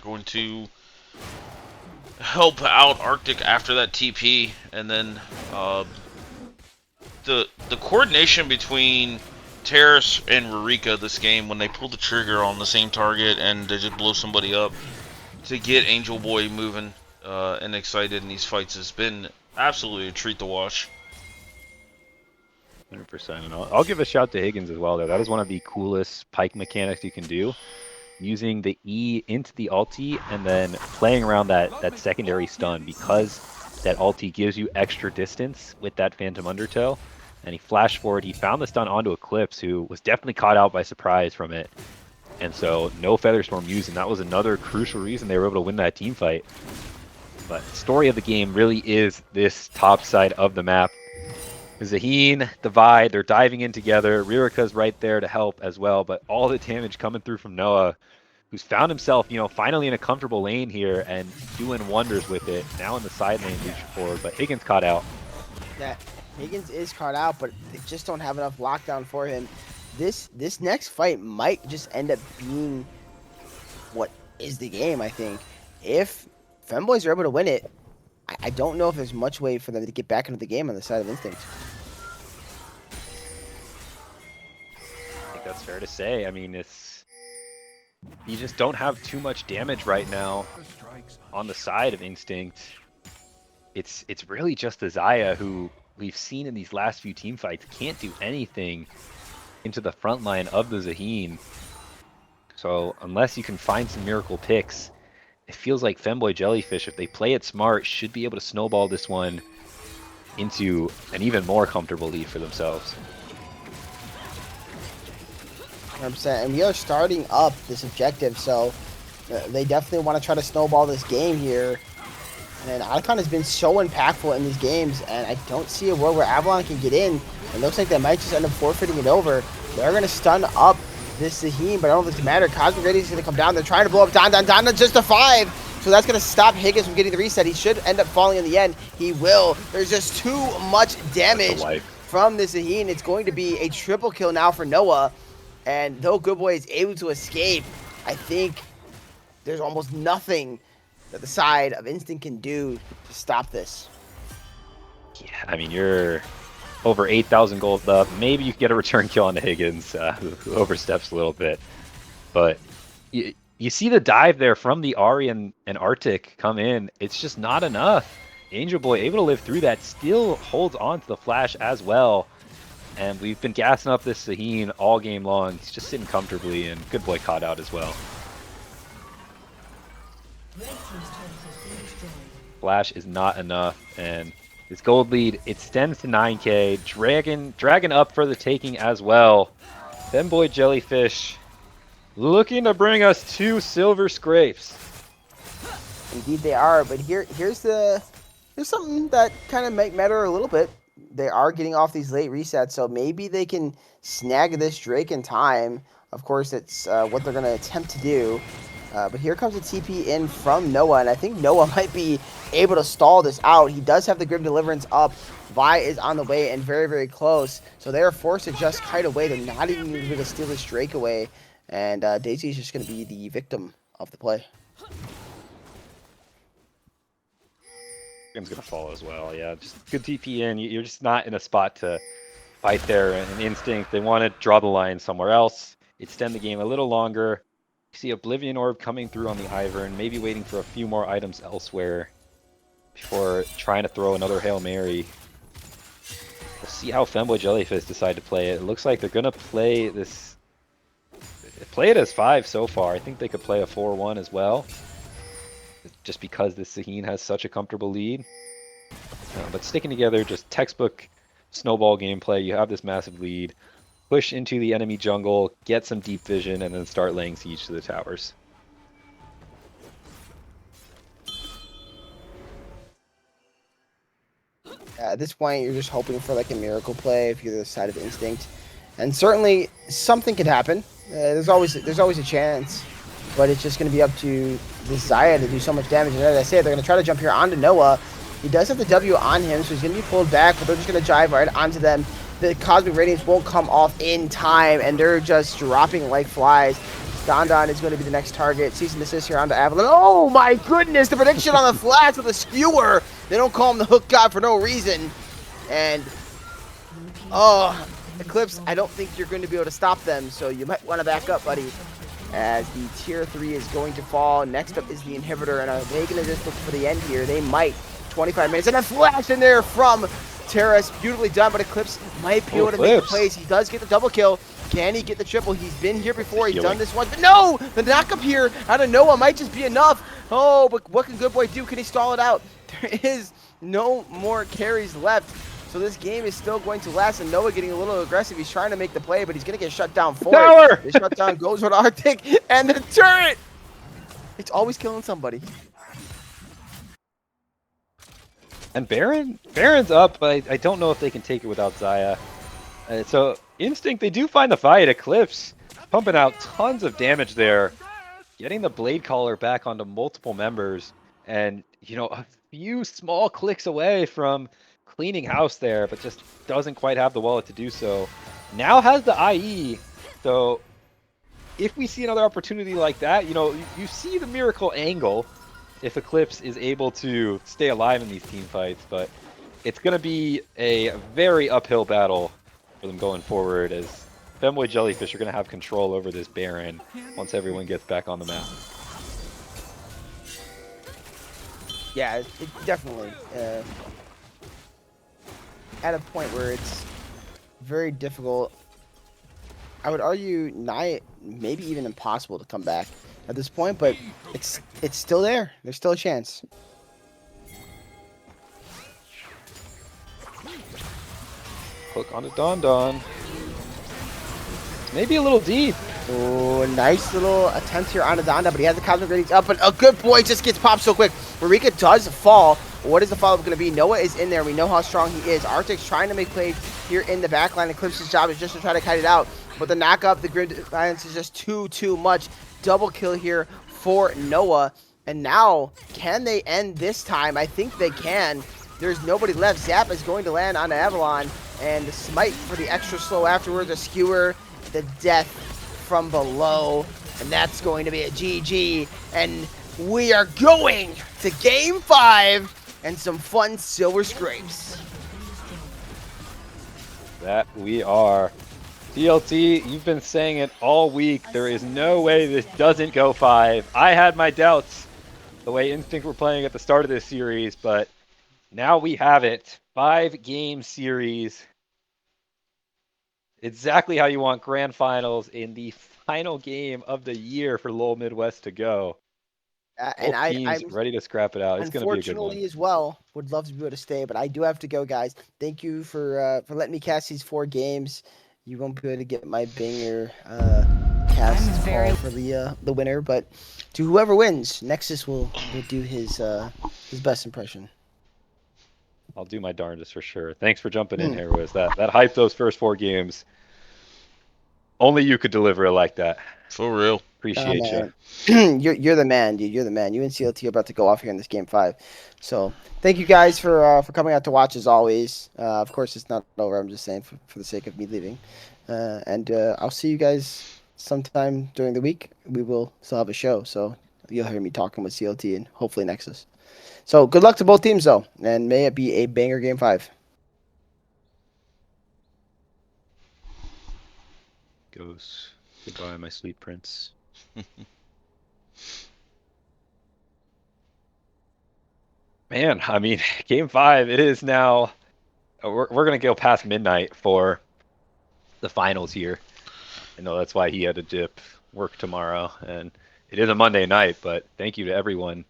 going to help out Arctic after that TP, and then the coordination between Terrace and Rurika this game when they pull the trigger on the same target and they just blow somebody up to get Angel Boy moving and excited in these fights has been absolutely a treat to watch. 100%. And I'll give a shout to Higgins as well, though. That is one of the coolest pike mechanics you can do. Using the E into the ulti and then playing around that secondary stun, because that ulti gives you extra distance with that Phantom Undertow. And he flashed forward, he found the stun onto Eclipse, who was definitely caught out by surprise from it. And so no Featherstorm used, and that was another crucial reason they were able to win that team fight. But the story of the game really is this top side of the map. Zaheen, Divide, they're diving in together. Ririka's right there to help as well, but all the damage coming through from Noah, who's found himself, finally in a comfortable lane here and doing wonders with it. Now in the side lane reaching forward, but Higgins caught out. Yeah, Higgins is caught out, but they just don't have enough lockdown for him. This next fight might just end up being what is the game, I think. If Femboys are able to win it, I don't know if there's much way for them to get back into the game on the side of Instinct. I think that's fair to say. I mean, you just don't have too much damage right now on the side of Instinct. It's really just the Zaya, who we've seen in these last few team fights can't do anything into the front line of the Zaheen. So unless you can find some miracle picks, it feels like Femboy Jellyfish, if they play it smart, should be able to snowball this one into an even more comfortable lead for themselves. 100%. And we are starting up this objective, so they definitely want to try to snowball this game here. And Icon has been so impactful in these games, and I don't see a world where Avalon can get in. It looks like they might just end up forfeiting it over. They're going to stun up this Zaheen, but I don't know if it's going to matter. Cosmic Radiance is going to come down. They're trying to blow up Don just a 5. So that's going to stop Higgins from getting the reset. He should end up falling in the end. He will. There's just too much damage from this Zaheen. It's going to be a triple kill now for Noah. And though Good Boy is able to escape, I think there's almost nothing that the side of Instinct can do to stop this. Yeah, I mean, you're over 8,000 gold up. Maybe you can get a return kill on the Higgins, who oversteps a little bit. But you see the dive there from the Ari and Arctic come in. It's just not enough. Angel Boy, able to live through that, still holds on to the flash as well. And we've been gassing up this Zaheen all game long. He's just sitting comfortably, and Good Boy caught out as well. Flash is not enough, and his gold lead extends to 9k. Dragon up for the taking as well. Femboy Jellyfish looking to bring us 2 silver scrapes. Indeed they are, but here's something that kind of might matter a little bit. They are getting off these late resets, so maybe they can snag this Drake in time. Of course, it's what they're going to attempt to do. But here comes a TP in from Noah, and I think Noah might be able to stall this out. He does have the Grim Deliverance up. Vi is on the way and very, very close. So they are forced to just kite away. They're not even going to steal this Drake away. And Daisy is just going to be the victim of the play. Game's gonna fall as well. Yeah, just good TP in. You're just not in a spot to fight there. And Instinct, they want to draw the line somewhere else, extend the game a little longer. You see Oblivion Orb coming through on the Ivern, maybe waiting for a few more items elsewhere before trying to throw another Hail Mary. We'll see how Femboy Jellyfish decide to play it. It looks like they're gonna play this. Play it as 5 so far. I think they could play a 4-1 as well, just because this Saheen has such a comfortable lead. But sticking together, just textbook snowball gameplay. You have this massive lead. Push into the enemy jungle, get some deep vision, and then start laying siege to the towers. At this point, you're just hoping for like a miracle play if you're the side of Instinct. And certainly, something could happen. There's always a chance. But it's just going to be up to the Xayah to do so much damage. And as I said, they're going to try to jump here onto Noah. He does have the W on him, so he's going to be pulled back, but they're just going to drive right onto them. The Cosmic Radiance won't come off in time, and they're just dropping like flies. Don is going to be the next target. Cease and desist here onto Avalon. Oh my goodness, the prediction on the flats with a skewer. They don't call him the hook god for no reason. And, oh, Eclipse, I don't think you're going to be able to stop them, so you might want to back up, buddy. As the tier 3 is going to fall. Next up is the inhibitor, and are they going to just look for the end here? They might. 25 minutes, and a flash in there from Terrace. Beautifully done, but Eclipse might be able to make the plays. He does get the double kill. Can he get the triple? He's been here before. He's done this once, but no! The knock-up here out of Noah might just be enough. Oh, but what can Good Boy do? Can he stall it out? There is no more carries left. So this game is still going to last, and Noah getting a little aggressive. He's trying to make the play, but he's going to get shut down for it. The shutdown goes with Arctic, and the turret! It's always killing somebody. And Baron's up, but I don't know if they can take it without Xayah. So Instinct, they do find the fight. Eclipse pumping out tons of damage there, getting the Blade Caller back onto multiple members, and you know, a few small clicks away from cleaning house there, but just doesn't quite have the wallet to do so. Now has the IE, so if we see another opportunity like that, you know, you see the miracle angle if Eclipse is able to stay alive in these team fights, but it's going to be a very uphill battle for them going forward, as Femboy Jellyfish are going to have control over this Baron once everyone gets back on the map. Yeah, it definitely. At a point where it's very difficult, I would argue nigh, maybe even impossible to come back at this point, but it's still there. There's still a chance. Hook onto Don. Maybe a little deep. Oh, nice little attempt here on Donda, but he has the Cosmic Radiance up, but a Good Boy just gets popped so quick. Marika does fall. What is the follow-up going to be? Noah is in there. We know how strong he is. Arctic's trying to make plays here in the backline. Eclipse's job is just to try to kite it out, but the knock-up, the Grid Defiance is just too much. Double kill here for Noah, and now, can they end this time? I think they can. There's nobody left. Zap is going to land on Avalon, and the smite for the extra slow afterwards, a skewer, the death from below, and that's going to be a GG, and we are going to Game 5 and some fun silver scrapes. That we are. TLT, you've been saying it all week. There is no way this doesn't go 5. I had my doubts the way Instinct were playing at the start of this series, but now we have it. 5-game series. Exactly how you want grand finals in the final game of the year for LOLMidwest to go. And I'm ready to scrap it out. It's going to be a good one. Unfortunately, as well, would love to be able to stay, but I do have to go, guys. Thank you for letting me cast these 4 games. You won't be able to get my banger cast call for the winner, but to whoever wins, Nexus will do his best impression. I'll do my darndest for sure. Thanks for jumping in here, Wiz. That hyped those first 4 games. Only you could deliver it like that. For real. Appreciate you. man. You're the man, dude. You're the man. You and CLT are about to go off here in this game 5. So thank you guys for coming out to watch as always. Of course, it's not over. I'm just saying for the sake of me leaving. And I'll see you guys sometime during the week. We will still have a show, so you'll hear me talking with CLT and hopefully Nexus. So good luck to both teams, though, and may it be a banger game 5. Goes. Goodbye, my sweet prince. Man, I mean, game 5, it is now. We're going to go past midnight for the finals here. I know that's why he had to dip work tomorrow. And it is a Monday night, but thank you to everyone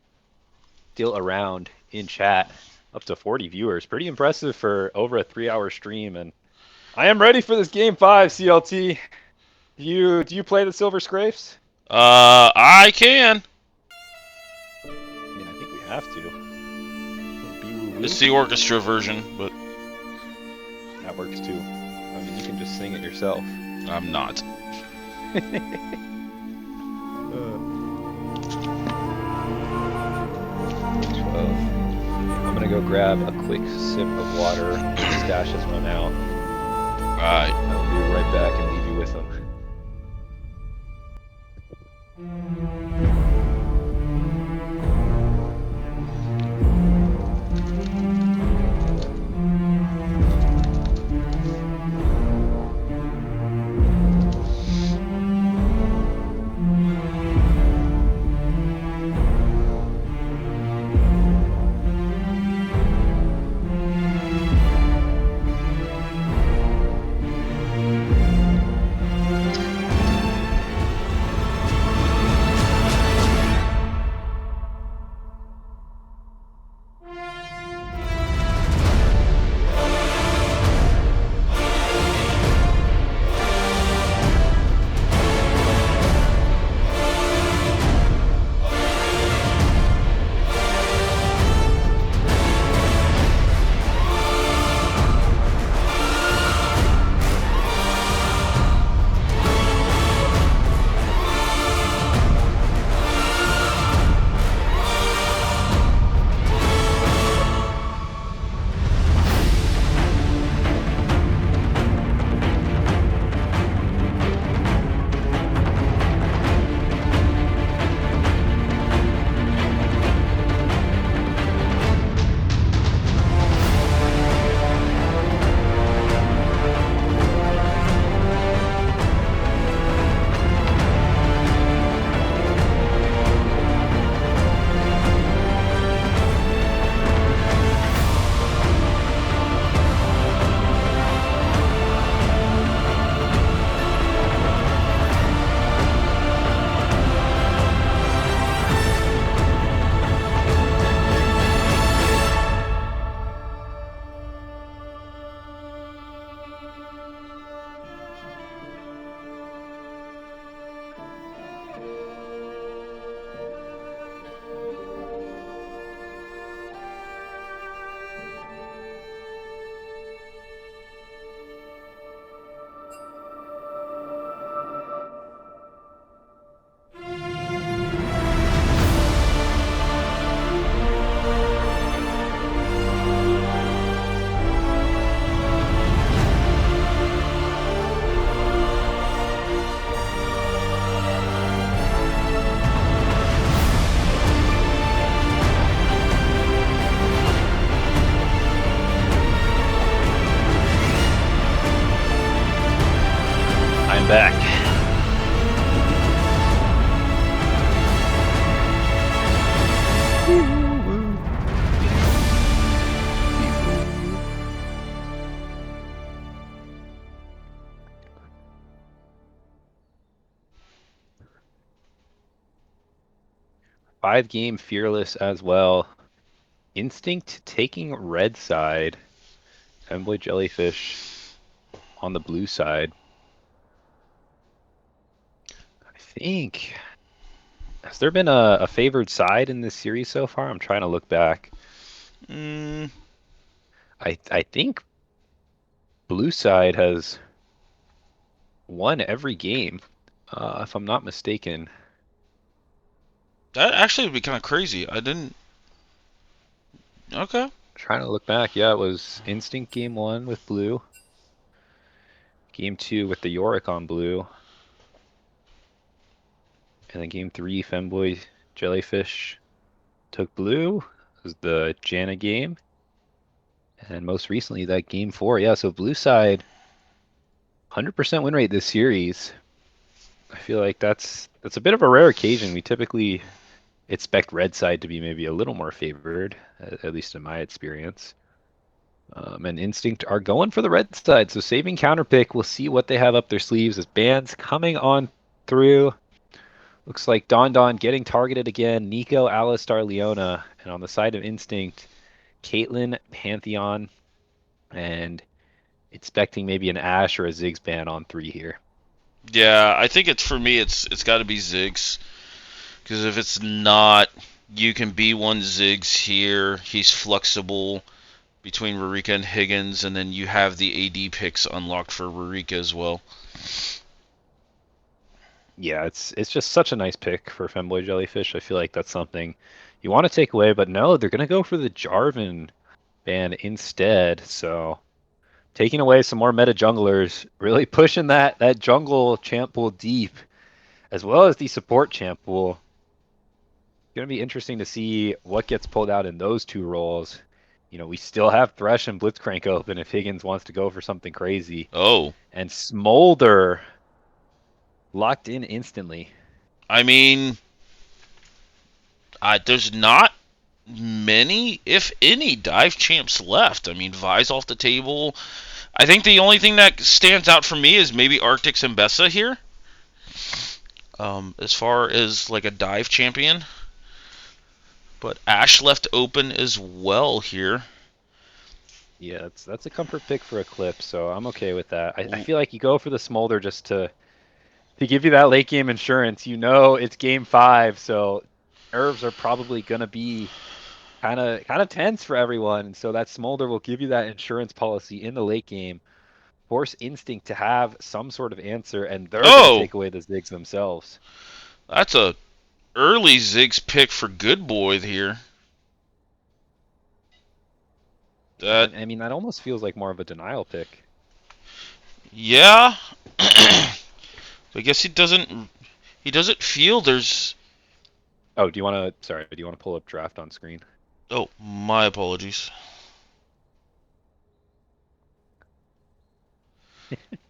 still around in chat. Up to 40 viewers. Pretty impressive for over a 3-hour stream. And I am ready for this game 5, CLT. Do you play the Silver Scrapes? I can. I mean, I think we have to. It's the orchestra version, but That works too. I mean, you can just sing it yourself. I'm not. 12. I'm gonna go grab a quick sip of water. Stash has run out. Alright. I'll be right back and leave you with them. Back. Five-game Fearless as well. Instinct taking red side. Femboy Jellyfish on the blue side. I think. Has there been a favored side in this series so far? I'm trying to look back. I think blue side has won every game, if I'm not mistaken. That actually would be kind of crazy. I didn't. Okay. Trying to look back, yeah, it was Instinct game 1 with blue, game 2 with the Yorick on blue, and then game 3, Femboy Jellyfish took blue. It was the Janna game. And most recently, that game 4. Yeah, so blue side, 100% win rate this series. I feel like that's a bit of a rare occasion. We typically expect red side to be maybe a little more favored, at least in my experience. And Instinct are going for the red side, so saving counterpick. We'll see what they have up their sleeves as bands coming on through. Looks like Don Don getting targeted again. Nico, Alistar, Leona. And on the side of Instinct, Caitlyn, Pantheon, and expecting maybe an Ashe or a Ziggs ban on 3 here. Yeah, I think it's for me. It's got to be Ziggs, because if it's not, you can be one Ziggs here. He's flexible between Rurika and Higgins, and then you have the AD picks unlocked for Rurika as well. Yeah, it's just such a nice pick for Femboy Jellyfish. I feel like that's something you want to take away, but no, they're going to go for the Jarvan ban instead. So taking away some more meta junglers, really pushing that jungle champ pool deep, as well as the support champ pool. Going to be interesting to see what gets pulled out in those two roles. You know, we still have Thresh and Blitzcrank open if Higgins wants to go for something crazy. Oh, And Smolder locked in instantly. I mean, there's not many, if any, dive champs left. I mean, Vi's off the table. I think the only thing that stands out for me is maybe Arctics and Bessa here. As far as like a dive champion. But Ashe left open as well here. Yeah, that's a comfort pick for Eclipse, so I'm okay with that. I feel like you go for the Smolder just to give you that late game insurance. You know it's game 5, so nerves are probably gonna be kind of tense for everyone. So that Smolder will give you that insurance policy in the late game. Force Instinct to have some sort of answer, and they're gonna take away the Ziggs themselves. That's a early Ziggs pick for Good Boy here. I mean, that almost feels like more of a denial pick. Yeah. I guess he doesn't feel there's... Oh, do you want to pull up draft on screen? Oh, my apologies.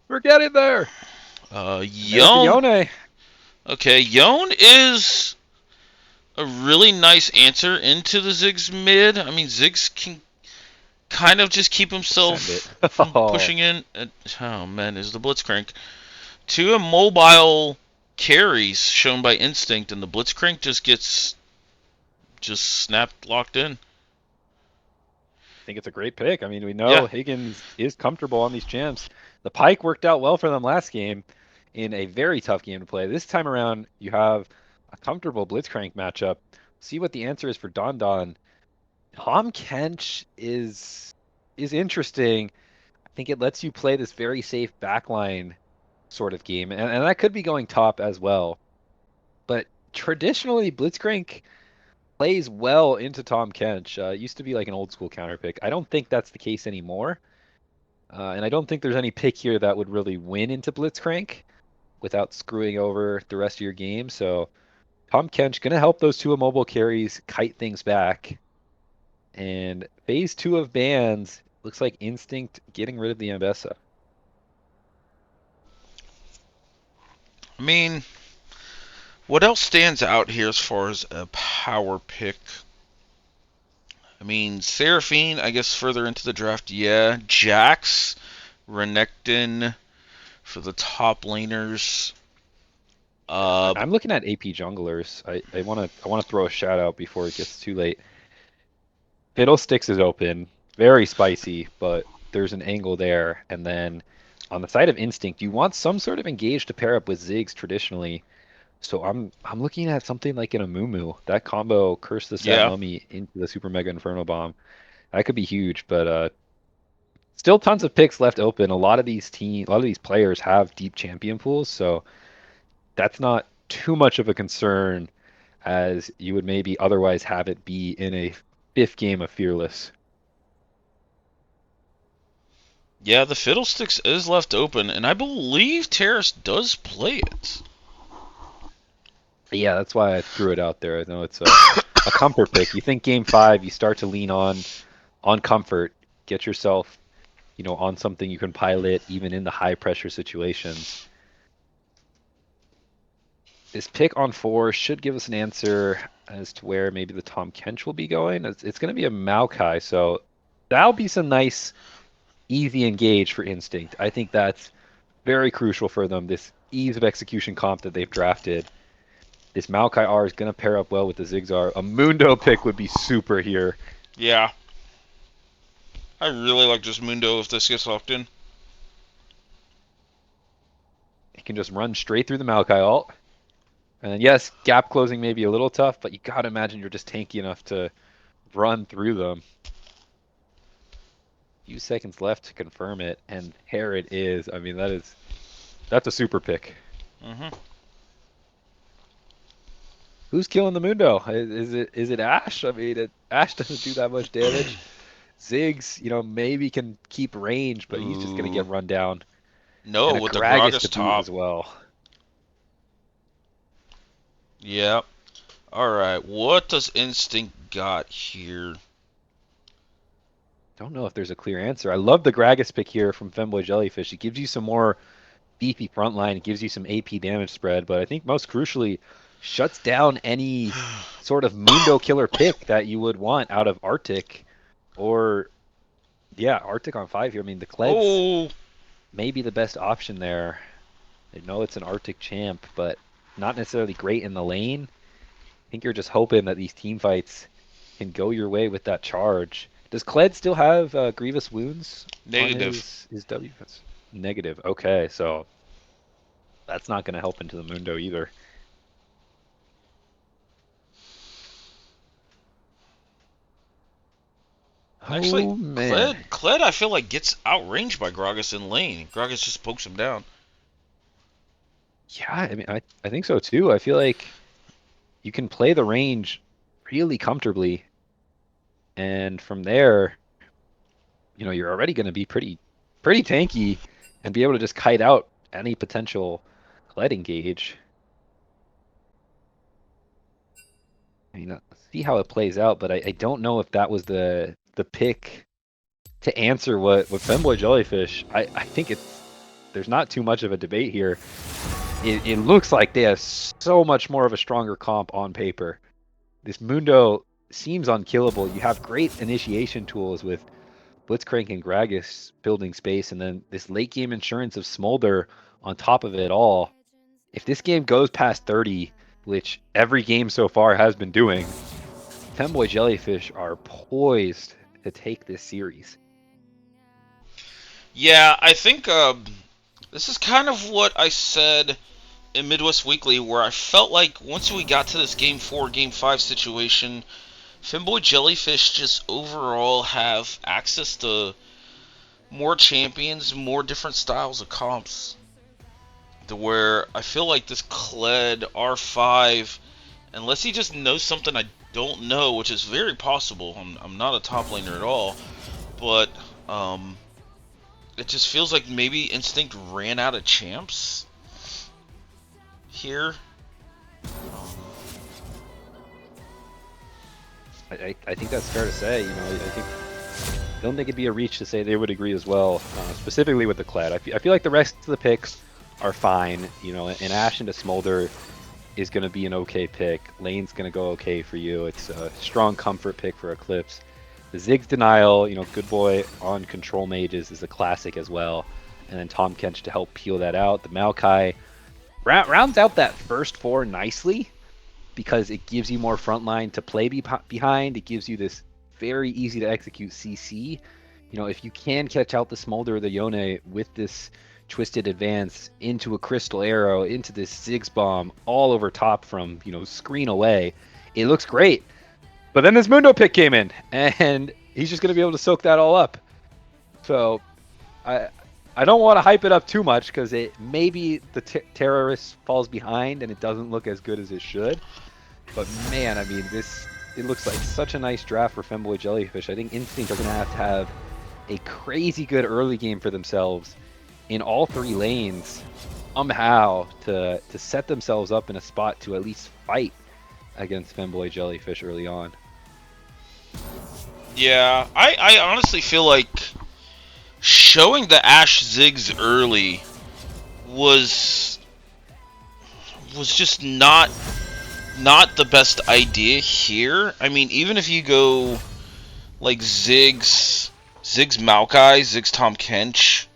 We're getting there. Yone. Okay, Yone is a really nice answer into the Ziggs mid. I mean, Ziggs can kind of just keep himself from pushing in. Oh man, is the Blitzcrank. 2 immobile carries shown by Instinct, and the Blitzcrank just gets snapped, locked in. I think it's a great pick. I mean, we know Higgins is comfortable on these champs. The Pike worked out well for them last game in a very tough game to play. This time around, you have a comfortable Blitzcrank matchup. See what the answer is for Don Don. Tahm Kench is interesting. I think it lets you play this very safe backline sort of game, and that could be going top as well. But traditionally, Blitzcrank plays well into Tahm Kench. It used to be like an old school counter pick. I don't think that's the case anymore. And I don't think there's any pick here that would really win into Blitzcrank without screwing over the rest of your game. So Tahm Kench going to help those 2 immobile carries kite things back. And phase 2 of bans, looks like Instinct getting rid of the Ambessa. I mean, what else stands out here as far as a power pick? I mean, Seraphine, I guess further into the draft, yeah. Jax, Renekton for the top laners. I'm looking at AP junglers. I want to throw a shout out before it gets too late. Fiddlesticks is open, very spicy, but there's an angle there. And then on the side of Instinct, you want some sort of engage to pair up with Ziggs traditionally. So I'm looking at something like an Amumu. That combo, Curse the Sad Mummy into the Super Mega Inferno Bomb. That could be huge, but Still tons of picks left open. A lot of these players have deep champion pools, so that's not too much of a concern as you would maybe otherwise have it be in a 5th game of Fearless. Yeah, the Fiddlesticks is left open, and I believe Terrace does play it. Yeah, that's why I threw it out there. I know it's a comfort pick. You think game 5, you start to lean on comfort, get yourself, on something you can pilot even in the high pressure situations. This pick on 4 should give us an answer as to where maybe the Tom Kench will be going. It's going to be a Maokai, so that'll be some nice, easy engage for Instinct. I think that's very crucial for them, this ease of execution comp that they've drafted. This Maokai R is going to pair up well with the Zigzar. A Mundo pick would be super here. Yeah. I really like just Mundo if this gets locked in. You can just run straight through the Maokai ult. And yes, gap closing may be a little tough, but you gotta imagine you're just tanky enough to run through them. Few seconds left to confirm it, and here it is. I mean, that's a super pick. Mm-hmm. Who's killing the Mundo? Is it Ashe? I mean, Ashe doesn't do that much damage. Ziggs, maybe can keep range, but he's just gonna get run down. No, And a with the Gragas Gragas to boot top as well. Yep. Alright, what does Instinct got here? Don't know if there's a clear answer. I love the Gragas pick here from Femboy Jellyfish. It gives you some more beefy frontline. It gives you some AP damage spread, but I think most crucially, shuts down any sort of Mundo killer pick that you would want out of Arctic. Or, yeah, Arctic on 5 here. I mean, the Kleds may be the best option there. I know it's an Arctic champ, but not necessarily great in the lane. I think you're just hoping that these team fights can go your way with that charge. Does Kled still have grievous wounds? Negative. On his W? That's negative. Okay, so that's not going to help into the Mundo either. Actually, Oh, man. Kled, I feel like gets outranged by Gragas in lane. Gragas just pokes him down. Yeah, I mean, I think so too. I feel like you can play the range really comfortably, and from there, you're already going to be pretty tanky and be able to just kite out any potential Kled engage. I mean, let's see how it plays out, but I don't know if that was the pick to answer what Femboy Jellyfish. I think there's not too much of a debate here. It looks like they have so much more of a stronger comp on paper. This Mundo seems unkillable. You have great initiation tools with Blitzcrank and Gragas building space, and then this late game insurance of Smolder on top of it all. If this game goes past 30, which every game so far has been doing, Femboy Jellyfish are poised to take this series. Yeah, I think this is kind of what I said in Midwest Weekly, where I felt like once we got to this Game 4, Game 5 situation, Femboy Jellyfish just overall have access to more champions, more different styles of comps, to where I feel like this Kled R5, unless he just knows something I don't know, which is very possible, I'm not a top laner at all, but it just feels like maybe Instinct ran out of champs here. I think that's fair to say. I don't think it'd be a reach to say they would agree as well, specifically with the Kled. I feel like the rest of the picks are fine. And Ashe into Smolder is going to be an okay pick. Lane's going to go okay for you. It's a strong comfort pick for Eclipse. The Ziggs Denial, Good Boy on Control Mages is a classic as well. And then Tom Kench to help peel that out. The Maokai rounds out that first 4 nicely because it gives you more frontline to play behind. It gives you this very easy to execute CC. If you can catch out the Smolder or the Yone with this Twisted Advance into a Crystal Arrow, into this Ziggs Bomb, all over top from, screen away, it looks great. But then this Mundo pick came in, and he's just going to be able to soak that all up. So I don't want to hype it up too much because it maybe the terrorist falls behind and it doesn't look as good as it should. But man, I mean, it looks like such a nice draft for Femboy Jellyfish. I think Instinct are going to have a crazy good early game for themselves in all 3 lanes somehow to set themselves up in a spot to at least fight against Femboy Jellyfish early on. Yeah, I honestly feel like showing the Ashe Ziggs early was just not the best idea here. I mean, even if you go like Ziggs Maokai, Ziggs Tom Kench,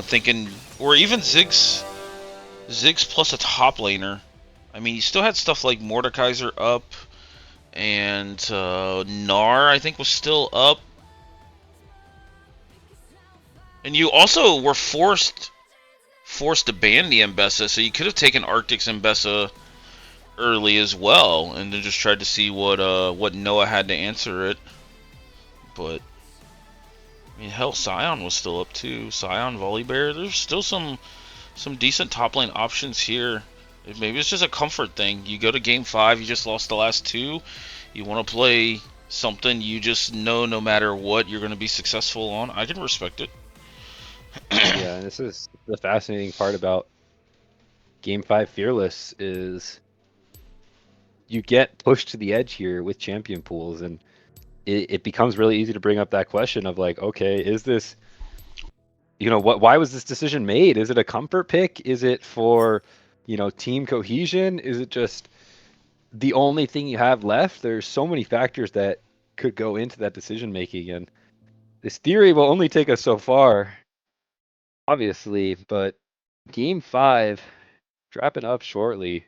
thinking, or even Ziggs plus a top laner. I mean, you still had stuff like Mordekaiser up, and Gnar, I think, was still up. And you also were forced to ban the Mbessa, so you could have taken Arctic's Mbessa early as well, and then just tried to see what Noah had to answer it. But I mean, hell, Scion was still up too. Scion, Volibear. There's still some decent top lane options here. Maybe it's just a comfort thing. You go to game 5, you just lost the last 2. You want to play something you just know no matter what you're going to be successful on. I can respect it. Yeah, and this is the fascinating part about Game 5 Fearless is you get pushed to the edge here with champion pools, and it becomes really easy to bring up that question of like, okay, is this, why was this decision made? Is it a comfort pick? Is it for, team cohesion? Is it just the only thing you have left? There's so many factors that could go into that decision making, and this theory will only take us so far, obviously, but Game 5 wrapping up shortly.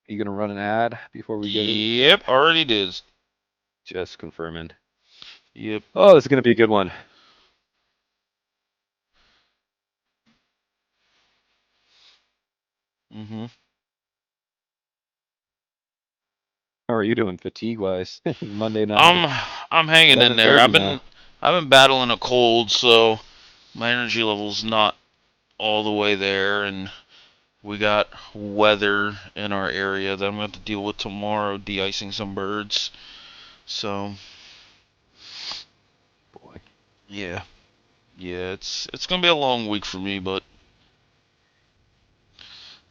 Are you gonna run an ad before we get in? Yep, already did. Just confirming. Yep. Oh, this is gonna be a good one. Mhm. How are you doing fatigue wise? Monday night. I'm hanging in there. 11:30 now. I've been battling a cold, so my energy level's not all the way there, and we got weather in our area that I'm going to have to deal with tomorrow, de-icing some birds. So, Boy. yeah, it's going to be a long week for me, but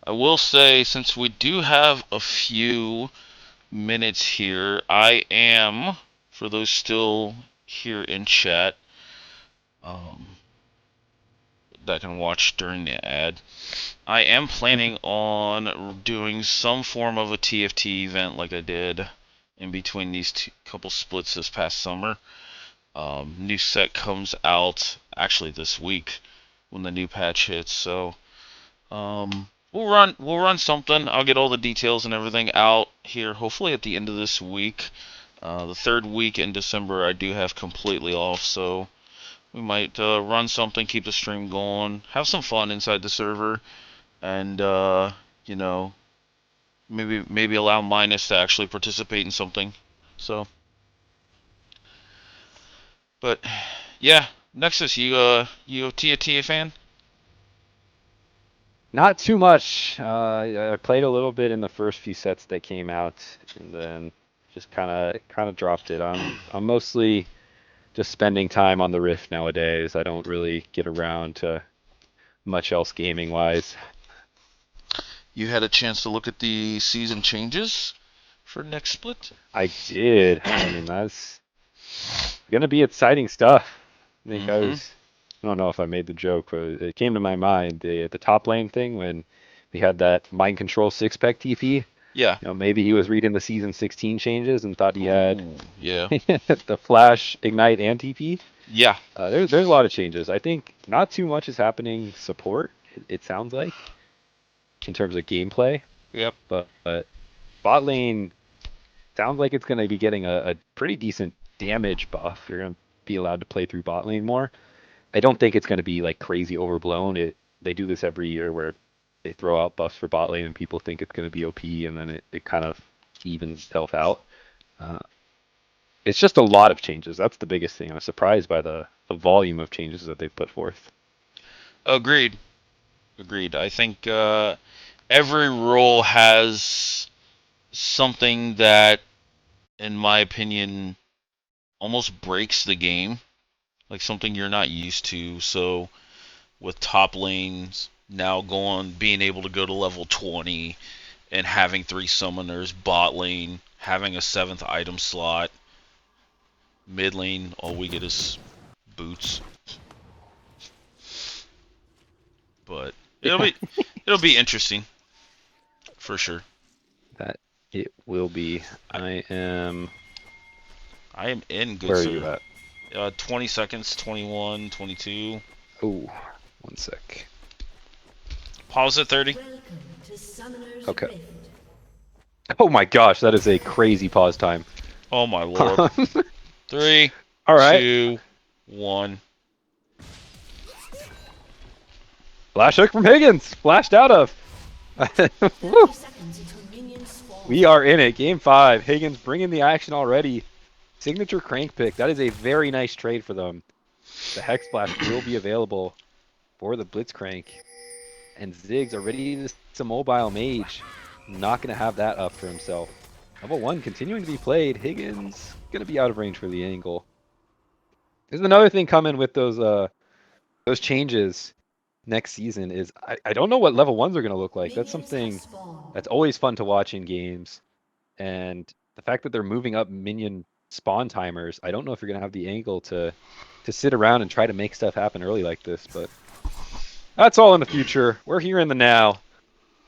I will say, since we do have a few minutes here, I am, for those still here in chat, that can watch during the ad, I am planning on doing some form of a TFT event like I did in between these couple splits this past summer. New set comes out actually this week when the new patch hits, so we'll run something. I'll get all the details and everything out here hopefully at the end of this week. The 3rd week in December I do have completely off, so we might run something, keep the stream going, have some fun inside the server, and maybe allow Minus to actually participate in something. So, but yeah, Nexus, you a Tia fan? Not too much. I played a little bit in the first few sets that came out, and then just kind of dropped it. I'm mostly just spending time on the Rift nowadays. I don't really get around to much else gaming wise. You had a chance to look at the season changes for next split? I did. I mean, that's gonna be exciting stuff. I think I don't know if I made the joke, but it came to my mind the top lane thing when we had that mind control 6-pack TP. Yeah. Maybe he was reading the season 16 changes and thought he had yeah. the flash, ignite, and TP. Yeah. There's a lot of changes. I think not too much is happening support. It sounds like in terms of gameplay. Yep. But bot lane sounds like it's going to be getting a pretty decent damage buff. You're going to be allowed to play through bot lane more. I don't think it's going to be like crazy overblown. They do this every year where they throw out buffs for bot lane and people think it's going to be OP, and then it kind of evens itself out. it's just a lot of changes. That's the biggest thing. I was surprised by the volume of changes that they've put forth. Agreed. I think every rule has something that, in my opinion, almost breaks the game, like something you're not used to. So with top lanes now being able to go to level 20 and having 3 summoners, bot lane having a 7th item slot, mid lane all we get is boots. But it'll be interesting for sure. That it will be. I am in good. Where are sir. you at? 20 seconds, 21, 22. Oh, 1 sec. Pause at 30. Welcome to Summoner's Okay. Rift. Oh my gosh, that is a crazy pause time. Oh my lord. 3, All right. 2, 1. Flash hook from Higgins. Flashed out of. 30 Woo. seconds until minions spawn. We are in it. Game 5. Higgins bringing the action already. Signature crank pick. That is a very nice trade for them. The Hex Blast will be available for the Blitzcrank. And Ziggs already this a mobile mage. Not going to have that up for himself. Level 1 continuing to be played. Higgins going to be out of range for the angle. There's another thing coming with those changes next season is I don't know what level 1s are going to look like. That's Minions something have spawned. that's always fun to watch in games. And the fact that they're moving up minion spawn timers, I don't know if you're going to have the angle to sit around and try to make stuff happen early like this, but that's all in the future. We're here in the now.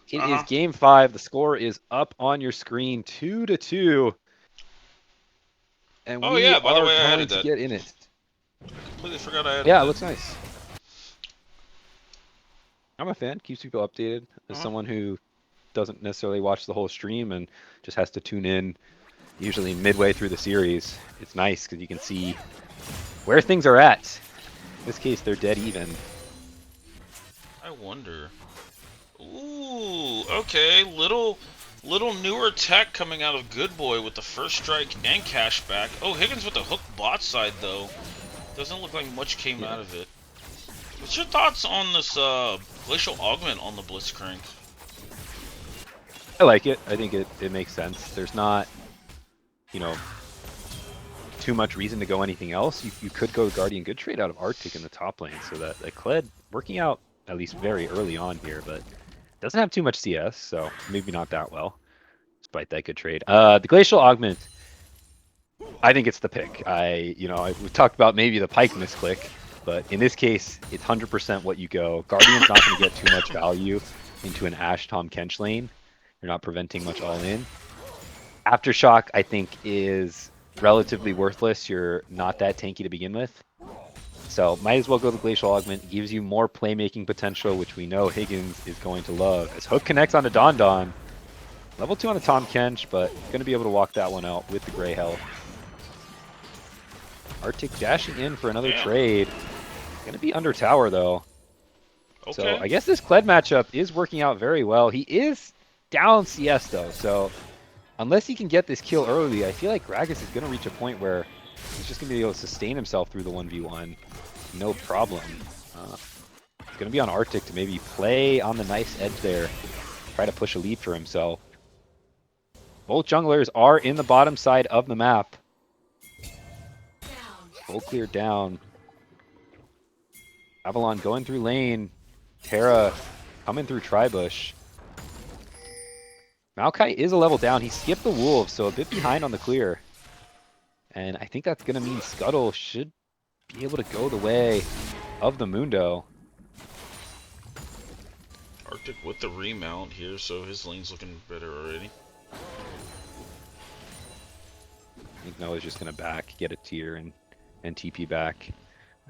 It is game 5. The score is up on your screen, 2-2. And Oh, we yeah, by the are way, I going added to that. get in it. Completely forgot I had Yeah, that. it looks nice. I'm a fan. Keeps people updated. As someone who doesn't necessarily watch the whole stream and just has to tune in usually midway through the series, it's nice because you can see where things are at. In this case, they're dead even. I wonder. Ooh, okay. Little newer tech coming out of Good Boy with the first strike and cashback. Oh, Higgins with the hook bot side though. Doesn't look like much came out of it. What's your thoughts on this glacial augment on the Blitzcrank? I like it. I think it makes sense. There's not, too much reason to go anything else. You could go Guardian Good trade out of Arctic in the top lane, so that Kled working out at least very early on here, but doesn't have too much CS, so maybe not that well, despite that good trade. The Glacial Augment, I think it's the pick. We talked about maybe the Pike misclick, but in this case, it's 100% what you go. Guardian's not going to get too much value into an Ashe Tom Kench lane. You're not preventing much all in. Aftershock, I think, is relatively worthless. You're not that tanky to begin with. So might as well go the Glacial Augment. It gives you more playmaking potential, which we know Higgins is going to love. As Hook connects onto Don Don. Level 2 on a Tom Kench, but going to be able to walk that one out with the Grey Health. Arctic dashing in for another trade. Going to be under tower, though. Okay. So I guess this Kled matchup is working out very well. He is down CS, though, so unless he can get this kill early, I feel like Gragas is going to reach a point where he's just going to be able to sustain himself through the 1v1. No problem. He's going to be on Arctic to maybe play on the nice edge there. Try to push a lead for himself. Both junglers are in the bottom side of the map. Full clear down. Avalon going through lane. Terra coming through Tribush. Maokai is a level down. He skipped the Wolves, so a bit behind on the clear. And I think that's going to mean Scuttle should be able to go the way of the Mundo. Arctic with the remount here, so his lane's looking better already. I think Noah's just going to back, get a tier, and TP back.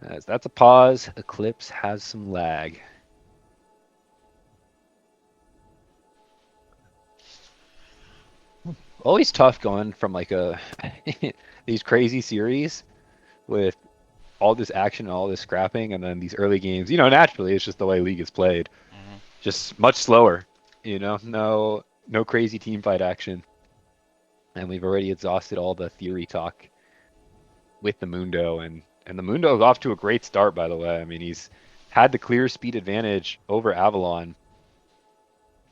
As that's a pause. Eclipse has some lag. Always tough going from like these crazy series with all this action and all this scrapping, and then these early games. Naturally, it's just the way League is played. Just much slower. No crazy team fight action. And we've already exhausted all the theory talk with the Mundo, and the Mundo is off to a great start, by the way. I mean, he's had the clear speed advantage over Avalon.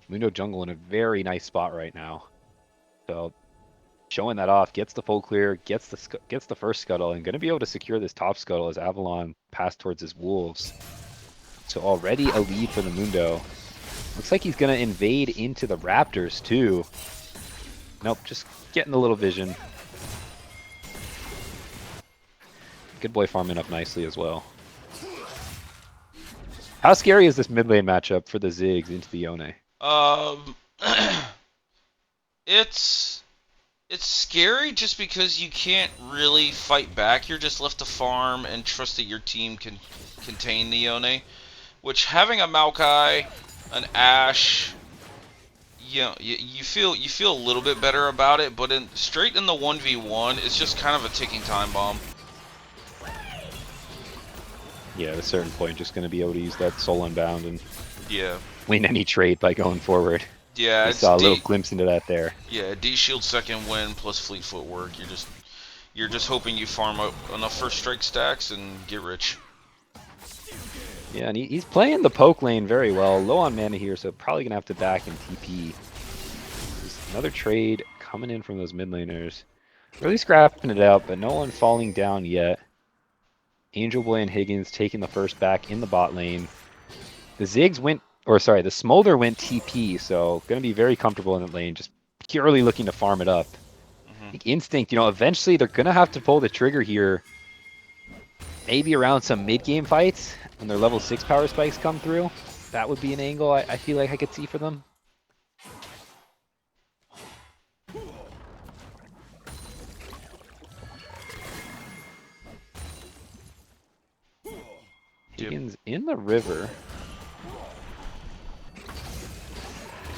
Mundo jungle in a very nice spot right now. So showing that off, gets the full clear, gets the first scuttle, and going to be able to secure this top scuttle as Avalon pass towards his wolves. So already a lead for the Mundo. Looks like he's going to invade into the Raptors too. Nope, just getting a little vision. Good boy farming up nicely as well. How scary is this mid lane matchup for the Ziggs into the Yone? It's scary just because you can't really fight back. You're just left to farm and trust that your team can contain the Yone. Which having a Maokai, an Ashe, you know, you feel a little bit better about it. But straight in the 1v1, it's just kind of a ticking time bomb. Yeah, at a certain point, just going to be able to use that Soul Unbound and Yeah. win any trade by going forward. Yeah, I it's saw a little glimpse into that there. Yeah, D Shield second win plus fleet footwork. You're just hoping you farm up enough first strike stacks and get rich. Yeah, and he's playing the poke lane very well. Low on mana here, so probably gonna have to back and TP. There's another trade coming in from those mid laners. Really scrapping it out, but no one falling down yet. Angel Boy and Higgins taking the first back in the bot lane. The Ziggs went, or sorry, the Smolder went TP, so going to be very comfortable in the lane, just purely looking to farm it up. I think Instinct, you know, eventually they're going to have to pull the trigger here. Maybe around some mid-game fights when their level 6 power spikes come through. That would be an angle I feel like I could see for them. Higgins in the river.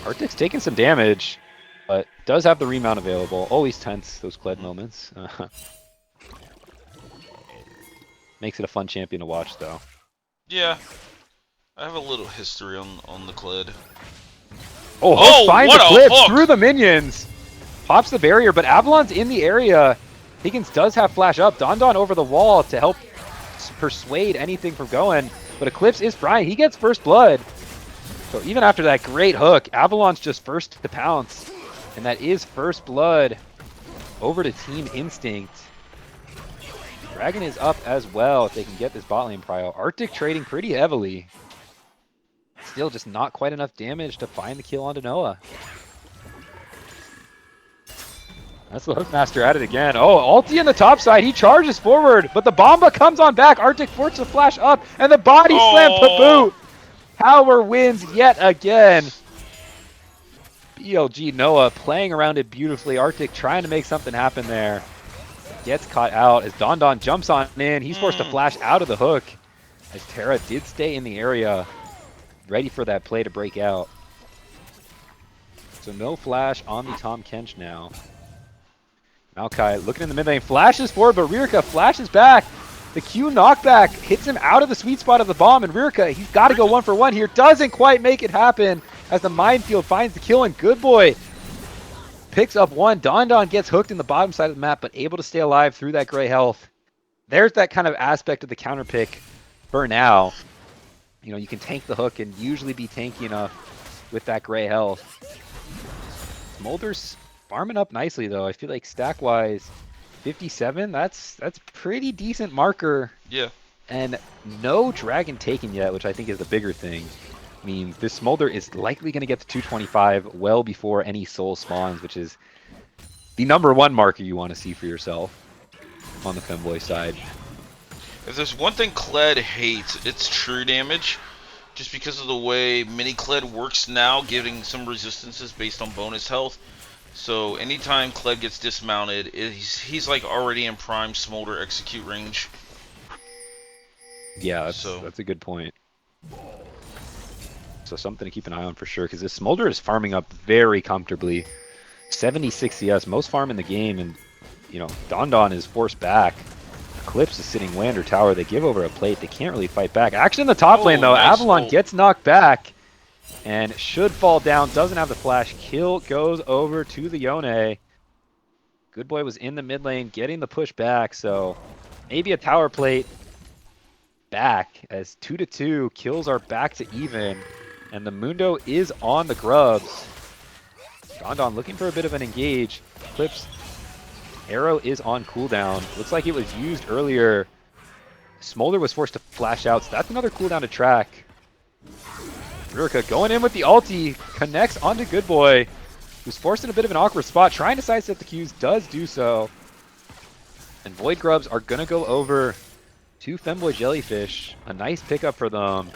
Arctic's taking some damage, but does have the remount available. Always tense, those Kled moments. Makes it a fun champion to watch, though. Yeah, I have a little history on the Kled. Oh, Hook finds the clip through the minions. Pops the barrier, but Avalon's in the area. Higgins does have flash up. Don over the wall to help persuade anything from going, but Eclipse is frying. He gets first blood. So even after that great hook, Avalon's just first to pounce, and that is first blood over to Team Instinct. Dragon is up as well if they can get this bot lane prio. Arctic trading pretty heavily. Still just not quite enough damage to find the kill onto Noah. That's the Hookmaster at it again. Oh, ulti on the top side. He charges forward, but the Bomba comes on back. Arctic forces to flash up, and the body slam to boot. Power wins yet again. BLG Noah playing around it beautifully. Arctic trying to make something happen there. Gets caught out as Don jumps on in. He's forced to flash out of the hook as Terra did stay in the area, ready for that play to break out. So no flash on the Tom Kench now. Maokai looking in the mid lane, flashes forward, but Rirka flashes back. The Q knockback hits him out of the sweet spot of the bomb, and Rirka, he's got to go 1-for-1 here. Doesn't quite make it happen as the minefield finds the kill, and Good Boy picks up one. Don gets hooked in the bottom side of the map, but able to stay alive through that gray health. There's that kind of aspect of the counter pick for now. You know, you can tank the hook and usually be tanky enough with that gray health. Smolder's farming up nicely, though. I feel like stack-wise, 57, that's pretty decent marker. Yeah. And no dragon taken yet, which I think is the bigger thing. I mean, this Smolder is likely going to get to 225 well before any soul spawns, which is the #1 marker you want to see for yourself on the Femboy side. If there's one thing Kled hates, it's true damage. Just because of the way mini Kled works now, giving some resistances based on bonus health. So anytime Kled gets dismounted, he's like already in prime Smolder execute range. Yeah, that's a good point. So something to keep an eye on for sure, because this Smolder is farming up very comfortably. 76 CS, most farm in the game, and you know, Don is forced back. Eclipse is sitting Wander Tower. They give over a plate. They can't really fight back. Action in the top lane though. Nice. Avalon gets knocked back and should fall down. Doesn't have the flash. Kill goes over to the Yone. Good Boy was in the mid lane getting the push back, so maybe a tower plate back as 2-2 kills are back to even, and the Mundo is on the grubs. Don looking for a bit of an engage. Clips. Arrow is on cooldown. Looks like it was used earlier. Smolder was forced to flash out, so that's another cooldown to track. Rurika going in with the ulti, connects onto Good Boy, who's forced in a bit of an awkward spot, trying to sidestep the Qs, does do so. And Void Grubs are going to go over to Femboy Jellyfish. A nice pickup for them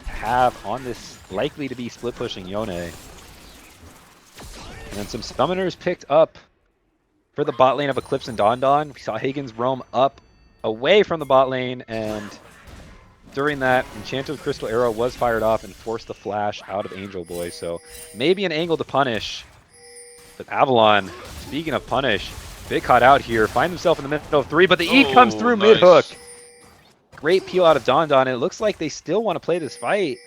to have on this likely to be split pushing Yone. And then some summoners picked up for the bot lane of Eclipse and Don. We saw Higgins roam up away from the bot lane, and during that, Enchanted Crystal Arrow was fired off and forced the flash out of Angel Boy. So maybe an angle to punish. But Avalon, speaking of punish, big caught out here, finds himself in the middle of 3, but the E comes through nice. mid-hook. Great peel out of Don. It looks like they still want to play this fight.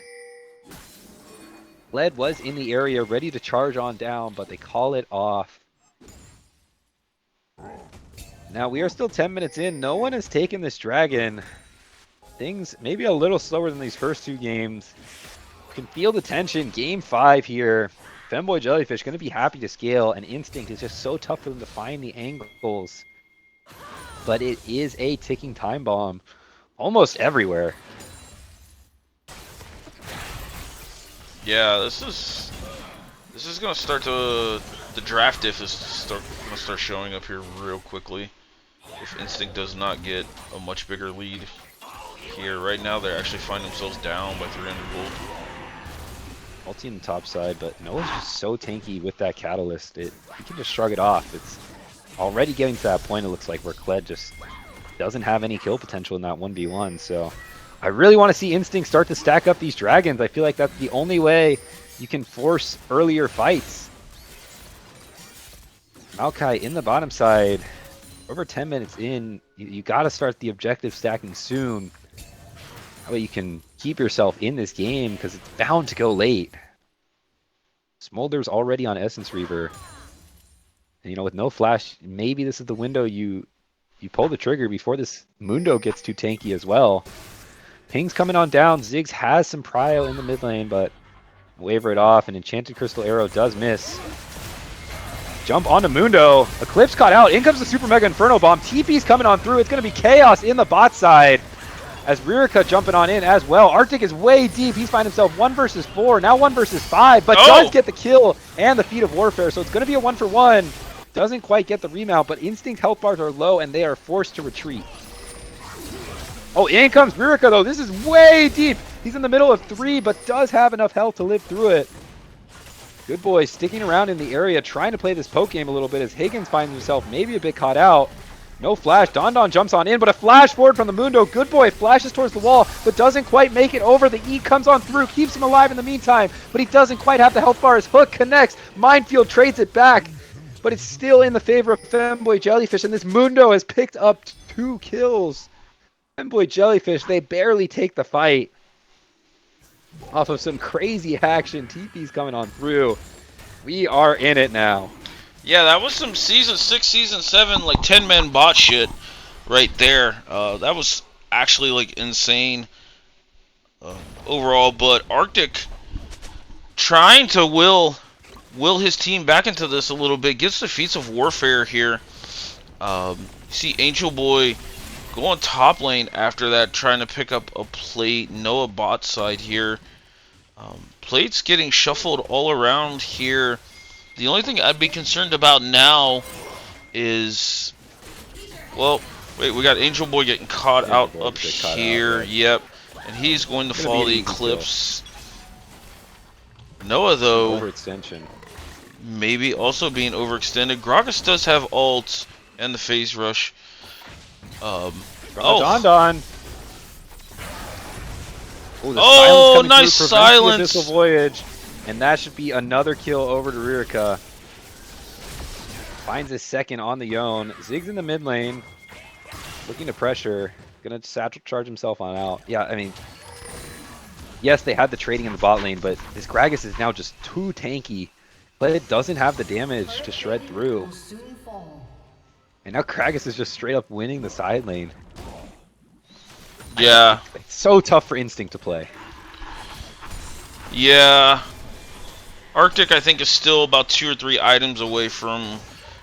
Led was in the area, ready to charge on down, but they call it off. Now we are still 10 minutes in. No one has taken this dragon. Things maybe a little slower than these first 2 games. You can feel the tension. Game 5 here. Femboy Jellyfish going to be happy to scale, and Instinct is just so tough for them to find the angles. But it is a ticking time bomb almost everywhere. Yeah, this is gonna start to the draft diff is gonna start showing up here real quickly. If Instinct does not get a much bigger lead here, right now they actually find themselves down by 300 gold. Ulti on the top side, but Noah's just so tanky with that catalyst. He can just shrug it off. It's already getting to that point, it looks like, where Kled just doesn't have any kill potential in that 1v1. So I really want to see Instinct start to stack up these dragons. I feel like that's the only way you can force earlier fights. Maokai in the bottom side. Over 10 minutes in, you got to start the objective stacking soon. That way you can keep yourself in this game, because it's bound to go late. Smolder's already on Essence Reaver. And, with no flash, maybe this is the window you pull the trigger before this Mundo gets too tanky as well. Ping's coming on down. Ziggs has some prio in the mid lane, but waver it off. An Enchanted Crystal Arrow does miss. Jump onto Mundo. Eclipse caught out. In comes the Super Mega Inferno Bomb. TP's coming on through. It's going to be chaos in the bot side, as Rurika jumping on in as well. Arctic is way deep. He's finding himself 1 versus 4, now 1 versus 5, but does get the kill and the Feat of Warfare, so it's going to be a 1-for-1. Doesn't quite get the remount, but Instinct health bars are low, and they are forced to retreat. Oh, in comes Rurika, though. This is way deep. He's in the middle of 3, but does have enough health to live through it. Good Boy sticking around in the area, trying to play this poke game a little bit, as Higgins finds himself maybe a bit caught out. No flash. Don jumps on in, but a flash forward from the Mundo. Good Boy flashes towards the wall, but doesn't quite make it over. The E comes on through, keeps him alive in the meantime, but he doesn't quite have the health bar. His hook connects. Minefield trades it back, but it's still in the favor of Femboy Jellyfish, and this Mundo has picked up 2 kills. Femboy Jellyfish, they barely take the fight. Off of some crazy action. TP's coming on through. We are in it now. Yeah, that was some Season 6, Season 7, like 10-man bot shit right there. That was actually like insane overall, but Arctic trying to will his team back into this a little bit. Gets the Feats of Warfare here. You see Angel Boy going top lane after that, trying to pick up a plate. Noah bot side here. Plates getting shuffled all around here. The only thing I'd be concerned about now is, well, wait, we got Angel Boy getting caught out up here. Yep, and he's going to follow the Eclipse. Noah, though, Overextension. maybe also being overextended. Gragas does have ult and the phase rush. Don. Oh, nice silence. Abyssal Voyage, and that should be another kill over to Rurika. Finds his second on the Yone. Ziggs in the mid lane, looking to pressure. Gonna satchel charge himself on out. Yeah, I mean, yes, they had the trading in the bot lane, but this Gragas is now just too tanky. But it doesn't have the damage to shred through. Will soon fall. And now Gragas is just straight up winning the side lane. Yeah. It's so tough for Instinct to play. Yeah. Arctic, I think, is still about 2 or 3 items away from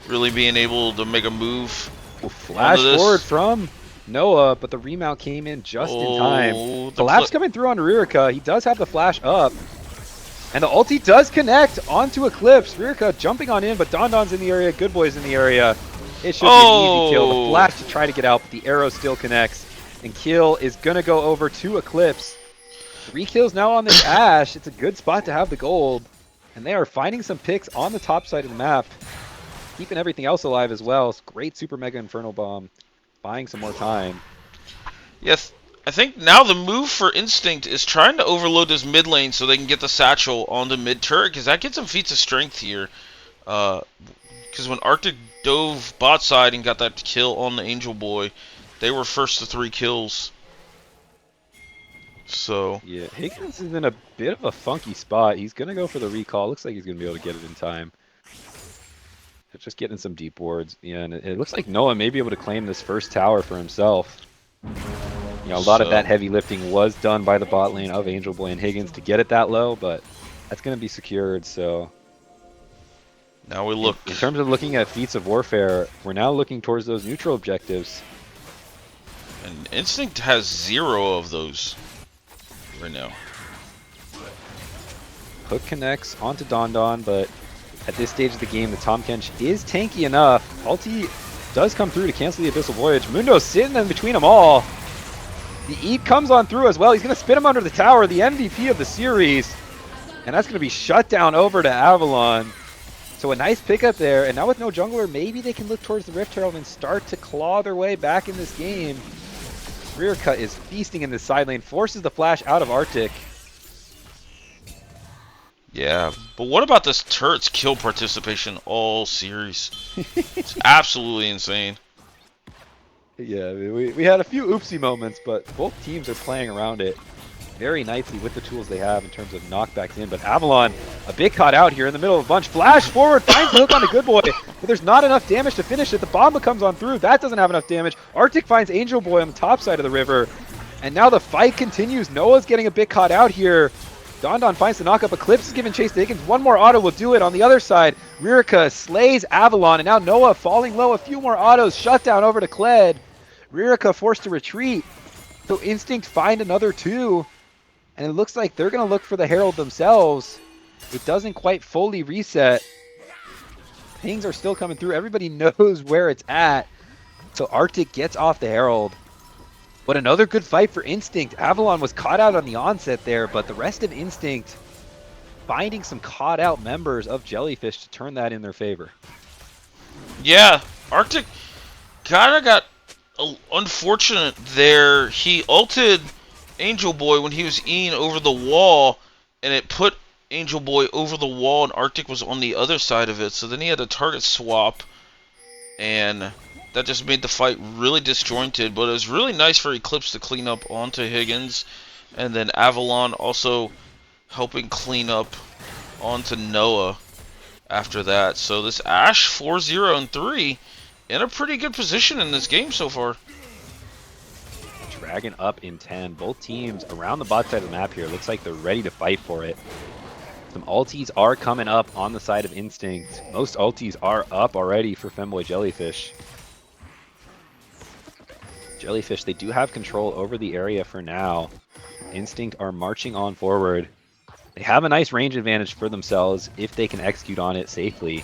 really being able to make a move. Well, flash onto this. forward from Noah, but the remount came in just in time. Oh, the Collapse coming through on Ririka. He does have the flash up. And the ulti does connect onto Eclipse. Ririka jumping on in, but Don Don's in the area. Good Boy's in the area. It should be an easy kill. The flash to try to get out, but the arrow still connects. And kill is going to go over to Eclipse. 3 kills now on this Ashe. It's a good spot to have the gold. And they are finding some picks on the top side of the map. Keeping everything else alive as well. It's great Super Mega Inferno Bomb. Buying some more time. Yes, I think now the move for Instinct is trying to overload this mid lane so they can get the satchel onto mid turret, because that gets them feats of strength here. Because when Arctic dove bot side and got that kill on the Angel Boy, they were first to 3 kills. So Yeah, Higgins is in a bit of a funky spot. He's going to go for the recall. Looks like he's going to be able to get it in time. They're just getting some deep wards. Yeah, and it looks like Noah may be able to claim this first tower for himself. You know, a lot of that heavy lifting was done by the bot lane of Angel Boy and Higgins to get it that low, but that's going to be secured, so... now we look. In terms of looking at feats of warfare, we're now looking towards those neutral objectives. And Instinct has 0 of those right now. Hook connects onto Don Don, but at this stage of the game, the Tahm Kench is tanky enough. Ulti does come through to cancel the Abyssal Voyage. Mundo's sitting in between them all. The Eat comes on through as well. He's going to spin him under the tower, the MVP of the series. And that's going to be shut down over to Avalon. So a nice pickup there. And now with no jungler, maybe they can look towards the Rift Herald and start to claw their way back in this game. Rear cut is feasting in this side lane. Forces the flash out of Arctic. Yeah, but what about this turret's kill participation all series? It's absolutely insane. Yeah, we had a few oopsie moments, but both teams are playing around it very nicely with the tools they have in terms of knockbacks in. But Avalon, a bit caught out here in the middle of a bunch. Flash forward, finds the hook on the Good Boy, but there's not enough damage to finish it. The Bomba comes on through. That doesn't have enough damage. Arctic finds Angel Boy on the top side of the river. And now the fight continues. Noah's getting a bit caught out here. Don Don finds the knockup. Eclipse is giving chase to Higgins. One more auto will do it. On the other side, Ririka slays Avalon. And now Noah falling low. A few more autos. Shut down over to Kled. Ririka forced to retreat. So Instinct find another 2. And it looks like they're going to look for the Herald themselves. It doesn't quite fully reset. Pings are still coming through. Everybody knows where it's at. So Arctic gets off the Herald. But another good fight for Instinct. Avalon was caught out on the onset there, but the rest of Instinct finding some caught out members of Jellyfish to turn that in their favor. Yeah, Arctic kind of got unfortunate there. He ulted Angel Boy when he was eating over the wall, and it put Angel Boy over the wall, and Arctic was on the other side of it. So then he had a target swap, and that just made the fight really disjointed. But it was really nice for Eclipse to clean up onto Higgins, and then Avalon also helping clean up onto Noah after that. So this Ashe 4-0 and 3 in a pretty good position in this game so far. Dragon up in 10. Both teams around the bot side of the map here. Looks like they're ready to fight for it. Some ultis are coming up on the side of Instinct. Most ultis are up already for Femboy Jellyfish. Jellyfish, they do have control over the area for now. Instinct are marching on forward. They have a nice range advantage for themselves if they can execute on it safely.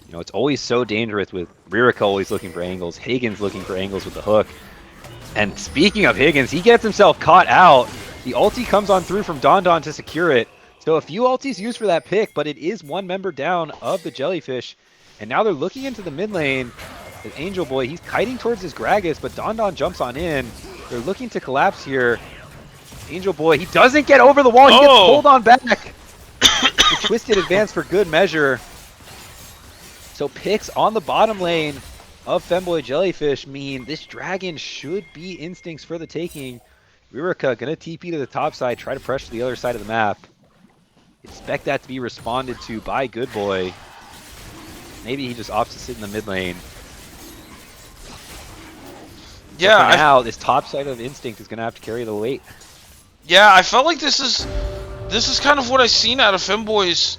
You know, it's always so dangerous with Ririka always looking for angles, Higgins looking for angles with the hook. And speaking of Higgins, he gets himself caught out. The ulti comes on through from Don Don to secure it. So a few ultis used for that pick, but it is one member down of the Jellyfish. And now they're looking into the mid lane. With Angel Boy, he's kiting towards his Gragas, but Don Don jumps on in. They're looking to collapse here. Angel Boy, he doesn't get over the wall. He gets pulled on back. The twisted advance for good measure. So picks on the bottom lane of Femboy Jellyfish mean this dragon should be Instincts for the taking. Ririka gonna TP to the top side, try to pressure the other side of the map. Expect that to be responded to by Good Boy. Maybe he just opts to sit in the mid lane. Yeah, But for now, this top side of Instinct is going to have to carry the weight. Yeah, I felt like this is kind of what I've seen out of Femboys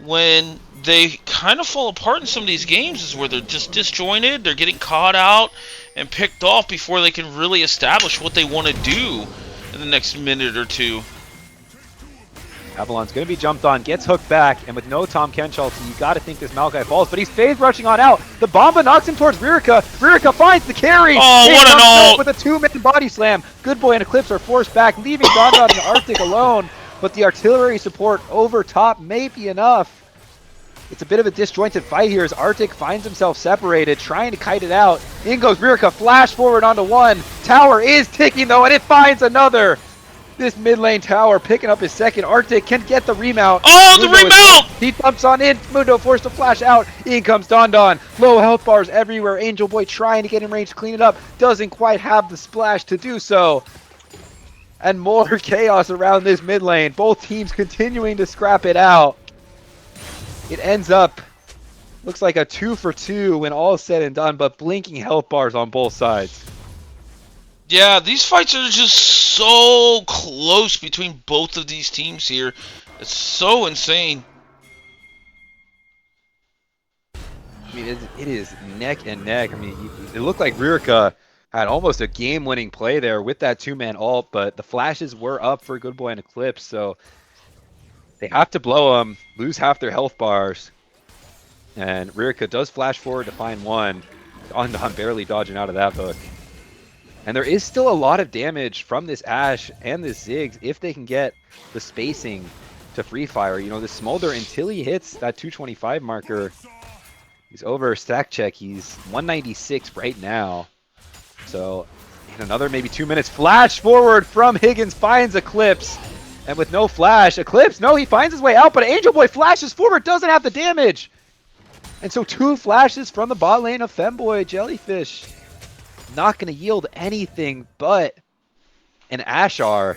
when they kind of fall apart in some of these games, is where they're just disjointed, they're getting caught out and picked off before they can really establish what they want to do in the next minute or two. Avalon's going to be jumped on, gets hooked back, and with no Tom Kenchel, you got to think this Maokai falls, but he's phase rushing on out. The Bomba knocks him towards Ririka. Ririka finds the carry. Oh, He what an comes out ult! with a two-man body slam. Good Boy and Eclipse are forced back, leaving Don Don and Arctic alone, but the artillery support over top may be enough. It's a bit of a disjointed fight here as Arctic finds himself separated, trying to kite it out. In goes Ririka, flash forward onto one. Tower is ticking though, and it finds another. This mid lane tower picking up his second. Arctic can get the remount. Oh, the Mundo remount! He jumps on in. Mundo forced to flash out. In comes Don Don. Low health bars everywhere. Angel Boy trying to get in range to clean it up. Doesn't quite have the splash to do so. And more chaos around this mid lane. Both teams continuing to scrap it out. It ends up, looks like a 2 for 2 when all is said and done, but blinking health bars on both sides. Yeah, these fights are just so close between both of these teams here. It's so insane. I mean, it is neck and neck. I mean, it looked like Ririka had almost a game-winning play there with that two-man ult, but the flashes were up for Good Boy and Eclipse, so they have to blow them, lose half their health bars, and Ririka does flash forward to find one. Don Don barely dodging out of that hook. And there is still a lot of damage from this Ashe and this Ziggs if they can get the spacing to free fire. You know, the Smolder, until he hits that 225 marker, he's over stack check. He's 196 right now. So in another maybe 2 minutes, flash forward from Higgins, finds Eclipse. And with no flash, Eclipse, no, he finds his way out, but Angel Boy flashes forward, doesn't have the damage. And so 2 flashes from the bot lane of Femboy. Jellyfish not going to yield anything but an Ashar.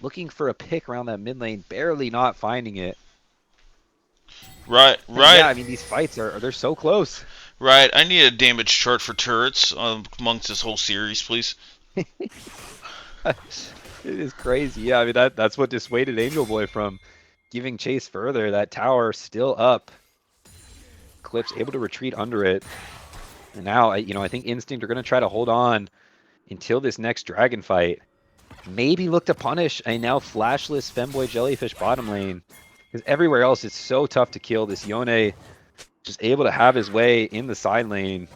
Looking for a pick around that mid lane, barely not finding it. Right. Yeah, I mean, these fights they're so close. Right, I need a damage chart for turrets amongst this whole series, please. It is crazy. Yeah, I mean, that's what dissuaded Angel Boy from giving chase further. That tower still up. Eclipse able to retreat under it. And now, I think Instinct are going to try to hold on until this next dragon fight. Maybe look to punish a now flashless Femboy Jellyfish bottom lane. Because everywhere else, it's so tough to kill. This Yone just able to have his way in the side lane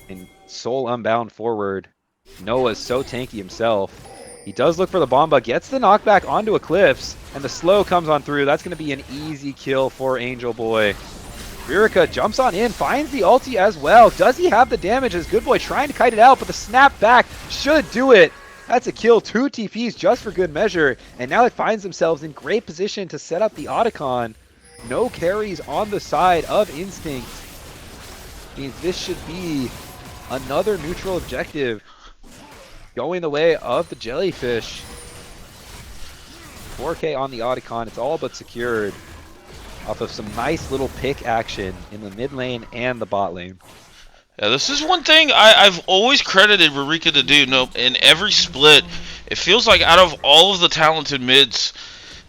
and soul unbound forward. Noah's so tanky himself. He does look for the Bomba, gets the knockback onto Eclipse, and the slow comes on through. That's going to be an easy kill for Angel Boy. Ririka jumps on in, finds the ulti as well. Does he have the damage as Good Boy trying to kite it out, but the snap back should do it. That's a kill, 2 TPs just for good measure, and now it finds themselves in great position to set up the Otacon. No carries on the side of Instinct. Means this should be another neutral objective going the way of the Jellyfish. 4K on the Otacon, it's all but secured off of some nice little pick action in the mid lane and the bot lane. Yeah, this is one thing I've always credited Ririka to do. No, in every split, it feels like out of all of the talented mids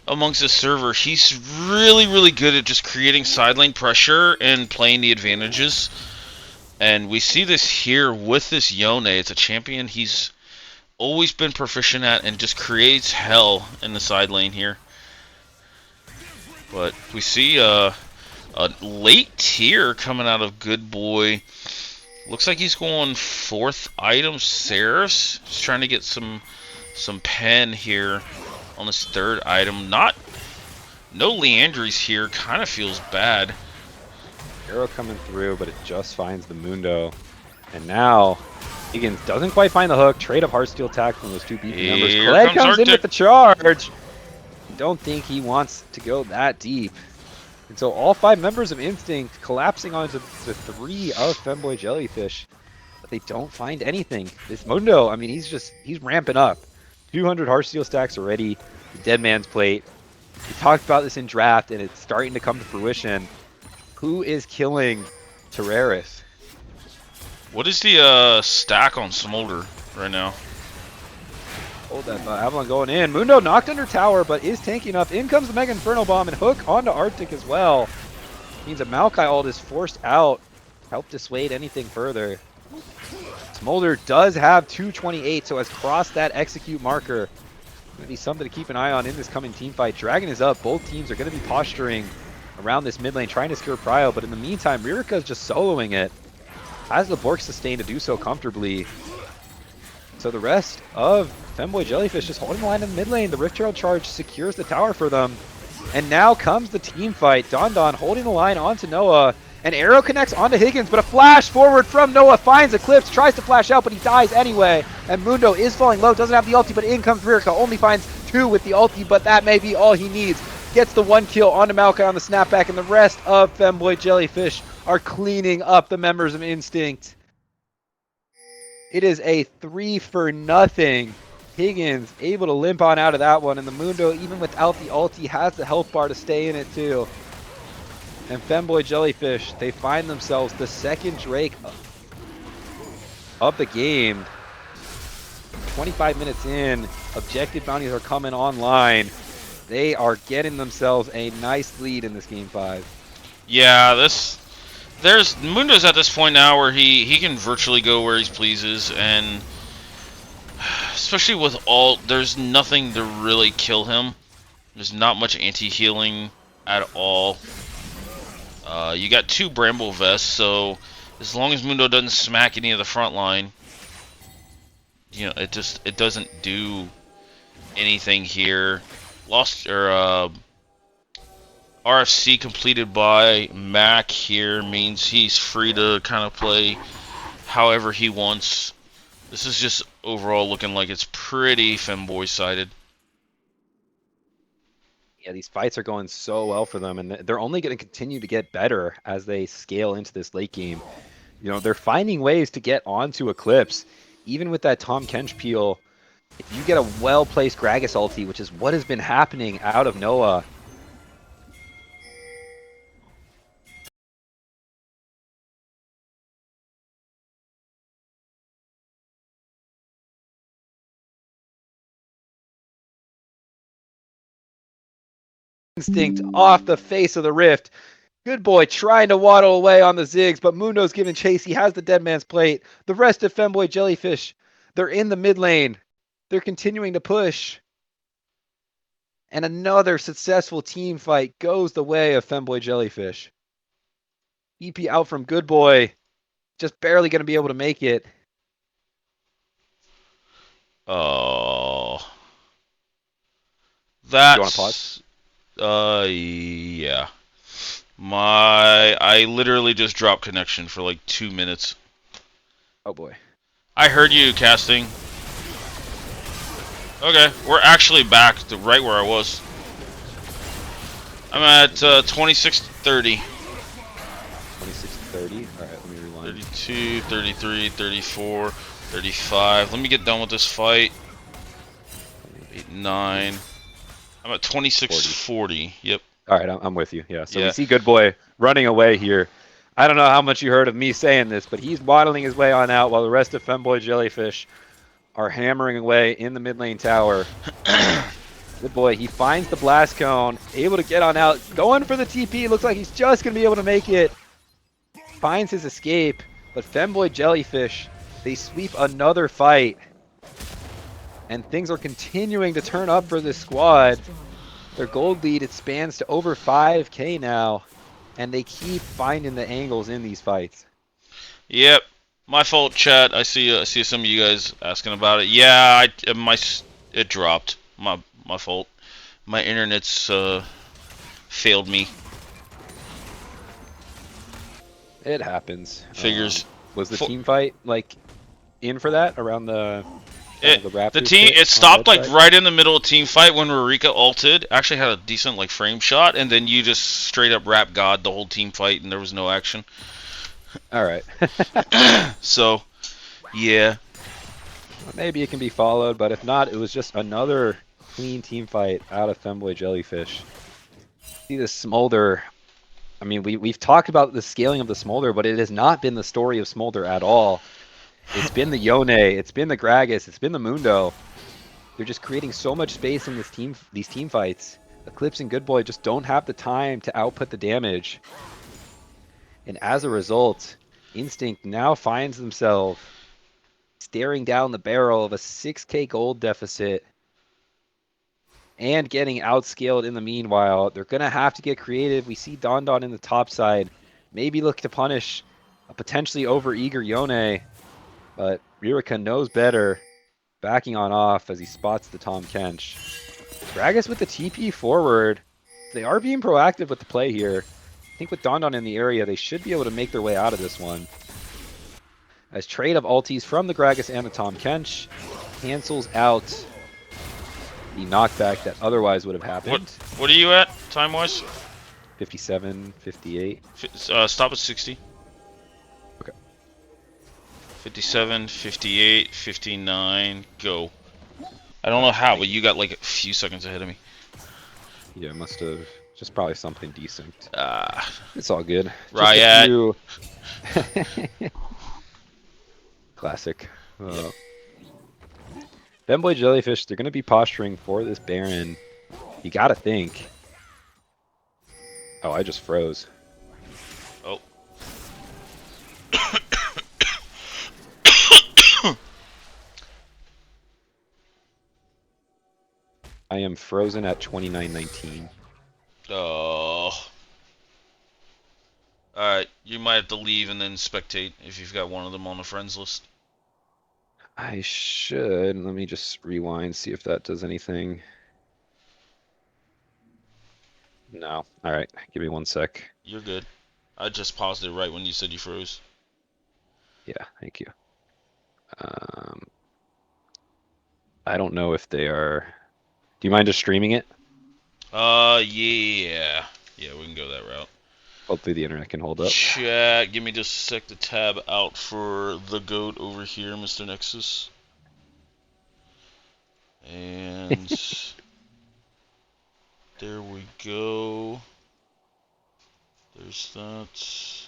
amongst the server, he's really, really good at just creating side lane pressure and playing the advantages. And we see this here with this Yone. It's a champion he's always been proficient at and just creates hell in the side lane here. But we see a late tier coming out of Good Boy. Looks like he's going 4th item Ceres. Just trying to get some pen here on this 3rd item. No Leandries here. Kind of feels bad. Arrow coming through, but it just finds the Mundo. And now Higgins doesn't quite find the hook. Trade of Heartsteel attack from those 2 beefy members. Here Kled comes comes in Arctic. with the charge. Don't think he wants to go that deep. And so all 5 members of Instinct collapsing onto the 3 of Femboy Jellyfish. But they don't find anything. This Mundo, I mean, he's ramping up. 200 Heartsteel stacks already. The Dead Man's Plate. We talked about this in draft, and it's starting to come to fruition. Who is killing Terraris? What is the stack on Smolder right now? Hold that thought. Avalon going in. Mundo knocked under tower, but is tanky enough. In comes the Mega Inferno Bomb and Hook onto Arctic as well. Means that Maokai ult is forced out. Help dissuade anything further. Smolder does have 228, so has crossed that execute marker. Going to be something to keep an eye on in this coming team fight. Dragon is up. Both teams are going to be posturing around this mid lane, trying to secure Prio, but in the meantime, Ririka is just soloing it. Has the Bork sustain to do so comfortably. So the rest of Femboy Jellyfish just holding the line in the mid lane. The Rift Herald charge secures the tower for them. And now comes the team fight. Don Don holding the line onto Noah. An arrow connects onto Higgins, but a flash forward from Noah finds Eclipse, tries to flash out, but he dies anyway. And Mundo is falling low, doesn't have the ulti, but in comes Ririka. Only finds 2 with the ulti, but that may be all he needs. Gets the 1 kill onto Maokai on the snapback, and the rest of Femboy Jellyfish are cleaning up the members of Instinct. It is a 3-for-0. Higgins able to limp on out of that one, and the Mundo, even without the ulti, has the health bar to stay in it too. And Femboy Jellyfish, they find themselves the second Drake of the game. 25 minutes in, objective bounties are coming online. They are getting themselves a nice lead in this game 5. Yeah, there's Mundo's at this point now where he can virtually go where he pleases, and especially with ult, there's nothing to really kill him. There's not much anti-healing at all. You got 2 Bramble Vests, so as long as Mundo doesn't smack any of the front line, you know, it doesn't do anything here. RFC completed by Mac here means he's free to kind of play however he wants. This is just overall looking like it's pretty Femboy sided. Yeah, these fights are going so well for them, and they're only going to continue to get better as they scale into this late game. You know, they're finding ways to get onto Eclipse, even with that Tom Kench peel. If you get a well-placed Gragas ulti, which is what has been happening out of Noah, Instinct off the face of the rift. Good boy trying to waddle away on the Ziggs, but Mundo's giving chase. He has the dead man's plate. The rest of Femboy Jellyfish, they're in the mid lane. They're continuing to push. And another successful team fight goes the way of Femboy Jellyfish. EP out from Good Boy. Just barely going to be able to make it. Oh. That's... You want to pause? Yeah. I literally just dropped connection for like 2 minutes. Oh boy. I heard you casting. Okay, we're actually back to right where I was. I'm at 2630. 2630. Alright, let me rewind. 32, 33, 34, 35. Let me get done with this fight. 8, 9. I'm at 2640. Yep. Alright, I'm with you. Yeah, so Yeah. we see Good Boy running away here. I don't know how much you heard of me saying this, but he's waddling his way on out while the rest of Femboy Jellyfish are hammering away in the mid lane tower. Good Boy, he finds the blast cone, able to get on out, going for the TP. Looks like he's just going to be able to make it. Finds his escape, but Femboy Jellyfish, they sweep another fight. And things are continuing to turn up for this squad. Their gold lead, it spans to over 5K now. And they keep finding the angles in these fights. Yep. My fault, chat. I see some of you guys asking about it. Yeah, it dropped. My fault. My internet's failed me. It happens. Figures. Was the team fight like in for that around the The team, it stopped like right in the middle of team fight when Ririka ulted. Actually had a decent like frame shot, and then you just straight up rap god the whole team fight, and there was no action. All right. So, yeah. Maybe it can be followed, but if not, it was just another clean team fight out of Femboy Jellyfish. See the Smolder I mean, we've talked about the scaling of the Smolder, but it has not been the story of Smolder at all. It's been the Yone, it's been the Gragas, it's been the Mundo. They're just creating so much space in these team fights. Eclipse and Good Boy just don't have the time to output the damage. And as a result, Instinct now finds themselves staring down the barrel of a 6k gold deficit and getting outscaled in the meanwhile. They're going to have to get creative. We see Don Don in the top side. Maybe look to punish a potentially overeager Yone, but Ririka knows better, backing on off as he spots the Tom Kench. Gragas with the TP forward. They are being proactive with the play here. I think with Don Don in the area, they should be able to make their way out of this one. As trade of ultis from the Gragas and the Tom Kench cancels out the knockback that otherwise would have happened. What are you at, time-wise? 57, 58. Stop at 60. Okay. 57, 58, 59, go. I don't know how, but you got like a few seconds ahead of me. Yeah, must have just probably something decent. Ah, It's all good. Riot. Classic. Femboy Jellyfish, they're going to be posturing for this Baron. You got to think. Oh, I just froze. Oh. I am frozen at 29:19. Oh. Alright, you might have to leave and then spectate if you've got one of them on the friends list. I should. Let me just rewind, see if that does anything. No. Alright, give me 1 sec. You're good. I just paused it right when you said you froze. Yeah, thank you. I don't know if they are... Do you mind just streaming it? Yeah. Yeah, we can go that route. Hopefully the internet can hold up. Chat, give me just a sec to tab out for the goat over here, Mr. Nexus. And there we go. There's that.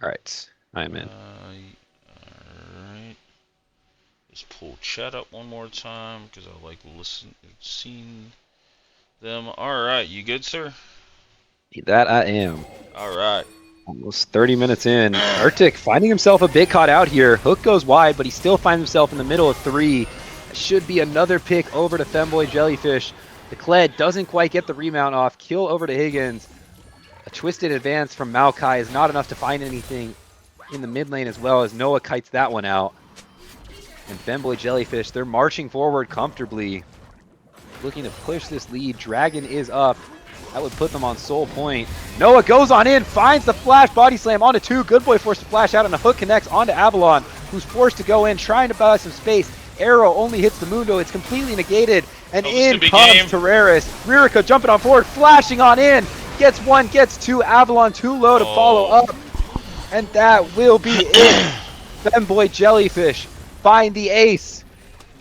Alright, I'm in. Alright. Just pull chat up one more time because I like seeing them. Alright, you good, sir? That I am. Alright. Almost 30 minutes in. Arctic finding himself a bit caught out here. Hook goes wide, but he still finds himself in the middle of 3. That should be another pick over to Femboy Jellyfish. The Kled doesn't quite get the remount off. Kill over to Higgins. A twisted advance from Maokai is not enough to find anything in the mid lane as well as Noah kites that one out. And Femboy Jellyfish, they're marching forward comfortably. Looking to push this lead. Dragon is up. That would put them on sole point. Noah goes on in, finds the flash body slam onto 2. Good Boy forced to flash out, and a hook connects onto Avalon, who's forced to go in, trying to buy some space. Arrow only hits the Mundo. It's completely negated. And in comes Terraris. Ririka jumping on forward, flashing on in. Gets 1, gets 2. Avalon too low to follow up. And that will be it. Femboy Jellyfish find the ace.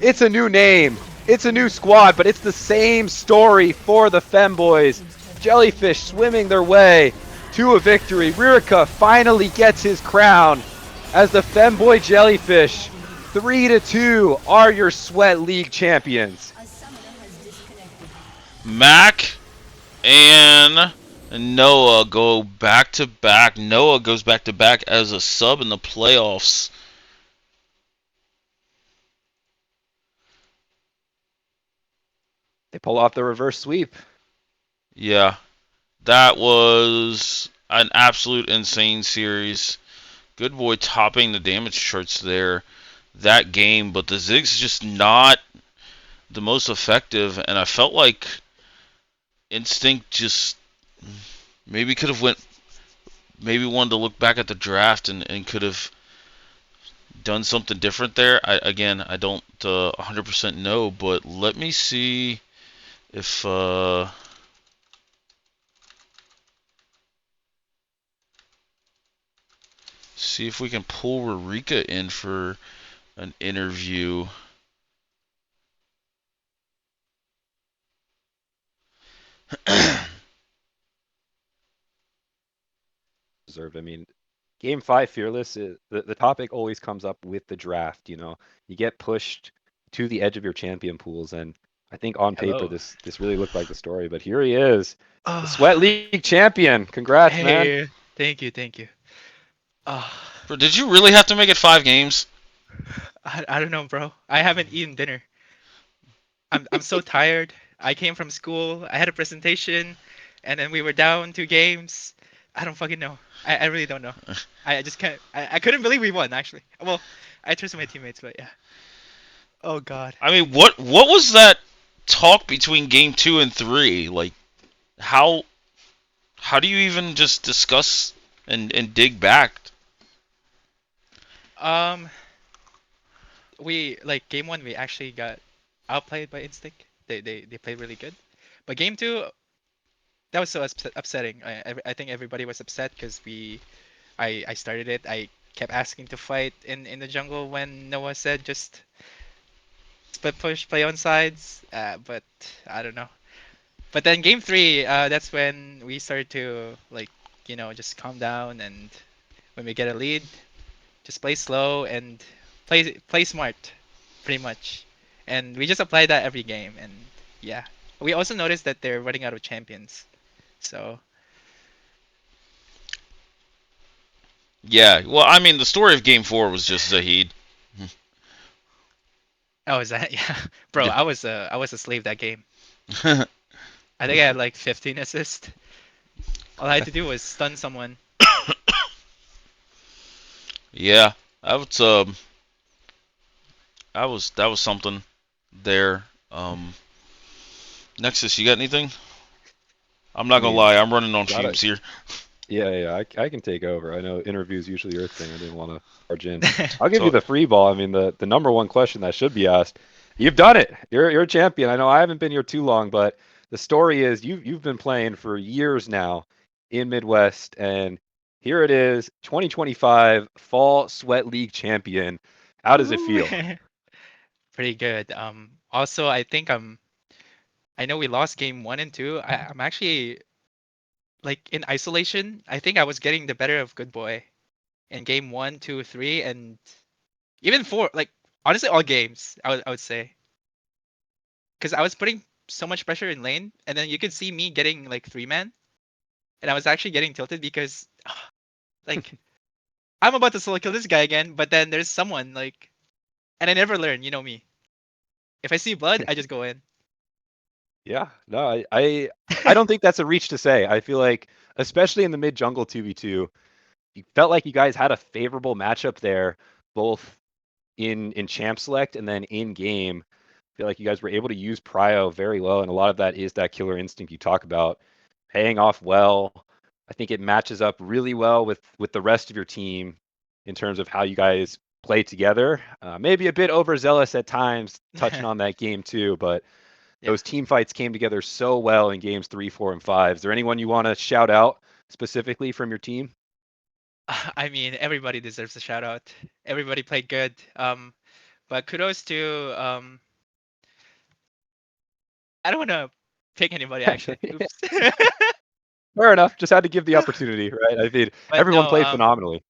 It's a new name. It's a new squad, but it's the same story for the Femboys. Jellyfish swimming their way to a victory. Ririka finally gets his crown as the Femboy Jellyfish 3-2 are your Sweat League champions. A summoner has disconnected. Mac and Noah go back to back. Noah goes back to back as a sub in the playoffs. They pull off the reverse sweep. Yeah, that was an absolute insane series. Good Boy topping the damage charts there that game, but the Zig's just not the most effective, and I felt like Instinct just maybe could have maybe wanted to look back at the draft and could have done something different there. I don't 100% know, but let me see if see if we can pull Ririka in for an interview. deserved. I mean, Game 5 Fearless, the topic always comes up with the draft. You get pushed to the edge of your champion pools, and I think on paper Hello. this really looked like the story. But here he is, the Oh, Sweat League champion. Congrats, man. hey, thank you, thank you. Oh, Bro, did you really have to make it 5 games? I don't know, bro. I haven't eaten dinner. I'm so tired. I came from school. I had a presentation, and then we were down 2 games. I don't fucking know. I really don't know. I just can't. I couldn't believe we won actually. Well, I trusted my teammates, but yeah. Oh God. I mean, what was that talk between game 2 and 3? Like, how do you even just discuss and dig back? We like game 1. We actually got outplayed by Instinct. They played really good. But game 2, that was so upsetting. I think everybody was upset because I started it. I kept asking to fight in the jungle when Noah said just split push, play on sides. But I don't know. But then game 3, that's when we started to like just calm down, and when we get a lead, just play slow and play smart, pretty much. And we just apply that every game. And yeah, we also noticed that they're running out of champions. So Yeah, well, I mean, the story of game 4 was just Zahid. oh, is that yeah, bro? Yeah. I was a slave that game. I think I had like 15 assists. All I had to do was stun someone. Yeah, that was something there. Nexus, you got anything? I'm not gonna lie, I'm running on Got it. fumes here. Yeah, I can take over. I know interviews usually your thing. I didn't want to barge in. I'll give you the free ball. I mean, the number one question that should be asked. You've done it. You're a champion. I know I haven't been here too long, but the story is you've been playing for years now in Midwest, and here it is, 2025 Fall Sweat League champion. How does it feel? Pretty good. Also, I think I know we lost game 1 and 2. I'm actually like in isolation. I think I was getting the better of Good Boy in game 1, 2, 3, and even 4. Like honestly, all games I would say, because I was putting so much pressure in lane, and then you could see me getting like 3-man, and I was actually getting tilted because like I'm about to solo kill this guy again, but then there's someone like, and I never learn. You know me. If I see blood, I just go in. Yeah, no, I don't think that's a reach to say. I feel like, especially in the mid jungle 2v2, you felt like you guys had a favorable matchup there, both in champ select and then in game. I feel like you guys were able to use prio very well, and a lot of that is that killer instinct you talk about paying off well. I think it matches up really well with the rest of your team in terms of how you guys play together. Maybe a bit overzealous at times, touching on that game too, but Yeah. those team fights came together so well in games 3, 4, and 5. Is there anyone you want to shout out specifically from your team? I mean, everybody deserves a shout out. Everybody played good. But kudos to I don't want to pick anybody actually. Oops. Fair enough. Just had to give the opportunity, right? I mean, But everyone no, played phenomenally.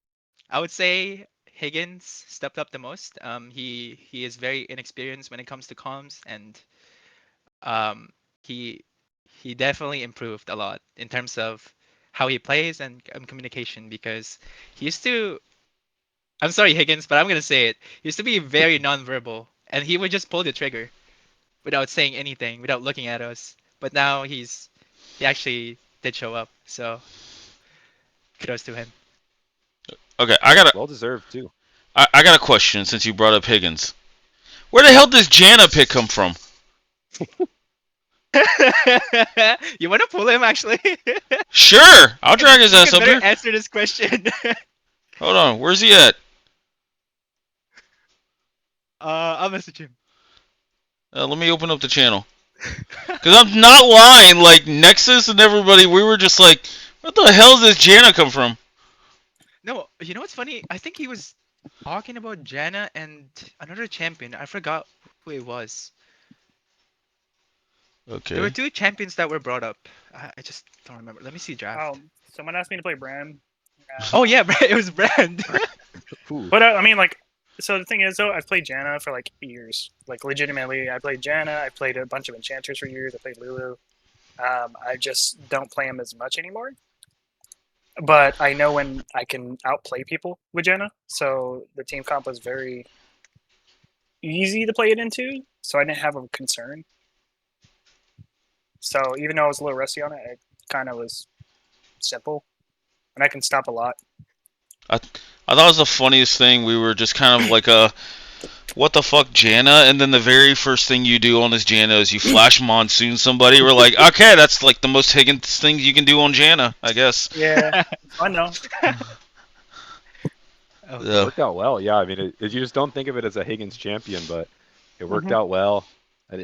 I would say Higgins stepped up the most. He is very inexperienced when it comes to comms, and um, he he definitely improved a lot in terms of how he plays and communication, because he used to. I'm sorry, Higgins, but I'm gonna say it. He used to be very nonverbal, and he would just pull the trigger without saying anything, without looking at us. But now he actually did show up, so kudos to him. Okay, Well deserved too. I got a question since you brought up Higgins. Where the hell does Janna pick come from? You want to pull him actually? Sure, I'll drag his You ass can up better here. answer this question. Hold on, where's he at? I'll message him. Let me open up the channel. Cause I'm not lying. Like Nexus and everybody, we were just like, "What the hell does Janna come from?" No, you know what's funny? I think he was talking about Janna and another champion. I forgot who it was. There were Okay. 2 champions that were brought up. I just don't remember. Let me see draft. Someone asked me to play Bram. Oh yeah, it was Brand. Ooh. But I mean, like, so the thing is, though, I've played Janna for like years. Like, legitimately, I played Janna. I played a bunch of enchanters for years. I played Lulu. I just don't play them as much anymore. But I know when I can outplay people with Janna. So the team comp was very easy to play it into. So I didn't have a concern. So even though I was a little rusty on it, it kind of was simple. And I can stop a lot. I thought it was the funniest thing. We were just kind of like a, what the fuck, Janna? And then the very first thing you do on this Janna is you flash Monsoon somebody. We're like, okay, that's like the most Higgins thing you can do on Janna, I guess. Yeah, I know. Oh, It worked out well. Yeah, I mean, you just don't think of it as a Higgins champion, but it worked out well.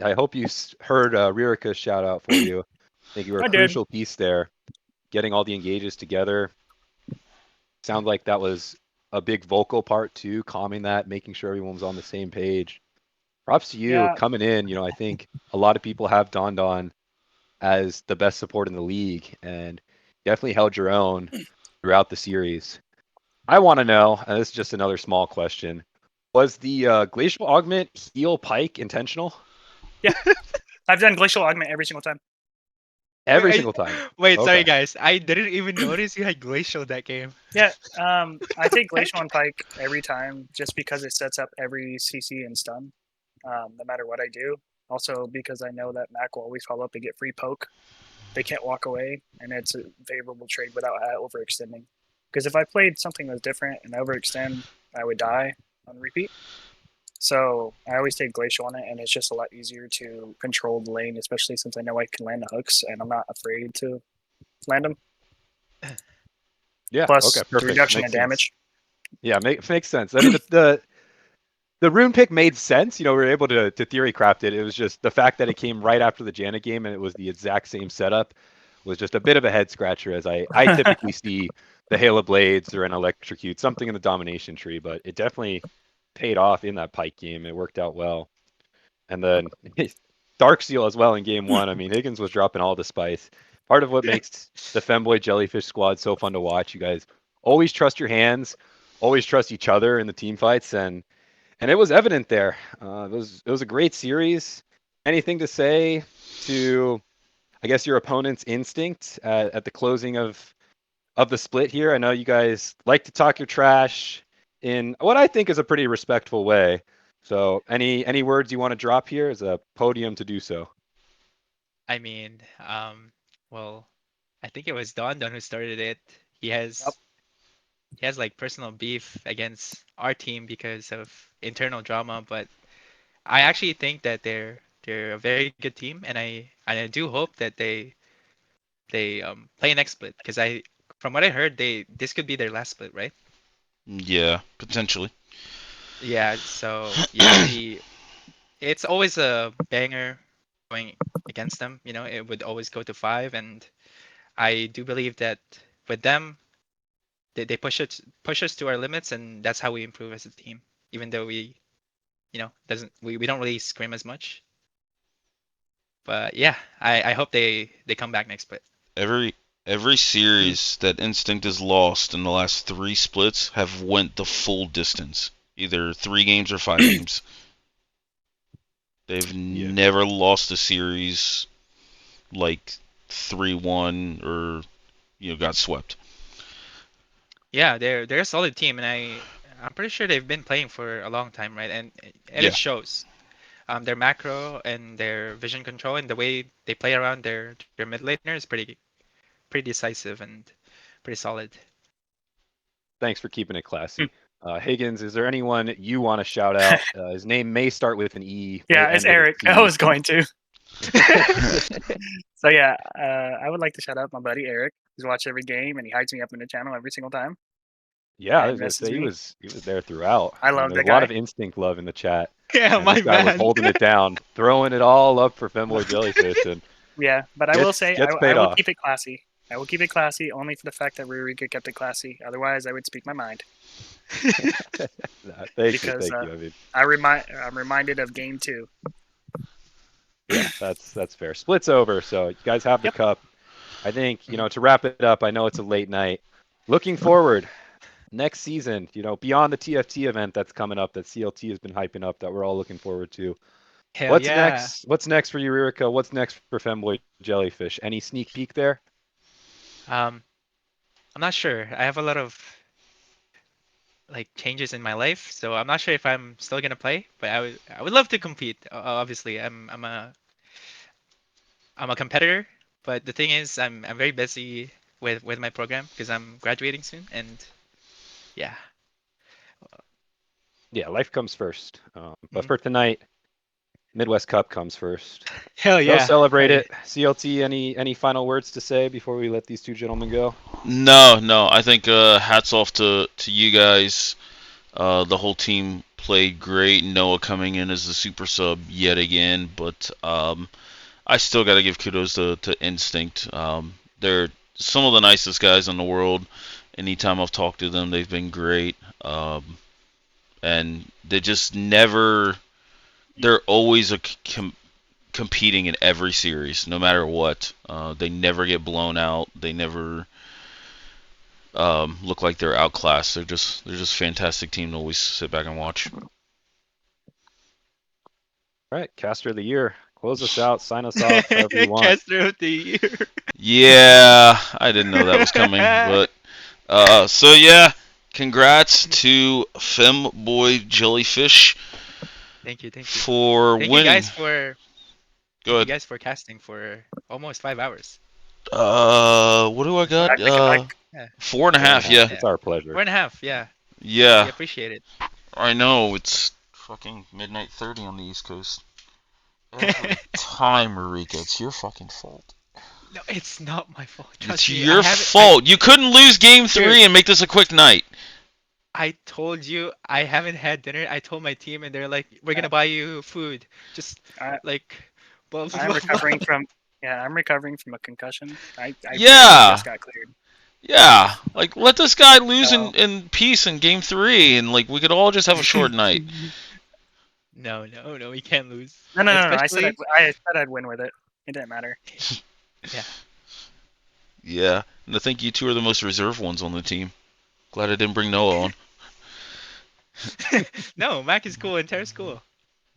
I hope you heard Ririka's shout out for you. I think you were I a did. crucial piece there, getting all the engages together. Sounds like that was a big vocal part too, calming that, making sure everyone was on the same page. Props to you Yeah. coming in. You know, I think a lot of people have dawned on as the best support in the league, and definitely held your own throughout the series. I want to know, and this is just another small question: was the glacial augment heal Pike intentional? I've done glacial augment every single time. Every Wait, single time. Wait, Okay. sorry guys. I didn't even notice you had Glacial that game. Yeah, I take glacial on Pike every time just because it sets up every CC and stun, no matter what I do. Also because I know that Mac will always follow up and get free poke. They can't walk away, and it's a favorable trade without overextending. Because if I played something that was different and overextend, I would die on repeat. So I always take glacial on it, and it's just a lot easier to control the lane, especially since I know I can land the hooks, and I'm not afraid to land them. Yeah. Plus okay. the Perfect. reduction Makes in damage. sense. Yeah. Makes sense. I mean, the rune pick made sense. You know, we were able to theory craft it. It was just the fact that it came right after the Janet game and it was the exact same setup was just a bit of a head scratcher, as I typically see the Hail of Blades or an Electrocute, something in the domination tree, but it definitely paid off in that Pike game. It worked out well. And then Dark Seal as well in game one. I mean, Higgins was dropping all the spice. Part of what makes the Femboy Jellyfish squad so fun to watch. You guys always trust your hands, always trust each other in the team fights, and it was evident there. It was a great series. Anything to say to, I guess, your opponent's instinct at the closing of the split here? I know you guys like to talk your trash in what I think is a pretty respectful way. So any words you want to drop here is a podium to do so. I mean, well, I think it was Don who started it. He has he has like personal beef against our team because of internal drama, but I actually think that they're a very good team, and I do hope that they play next split because from what I heard this could be their last split, right? Yeah, potentially. Yeah, so yeah, it's always a banger going against them. You know, it would always go to 5, and I do believe that with them, they push us to our limits, and that's how we improve as a team. Even though we don't really scrim as much. But yeah, I hope they come back next split. Every series that Instinct has lost in the last 3 splits have went the full distance, either 3 games or 5 games. They've never lost a series like 3-1 or got swept. Yeah, they're a solid team, and I'm pretty sure they've been playing for a long time, right? And it shows. Their macro and their vision control and the way they play around their mid laner is pretty decisive and pretty solid. Thanks for keeping it classy. Higgins, is there anyone you want to shout out? His name may start with an E. Yeah, may it's end with a Eric. T. I was going to. So yeah, I would like to shout out my buddy Eric. He's watched every game and he hides me up in the channel every single time. Yeah, I And was gonna messes say he me. was there throughout. I love there's that a lot guy. of instinct love in the chat. Yeah, And my this guy was man. holding it down, throwing it all up for Femboy Jellyfish, and Yeah, but I will say gets I paid will off. keep it classy. I will keep it classy only for the fact that Rurika kept it classy. Otherwise, I would speak my mind. Thank Because, you. I mean, I'm reminded of game 2. yeah, that's fair. Split's over, so you guys have the cup. I think to wrap it up. I know it's a late night. Looking forward, next season, beyond the TFT event that's coming up that CLT has been hyping up that we're all looking forward to. Hell What's yeah. next? What's next for you, Ririca? What's next for Femboy Jellyfish? Any sneak peek there? I'm not sure. I have a lot of changes in my life, so I'm not sure if I'm still gonna play. But I would love to compete. Obviously, I'm a competitor. But the thing is, I'm very busy with my program because I'm graduating soon, and yeah. Yeah, life comes first. But Mhm. for tonight, Midwest Cup comes first. Hell Go yeah. celebrate it. CLT, any final words to say before we let these two gentlemen go? No. I think hats off to you guys. The whole team played great. Noah coming in as the super sub yet again, but I still got to give kudos to Instinct. They're some of the nicest guys in the world. Anytime I've talked to them, they've been great. And they just never. They're always competing in every series, no matter what. They never get blown out. They never look like they're outclassed. They're just fantastic team to always sit back and watch. All right, Caster of the Year. Close us out. Sign us off however you want. Caster of the Year. Yeah, I didn't know that was coming, but so yeah, congrats to Femboy Jellyfish Thank you. for Thank winning. you guys for Go you ahead. guys for casting for almost 5 hours. What do I got? Back to back. 4.5. Yeah, It's our pleasure. 4.5. Yeah. We yeah. appreciate it. I know it's fucking midnight 30 on the East Coast. Every time, Marika, it's your fucking fault. No, it's not my fault. It's Trust me. your fault. You couldn't lose Game 3 Dude. and make this a quick night. I told you I haven't had dinner. I told my team, and they're like, "We're gonna buy you food." Just I- blah, blah, I'm blah, recovering blah. from I'm recovering from a concussion. I Yeah. just got cleared. Yeah, like let this guy lose No. in peace in Game 3, and like we could all just have a short night. No, we can't lose. No. I said Especially- I said I'd win with it. It didn't matter. Yeah, and I think you two are the most reserved ones on the team. Glad I didn't bring Noah on. No, Mac is cool and Tara's cool.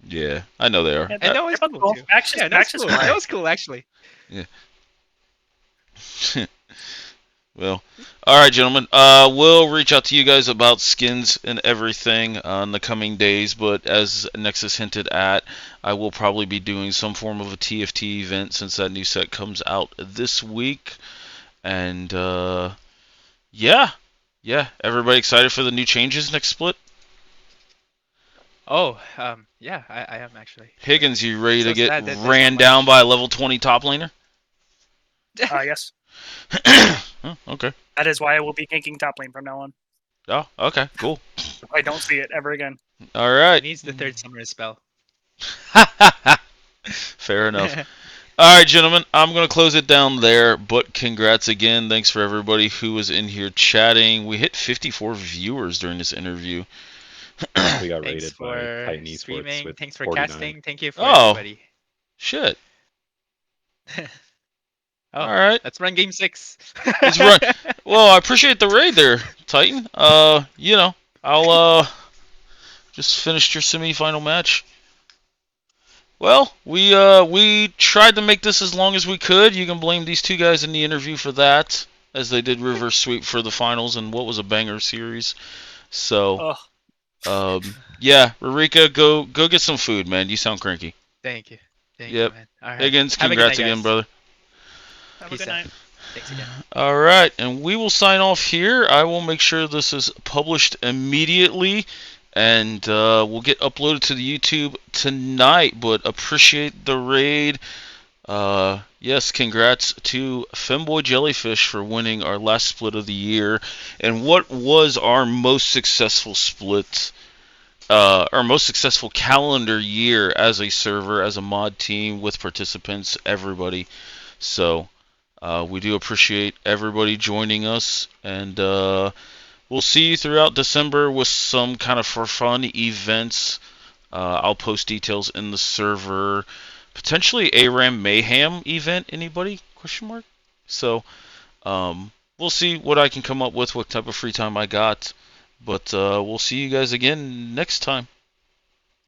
Yeah, I know they are. Yeah, And Noah's they're cool both too. Max is- Yeah, Max Noah's is cool. fine. Noah's cool actually. Well, all right, gentlemen. We'll reach out to you guys about skins and everything in the coming days. But as Nexus hinted at, I will probably be doing some form of a TFT event since that new set comes out this week. And yeah. Everybody excited for the new changes next split? Oh, yeah, I am actually. Higgins, you ready So to get sad that there's ran so down much- by a level 20 top laner? Yes, Oh, okay. that is why I will be ganking top lane from now on. Oh, okay, cool. I don't see it ever again. All He right. needs the third summoner spell. Fair enough. All right, gentlemen, I'm going to close it down there, but congrats again. Thanks for everybody who was in here chatting. We hit 54 viewers during this interview. We got Thanks rated by for Titan Esports streaming. with Thanks for 49. casting. Thank you for Oh. everybody. Shit. Oh, All right. let's run game 6. Let's run. Well, I appreciate the raid there, Titan. I'll just finished your semifinal match. Well, we tried to make this as long as we could. You can blame these two guys in the interview for that, as they did reverse sweep for the finals and what was a banger series. So, yeah, Rurika, go get some food, man. You sound cranky. Thank you. Thank Yep. you, man. All right. Higgins, Have a good congrats night, again, guys. brother. Have Peace a good out. night. Thanks again. All right, and we will sign off here. I will make sure this is published immediately, and we'll get uploaded to the YouTube tonight. But appreciate the raid. Yes, congrats to Femboy Jellyfish for winning our last split of the year, and what was our most successful split, our most successful calendar year as a server, as a mod team with participants, everybody. So. We do appreciate everybody joining us, and we'll see you throughout December with some kind of for fun events. I'll post details in the server. Potentially ARAM Mayhem event. Anybody? Question mark. So we'll we'll see what I can come up with, what type of free time I got. But we'll see you guys again next time.